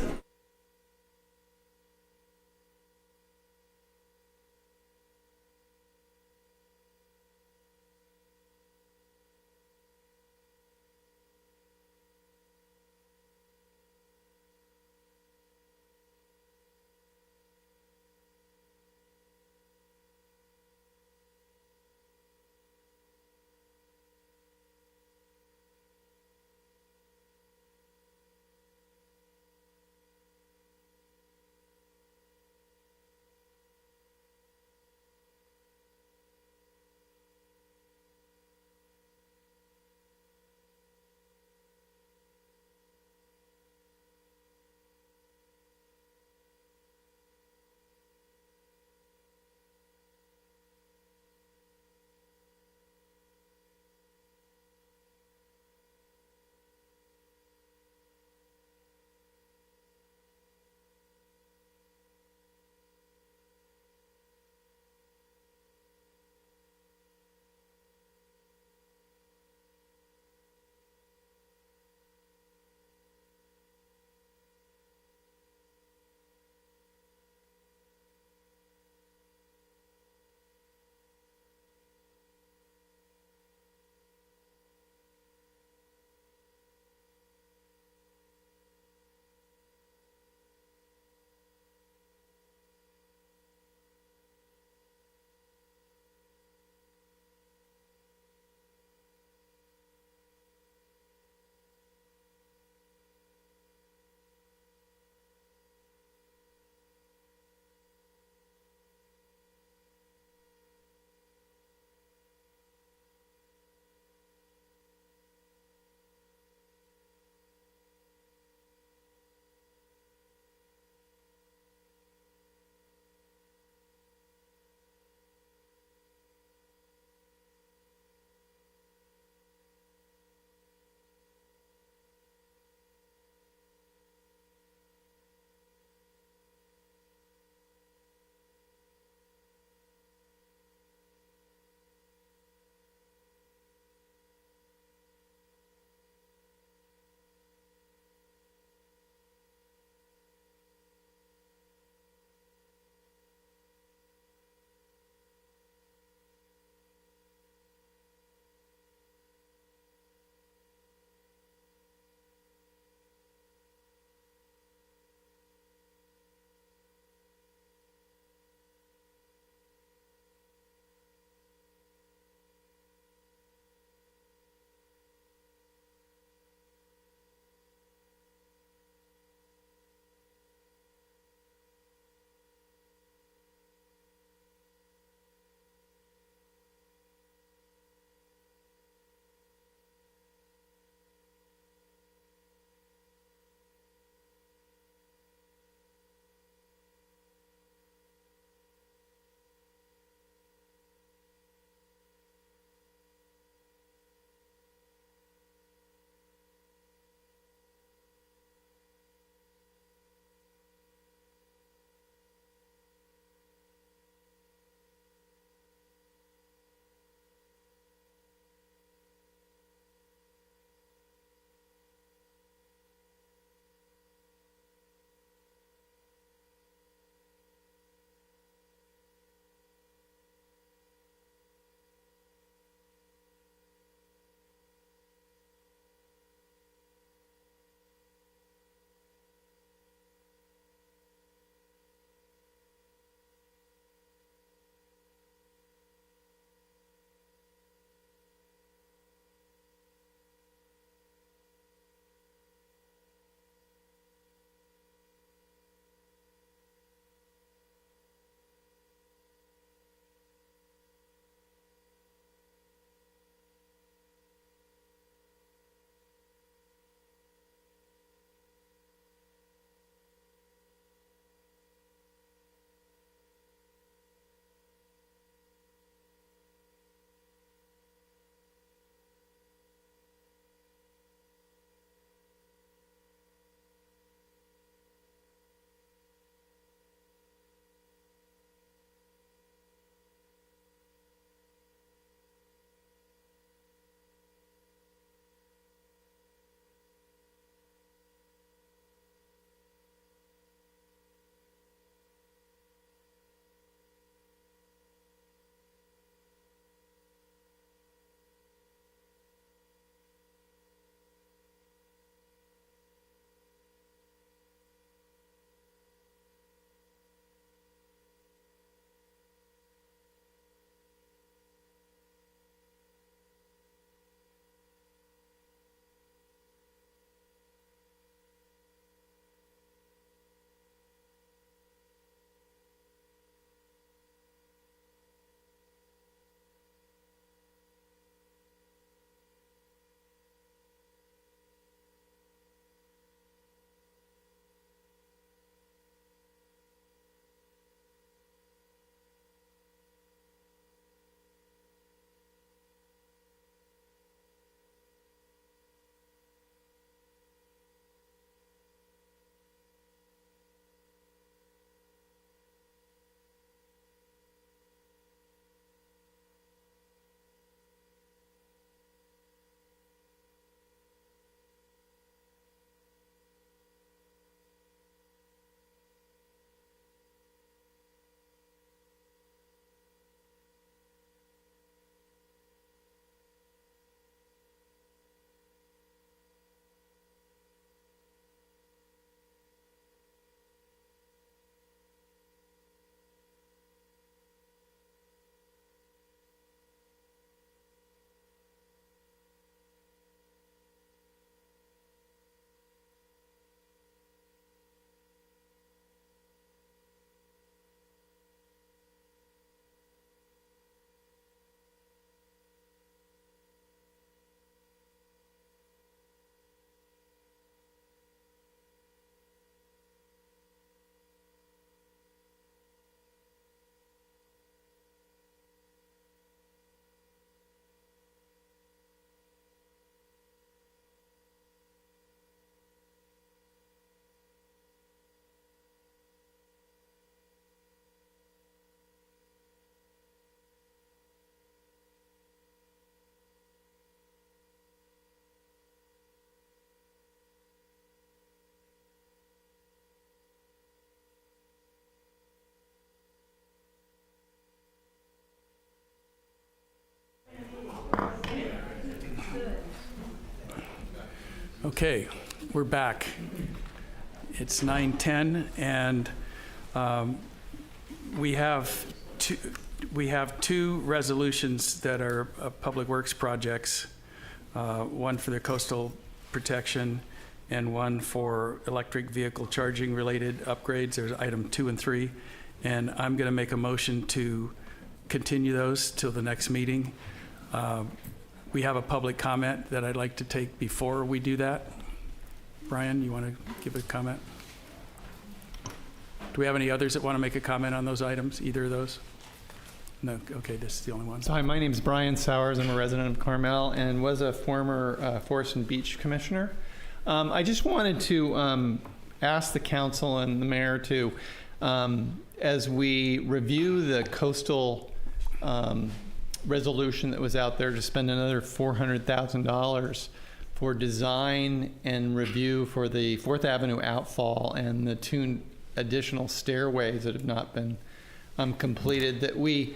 Okay, we're back. It's 9:10, and we have two resolutions that are public works projects, one for the coastal protection and one for electric vehicle charging related upgrades. There's item 2 and 3, and I'm going to make a motion to continue those till the next meeting. We have a public comment that I'd like to take before we do that. Brian, you want to give a comment? Do we have any others that want to make a comment on those items, either of those? No, okay, this is the only one. Hi, my name is Brian Sowers. I'm a resident of Carmel and was a former Forest and Beach Commissioner. I just wanted to ask the council and the mayor to, as we review the coastal resolution that was out there, to spend another $400,000 for design and review for the 4th Avenue outfall and the 2 additional stairways that have not been completed, that we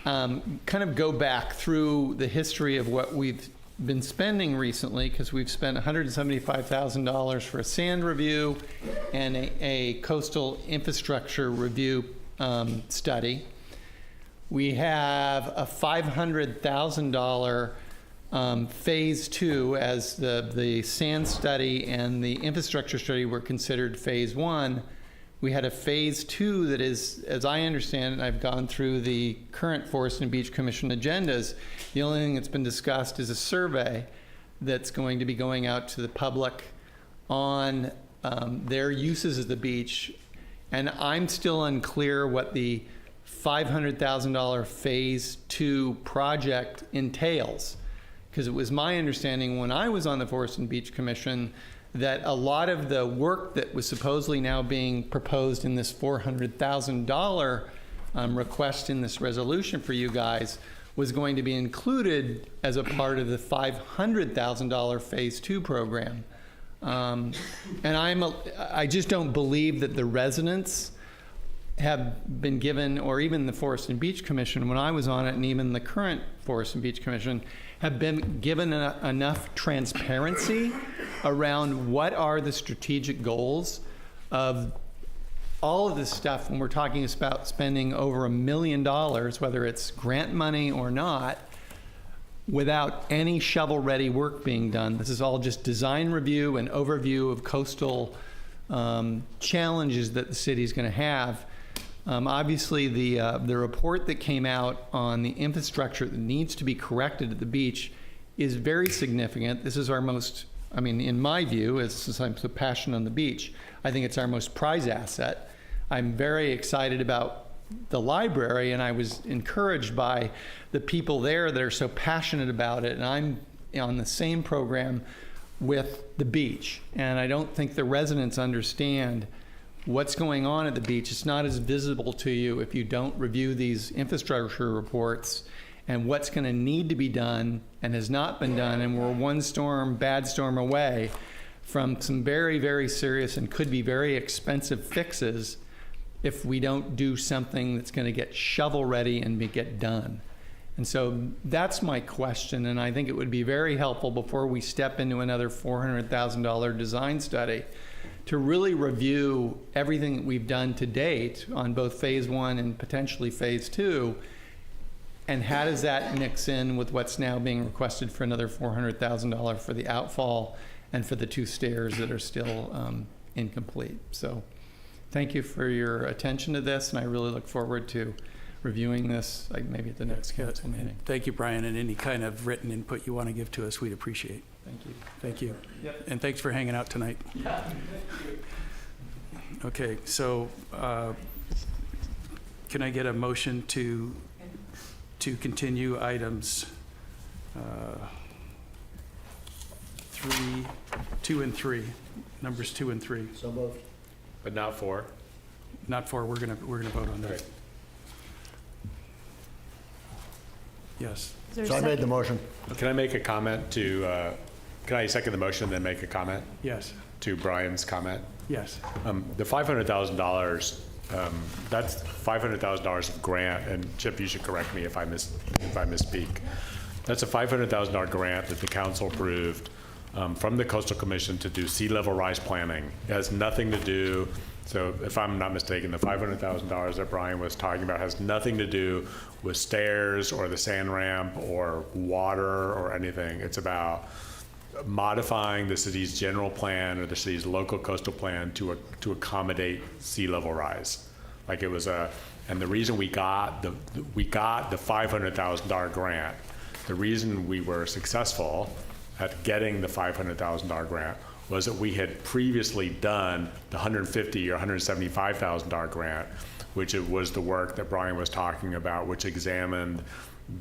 kind of go back through the history of what we've been spending recently, because we've spent $175,000 for a sand review and a coastal infrastructure review study. We have a $500,000 phase 2, as the sand study and the infrastructure study were considered phase 1. We had a phase 2 that is, as I understand it, I've gone through the current Forest and Beach Commission agendas. The only thing that's been discussed is a survey that's going to be going out to the public on their uses of the beach. And I'm still unclear what the $500,000 phase 2 project entails, because it was my understanding when I was on the Forest and Beach Commission that a lot of the work that was supposedly now being proposed in this $400,000 request in this resolution for you guys was going to be included as a part of the $500,000 phase 2 program. And I just don't believe that the residents have been given, or even the Forest and Beach Commission when I was on it, and even the current Forest and Beach Commission, have been given enough transparency around what are the strategic goals of all of this stuff when we're talking about spending over $1 million, whether it's grant money or not, without any shovel-ready work being done. This is all just design review and overview of coastal challenges that the city's going to have. Obviously, the report that came out on the infrastructure that needs to be corrected at the beach is very significant. This is our most, I mean, in my view, since I'm so passionate on the beach, I think it's our most prized asset. I'm very excited about the library, and I was encouraged by the people there that are so passionate about it, and I'm on the same program with the beach. And I don't think the residents understand what's going on at the beach. It's not as visible to you if you don't review these infrastructure reports and what's going to need to be done and has not been done. And we're one bad storm away from some very, very serious and could be very expensive fixes if we don't do something that's going to get shovel ready and get done. And so that's my question, and I think it would be very helpful before we step into another $400,000 design study to really review everything that we've done to date on both phase 1 and potentially phase 2, and how does that mix in with what's now being requested for another $400,000 for the outfall and for the 2 stairs that are still incomplete. So thank you for your attention to this, and I really look forward to reviewing this, like maybe at the next council meeting. Thank you, Brian, and any kind of written input you want to give to us, we'd appreciate. Thank you. Thank you. Yep. And thanks for hanging out tonight. Yeah. Okay, so can I get a motion to continue items 2 and 3, numbers 2 and 3? So moved. But not 4? Not 4, we're gonna vote on that. Right. Yes. So I made the motion. Can I make a comment to, can I second the motion and then make a comment Yes. to Brian's comment? Yes. The $500,000, that's $500,000 of grant, and Chip, you should correct me if I misspeak. That's a $500,000 grant that the council approved from the Coastal Commission to do sea level rise planning. It has nothing to do, so if I'm not mistaken, the $500,000 that Brian was talking about has nothing to do with stairs or the sand ramp or water or anything. It's about modifying the city's general plan or the city's local coastal plan to accommodate sea level rise. Like it was and the reason we got the $500,000 grant, the reason we were successful at getting the $500,000 grant was that we had previously done the $150,000 or $175,000 grant, which was the work that Brian was talking about, which examined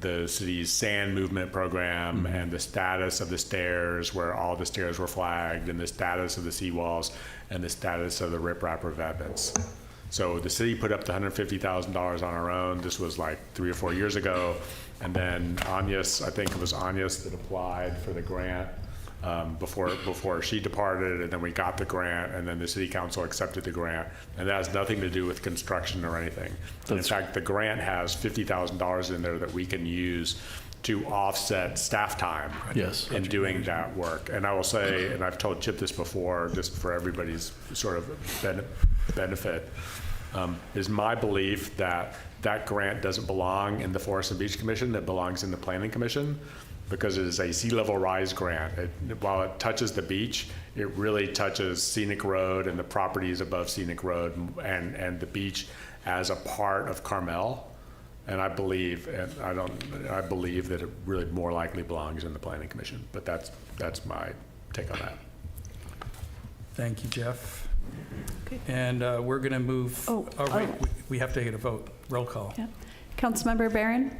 the city's sand movement program and the status of the stairs, where all the stairs were flagged, and the status of the seawalls and the status of the riprap revetments. So the city put up the $150,000 on our own. This was like 3 or 4 years ago. And then Agnes, I think it was Agnes that applied for the grant before she departed, and then we got the grant, and then the city council accepted the grant. And that has nothing to do with construction or anything. And in fact, the grant has $50,000 in there that we can use to offset staff time in doing that work. And I will say, and I've told Chip this before, just for everybody's sort of benefit, is my belief that that grant doesn't belong in the Forest and Beach Commission, it belongs in the Planning Commission, because it is a sea level rise grant. While it touches the beach, it really touches Scenic Road and the properties above Scenic Road and the beach as a part of Carmel. And I believe that it really more likely belongs in the Planning Commission. But that's my take on that. Thank you, Jeff. Okay. And we're going to move. We have to get a vote. Roll call. Yeah. Councilmember Barron?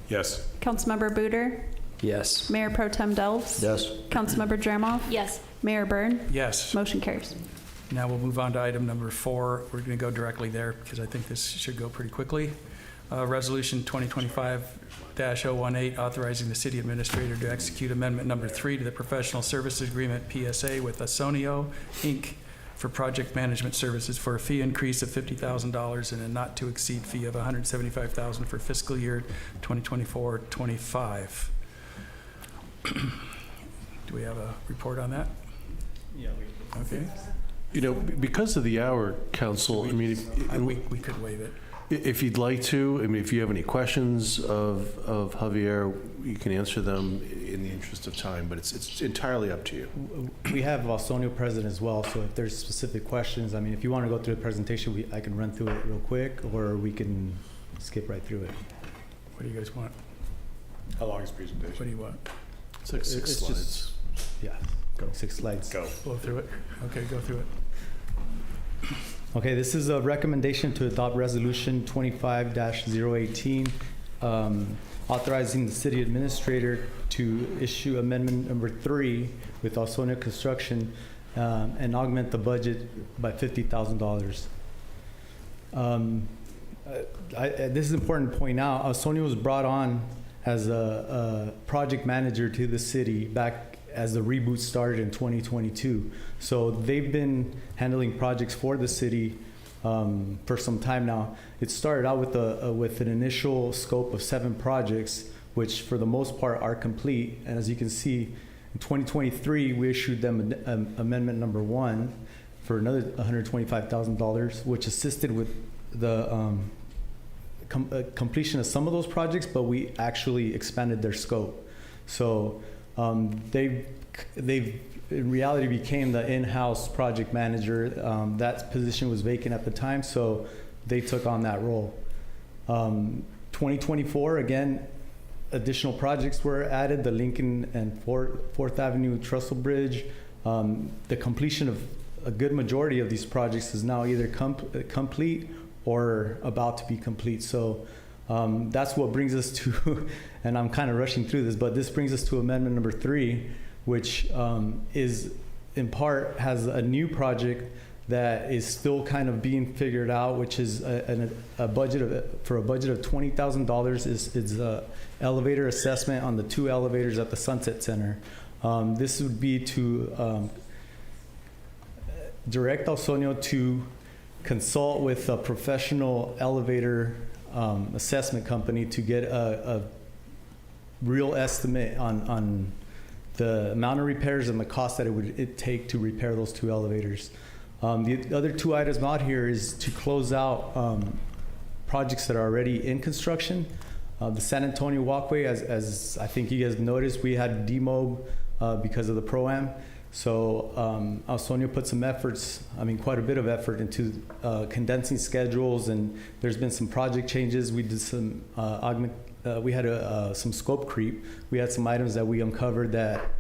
Yes. Councilmember Buder? Yes. Mayor Pro Tem Delves? Yes. Councilmember Dramoff? Yes. Mayor Byrne? Yes. Motion carries. Now we'll move on to item number 4. We're going to go directly there because I think this should go pretty quickly. Resolution 2025-018, authorizing the city administrator to execute amendment number 3 to the professional services agreement PSA with Asonio, Inc. for project management services for a fee increase of $50,000 and a not to exceed fee of $175,000 for fiscal year 2024-25. Do we have a report on that? Yeah. Okay. You know, because of the hour, Council, I mean, we could waive it. If you'd like to, I mean, if you have any questions of Javier, you can answer them in the interest of time, but it's entirely up to you. We have Sonio present as well, so if there's specific questions, I mean, if you want to go through the presentation, I can run through it real quick, or we can skip right through it. What do you guys want? How long is the presentation? What do you want? It's like 6 slides. Yeah, go. 6 slides. Go. Blow through it. Okay, go through it. Okay, this is a recommendation to adopt Resolution 25-018, authorizing the city administrator to issue amendment number 3 with Ausonian Construction and augment the budget by $50,000. This is important to point out. Ausonian was brought on as a project manager to the city back as the reboot started in 2022. So they've been handling projects for the city for some time now. It started out with an initial scope of 7 projects, which for the most part are complete. And as you can see, in 2023, we issued them amendment number 1 for another $125,000, which assisted with the completion of some of those projects, but we actually expanded their scope. So they've in reality became the in-house project manager. That position was vacant at the time, so they took on that role. 2024, again, additional projects were added, the Lincoln and 4th Avenue Trestle Bridge. The completion of a good majority of these projects is now either complete or about to be complete. So that's what brings us to, and I'm kind of rushing through this, but this brings us to amendment number 3, which is in part has a new project that is still kind of being figured out, which is a budget of $20,000 is a elevator assessment on the 2 elevators at the Sunset Center. This would be to direct Ausonio to consult with a professional elevator assessment company to get real estimate on the amount of repairs and the cost that it would take to repair those 2 elevators. The other 2 items out here is to close out projects that are already in construction. The San Antonio walkway, as I think you guys noticed, we had demob because of the Pro-Am. So Ausonio put some efforts, quite a bit of effort into condensing schedules, and there's been some project changes. We did some we had some scope creep. We had some items that we uncovered that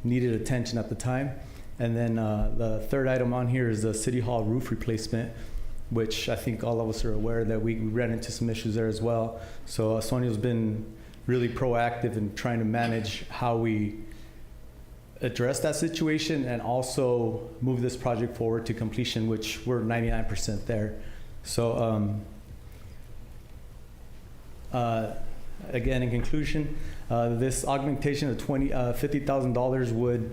needed attention at the time. And then the third item on here is the City Hall roof replacement, which I think all of us are aware that we ran into some issues there as well. So Sonya's been really proactive in trying to manage how we address that situation and also move this project forward to completion, which we're 99% there. So again, in conclusion, this augmentation of $50,000 would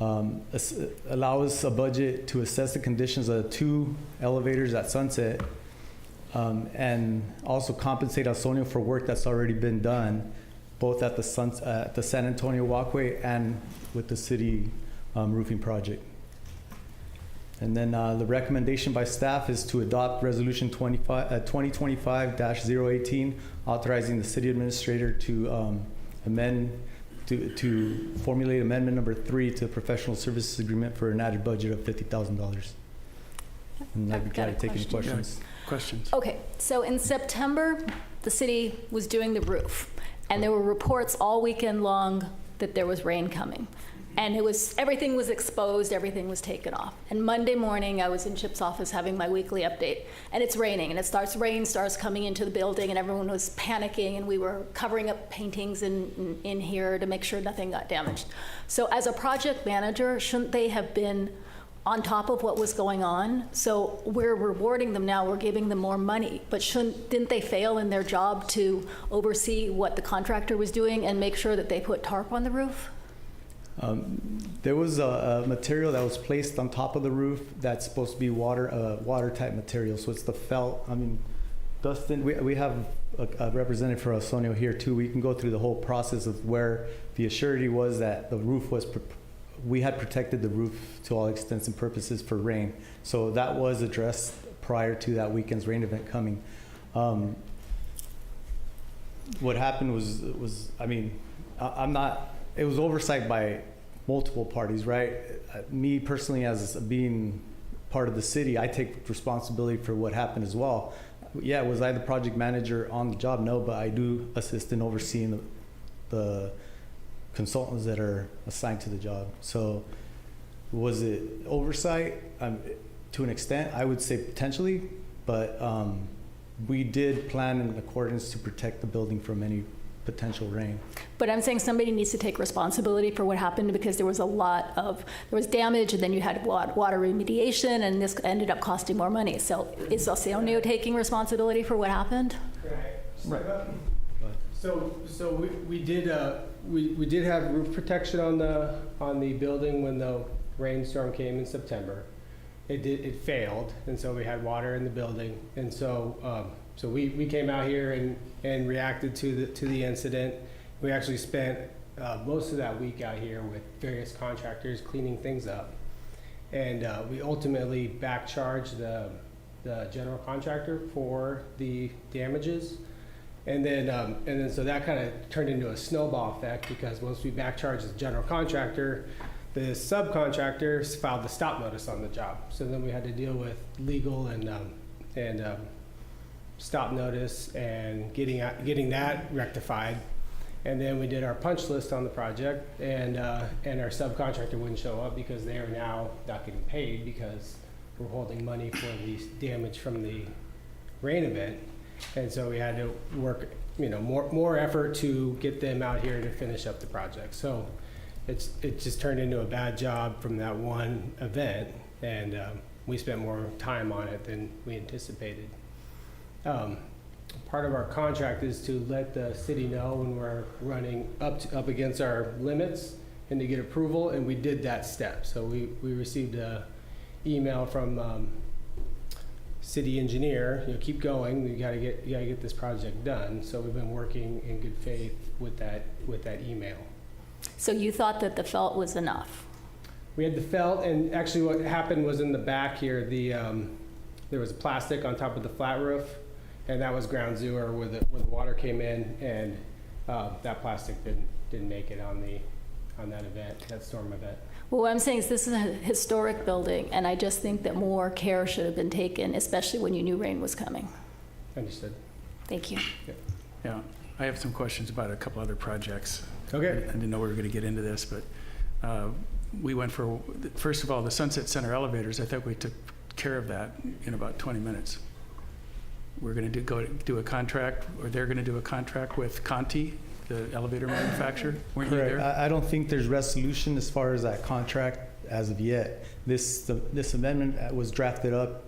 allow us a budget to assess the conditions of 2 elevators at Sunset, and also compensate Ausonio for work that's already been done, both at the San Antonio walkway and with the city roofing project. And then the recommendation by staff is to adopt Resolution 2025-018, authorizing the city administrator to to formulate amendment number 3 to the professional services agreement for an added budget of $50,000. And I'd be glad to take any questions. Questions? Okay, so in September, the city was doing the roof, and there were reports all weekend long that there was rain coming. And everything was exposed, everything was taken off. And Monday morning, I was in Chip's office having my weekly update, and it's raining, and rain starts coming into the building, and everyone was panicking, and we were covering up paintings in here to make sure nothing got damaged. So as a project manager, shouldn't they have been on top of what was going on? So we're rewarding them now, we're giving them more money, but didn't they fail in their job to oversee what the contractor was doing and make sure that they put tarp on the roof? There was a material that was placed on top of the roof that's supposed to be water type material. So it's the felt. Dustin, we have a representative for Ausonio here too. We can go through the whole process of where the assurity was that the roof was, we had protected the roof to all extents and purposes for rain. So that was addressed prior to that weekend's rain event coming. What happened was it was oversight by multiple parties, right? Me personally, as being part of the city, I take responsibility for what happened as well. Yeah, was I the project manager on the job? No, but I do assist in overseeing the consultants that are assigned to the job. So was it oversight? To an extent, I would say potentially, but we did plan in accordance to protect the building from any potential rain. But I'm saying somebody needs to take responsibility for what happened, because there was damage, and then you had water remediation, and this ended up costing more money. So is Ausonio taking responsibility for what happened? Right. So we did have roof protection on the building when the rainstorm came in September. It failed, and so we had water in the building, and so we came out here and reacted to the incident. We actually spent most of that week out here with various contractors cleaning things up, and we ultimately back charged the general contractor for the damages, and then so that kind of turned into a snowball effect, because once we back charged the general contractor, the subcontractors filed the stop notice on the job. So then we had to deal with legal and stop notice and getting that rectified. And then we did our punch list on the project, and our subcontractor wouldn't show up because they are now not getting paid because we're holding money for the damage from the rain event. And so we had to work, more effort to get them out here to finish up the project. So it just turned into a bad job from that one event, and we spent more time on it than we anticipated. Part of our contract is to let the city know when we're running up against our limits and to get approval, and we did that step. So we received an email from city engineer, keep going. You gotta get this project done. So we've been working in good faith with that email. So you thought that the felt was enough? We had the felt, and actually what happened was in the back here, there was plastic on top of the flat roof, and that was ground zero where the water came in, and that plastic didn't make it on that event, that storm event. Well, what I'm saying is this is a historic building, and I just think that more care should have been taken, especially when you knew rain was coming. Understood. Thank you. Yeah, I have some questions about a couple other projects. Okay. I didn't know we were going to get into this, but we went for, first of all, the Sunset Center elevators. I think we took care of that in about 20 minutes. We're going to do a contract, or they're going to do a contract with Conti, the elevator manufacturer. Weren't you there? I don't think there's resolution as far as that contract as of yet. This amendment was drafted up.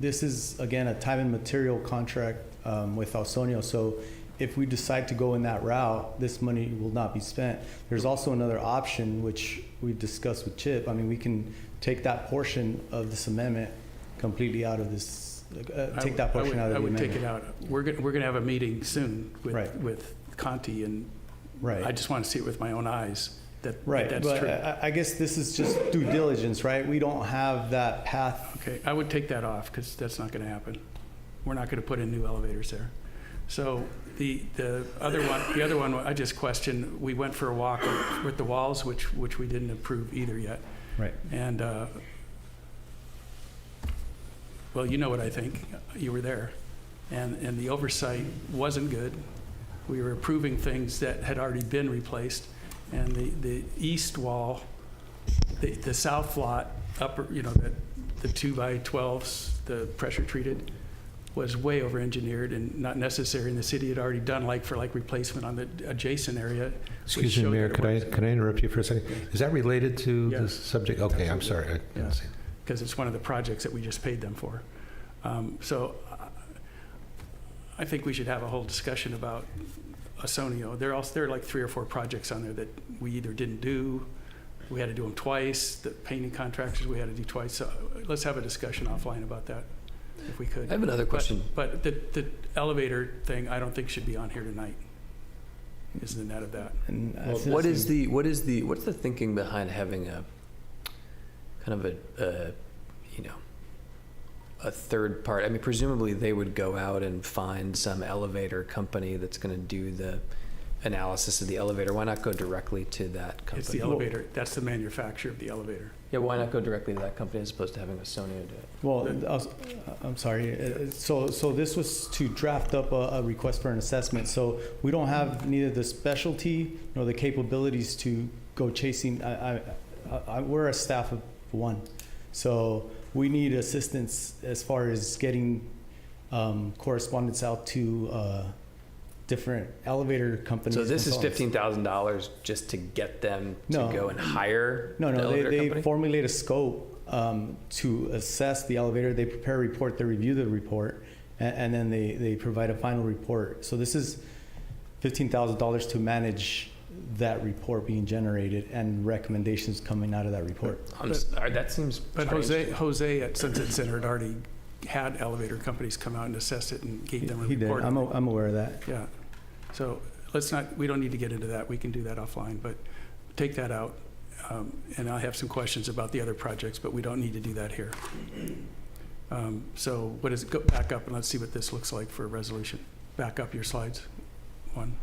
This is, again, a time and material contract with Ausonio. So if we decide to go in that route, this money will not be spent. There's also another option, which we discussed with Chip. I mean, we can take that portion of this amendment completely out of this, take that portion out of the amendment. I would take it out. We're going to have a meeting soon with Conti, and I just want to see it with my own eyes. That's but true. I guess this is just due diligence, right? We don't have that path. Okay, I would take that off because that's not going to happen. We're not going to put in new elevators there. So the other one, I just questioned. We went for a walk with the walls, which we didn't approve either yet. Right. And well, you know what I think. You were there, and the oversight wasn't good. We were approving things that had already been replaced, and the east wall, the south lot, upper, the 2x12s, the pressure treated, was way over engineered and not necessary. And the city had already done like replacement on the adjacent area. Excuse me, Mayor, could I interrupt you for a second? Is that related to the subject? Okay, I'm sorry. Yes, because it's one of the projects that we just paid them for. So I think we should have a whole discussion about Ausonio. There are like 3 or 4 projects on there that we either didn't do, we had to do them twice, the painting contractors we had to do twice. So let's have a discussion offline about that, if we could. I have another question. But the elevator thing, I don't think should be on here tonight. Is the net of that? And what's the thinking behind having a kind of a third part? I mean, presumably they would go out and find some elevator company that's going to do the analysis of the elevator. Why not go directly to that company? It's the elevator. That's the manufacturer of the elevator. Yeah, why not go directly to that company as opposed to having Ausonio do it? Well, I'm sorry. So this was to draft up a request for an assessment. So we don't have neither the specialty nor the capabilities to go chasing. We're a staff of 1. So we need assistance as far as getting correspondence out to different elevator companies. So this is $15,000 just to get them to go and hire the elevator they company? formulate a scope to assess the elevator. They prepare a report, they review the report, and then they provide a final report. So this is $15,000 to manage that report being generated and recommendations coming out of that report. That seems strange. Jose at Sunset Center had already had elevator companies come out and assess it and gave them a report. He did. I'm aware of that. Yeah. So we don't need to get into that. We can do that offline, but take that out. And I have some questions about the other projects, but we don't need to do that here. So go back up and let's see what this looks like for a resolution. Back up your slides. 1.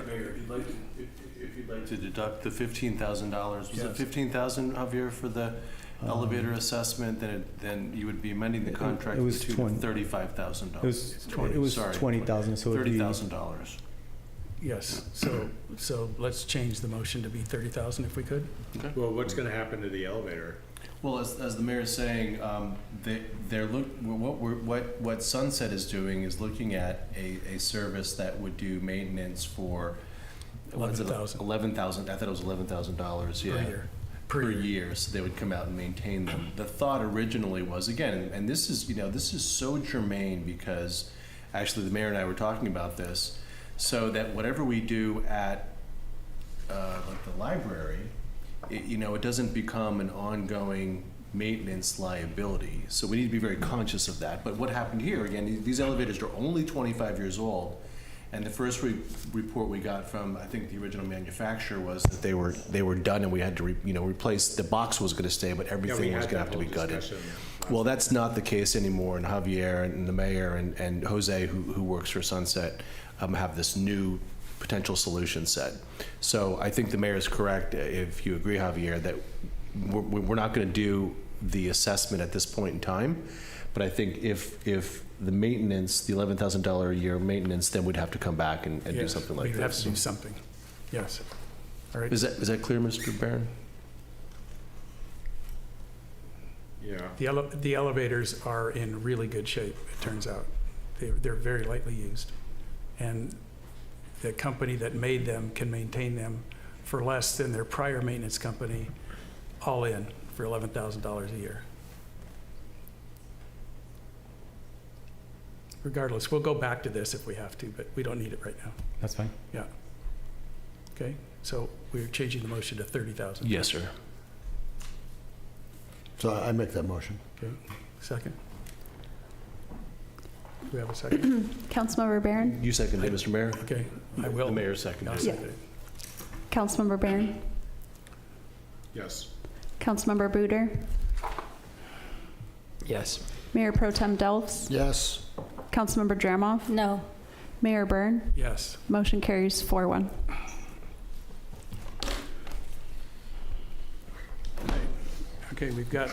Mayor, if you'd like to deduct the $15,000, was it $15,000, Javier, for the elevator assessment? Then you would be amending the contract it was to $35,000. It was $20,000, so it would be $30,000. Yes. So let's change the motion to be $30,000 if we could. Okay. Well, what's going to happen to the elevator? Well, as the mayor's saying, what Sunset is doing is looking at a service that would do maintenance for $11,000. I thought it was $11,000. Yeah, per year. So they would come out and maintain them. The thought originally was, again, and this is so germane because actually the mayor and I were talking about this, so that whatever we do at like the library it doesn't become an ongoing maintenance liability. So we need to be very conscious of that. But what happened here, again, these elevators are only 25 years old. And the first report we got from, I think, the original manufacturer was that they were done, and we had to replace, the box was going to stay, but everything was going to have to be gutted. Well, that's not the case anymore, and Javier and the mayor and Jose, who works for Sunset, have this new potential solution set. So I think the mayor is correct, if you agree, Javier, that we're not going to do the assessment at this point in time. But I think if the maintenance, the $11,000 a year maintenance, then we'd have to come back and do something like this. We'd have to do something. Yes. All right. Is that clear, Mr. Barron? Yeah. The elevators are in really good shape, it turns out. They're very lightly used. And the company that made them can maintain them for less than their prior maintenance company, all in, for $11,000 a year. Regardless, we'll go back to this if we have to, but we don't need it right now. That's fine. Yeah. Okay, so we're changing the motion to 30,000. Yes, sir. So I make that motion. Okay, second. Do we have a second? Councilmember Barron? You seconded it, Mr. Mayor? Okay, I will. The mayor seconded I'll it. second it. Councilmember Barron? Yes. Councilmember Booter? Yes. Mayor Pro Tem Delves? Yes. Councilmember Dramoff? No. Mayor Byrne? Yes. Motion carries 4-1. Okay, we've got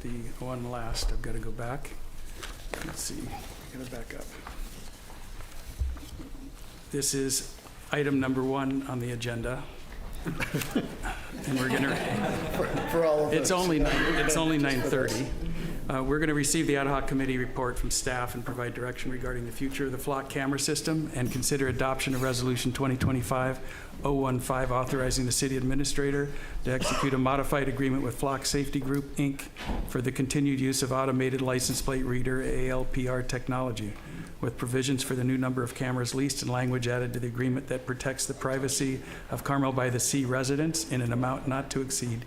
the one last. I've got to go back. Let's see. I'm going to back up. This is item number 1 on the agenda. And we're going to For all of us. It's only 9:30. We're going to receive the ad hoc committee report from staff and provide direction regarding the future of the flock camera system and consider adoption of Resolution 2025-015 authorizing the city administrator to execute a modified agreement with Flock Safety Group, Inc. for the continued use of automated license plate reader ALPR technology, with provisions for the new number of cameras leased and language added to the agreement that protects the privacy of Carmel-by-the-Sea residents in an amount not to exceed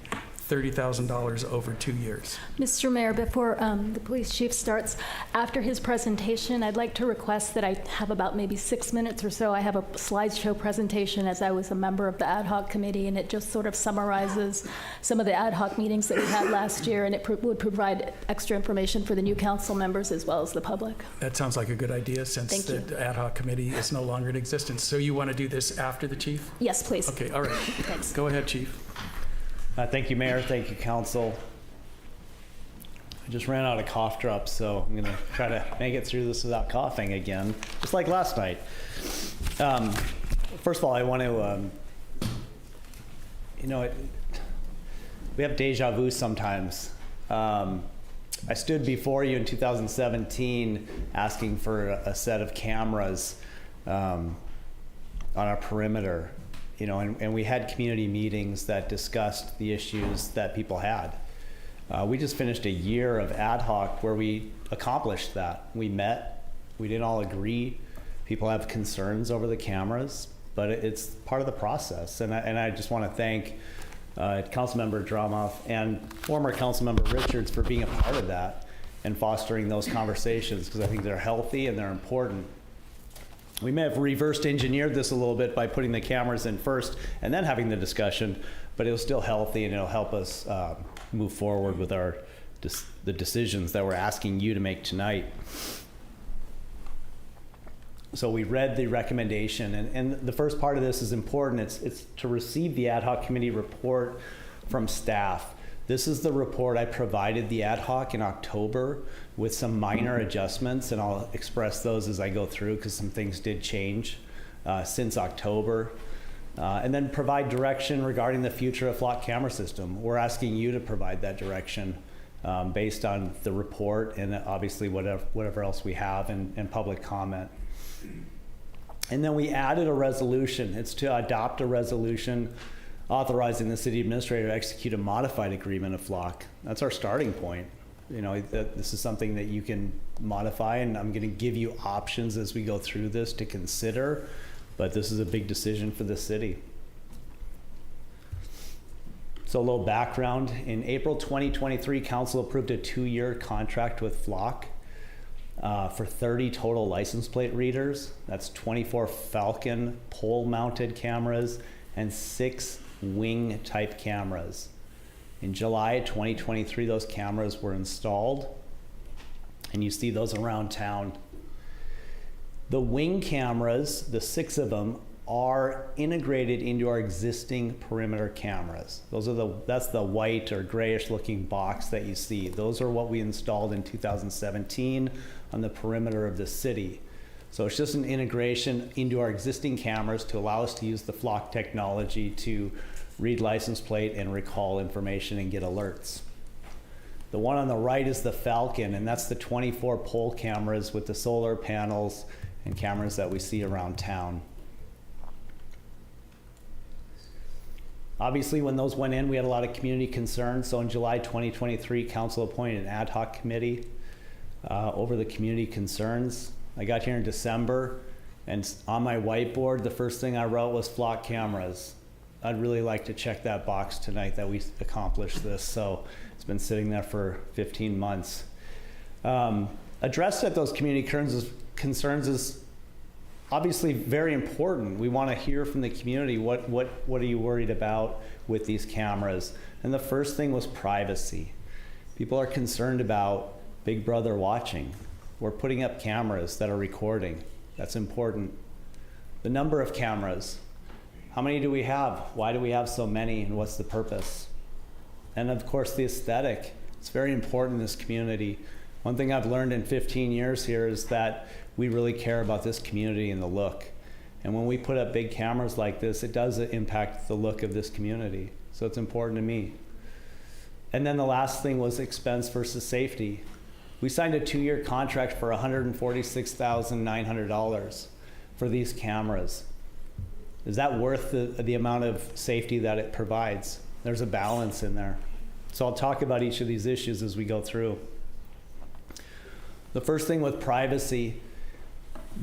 $30,000 over 2 years. Mr. Mayor, before the police chief starts, after his presentation, I'd like to request that I have about maybe 6 minutes or so. I have a slideshow presentation as I was a member of the ad hoc committee, and it just sort of summarizes some of the ad hoc meetings that we had last year, and it would provide extra information for the new council members as well as the public. That sounds like a good idea since the ad hoc committee is no longer in existence. So you want to do this after the chief? Yes, please. Okay, all right. Thanks. Go ahead, chief. Thank you, Mayor. Thank you, Council. I just ran out of cough drops, so I'm going to try to make it through this without coughing again, just like last night. First of all, I want to, we have deja vu sometimes. I stood before you in 2017 asking for a set of cameras on our perimeter. And we had community meetings that discussed the issues that people had. We just finished a year of ad hoc where we accomplished that. We met, we didn't all agree. People have concerns over the cameras, but it's part of the process. And I just want to thank Councilmember Dramoff and former Councilmember Richards for being a part of that and fostering those conversations, because I think they're healthy and they're important. We may have reversed engineered this a little bit by putting the cameras in first and then having the discussion, but it was still healthy, and it'll help us move forward with the decisions that we're asking you to make tonight. So we read the recommendation, and the first part of this is important. It's to receive the ad hoc committee report from staff. This is the report I provided the ad hoc in October with some minor adjustments, and I'll express those as I go through because some things did change since October. And then provide direction regarding the future of flock camera system. We're asking you to provide that direction based on the report and obviously whatever else we have and public comment. And then we added a resolution. It's to adopt a resolution authorizing the city administrator to execute a modified agreement of flock. That's our starting point. This is something that you can modify, and I'm going to give you options as we go through this to consider, but this is a big decision for the city. So a little background. In April 2023, council approved a 2-year contract with Flock for 30 total license plate readers. That's 24 Falcon pole-mounted cameras and 6 wing-type cameras. In July 2023, those cameras were installed, and you see those around town. The wing cameras, the 6 of them, are integrated into our existing perimeter cameras. That's the white or grayish looking box that you see. Those are what we installed in 2017 on the perimeter of the city. So it's just an integration into our existing cameras to allow us to use the Flock technology to read license plate and recall information and get alerts. The one on the right is the Falcon, and that's the 24 pole cameras with the solar panels and cameras that we see around town. Obviously, when those went in, we had a lot of community concerns. So in July 2023, council appointed an ad hoc committee over the community concerns. I got here in December, and on my whiteboard, the first thing I wrote was Flock cameras. I'd really like to check that box tonight that we accomplished this. So it's been sitting there for 15 months. Addressed at those community concerns is obviously very important. We want to hear from the community, what are you worried about with these cameras? And the first thing was privacy. People are concerned about Big Brother watching. We're putting up cameras that are recording. That's important. The number of cameras. How many do we have? Why do we have so many, and what's the purpose? And of course, the aesthetic. It's very important in this community. One thing I've learned in 15 years here is that we really care about this community and the look. And when we put up big cameras like this, it does impact the look of this community. So it's important to me. And then the last thing was expense versus safety. We signed a 2-year contract for $146,900 for these cameras. Is that worth the amount of safety that it provides? There's a balance in there. So I'll talk about each of these issues as we go through. The first thing with privacy,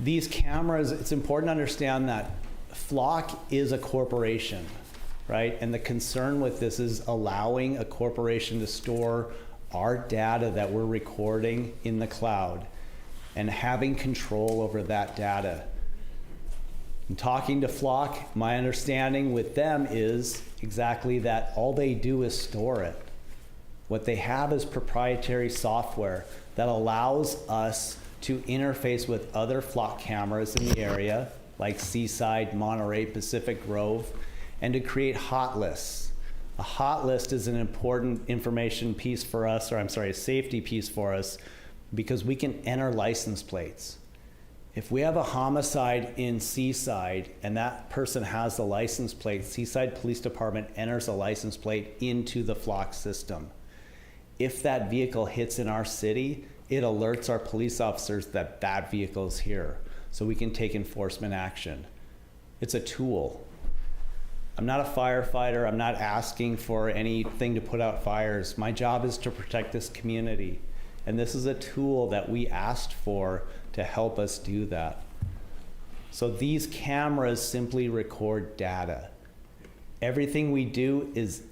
these cameras, it's important to understand that Flock is a corporation, right? And the concern with this is allowing a corporation to store our data that we're recording in the cloud and having control over that data. In talking to Flock, my understanding with them is exactly that all they do is store it. What they have is proprietary software that allows us to interface with other Flock cameras in the area, like Seaside, Monterey, Pacific Grove, and to create hot lists. A hot list is an important information piece for us, or I'm sorry, a safety piece for us, because we can enter license plates. If we have a homicide in Seaside and that person has the license plate, Seaside Police Department enters a license plate into the Flock system. If that vehicle hits in our city, it alerts our police officers that that vehicle is here, so we can take enforcement action. It's a tool. I'm not a firefighter. I'm not asking for anything to put out fires. My job is to protect this community. And this is a tool that we asked for to help us do that. So these cameras simply record data. Everything we do is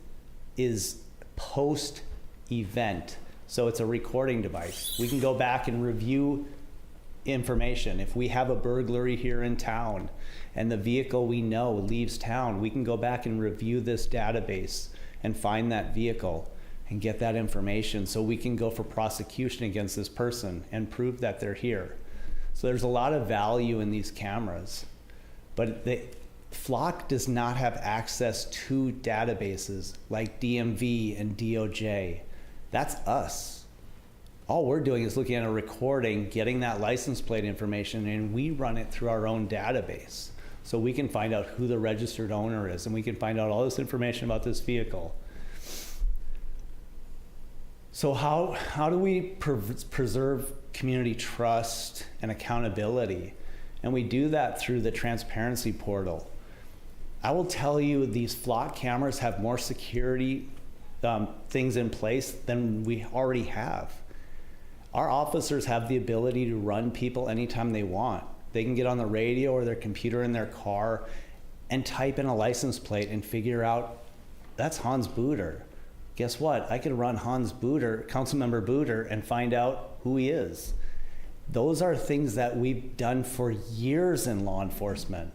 post-event. So it's a recording device. We can go back and review information. If we have a burglary here in town and the vehicle we know leaves town, we can go back and review this database and find that vehicle and get that information so we can go for prosecution against this person and prove that they're here. So there's a lot of value in these cameras, but Flock does not have access to databases like DMV and DOJ. That's us. All we're doing is looking at a recording, getting that license plate information, and we run it through our own database. So we can find out who the registered owner is, and we can find out all this information about this vehicle. So how do we preserve community trust and accountability? And we do that through the transparency portal. I will tell you, these Flock cameras have more security things in place than we already have. Our officers have the ability to run people anytime they want. They can get on the radio or their computer in their car and type in a license plate and figure out that's Hans Booter. Guess what? I could run Hans Booter, Councilmember Booter, and find out who he is. Those are things that we've done for years in law enforcement.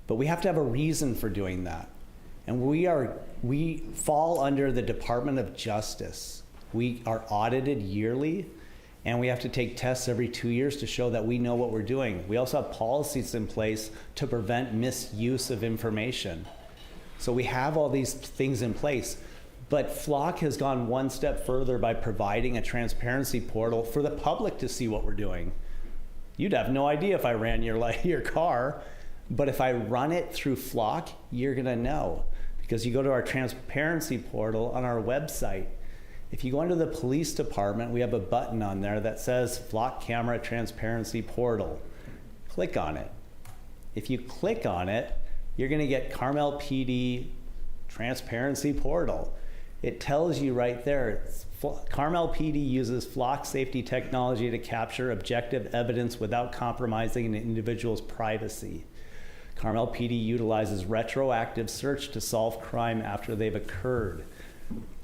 But we have to have a reason for doing that. And we fall under the Department of Justice. We are audited yearly, and we have to take tests every 2 years to show that we know what we're doing. We also have policies in place to prevent misuse of information. So we have all these things in place. But FLOC has gone one step further by providing a transparency portal for the public to see what we're doing. You'd have no idea if I ran your car, but if I run it through FLOC, you're gonna know. Because you go to our transparency portal on our website. If you go into the police department, we have a button on there that says FLOC Camera Transparency Portal. Click on it. If you click on it, you're gonna get Carmel PD Transparency Portal. It tells you right there, Carmel PD uses FLOC safety technology to capture objective evidence without compromising an individual's privacy. Carmel PD utilizes retroactive search to solve crime after they've occurred.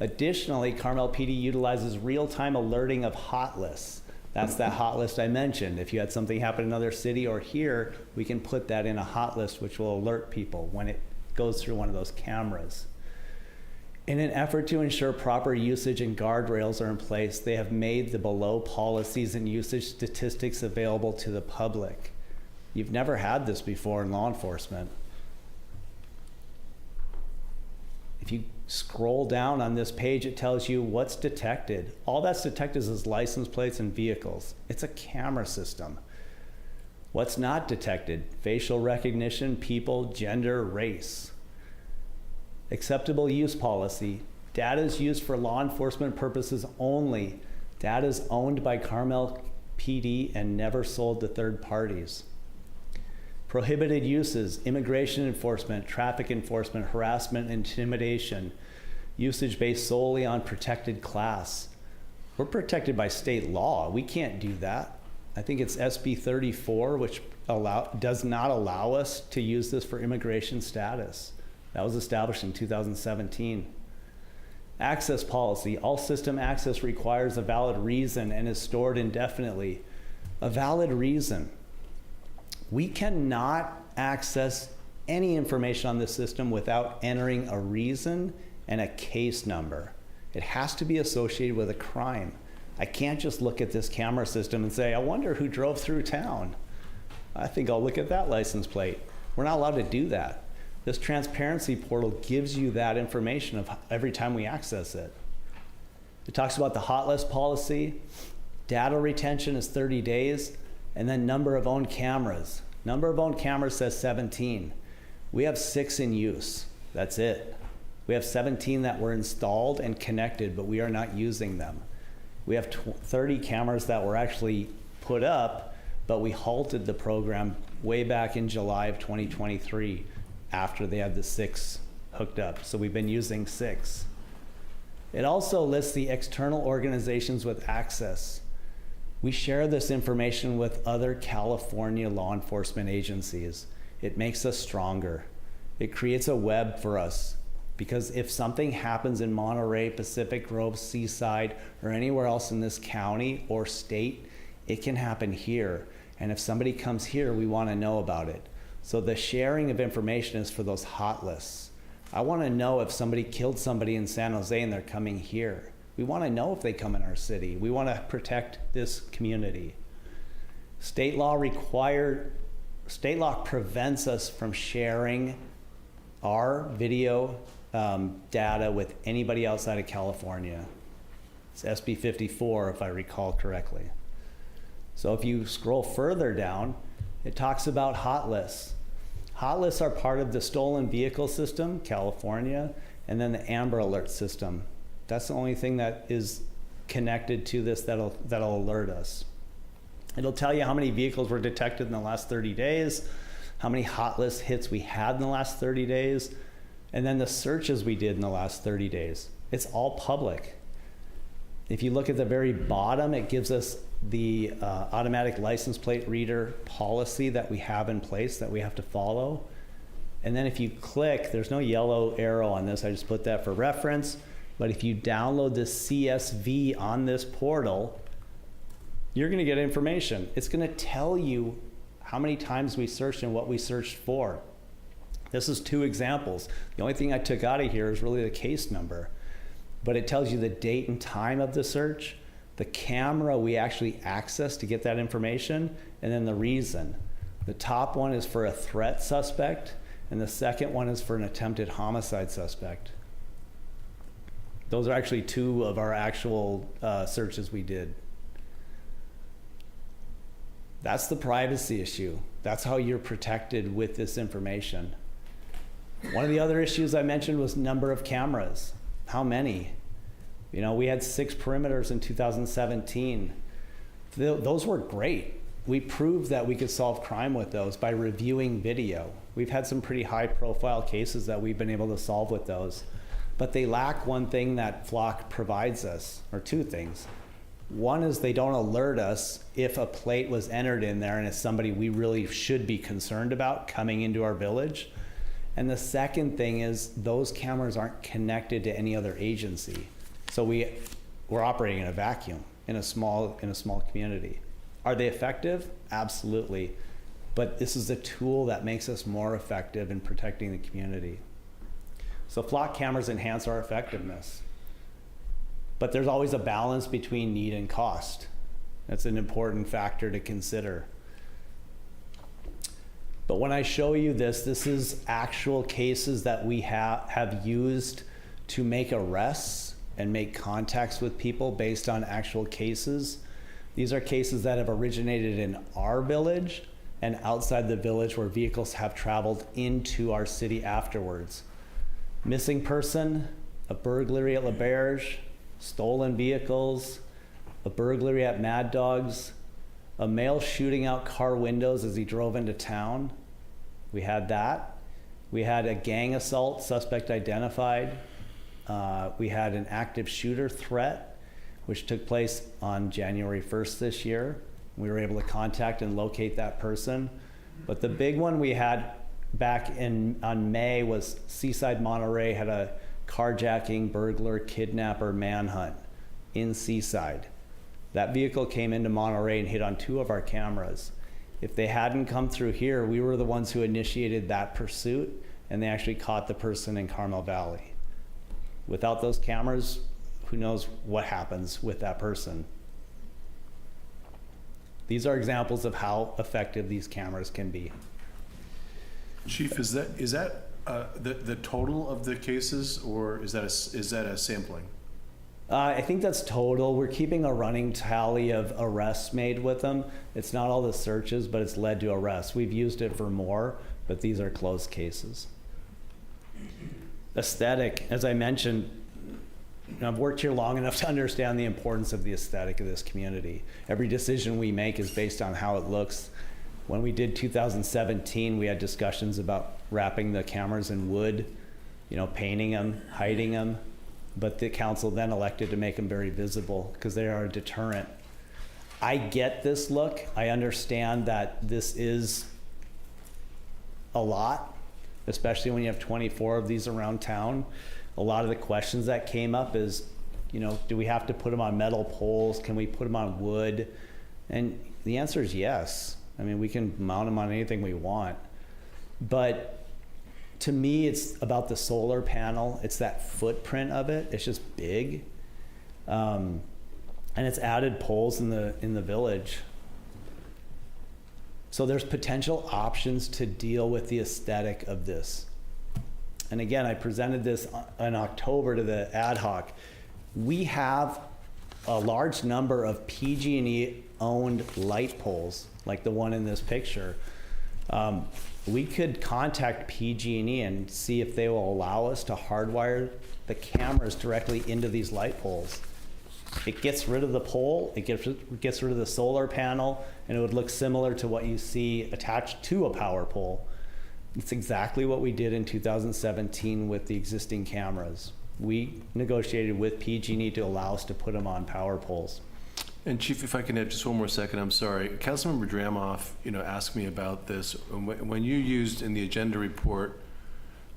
Additionally, Carmel PD utilizes real-time alerting of hot lists. That's that hot list I mentioned. If you had something happen in another city or here, we can put that in a hot list, which will alert people when it goes through one of those cameras. In an effort to ensure proper usage and guardrails are in place, they have made the below policies and usage statistics available to the public. You've never had this before in law enforcement. If you scroll down on this page, it tells you what's detected. All that's detected is license plates and vehicles. It's a camera system. What's not detected? Facial recognition, people, gender, race. Acceptable use policy. Data is used for law enforcement purposes only. Data is owned by Carmel PD and never sold to third parties. Prohibited uses, immigration enforcement, traffic enforcement, harassment, intimidation. Usage based solely on protected class. We're protected by state law. We can't do that. I think it's SB 34, which does not allow us to use this for immigration status. That was established in 2017. Access policy. All system access requires a valid reason and is stored indefinitely. A valid reason. We cannot access any information on this system without entering a reason and a case number. It has to be associated with a crime. I can't just look at this camera system and say, I wonder who drove through town. I think I'll look at that license plate. We're not allowed to do that. This transparency portal gives you that information of every time we access it. It talks about the hot list policy. Data retention is 30 days, and then number of owned cameras. Number of owned cameras says 17. We have 6 in use. That's it. We have 17 that were installed and connected, but we are not using them. We have 30 cameras that were actually put up, but we halted the program way back in July of 2023 after they had the 6 hooked up. So we've been using 6. It also lists the external organizations with access. We share this information with other California law enforcement agencies. It makes us stronger. It creates a web for us, because if something happens in Monterey, Pacific Grove, Seaside, or anywhere else in this county or state, it can happen here. And if somebody comes here, we want to know about it. So the sharing of information is for those hot lists. I want to know if somebody killed somebody in San Jose and they're coming here. We want to know if they come in our city. We want to protect this community. State law prevents us from sharing our video data with anybody outside of California. It's SB 54, if I recall correctly. So if you scroll further down, it talks about hot lists. Hot lists are part of the stolen vehicle system, California, and then the Amber Alert system. That's the only thing that is connected to this that'll alert us. It'll tell you how many vehicles were detected in the last 30 days, how many hot list hits we had in the last 30 days, and then the searches we did in the last 30 days. It's all public. If you look at the very bottom, it gives us the automatic license plate reader policy that we have in place that we have to follow. And then if you click, there's no yellow arrow on this, I just put that for reference, but if you download the CSV on this portal, you're gonna get information. It's gonna tell you how many times we searched and what we searched for. This is 2 examples. The only thing I took out of here is really the case number, but it tells you the date and time of the search, the camera we actually accessed to get that information, and then the reason. The top one is for a threat suspect, and the second one is for an attempted homicide suspect. Those are actually 2 of our actual searches we did. That's the privacy issue. That's how you're protected with this information. One of the other issues I mentioned was number of cameras. How many? You know, we had 6 perimeters in 2017. Those were great. We proved that we could solve crime with those by reviewing video. We've had some pretty high profile cases that we've been able to solve with those. But they lack one thing that Flock provides us, or 2 things. One is they don't alert us if a plate was entered in there and it's somebody we really should be concerned about coming into our village. And the second thing is those cameras aren't connected to any other agency. So we're operating in a vacuum in a small community. Are they effective? Absolutely. But this is a tool that makes us more effective in protecting the community. So flock cameras enhance our effectiveness. But there's always a balance between need and cost. That's an important factor to consider. But when I show you this, this is actual cases that we have used to make arrests and make contacts with people based on actual cases. These are cases that have originated in our village and outside the village where vehicles have traveled into our city afterwards. Missing person, a burglary at LaBerge, stolen vehicles, a burglary at Mad Dogs, a male shooting out car windows as he drove into town. We had that. We had a gang assault, suspect identified. We had an active shooter threat, which took place on January 1st this year. We were able to contact and locate that person. But the big one we had back on May was Seaside, Monterey had a carjacking, burglar, kidnapper, manhunt in Seaside. That vehicle came into Monterey and hit on 2 of our cameras. If they hadn't come through here, we were the ones who initiated that pursuit, and they actually caught the person in Carmel Valley. Without those cameras, who knows what happens with that person. These are examples of how effective these cameras can be. Chief, is that the total of the cases, or is that a sampling? I think that's total. We're keeping a running tally of arrests made with them. It's not all the searches, but it's led to arrests. We've used it for more, but these are closed cases. Aesthetic, as I mentioned, I've worked here long enough to understand the importance of the aesthetic of this community. Every decision we make is based on how it looks. When we did 2017, we had discussions about wrapping the cameras in wood, painting them, hiding them. But the council then elected to make them very visible because they are a deterrent. I get this look. I understand that this is a lot, especially when you have 24 of these around town. A lot of the questions that came up is, do we have to put them on metal poles? Can we put them on wood? And the answer is yes. I mean, we can mount them on anything we want. But to me, it's about the solar panel. It's that footprint of it. It's just big. And it's added poles in the village. So there's potential options to deal with the aesthetic of this. And again, I presented this in October to the ad hoc. We have a large number of PG&E owned light poles, like the one in this picture. We could contact PG&E and see if they will allow us to hardwire the cameras directly into these light poles. It gets rid of the pole, it gets rid of the solar panel, and it would look similar to what you see attached to a power pole. It's exactly what we did in 2017 with the existing cameras. We negotiated with PG&E to allow us to put them on power poles. And Chief, if I can have just one more second, I'm sorry. Councilmember Dramoff, asked me about this. When you used in the agenda report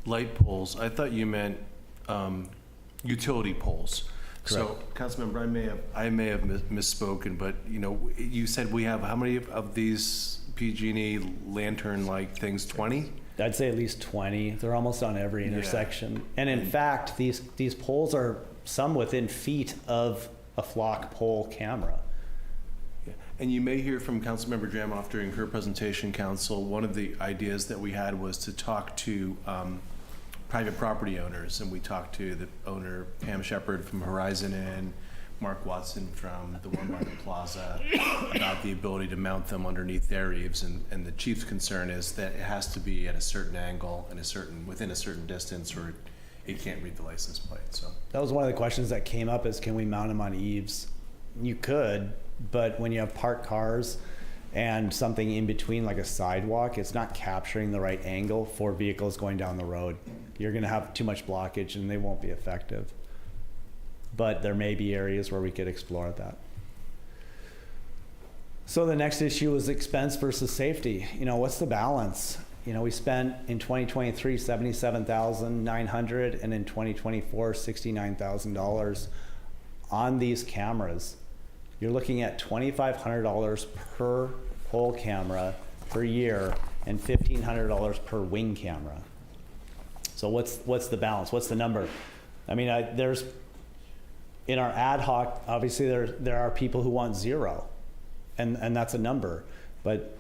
light poles, I thought you meant utility poles. So, Councilmember, I may have misspoken, but you know, you said we have how many of these PG&E lantern-like things? 20? I'd say at least 20. They're almost on every intersection. And in fact, these poles are some within feet of a flock pole camera. Yeah. And you may hear from Councilmember Dramoff during her presentation, Council. One of the ideas that we had was to talk to private property owners, and we talked to the owner, Pam Shepard from Horizon Inn, Mark Watson from the one by the plaza, about the ability to mount them underneath their eaves. And the chief's concern is that it has to be at a certain angle and within a certain distance, or it can't read the license plate. So that was one of the questions that came up: is can we mount them on eaves? You could, but when you have parked cars and something in between, like a sidewalk, it's not capturing the right angle for vehicles going down the road. You're going to have too much blockage and they won't be effective. But there may be areas where we could explore that. So the next issue was expense versus safety. You know, what's the balance? You know, we spent in 2023 $77,900 and in 2024 $69,000 on these cameras. You're looking at $2,500 per pole camera per year and $1,500 per wing camera. So what's the balance? What's the number? I mean, there's in our ad hoc, obviously there are people who want 0, and that's a number, but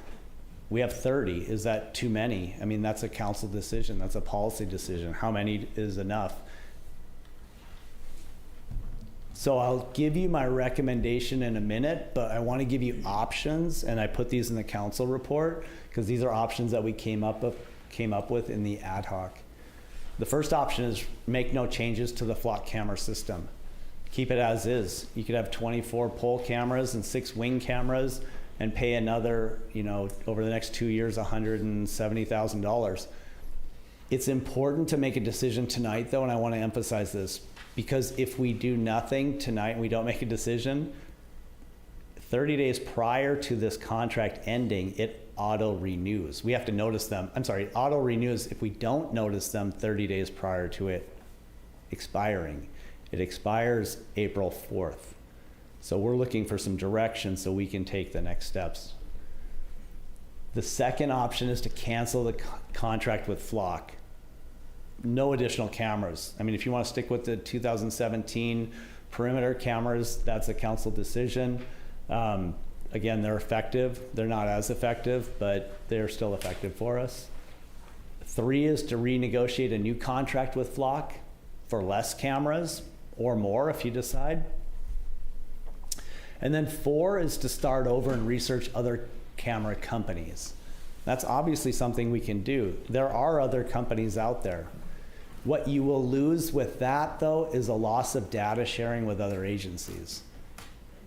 we have 30. Is that too many? I mean, that's a council decision. That's a policy decision. How many is enough? So I'll give you my recommendation in a minute, but I want to give you options, and I put these in the council report because these are options that we came up with in the ad hoc. The first option is make no changes to the flock camera system. Keep it as is. You could have 24 pole cameras and 6 wing cameras and pay another, you know, over the next 2 years, $170,000. It's important to make a decision tonight, though, and I want to emphasize this, because if we do nothing tonight and we don't make a decision, 30 days prior to this contract ending, it auto-renews. We have to notice them. I'm sorry, auto-renews if we don't notice them 30 days prior to it expiring. It expires April 4th. So we're looking for some direction so we can take the next steps. The second option is to cancel the contract with Flock. No additional cameras. I mean, if you want to stick with the 2017 perimeter cameras, that's a council decision. Again, they're effective. They're not as effective, but they're still effective for us. 3 is to renegotiate a new contract with Flock for less cameras or more if you decide. And then 4 is to start over and research other camera companies. That's obviously something we can do. There are other companies out there. What you will lose with that, though, is a loss of data sharing with other agencies.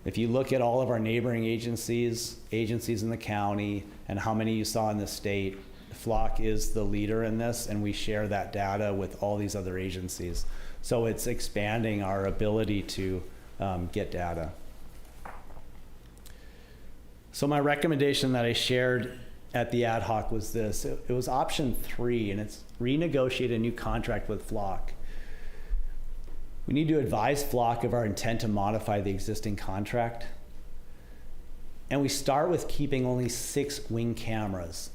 If you look at all of our neighboring agencies in the county, and how many you saw in the state, Flock is the leader in this, and we share that data with all these other agencies. So it's expanding our ability to get data. So my recommendation that I shared at the ad hoc was this. It was option 3, and it's renegotiate a new contract with Flock. We need to advise Flock of our intent to modify the existing contract. And we start with keeping only 6 wing cameras,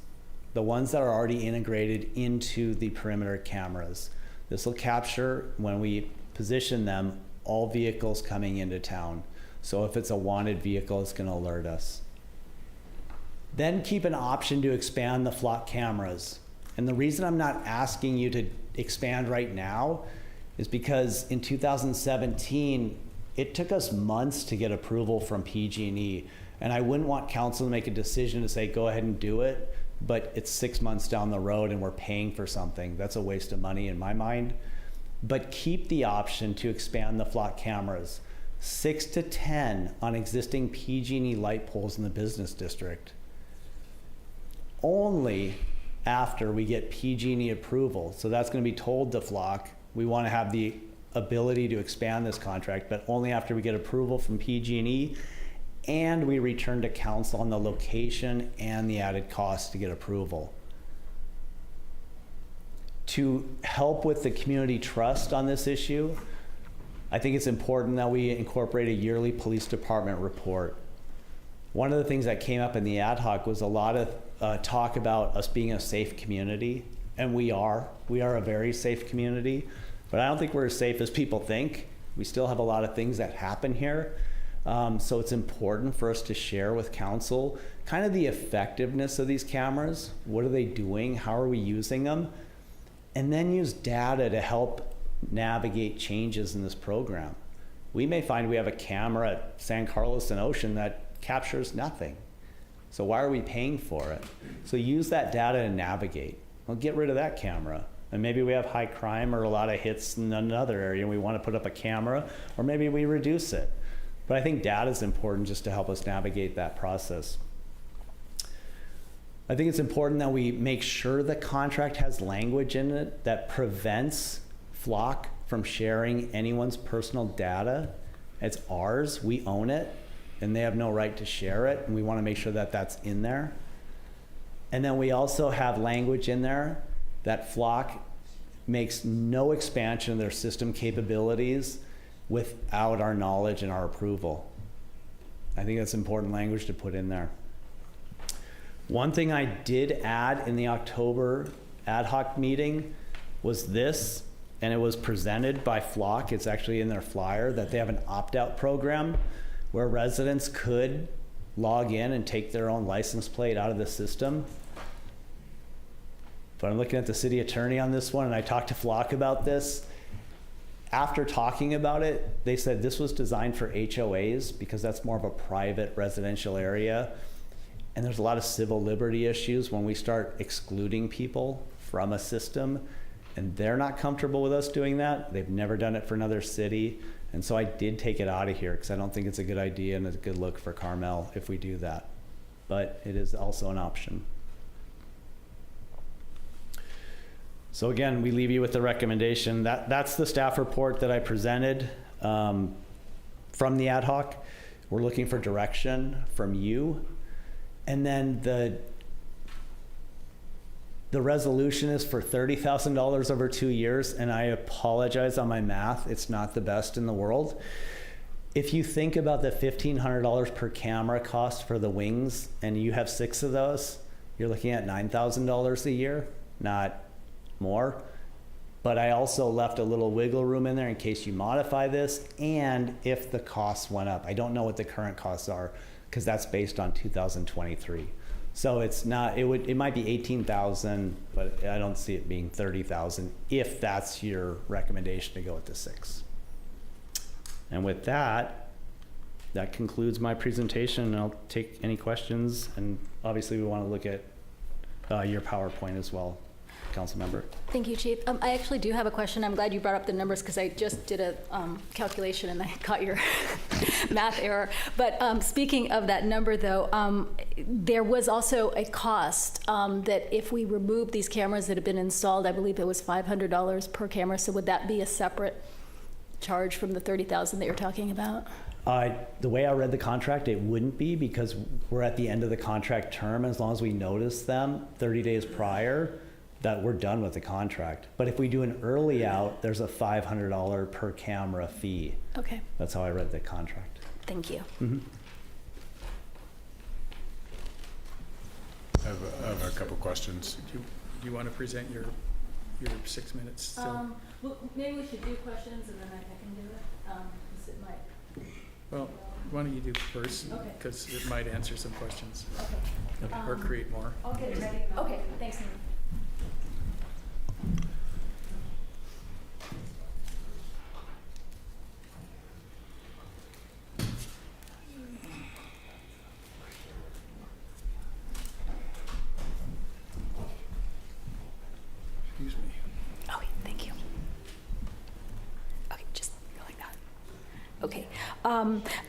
the ones that are already integrated into the perimeter cameras. This will capture, when we position them, all vehicles coming into town. So if it's a wanted vehicle, it's going to alert us. Then keep an option to expand the Flock cameras. And the reason I'm not asking you to expand right now is because in 2017, it took us months to get approval from PG&E. And I wouldn't want council to make a decision to say, go ahead and do it, but it's 6 months down the road and we're paying for something. That's a waste of money in my mind. But keep the option to expand the Flock cameras, 6 to 10 on existing PG&E light poles in the business district. Only after we get PG&E approval. So that's going to be told to Flock. We want to have the ability to expand this contract, but only after we get approval from PG&E and we return to council on the location and the added cost to get approval. To help with the community trust on this issue, I think it's important that we incorporate a yearly police department report. One of the things that came up in the ad hoc was a lot of talk about us being a safe community, and we are. We are a very safe community, but I don't think we're as safe as people think. We still have a lot of things that happen here. So it's important for us to share with council kind of the effectiveness of these cameras. What are they doing? How are we using them? And then use data to help navigate changes in this program. We may find we have a camera at San Carlos and Ocean that captures nothing. So why are we paying for it? So use that data to navigate. Well, get rid of that camera. And maybe we have high crime or a lot of hits in another area and we want to put up a camera, or maybe we reduce it. But I think data is important just to help us navigate that process. I think it's important that we make sure the contract has language in it that prevents Flock from sharing anyone's personal data. It's ours, we own it, and they have no right to share it, and we want to make sure that that's in there. And then we also have language in there that Flock makes no expansion of their system capabilities without our knowledge and our approval. I think that's important language to put in there. One thing I did add in the October ad hoc meeting was this, and it was presented by Flock. It's actually in their flyer that they have an opt-out program where residents could log in and take their own license plate out of the system. But I'm looking at the city attorney on this one, and I talked to Flock about this. After talking about it, they said this was designed for HOAs because that's more of a private residential area. And there's a lot of civil liberty issues when we start excluding people from a system, and they're not comfortable with us doing that. They've never done it for another city. And so I did take it out of here because I don't think it's a good idea and a good look for Carmel if we do that. But it is also an option. So again, we leave you with the recommendation. That's the staff report that I presented from the ad hoc. We're looking for direction from you. And then the resolution is for $30,000 over 2 years, and I apologize on my math. It's not the best in the world. If you think about the $1,500 per camera cost for the wings, and you have 6 of those, you're looking at $9,000 a year, not more. But I also left a little wiggle room in there in case you modify this, and if the costs went up. I don't know what the current costs are, because that's based on 2023. So it's not, it might be 18,000, but I don't see it being 30,000 if that's your recommendation to go with the 6. And with that, that concludes my presentation, and I'll take any questions. And obviously we want to look at your PowerPoint as well, council member. Thank you, Chief. I actually do have a question. I'm glad you brought up the numbers because I just did a calculation and I caught your math error. But speaking of that number, though, there was also a cost that if we remove these cameras that have been installed, I believe it was $500 per camera. So would that be a separate charge from the $30,000 that you're talking about? The way I read the contract, it wouldn't be, because we're at the end of the contract term. As long as we notice them 30 days prior, that we're done with the contract. But if we do an early out, there's a $500 per camera fee. Okay. That's how I read the contract. Thank you. Mm-hmm. I have a couple questions. Do you want to present your 6 minutes still? Well, maybe we should do questions and then I can do it. 'Cause it might. Well, why don't you do first? Okay. Because it might answer some questions. Okay. Or create more. I'll get it ready. Okay, thanks. Excuse me. Okay, thank you. Okay, just go like that. Okay,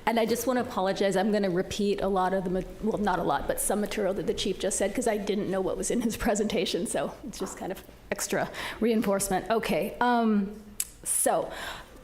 and I just want to apologize. I'm going to repeat a lot of the, well, not a lot, but some material that the chief just said because I didn't know what was in his presentation, so it's just kind of extra reinforcement. Okay, so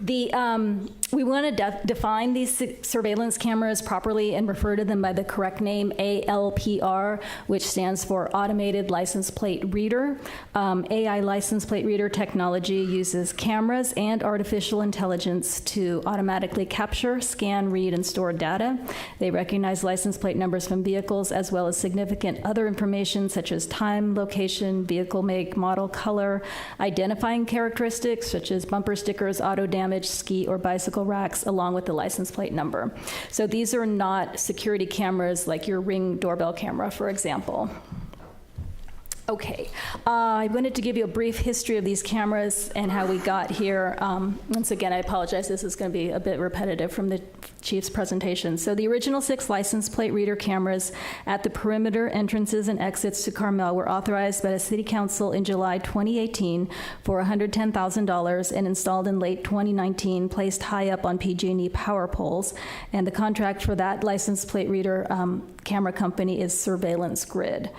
We want to define these surveillance cameras properly and refer to them by the correct name, ALPR, which stands for Automated License Plate Reader. AI license plate reader technology uses cameras and artificial intelligence to automatically capture, scan, read, and store data. They recognize license plate numbers from vehicles as well as significant other information such as time, location, vehicle make, model, color, identifying characteristics such as bumper stickers, auto damage, ski or bicycle racks, along with the license plate number. So these are not security cameras like your Ring doorbell camera, for example. Okay, I wanted to give you a brief history of these cameras and how we got here. Once again, I apologize, this is going to be a bit repetitive from the Chief's presentation. So the original 6 license plate reader cameras at the perimeter entrances and exits to Carmel were authorized by the City Council in July 2018 for $110,000 and installed in late 2019, placed high up on PG&E power poles. And the contract for that license plate reader camera company is Surveillance Grid.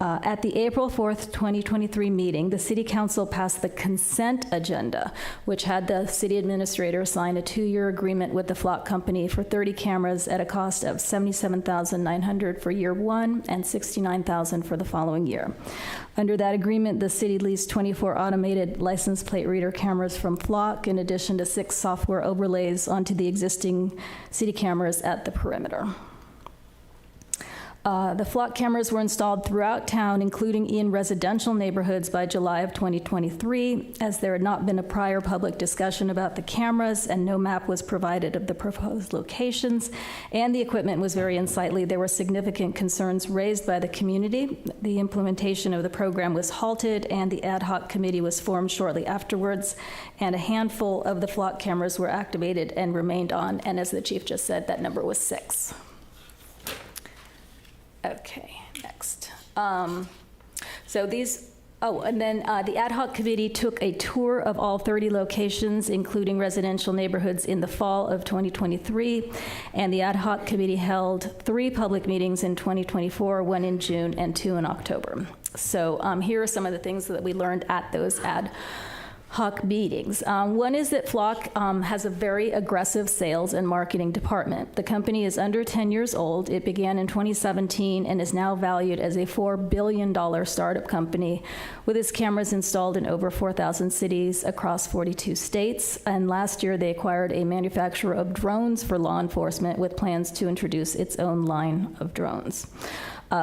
At the April 4th, 2023 meeting, the City Council passed the consent agenda, which had the city administrator sign a 2-year agreement with the Flock Company for 30 cameras at a cost of $77,900 for year 1 and $69,000 for the following year. Under that agreement, the city leased 24 automated license plate reader cameras from Flock, in addition to 6 software overlays onto the existing city cameras at the perimeter. The Flock cameras were installed throughout town, including in residential neighborhoods, by July of 2023. As there had not been a prior public discussion about the cameras and no map was provided of the proposed locations, and the equipment was very unsightly, there were significant concerns raised by the community. The implementation of the program was halted, and the ad hoc committee was formed shortly afterwards, and a handful of the Flock cameras were activated and remained on, and as the chief just said, that number was 6. Okay, next. So these, and then the ad hoc committee took a tour of all 30 locations, including residential neighborhoods, in the fall of 2023, and the ad hoc committee held 3 public meetings in 2024, 1 in June and 2 in October. So here are some of the things that we learned at those ad hoc meetings. One is that Flock has a very aggressive sales and marketing department. The company is under 10 years old. It began in 2017 and is now valued as a $4 billion startup company with its cameras installed in over 4,000 cities across 42 states. And last year they acquired a manufacturer of drones for law enforcement with plans to introduce its own line of drones.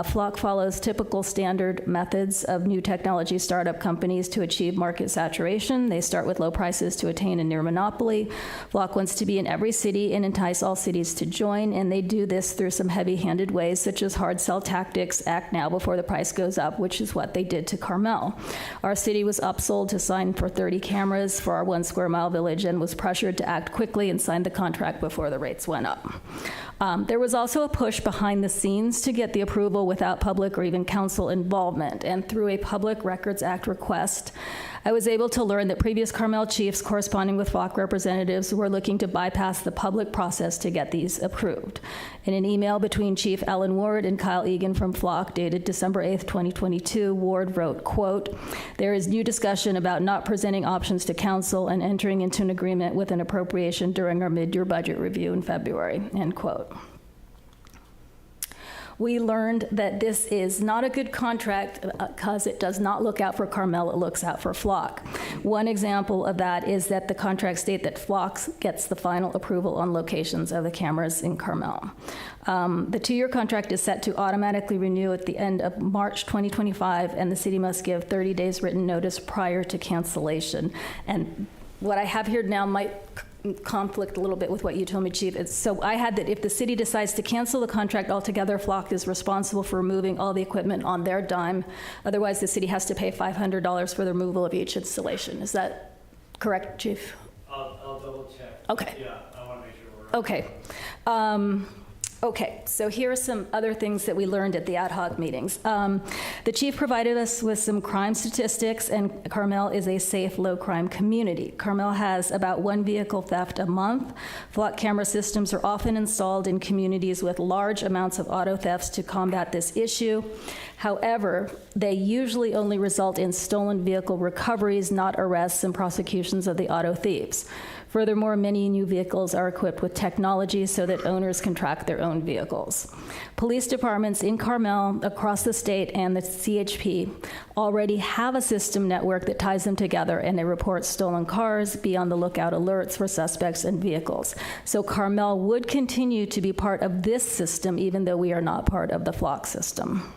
Flock follows typical standard methods of new technology startup companies to achieve market saturation. They start with low prices to attain a near monopoly. Flock wants to be in every city and entice all cities to join, and they do this through some heavy-handed ways, such as hard sell tactics, act now before the price goes up, which is what they did to Carmel. Our city was upsold to sign for 30 cameras for our 1 square mile village and was pressured to act quickly and sign the contract before the rates went up. There was also a push behind the scenes to get the approval without public or even council involvement, and through a Public Records Act request, I was able to learn that previous Carmel chiefs corresponding with Flock representatives were looking to bypass the public process to get these approved. In an email between Chief Alan Ward and Kyle Egan from Flock dated December 8th, 2022, Ward wrote, quote, "There is new discussion about not presenting options to council and entering into an agreement with an appropriation during our mid-year budget review in February," end quote. We learned that this is not a good contract because it does not look out for Carmel, it looks out for Flock. One example of that is that the contract state that Flock gets the final approval on locations of the cameras in Carmel. The 2-year contract is set to automatically renew at the end of March 2025, and the city must give 30 days written notice prior to cancellation. And what I have here now might conflict a little bit with what you told me, Chief. So I had that if the city decides to cancel the contract altogether, Flock is responsible for removing all the equipment on their dime. Otherwise, the city has to pay $500 for the removal of each installation. Is that correct, Chief? I'll double check. Okay. Yeah, I want to make sure we're... Okay. Okay, so here are some other things that we learned at the ad hoc meetings. The chief provided us with some crime statistics, and Carmel is a safe, low-crime community. Carmel has about 1 vehicle theft a month. Flock camera systems are often installed in communities with large amounts of auto thefts to combat this issue. However, they usually only result in stolen vehicle recoveries, not arrests and prosecutions of the auto thieves. Furthermore, many new vehicles are equipped with technology so that owners can track their own vehicles. Police departments in Carmel, across the state, and the CHP already have a system network that ties them together, and they report stolen cars, be on the lookout alerts for suspects and vehicles. So Carmel would continue to be part of this system, even though we are not part of the Flock system.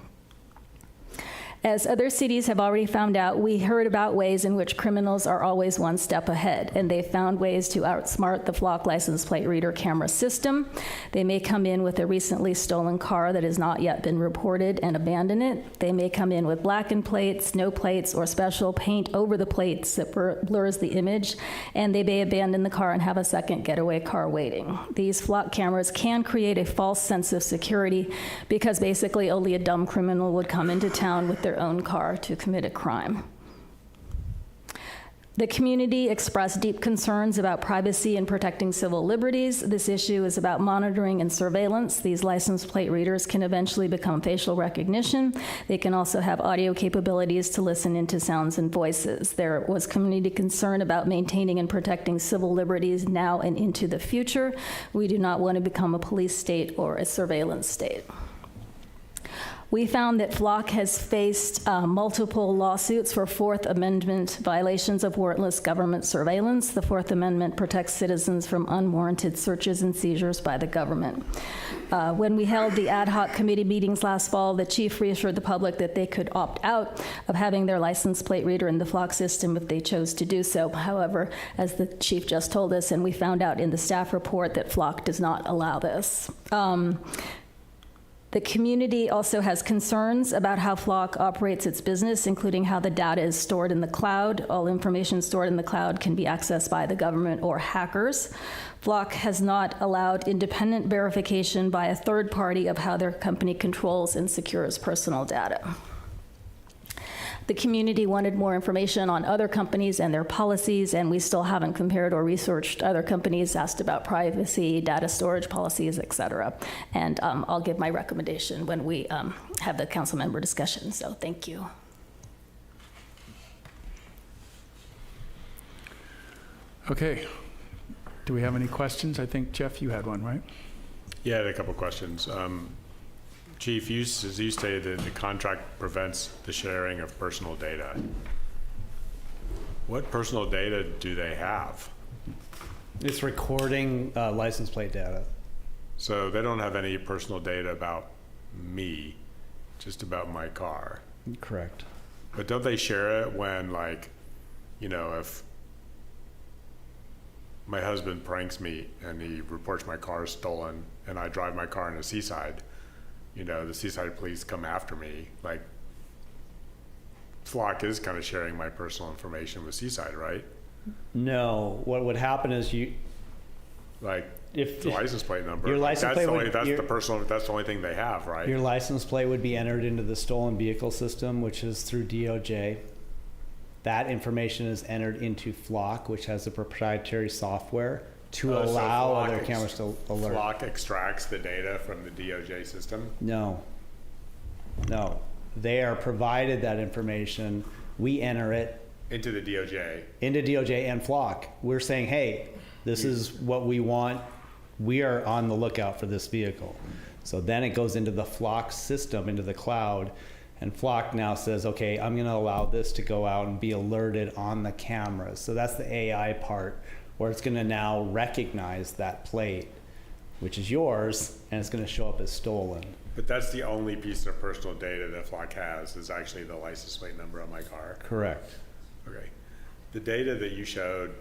As other cities have already found out, we heard about ways in which criminals are always one step ahead, and they found ways to outsmart the Flock license plate reader camera system. They may come in with a recently stolen car that has not yet been reported and abandon it. They may come in with blackened plates, no plates, or special paint over the plates that blurs the image, and they may abandon the car and have a second getaway car waiting. These Flock cameras can create a false sense of security because basically only a dumb criminal would come into town with their own car to commit a crime. The community expressed deep concerns about privacy and protecting civil liberties. This issue is about monitoring and surveillance. These license plate readers can eventually become facial recognition. They can also have audio capabilities to listen into sounds and voices. There was community concern about maintaining and protecting civil liberties now and into the future. We do not want to become a police state or a surveillance state. We found that Flock has faced multiple lawsuits for Fourth Amendment violations of warrantless government surveillance. The Fourth Amendment protects citizens from unwarranted searches and seizures by the government. When we held the ad hoc committee meetings last fall, the chief reassured the public that they could opt out of having their license plate reader in the Flock system if they chose to do so. However, as the chief just told us, and we found out in the staff report, that Flock does not allow this. The community also has concerns about how Flock operates its business, including how the data is stored in the cloud. All information stored in the cloud can be accessed by the government or hackers. Flock has not allowed independent verification by a third party of how their company controls and secures personal data. The community wanted more information on other companies and their policies, and we still haven't compared or researched other companies, asked about privacy, data storage policies, et cetera. And I'll give my recommendation when we have the council member discussion, so thank you. Okay. Do we have any questions? I think, Jeff, you had one, right? Yeah, I had a couple questions. Chief, you stated that the contract prevents the sharing of personal data. What personal data do they have? It's recording license plate data. So they don't have any personal data about me, just about my car. Correct. But don't they share it when, like, you know, if my husband pranks me and he reports my car stolen and I drive my car in a Seaside, you know, the Seaside police come after me, like, Flock is kind of sharing my personal information with Seaside, right? No, what would happen is like, if the license plate number, your like, license that's plate that's the only thing they have, right? Your license plate would be entered into the stolen vehicle system, which is through DOJ. That information is entered into Flock, which has a proprietary software to allow other cameras to alert. Flock extracts the data from the DOJ system? No. They are provided that information. We enter it into the DOJ. Into DOJ and Flock. We're saying, hey, this is what we want. We are on the lookout for this vehicle. So then it goes into the Flock system, into the cloud, and Flock now says, okay, I'm going to allow this to go out and be alerted on the cameras. So that's the AI part, where it's going to now recognize that plate, which is yours, and it's going to show up as stolen. But that's the only piece of personal data that Flock has, is actually the license plate number on my car? Correct. Okay. The data that you showed,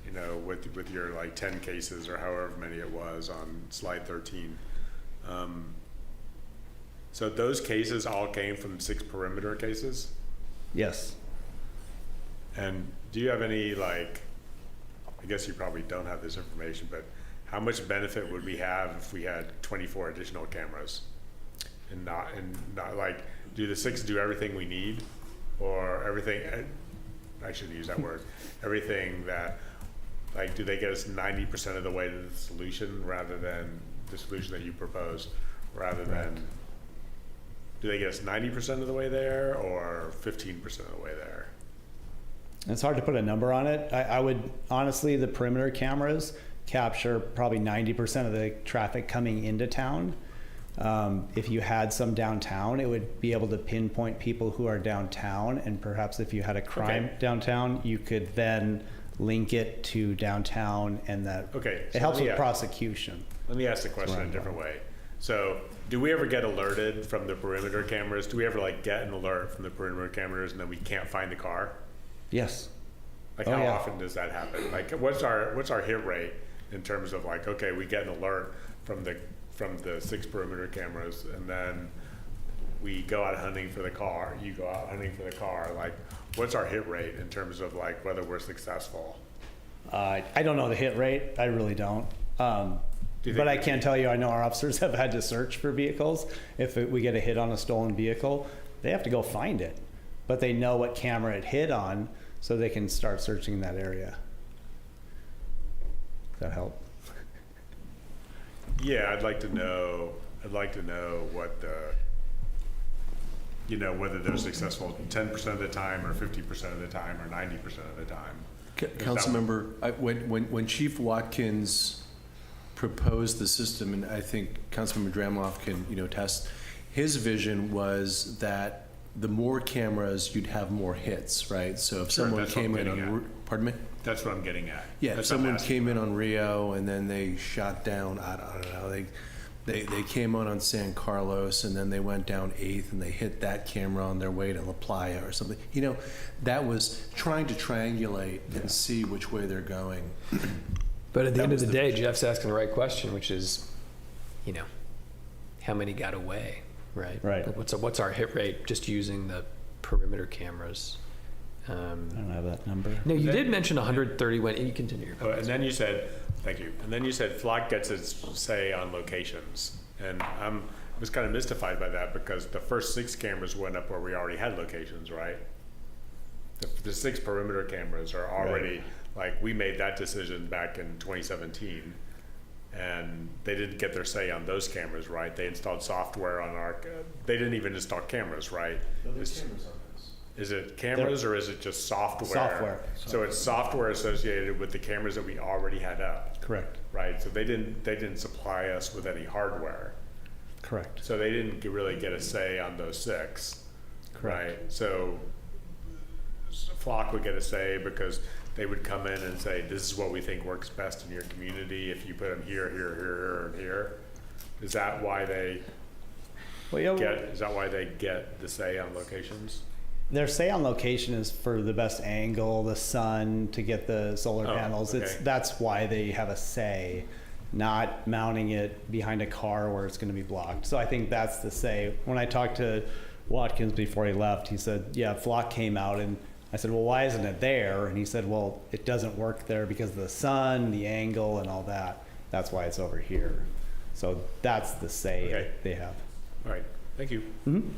you know, with your like 10 cases or however many it was on slide 13, so those cases all came from 6 perimeter cases? Yes. And do you have any, like, I guess you probably don't have this information, but how much benefit would we have if we had 24 additional cameras? And not like, do the 6 do everything we need, or everything, I shouldn't use that word, everything that, like, do they get us 90% of the way to the solution rather than the solution that you proposed, rather than, do they get us 90% of the way there or 15% of the way there? It's hard to put a number on it. I would, honestly, the perimeter cameras capture probably 90% of the traffic coming into town. If you had some downtown, it would be able to pinpoint people who are downtown, and perhaps if you had a crime downtown, you could then link it to downtown, and that it helps with prosecution. Let me ask the question a different way. So, do we ever get alerted from the perimeter cameras? Do we ever like get an alert from the perimeter cameras and then we can't find the car? Yes. Like how often does that happen? Like what's our hit rate in terms of like, okay, we get an alert from the 6 perimeter cameras, and then we go out hunting for the car. You go out hunting for the car. Like, what's our hit rate in terms of like whether we're successful? I don't know the hit rate. I really don't. But I can tell you, I know our officers have had to search for vehicles. If we get a hit on a stolen vehicle, they have to go find it. But they know what camera it hit on, so they can start searching that area. Does that help? Yeah, I'd like to know what the, whether they're successful 10% of the time or 50% of the time or 90% of the time. Councilmember, when Chief Watkins proposed the system, and I think Councilmember Dramoff can attest, his vision was that the more cameras, you'd have more hits, right? So if someone came in on, pardon me? That's what I'm getting at. Yeah, if someone came in on Rio and then they shot down, I don't know, they came on San Carlos and then they went down 8th and they hit that camera on their way to La Playa or something. That was trying to triangulate and see which way they're going. But at the end of the day, Jeff's asking the right question, which is, how many got away, right? Right. Like what's our hit rate just using the perimeter cameras? I don't have that number. No, you did mention 130 when you continue your comments. And then you said, thank you. And then you said Flock gets its say on locations, and I was kind of mystified by that because the first 6 cameras went up where we already had locations, right? The 6 perimeter cameras are already like we made that decision back in 2017, and they didn't get their say on those cameras, right? They installed software on our. They didn't even install cameras, right? Is it cameras or is it just software? Software. So it's software associated with the cameras that we already had up. Correct. Right. So they didn't supply us with any hardware. Correct. So they didn't really get a say on those 6. Correct. Right. So Flock would get a say because they would come in and say, "This is what we think works best in your community. If you put them here, here, here, and here." Is that why they Is that why they get the say on locations? Their say on location is for the best angle, the sun, to get the solar panels. Okay. That's why they have a say, not mounting it behind a car where it's going to be blocked. So I think that's the say. When I talked to Watkins before he left, he said, yeah, Flock came out, and I said, well, why isn't it there? And he said, well, it doesn't work there because of the sun, the angle, and all that. That's why it's over here. So that's the say they have. All right. Thank you. Mm-hmm.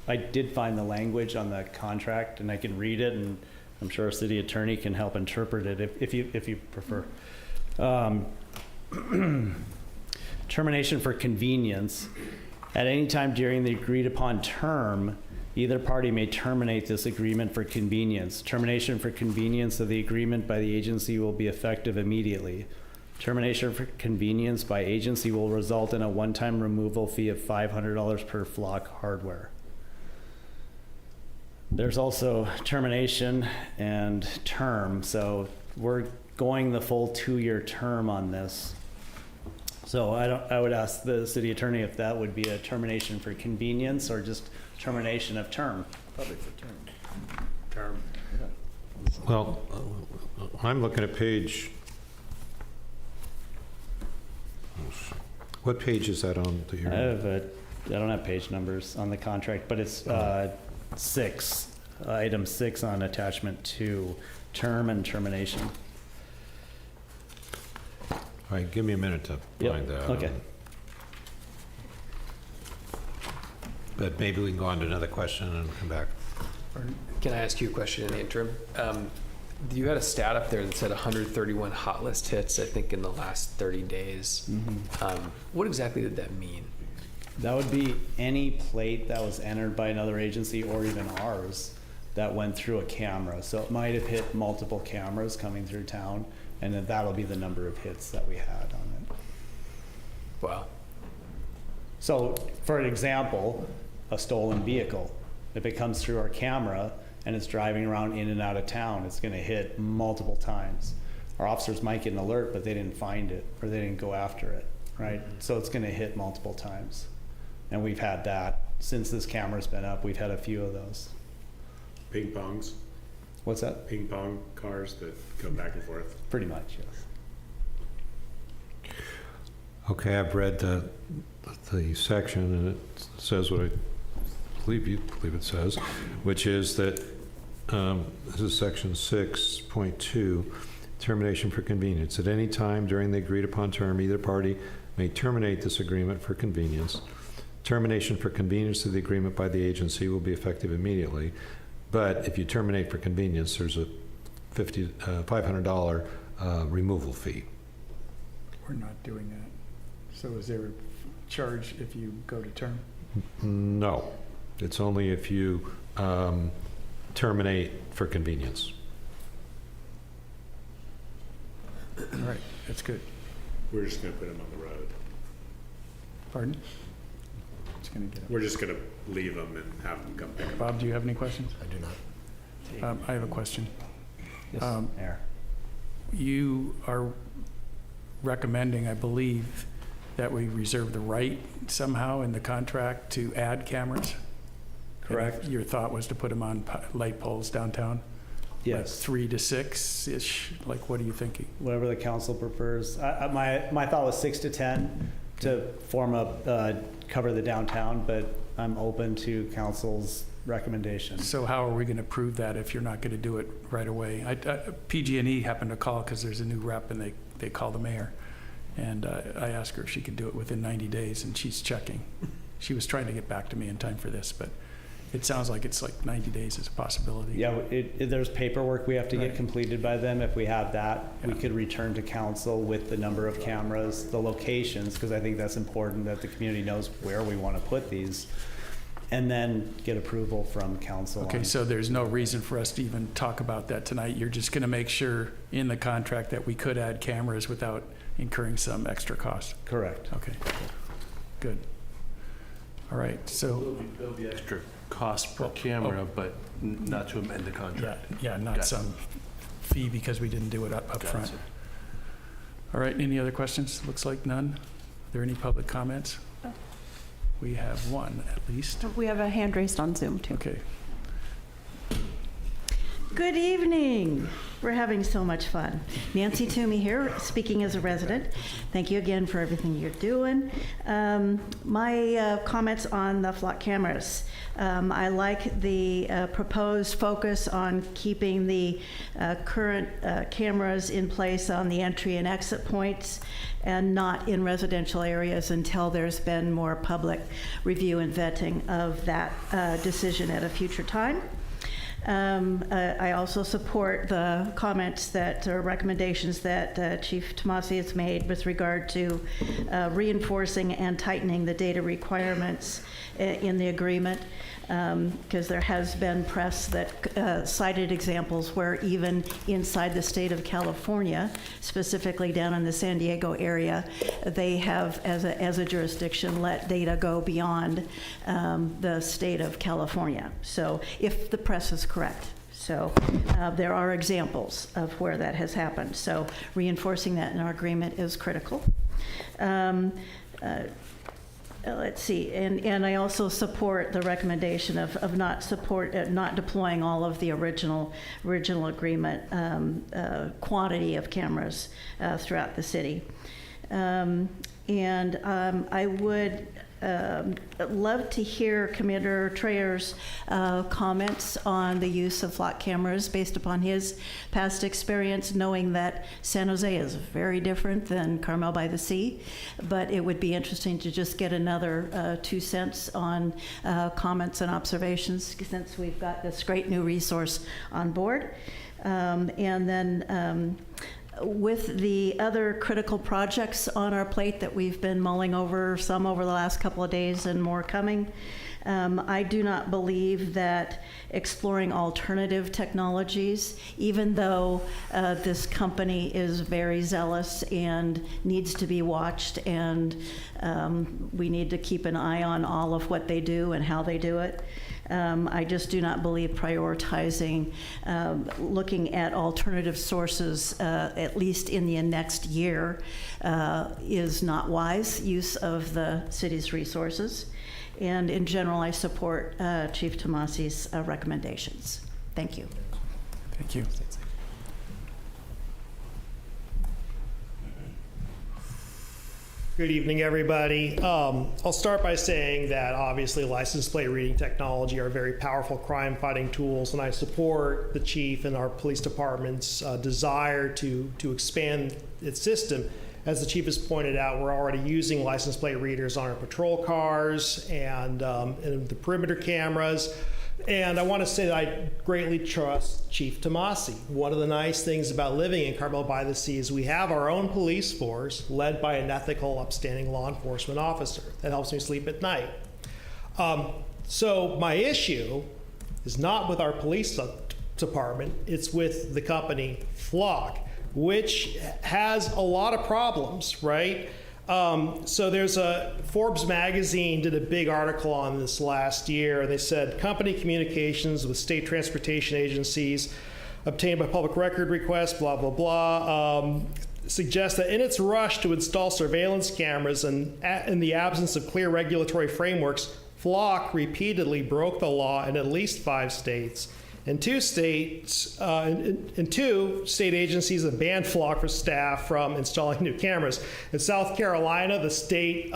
I did find the language on the contract, and I can read it, and I'm sure our city attorney can help interpret it if you prefer. Termination for convenience. At any time during the agreed upon term, either party may terminate this agreement for convenience. Termination for convenience of the agreement by the agency will be effective immediately. Termination for convenience by agency will result in a one-time removal fee of $500 per Flock hardware. There's also termination and term. So we're going the full 2-year term on this. So I would ask the city attorney if that would be a termination for convenience or just termination of term. Probably for term. Term. Yeah. Well, I'm looking at page. What page is that on? I don't have page numbers on the contract, but it's 6, item 6 on attachment 2, term and termination. All right, give me a minute to find that. Okay. But maybe we can go on to another question and come back. Can I ask you a question in the interim? You had a stat up there that said 131 hot list hits, I think, in the last 30 days. Mm-hmm. What exactly did that mean? That would be any plate that was entered by another agency or even ours that went through a camera. So it might have hit multiple cameras coming through town, and then that'll be the number of hits that we had on it. Wow. So, for an example, a stolen vehicle, if it comes through our camera and it's driving around in and out of town, it's going to hit multiple times. Our officers might get an alert, but they didn't find it or they didn't go after it, right? So it's going to hit multiple times. And we've had that since this camera's been up. We've had a few of those. Ping pongs? What's that? Ping pong cars that go back and forth? Pretty much, yes. Okay, I've read the section, and it says what I believe it says, which is that this is section 6.2, termination for convenience. At any time during the agreed upon term, either party may terminate this agreement for convenience. Termination for convenience of the agreement by the agency will be effective immediately, but if you terminate for convenience, there's a $500 removal fee. We're not doing that. So is there a charge if you go to term? No, it's only if you terminate for convenience. All right, that's good. We're just going to put them on the road. Pardon? It's gonna get We're just going to leave them and have them come pick them up. Bob, do you have any questions? I do not. I have a question. Yes, Mayor. You are recommending, I believe, that we reserve the right somehow in the contract to add cameras? Correct. And your thought was to put them on light poles downtown? Yes. Like 3 to 6-ish? Like, what are you thinking? Whatever the council prefers. My thought was 6 to 10 to form up, cover the downtown, but I'm open to council's recommendations. So how are we going to prove that if you're not going to do it right away? PG&E happened to call because there's a new rep and they call the mayor. And I asked her if she could do it within 90 days, and she's checking. She was trying to get back to me in time for this, but it sounds like it's like 90 days is a possibility. Yeah, there's paperwork we have to Right. get completed by them. If we have that, we could return to council with the number of cameras, the locations, because I think that's important that the community knows where we want to put these, and then get approval from council. Okay, so there's no reason for us to even talk about that tonight. You're just going to make sure in the contract that we could add cameras without incurring some extra cost? Correct. Okay, good. All right, so. There'll be extra cost per camera, but not to amend the contract. Yeah, not Gotcha. some fee because we didn't do it up front. Gotcha. All right, any other questions? Looks like none. Are there any public comments? We have one at least. We have a hand raised on Zoom, too. Okay. Good evening. We're having so much fun. Nancy Toomey here, speaking as a resident. Thank you again for everything you're doing. My comments on the flock cameras. I like the proposed focus on keeping the current cameras in place on the entry and exit points and not in residential areas until there's been more public review and vetting of that decision at a future time. I also support the comments that, or recommendations that Chief Tomasi has made with regard to reinforcing and tightening the data requirements in the agreement, because there has been press that cited examples where even inside the state of California, specifically down in the San Diego area, they have, as a jurisdiction, let data go beyond the state of California. So if the press is correct. So there are examples of where that has happened. So reinforcing that in our agreement is critical. Let's see, and I also support the recommendation of not deploying all of the original agreement quantity of cameras throughout the city. And I would love to hear Commander Trayer's comments on the use of flock cameras based upon his past experience, knowing that San Jose is very different than Carmel-by-the-Sea. But it would be interesting to just get another 2 cents on comments and observations, since we've got this great new resource on board. And then with the other critical projects on our plate that we've been mulling over, some over the last couple of days and more coming, I do not believe that exploring alternative technologies, even though this company is very zealous and needs to be watched, and we need to keep an eye on all of what they do and how they do it. I just do not believe prioritizing looking at alternative sources, at least in the next year, is not wise use of the city's resources. And in general, I support Chief Tomasi's recommendations. Thank you. Thank you. Good evening, everybody. I'll start by saying that obviously license plate reading technology are very powerful crime-fighting tools, and I support the chief and our police department's desire to expand its system. As the chief has pointed out, we're already using license plate readers on our patrol cars and the perimeter cameras. And I want to say that I greatly trust Chief Tomasi. One of the nice things about living in Carmel-by-the-Sea is we have our own police force led by an ethical, upstanding law enforcement officer. That helps me sleep at night. So my issue is not with our police department, it's with the company Flock, which has a lot of problems, right? So there's Forbes magazine did a big article on this last year. They said company communications with state transportation agencies obtained by public record requests, blah, blah, blah, suggests that in its rush to install surveillance cameras and in the absence of clear regulatory frameworks, Flock repeatedly broke the law in at least 5 states. In 2 states, in 2 state agencies have banned Flock for staff from installing new cameras. In South Carolina, the state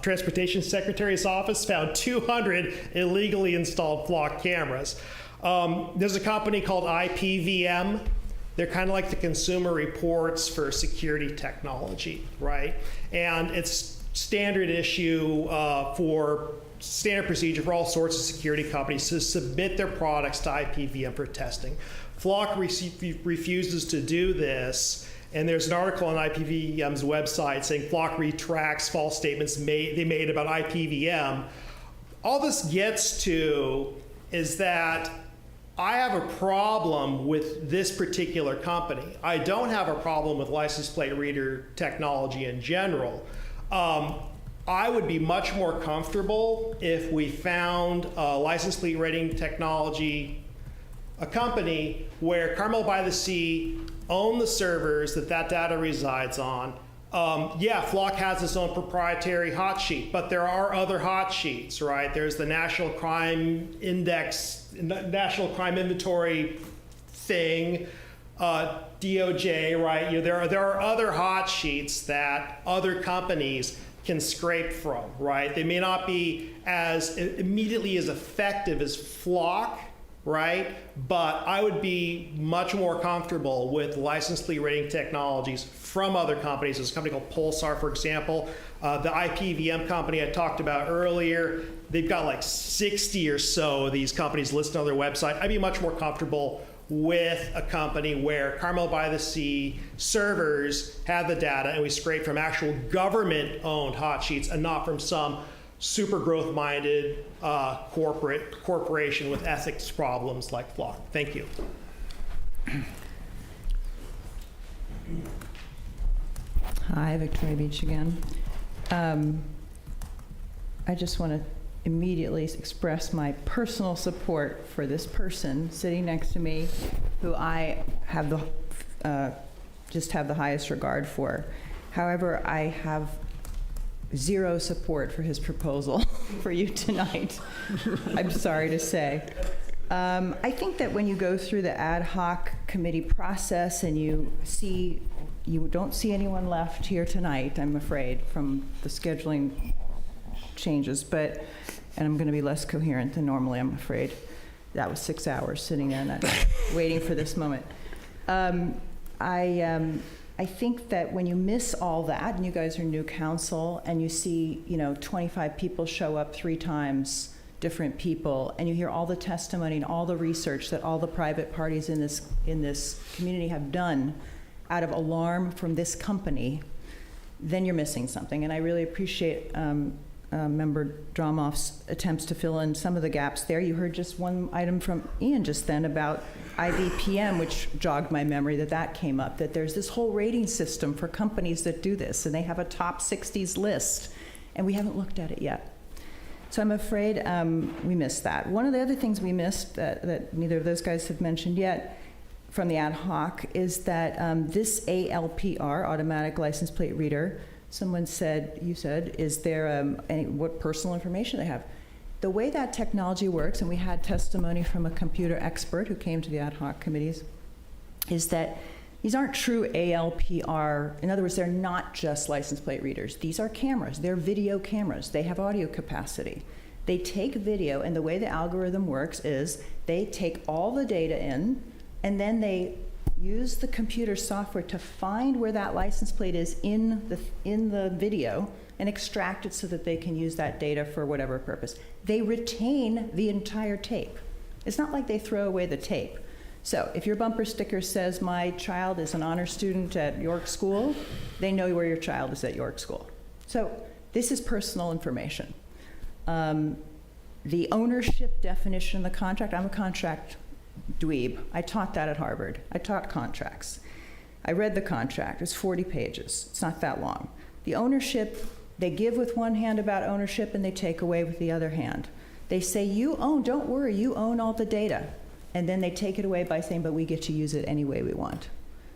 transportation secretary's office found 200 illegally installed Flock cameras. There's a company called IPVM. They're kind of like the Consumer Reports for security technology, right? And it's standard issue for standard procedure for all sorts of security companies to submit their products to IPVM for testing. Flock refuses to do this, and there's an article on IPVM's website saying Flock retracts false statements they made about IPVM. All this gets to is that I have a problem with this particular company. I don't have a problem with license plate reader technology in general. I would be much more comfortable if we found a license plate rating technology, a company where Carmel-by-the-Sea owned the servers that data resides on. Yeah, Flock has its own proprietary hot sheet, but there are other hot sheets, right? There's the National Crime Index, National Crime Inventory thing, DOJ, right? You know, there are other hot sheets that other companies can scrape from, right? They may not be as immediately as effective as Flock, right? But I would be much more comfortable with license plate rating technologies from other companies. There's a company called Pulsar, for example. The IPVM company I talked about earlier, they've got like 60 or so of these companies listed on their website. I'd be much more comfortable with a company where Carmel-by-the-Sea servers have the data and we scrape from actual government-owned hot sheets and not from some super growth-minded corporation with ethics problems like Flock. Thank you. Hi, Victoria Beach again. I just want to immediately express my personal support for this person sitting next to me, who I have just have the highest regard for. However, I have zero support for his proposal for you tonight. I'm sorry to say. I think that when you go through the ad hoc committee process and you don't see anyone left here tonight, I'm afraid, from the scheduling changes, and I'm going to be less coherent than normally, I'm afraid. That was 6 hours sitting there and waiting for this moment. I think that when you miss all that, and you guys are new council, and you see 25 people show up 3 times, different people, and you hear all the testimony and all the research that all the private parties in this community have done out of alarm from this company, then you're missing something. And I really appreciate Member Dromoff's attempts to fill in some of the gaps there. You heard just one item from Ian just then about IBPM, which jogged my memory that came up, that there's this whole rating system for companies that do this, and they have a top 60s list, and we haven't looked at it yet. So I'm afraid we missed that. One of the other things we missed that neither of those guys have mentioned yet from the ad hoc is that this ALPR, automatic license plate reader, someone said, you said, is there what personal information they have? The way that technology works, and we had testimony from a computer expert who came to the ad hoc committees, is that these aren't true ALPR. In other words, they're not just license plate readers. These are cameras. They're video cameras. They have audio capacity. They take video, and the way the algorithm works is they take all the data in, and then they use the computer software to find where that license plate is in the video and extract it so that they can use that data for whatever purpose. They retain the entire tape. It's not like they throw away the tape. So if your bumper sticker says, my child is an honor student at York School, they know where your child is at York School. So this is personal information. The ownership definition of the contract, I'm a contract dweeb. I taught that at Harvard. I taught contracts. I read the contract. It's 40 pages. It's not that long. The ownership, they give with one hand about ownership and they take away with the other hand. They say, you own, don't worry, you own all the data. And then they take it away by saying, but we get to use it any way we want.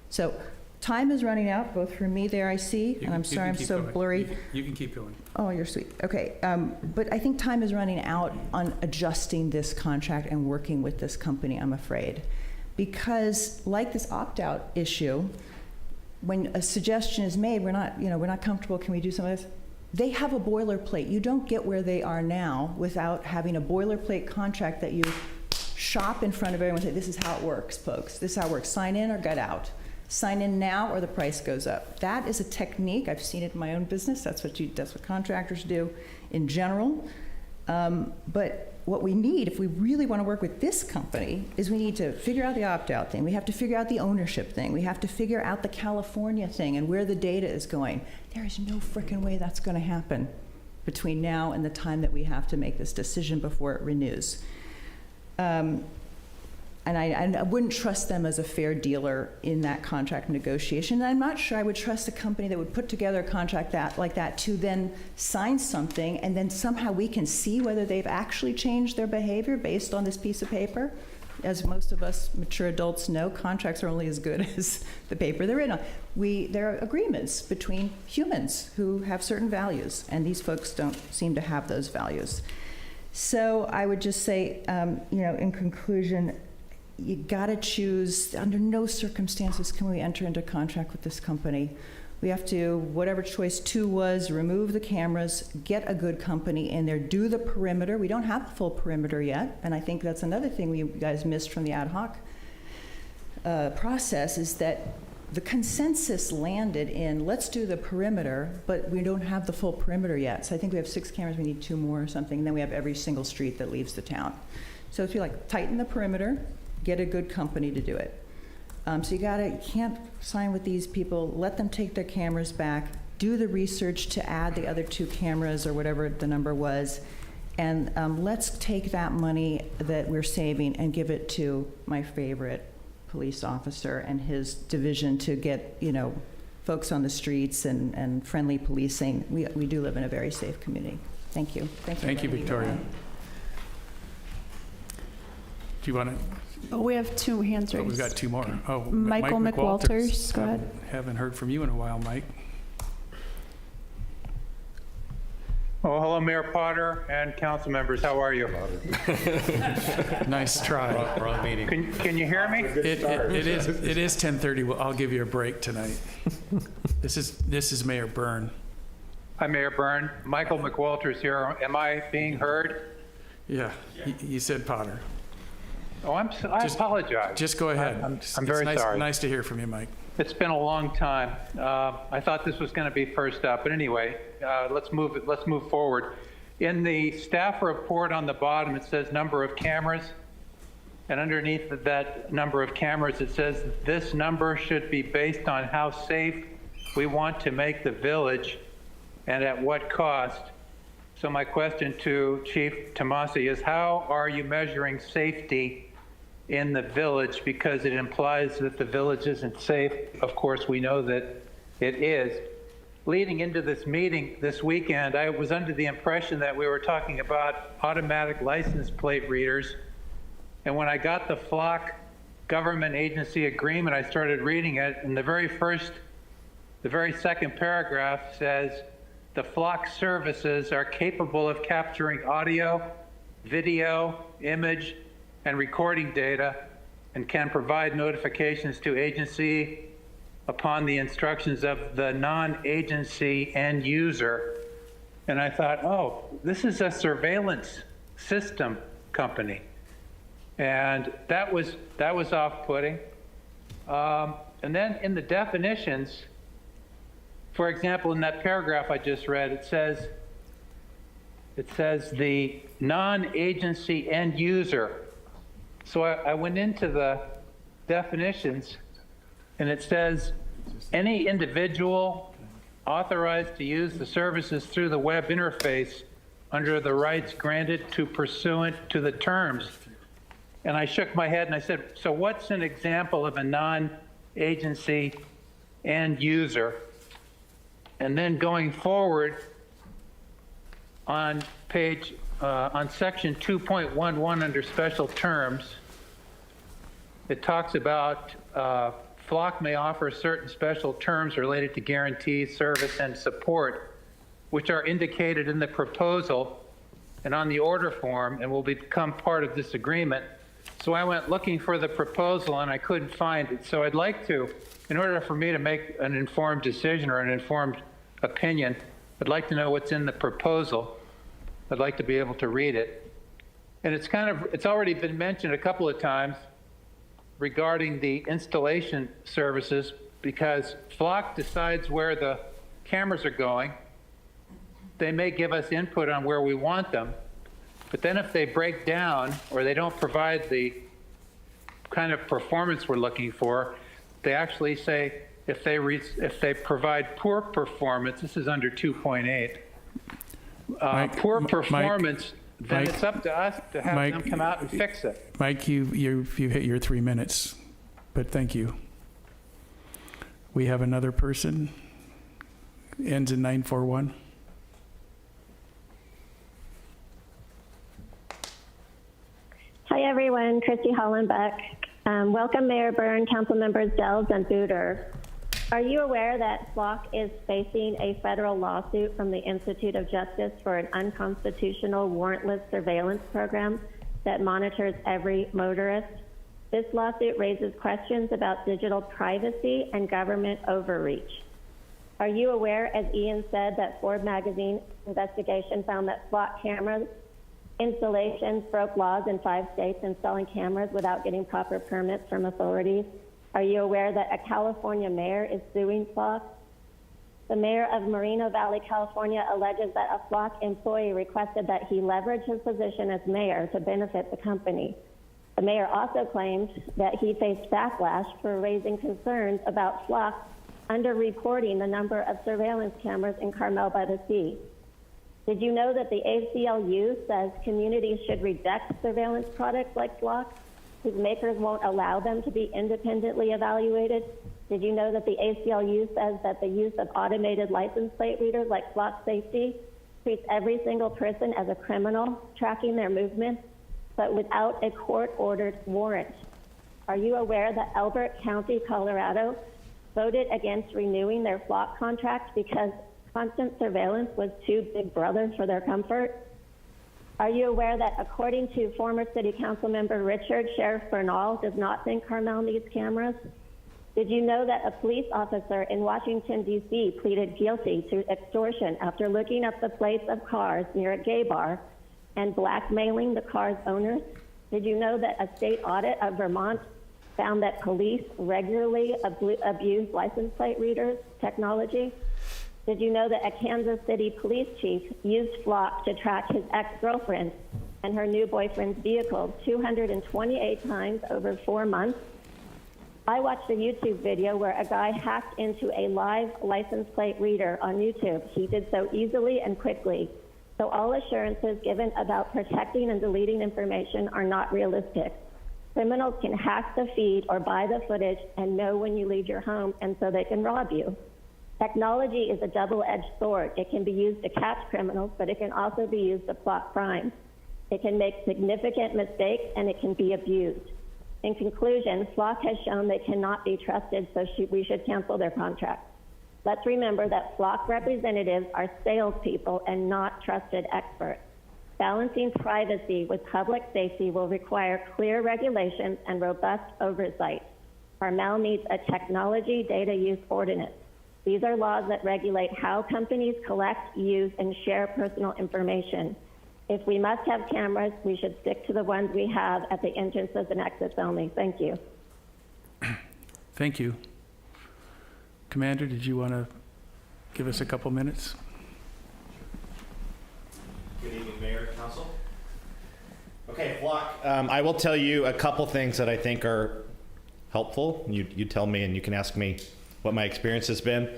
So time is running out, both for me there, I see, and I'm sorry I'm so blurry. You can keep going. Oh, you're sweet. Okay, but I think time is running out on adjusting this contract and working with this company, I'm afraid. Because like this opt-out issue, when a suggestion is made, we're not comfortable, can we do some of this? They have a boilerplate. You don't get where they are now without having a boilerplate contract that you shop in front of everyone and say, this is how it works, folks. This is how it works. Sign in or get out. Sign in now or the price goes up. That is a technique. I've seen it in my own business. That's what contractors do in general. But what we need, if we really want to work with this company, is we need to figure out the opt-out thing. We have to figure out the ownership thing. We have to figure out the California thing and where the data is going. There is no frickin' way that's going to happen between now and the time that we have to make this decision before it renews. And I wouldn't trust them as a fair dealer in that contract negotiation. And I'm not sure I would trust a company that would put together a contract like that to then sign something and then somehow we can see whether they've actually changed their behavior based on this piece of paper. As most of us mature adults know, contracts are only as good as the paper they're in on. There are agreements between humans who have certain values, and these folks don't seem to have those values. So I would just say, in conclusion, you gotta choose. Under no circumstances can we enter into contract with this company. We have to, whatever choice 2 was, remove the cameras, get a good company in there, do the perimeter. We don't have a full perimeter yet, and I think that's another thing you guys missed from the ad hoc process, is that the consensus landed in, let's do the perimeter, but we don't have the full perimeter yet. So I think we have 6 cameras, we need 2 more or something, and then we have every single street that leaves the town. So if you tighten the perimeter, get a good company to do it. So you can't sign with these people, let them take their cameras back, do the research to add the other 2 cameras or whatever the number was, and let's take that money that we're saving and give it to my favorite police officer and his division to get, folks on the streets and friendly policing. We do live in a very safe community. Thank you. Thank you, Victoria. Do you want to? Oh, we have 2 hands raised. Oh, we've got 2 more. Oh, Michael Mike McWalters, go ahead. Haven't heard from you in a while, Mike. Oh, hello, Mayor Potter and council members. How are you? Nice try. Wrong meeting. Can you hear me? It is 10:30. Well, I'll give you a break tonight. This is Mayor Byrne. Hi, Mayor Byrne. Michael McWalters here. Am I being heard? Yeah, you said Potter. Oh, I apologize. Just go ahead. I'm very sorry. Nice to hear from you, Mike. It's been a long time. I thought this was going to be first up, but anyway, let's move forward. In the staff report on the bottom, it says number of cameras, and underneath that number of cameras, it says this number should be based on how safe we want to make the village and at what cost. So my question to Chief Tomasi is, how are you measuring safety in the village? Because it implies that the village isn't safe. Of course, we know that it is. Leading into this meeting this weekend, I was under the impression that we were talking about automatic license plate readers. And when I got the Flock government agency agreement, I started reading it, and the very second paragraph says, the Flock services are capable of capturing audio, video, image, and recording data, and can provide notifications to agency upon the instructions of the non-agency end user. And I thought, oh, this is a surveillance system company. And that was off-putting. And then in the definitions, for example, in that paragraph I just read, it says the non-agency end user. So I went into the definitions, and it says any individual authorized to use the services through the web interface under the rights granted to pursuant to the terms. And I shook my head and I said, so what's an example of a non-agency end user? And then going forward on on section 2.11 under special terms, it talks about Flock may offer certain special terms related to guarantees, service, and support, which are indicated in the proposal and on the order form and will become part of this agreement. So I went looking for the proposal and I couldn't find it. So I'd like to, in order for me to make an informed decision or an informed opinion, I'd like to know what's in the proposal. I'd like to be able to read it. And it's already been mentioned a couple of times regarding the installation services, because Flock decides where the cameras are going. They may give us input on where we want them, but then if they break down or they don't provide the kind of performance we're looking for, they actually say if they provide poor performance, this is under 2.8, poor performance, then it's up to us to have them come out and fix it. Mike, you've hit your 3 minutes, but thank you. We have another person, ends in 941. Hi everyone, Christy Hollenbeck. Welcome Mayor Byrne, Council Members Dells and Booter. Are you aware that Flock is facing a federal lawsuit from the Institute of Justice for an unconstitutional warrantless surveillance program that monitors every motorist? This lawsuit raises questions about digital privacy and government overreach. Are you aware, as Ian said, that Ford Magazine investigation found that Flock cameras installations broke laws in 5 states installing cameras without getting proper permits from authorities? Are you aware that a California mayor is suing Flock? The mayor of Moreno Valley, California alleges that a Flock employee requested that he leverage his position as mayor to benefit the company. The mayor also claimed that he faced backlash for raising concerns about Flock underreporting the number of surveillance cameras in Carmel-by-the-Sea. Did you know that the ACLU says communities should reject surveillance products like Flock, whose makers won't allow them to be independently evaluated? Did you know that the ACLU says that the use of automated license plate readers like Flock Safety treats every single person as a criminal, tracking their movements, but without a court-ordered warrant? Are you aware that Elbert County, Colorado, voted against renewing their Flock contract because constant surveillance was too big brother for their comfort? Are you aware that according to former City Council member Richard, Sheriff Bernal does not think Carmel needs cameras? Did you know that a police officer in Washington, D.C. pleaded guilty to extortion after looking up the plates of cars near a gay bar and blackmailing the car's owners? Did you know that a state audit of Vermont found that police regularly abuse license plate readers technology? Did you know that a Kansas City police chief used Flock to track his ex-girlfriend and her new boyfriend's vehicle 228 times over 4 months? I watched a YouTube video where a guy hacked into a live license plate reader on YouTube. He did so easily and quickly. So all assurances given about protecting and deleting information are not realistic. Criminals can hack the feed or buy the footage and know when you leave your home, and so they can rob you. Technology is a double-edged sword. It can be used to catch criminals, but it can also be used to plot crimes. It can make significant mistakes, and it can be abused. In conclusion, Flock has shown they cannot be trusted, so we should cancel their contract. Let's remember that Flock representatives are salespeople and not trusted experts. Balancing privacy with public safety will require clear regulations and robust oversight. Carmel needs a technology data use ordinance. These are laws that regulate how companies collect, use, and share personal information. If we must have cameras, we should stick to the ones we have at the entrances and exits only. Thank you. Thank you. Commander, did you want to give us a couple minutes? Good evening, Mayor, Council. Okay, Flock, I will tell you a couple things that I think are helpful. You tell me, and you can ask me what my experience has been.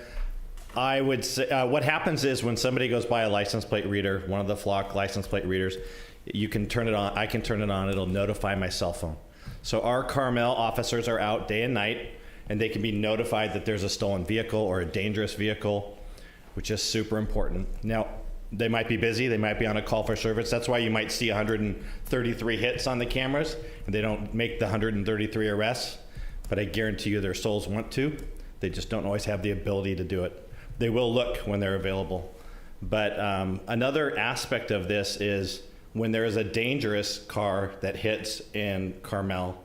I would say what happens is when somebody goes by a license plate reader, one of the Flock license plate readers, you can turn it on. I can turn it on. It'll notify my cell phone. So our Carmel officers are out day and night, and they can be notified that there's a stolen vehicle or a dangerous vehicle, which is super important. Now, they might be busy, they might be on a call for service. That's why you might see 133 hits on the cameras, and they don't make the 133 arrests, but I guarantee you their souls want to. They just don't always have the ability to do it. They will look when they're available. But another aspect of this is when there is a dangerous car that hits in Carmel,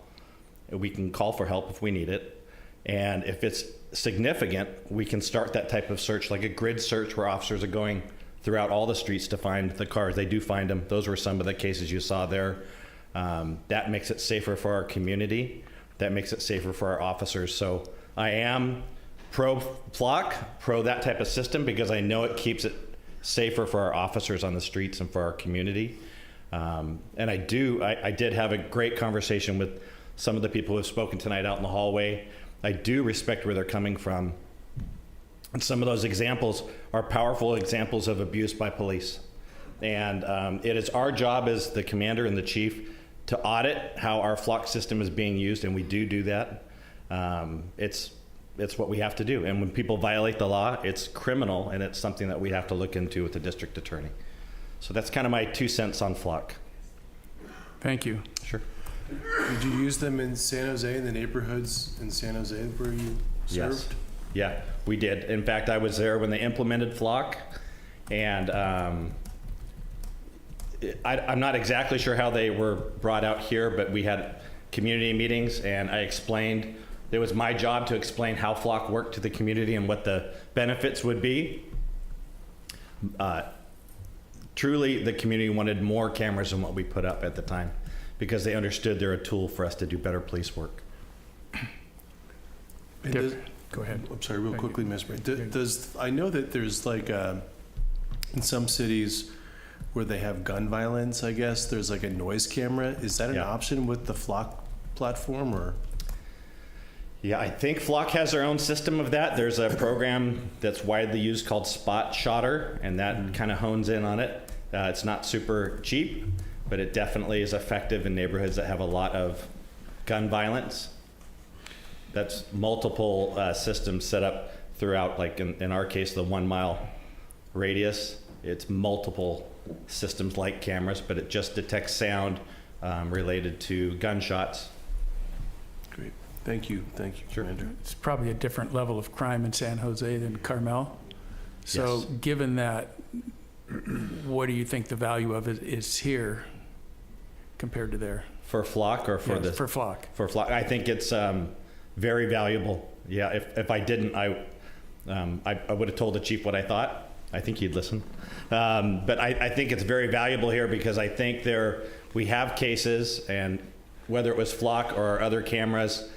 we can call for help if we need it. And if it's significant, we can start that type of search, like a grid search where officers are going throughout all the streets to find the cars. They do find them. Those were some of the cases you saw there. That makes it safer for our community. That makes it safer for our officers. So I am pro Flock, pro that type of system, because I know it keeps it safer for our officers on the streets and for our community. And I did have a great conversation with some of the people who have spoken tonight out in the hallway. I do respect where they're coming from. And some of those examples are powerful examples of abuse by police. And it is our job as the commander and the chief to audit how our Flock system is being used, and we do that. It's what we have to do. And when people violate the law, it's criminal, and it's something that we have to look into with the district attorney. So that's kind of my 2 cents on Flock. Thank you. Sure. Did you use them in San Jose, in the neighborhoods in San Jose where you served? Yes. Yeah, we did. In fact, I was there when they implemented Flock, and I'm not exactly sure how they were brought out here, but we had community meetings, and I explained, it was my job to explain how Flock worked to the community and what the benefits would be. Truly, the community wanted more cameras than what we put up at the time, because they understood they're a tool for us to do better police work. Go ahead. I'm sorry, real quickly, Ms. Bray. I know that there's like, in some cities where they have gun violence, I guess, there's like a noise camera. Is that an option with the Flock platform, or? Yeah, I think Flock has their own system of that. There's a program that's widely used called Spot Shotter, and that kind of hones in on it. It's not super cheap, but it definitely is effective in neighborhoods that have a lot of gun violence. That's multiple systems set up throughout, like in our case, the 1 mile radius. It's multiple systems like cameras, but it just detects sound related to gunshots. Great. Thank you. Thank you, Commander. It's probably a different level of crime in San Jose than Carmel. So Yes. given that, what do you think the value of it is here compared to there? For Flock or for Yes, for Flock. For Flock, I think it's very valuable. Yeah, if I didn't, I would have told the chief what I thought. I think he'd listen. But I think it's very valuable here because I think we have cases, and whether it was Flock or our other cameras,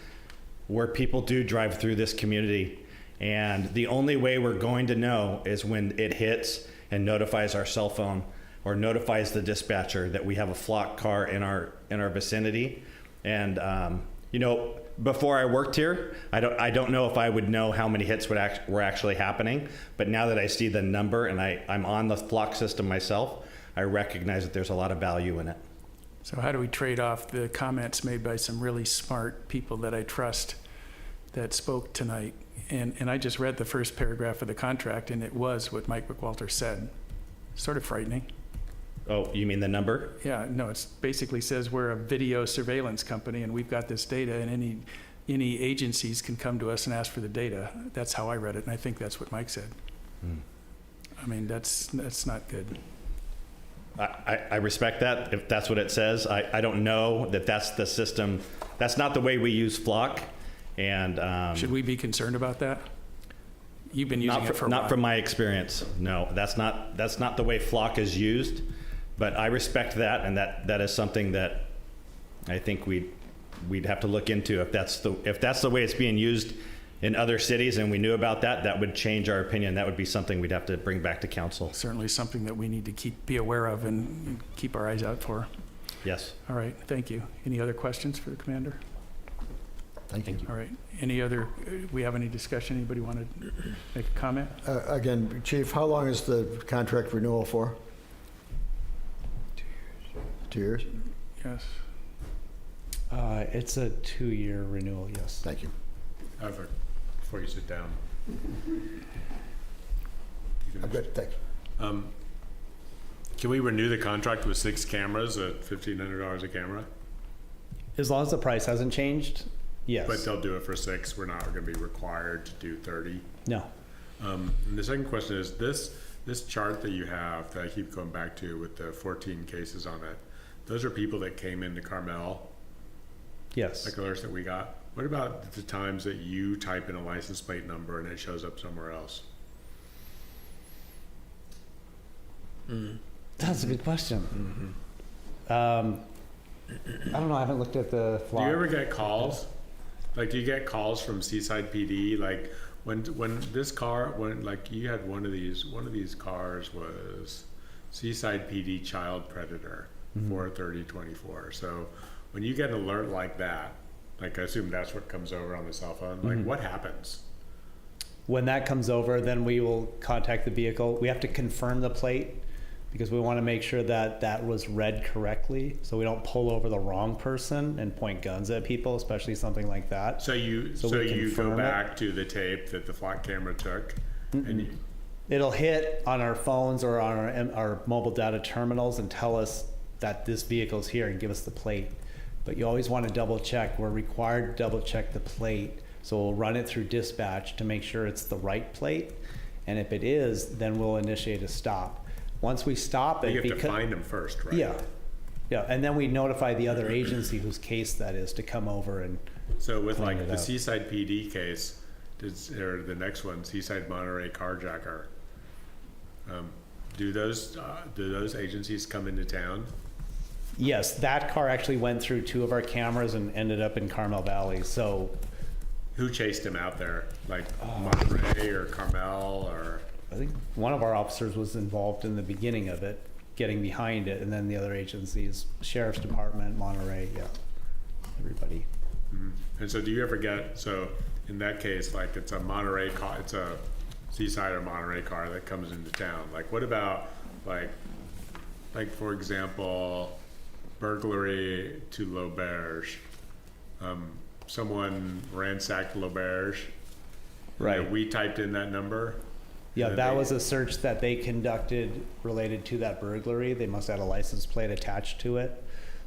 where people do drive through this community. And the only way we're going to know is when it hits and notifies our cell phone or notifies the dispatcher that we have a Flock car in our vicinity. And before I worked here, I don't know if I would know how many hits were actually happening. But now that I see the number and I'm on the Flock system myself, I recognize that there's a lot of value in it. So how do we trade off the comments made by some really smart people that I trust that spoke tonight? And I just read the first paragraph of the contract, and it was what Mike McWalter said. Sort of frightening. Oh, you mean the number? Yeah, no, it basically says we're a video surveillance company, and we've got this data, and any agencies can come to us and ask for the data. That's how I read it, and I think that's what Mike said. I mean, that's not good. I respect that, if that's what it says. I don't know that that's the system. That's not the way we use Flock. And should we be concerned about that? You've been using it for a while. Not from my experience. No, that's not the way Flock is used. But I respect that, and that is something that I think we'd have to look into. If that's the way it's being used in other cities, and we knew about that, that would change our opinion. That would be something we'd have to bring back to council. Certainly something that we need to be aware of and keep our eyes out for. Yes. All right, thank you. Any other questions for the commander? Thank you. All right. Any other, we have any discussion? Anybody want to make a comment? Again, Chief, how long is the contract renewal for? 2 years. 2 years? Yes. It's a 2-year renewal, yes. Thank you. Before you sit down. I'm good, thanks. Can we renew the contract with 6 cameras at $1,500 a camera? As long as the price hasn't changed, yes. But they'll do it for 6. We're not going to be required to do 30. No. And the second question is this chart that you have that I keep going back to with the 14 cases on it. Those are people that came into Carmel. Yes. Like alerts that we got. What about the times that you type in a license plate number and it shows up somewhere else? That's a good question. I don't know. I haven't looked at the Do you ever get calls? Like, do you get calls from Seaside PD? Like, when this car, like you had one of these cars was Seaside PD child predator, 43024. So when you get an alert like that, like I assume that's what comes over on the cell phone. Like, what happens? When that comes over, then we will contact the vehicle. We have to confirm the plate because we want to make sure that that was read correctly, so we don't pull over the wrong person and point guns at people, especially something like that. So you go back to the tape that the Flock camera took, and it'll hit on our phones or on our mobile data terminals and tell us that this vehicle's here and give us the plate. But you always want to double check. We're required to double check the plate. So we'll run it through dispatch to make sure it's the right plate. And if it is, then we'll initiate a stop. Once we stop it, you have to find them first, right? Yeah. Yeah, and then we notify the other agency whose case that is to come over and So with like the Seaside PD case, or the next one, Seaside Monterey carjacker, do those agencies come into town? Yes, that car actually went through 2 of our cameras and ended up in Carmel Valley. So who chased him out there? Like Monterey or Carmel or? I think one of our officers was involved in the beginning of it, getting behind it, and then the other agencies, Sheriff's Department, Monterey, yeah, everybody. And so do you ever get, so in that case, like it's a Monterey car, it's a Seaside or Monterey car that comes into town. Like what about like for example, burglary to L'Auberge. Someone ransacked L'Auberge. Right. You know, we typed in that number. Yeah, that was a search that they conducted related to that burglary. They must have had a license plate attached to it.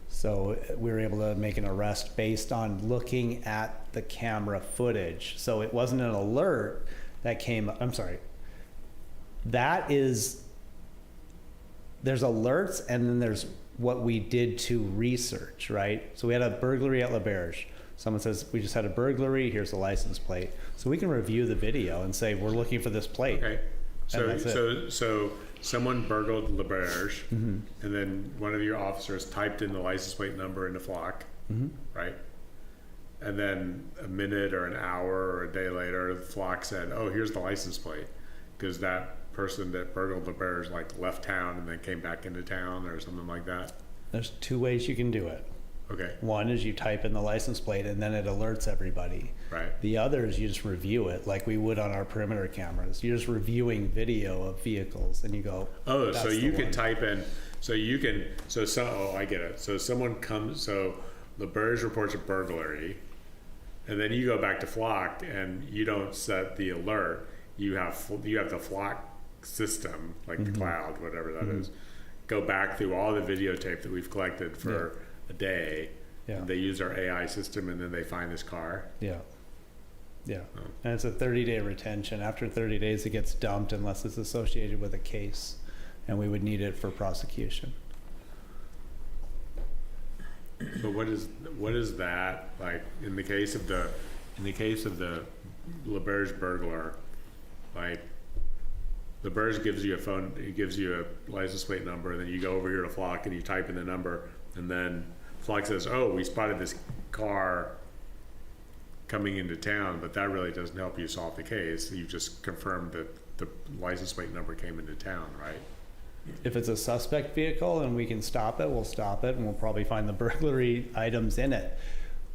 So we were able to make an arrest based on looking at the camera footage. So it wasn't an alert that came, I'm sorry. That is, there's alerts and then there's what we did to research, right? So we had a burglary at L'Auberge. Someone says, we just had a burglary, here's the license plate. So we can review the video and say, we're looking for this plate. Okay. So someone burgled L'Auberge, and then one of your officers typed in the license plate number into Flock, right? And then a minute or an hour or a day later, Flock said, oh, here's the license plate. Because that person that burgled L'Auberge like left town and then came back into town or something like that. There's 2 ways you can do it. Okay. One is you type in the license plate and then it alerts everybody. Right. The other is you just review it like we would on our perimeter cameras. You're just reviewing video of vehicles and you go, oh, so you can type in, So you can, oh, I get it. So someone comes, so LaBerge reports a burglary, and then you go back to Flock and you don't set the alert. You have the Flock system, like the cloud, whatever that is, go back through all the videotape that we've collected for a day. Yeah. They use our AI system, and then they find this car. Yeah. Yeah. And it's a 30-day retention. After 30 days, it gets dumped unless it's associated with a case, and we would need it for prosecution. But what is that like in the case of the LaBerge burglar? Like, LaBerge gives you a phone, it gives you a license plate number, and then you go over here to Flock and you type in the number, and then Flock says, "Oh, we spotted this car coming into town," but that really doesn't help you solve the case. You just confirmed that the license plate number came into town, right? If it's a suspect vehicle and we can stop it, we'll stop it, and we'll probably find the burglary items in it.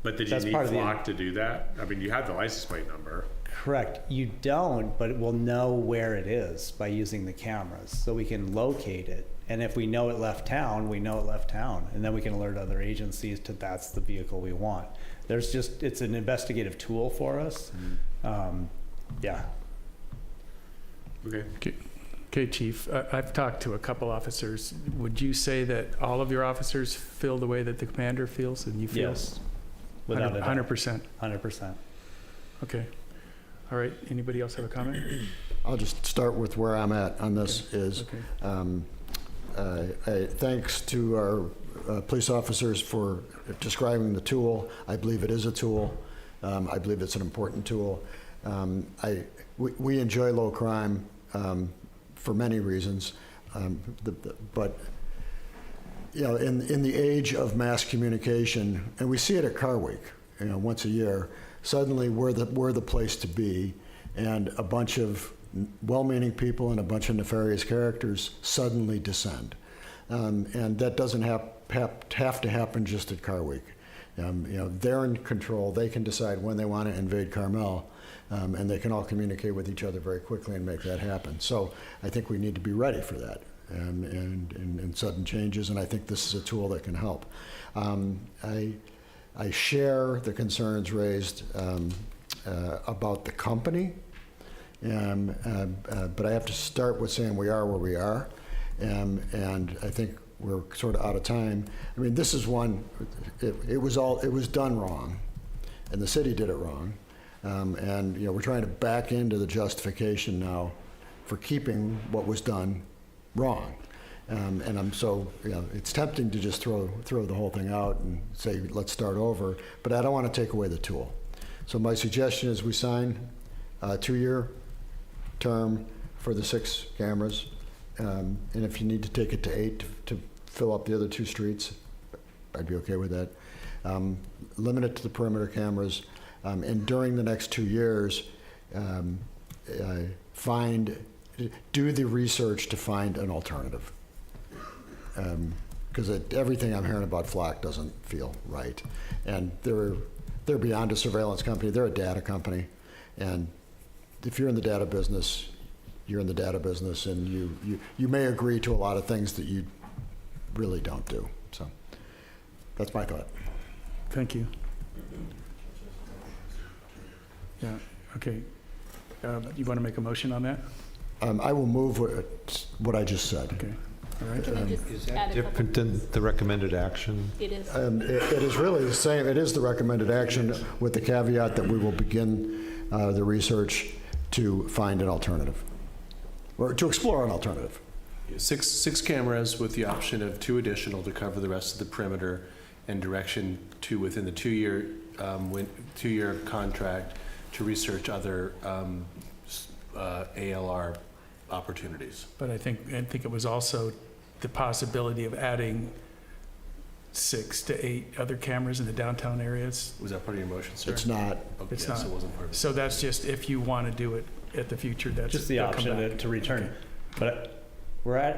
But did you need Flock to do that? I mean, you have the license plate number. Correct. You don't, but we'll know where it is by using the cameras, so we can locate it. And if we know it left town, we know it left town, and then we can alert other agencies to that's the vehicle we want. It's an investigative tool for us. Yeah. Okay. Okay, Chief, I've talked to a couple officers. Would you say that all of your officers feel the way that the commander feels, and you feel? Yes. Without a doubt. 100%. 100%. Okay. All right, anybody else have a comment? I'll just start with where I'm at on this thanks to our police officers for describing the tool. I believe it is a tool. I believe it's an important tool. We enjoy low crime for many reasons, but in the age of mass communication, and we see it at Car Week, once a year, suddenly we're the place to be, and a bunch of well-meaning people and a bunch of nefarious characters suddenly descend. And that doesn't have to happen just at Car Week. They're in control. They can decide when they want to invade Carmel, and they can all communicate with each other very quickly and make that happen. So I think we need to be ready for that and sudden changes, and I think this is a tool that can help. I share the concerns raised about the company, but I have to start with saying we are where we are, and I think we're sort of out of time. I mean, this is one. It was done wrong, and the city did it wrong, and we're trying to back into the justification now for keeping what was done wrong. And I'm so, it's tempting to just throw the whole thing out and say, let's start over, but I don't want to take away the tool. So my suggestion is we sign a 2-year term for the 6 cameras, and if you need to take it to 8 to fill up the other 2 streets, I'd be okay with that. Limit it to the perimeter cameras, and during the next 2 years, do the research to find an alternative. Because everything I'm hearing about Flock doesn't feel right. And they're beyond a surveillance company, they're a data company. And if you're in the data business, you're in the data business, and you may agree to a lot of things that you really don't do. So that's my thought. Thank you. Yeah, okay. You want to make a motion on that? I will move what I just said. Okay. All right. Can I just Is add that a different than the recommended action? It is. It is really the same. It is the recommended action with the caveat that we will begin the research to find an alternative, or to explore an alternative. 6 cameras with the option of 2 additional to cover the rest of the perimeter, and direction to within the 2-year contract to research other ALR opportunities. But I think it was also the possibility of adding 6 to 8 other cameras in the downtown areas. Was that part of your motion, sir? It's not. Okay, It's yeah, not. so it wasn't part of it. So that's just if you want to do it at the future. That's Just the they'll come option back. to return. Okay. But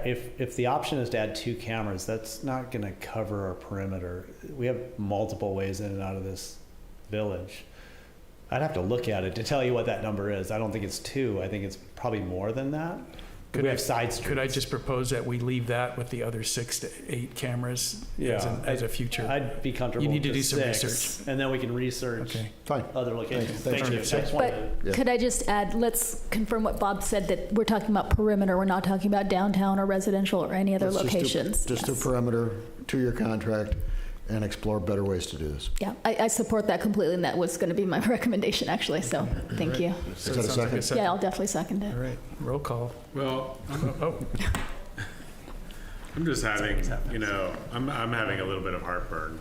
if the option is to add 2 cameras, that's not going to cover our perimeter. We have multiple ways in and out of this village. I'd have to look at it to tell you what that number is. I don't think it's 2. I think it's probably more than that. We have side streets. Could I just propose that we leave that with the other 6 to 8 cameras as a future? I'd be comfortable You need to with do the some 6, research. and then we can research Fine. other locations. Thanks. Thank you. Thanks. I just wanted But could I just add, let's confirm what Bob said, that we're talking about perimeter, we're not talking about downtown or residential or any other Let's locations. Just a perimeter, 2-year contract, and explore better ways to do this. Yeah, I support that completely, and that was going to be my recommendation, actually, so thank you. Is that a second? Yeah, I'll definitely second it. All right, roll call. Well, Oh, I'm just having, I'm having a little bit of heartburn,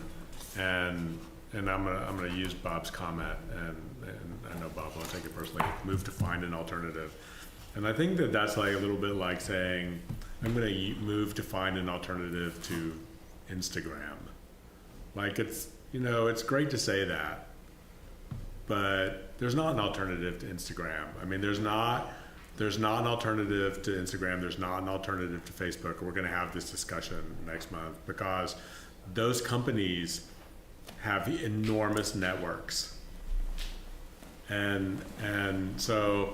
and I'm gonna use Bob's comment, and I know Bob won't take it personally, move to find an alternative. And I think that that's like a little bit like saying, I'm gonna move to find an alternative to Instagram. Like it's great to say that, but there's not an alternative to Instagram. I mean, there's not an alternative to Instagram. There's not an alternative to Facebook. We're going to have this discussion next month because those companies have enormous networks. And so,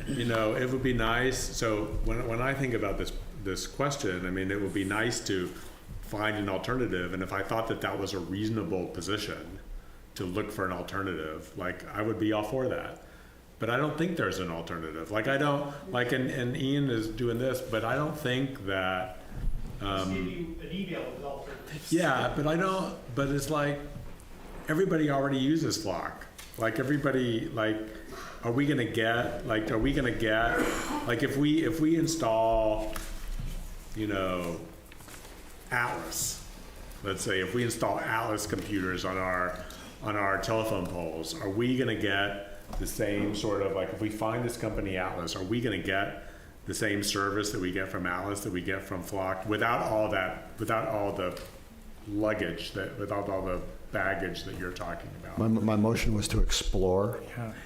it would be nice. So when I think about this question, I mean, it would be nice to find an alternative. And if I thought that was a reasonable position to look for an alternative, like I would be all for that. But I don't think there's an alternative. Like I don't, like, and Ian is doing this, but I don't think that. Just give you an email with alternatives. Yeah, but it's like, everybody already uses Flock. Like everybody, like, are we gonna get, like if we install, Atlas, let's say if we install Atlas computers on our telephone poles, are we gonna get the same sort of, like, if we find this company Atlas, are we going to get the same service that we get from Atlas that we get from Flock without all the luggage, without all the baggage that you're talking about? My motion was to explore.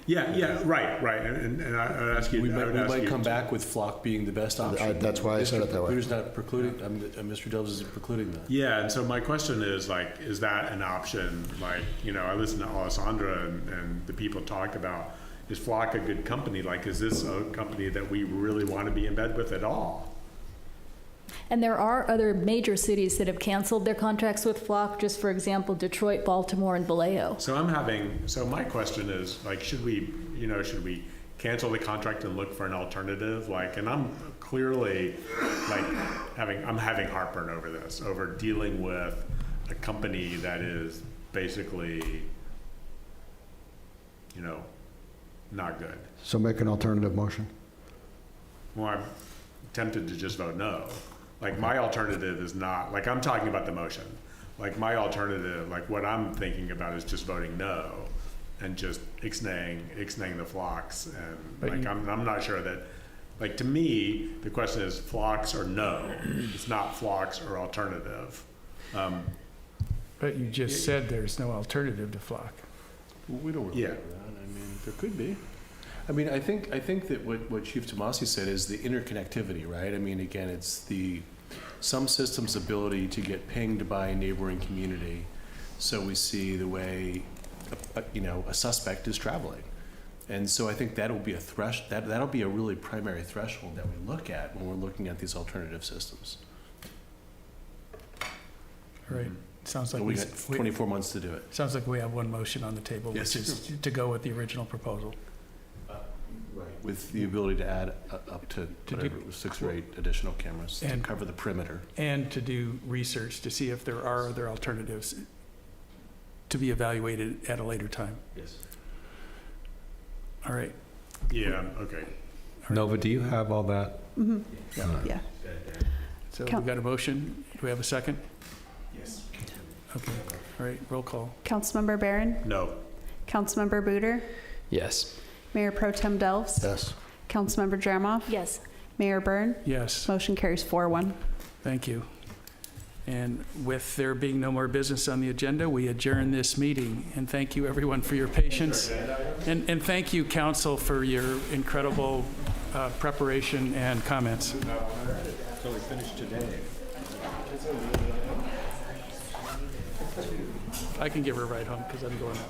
Yeah, right. And I would ask you. We might come back with Flock being the best option. That's why I said it that way. Peter's not precluding, Mr. Delves isn't precluding that. Yeah, and so my question is, like, is that an option? Like, I listen to Alessandra and the people talk about, is Flock a good company? Like, is this a company that we really want to be in bed with at all? And there are other major cities that have canceled their contracts with Flock, just for example, Detroit, Baltimore, and Vallejo. So my question is, like, should we cancel the contract and look for an alternative? Like, and I'm clearly, like, I'm having heartburn over this, over dealing with a company that is basically, not good. So make an alternative motion. Well, I'm tempted to just vote no. Like, my alternative is not, like, I'm talking about the motion. Like, my alternative, like, what I'm thinking about is just voting no and just ixnaying the Flocks. And, like, I'm not sure that, like, to me, the question is Flocks or no. It's not Flocks or alternative. but you just said there's no alternative to Flock. We don't really know that. I mean, there could be. I mean, I think that what Chief Tomasi said is the interconnectivity, right? I mean, again, it's some system's ability to get pinged by a neighboring community, so we see the way a suspect is traveling, and so I think that'll be that'll be a really primary threshold that we look at when we're looking at these alternative systems. All right. Sounds like we got 24 months to do it. Sounds like we have one motion on the table, Yes, which is to go with the original proposal. Right. With the ability to add up to whatever it was, 6 or 8 additional cameras to cover the perimeter. And to do research to see if there are other alternatives to be evaluated at a later time. Yes. All right. Yeah, okay. Nova, do you have all that? Mm-hmm. Yeah. So we got a motion. Do we have a second? Yes. Okay. All right. Roll call. Councilmember Barron? No. Councilmember Booter? Yes. Mayor Pro Tem Delves? Yes. Councilmember Dramoff? Yes. Mayor Byrne? Yes. Motion carries 4-1. Thank you. And with there being no more business on the agenda, we adjourn this meeting. And thank you, everyone, for your patience. And thank you, Council, for your incredible preparation and comments. So we finished today. I can give her a ride home because I'm going out.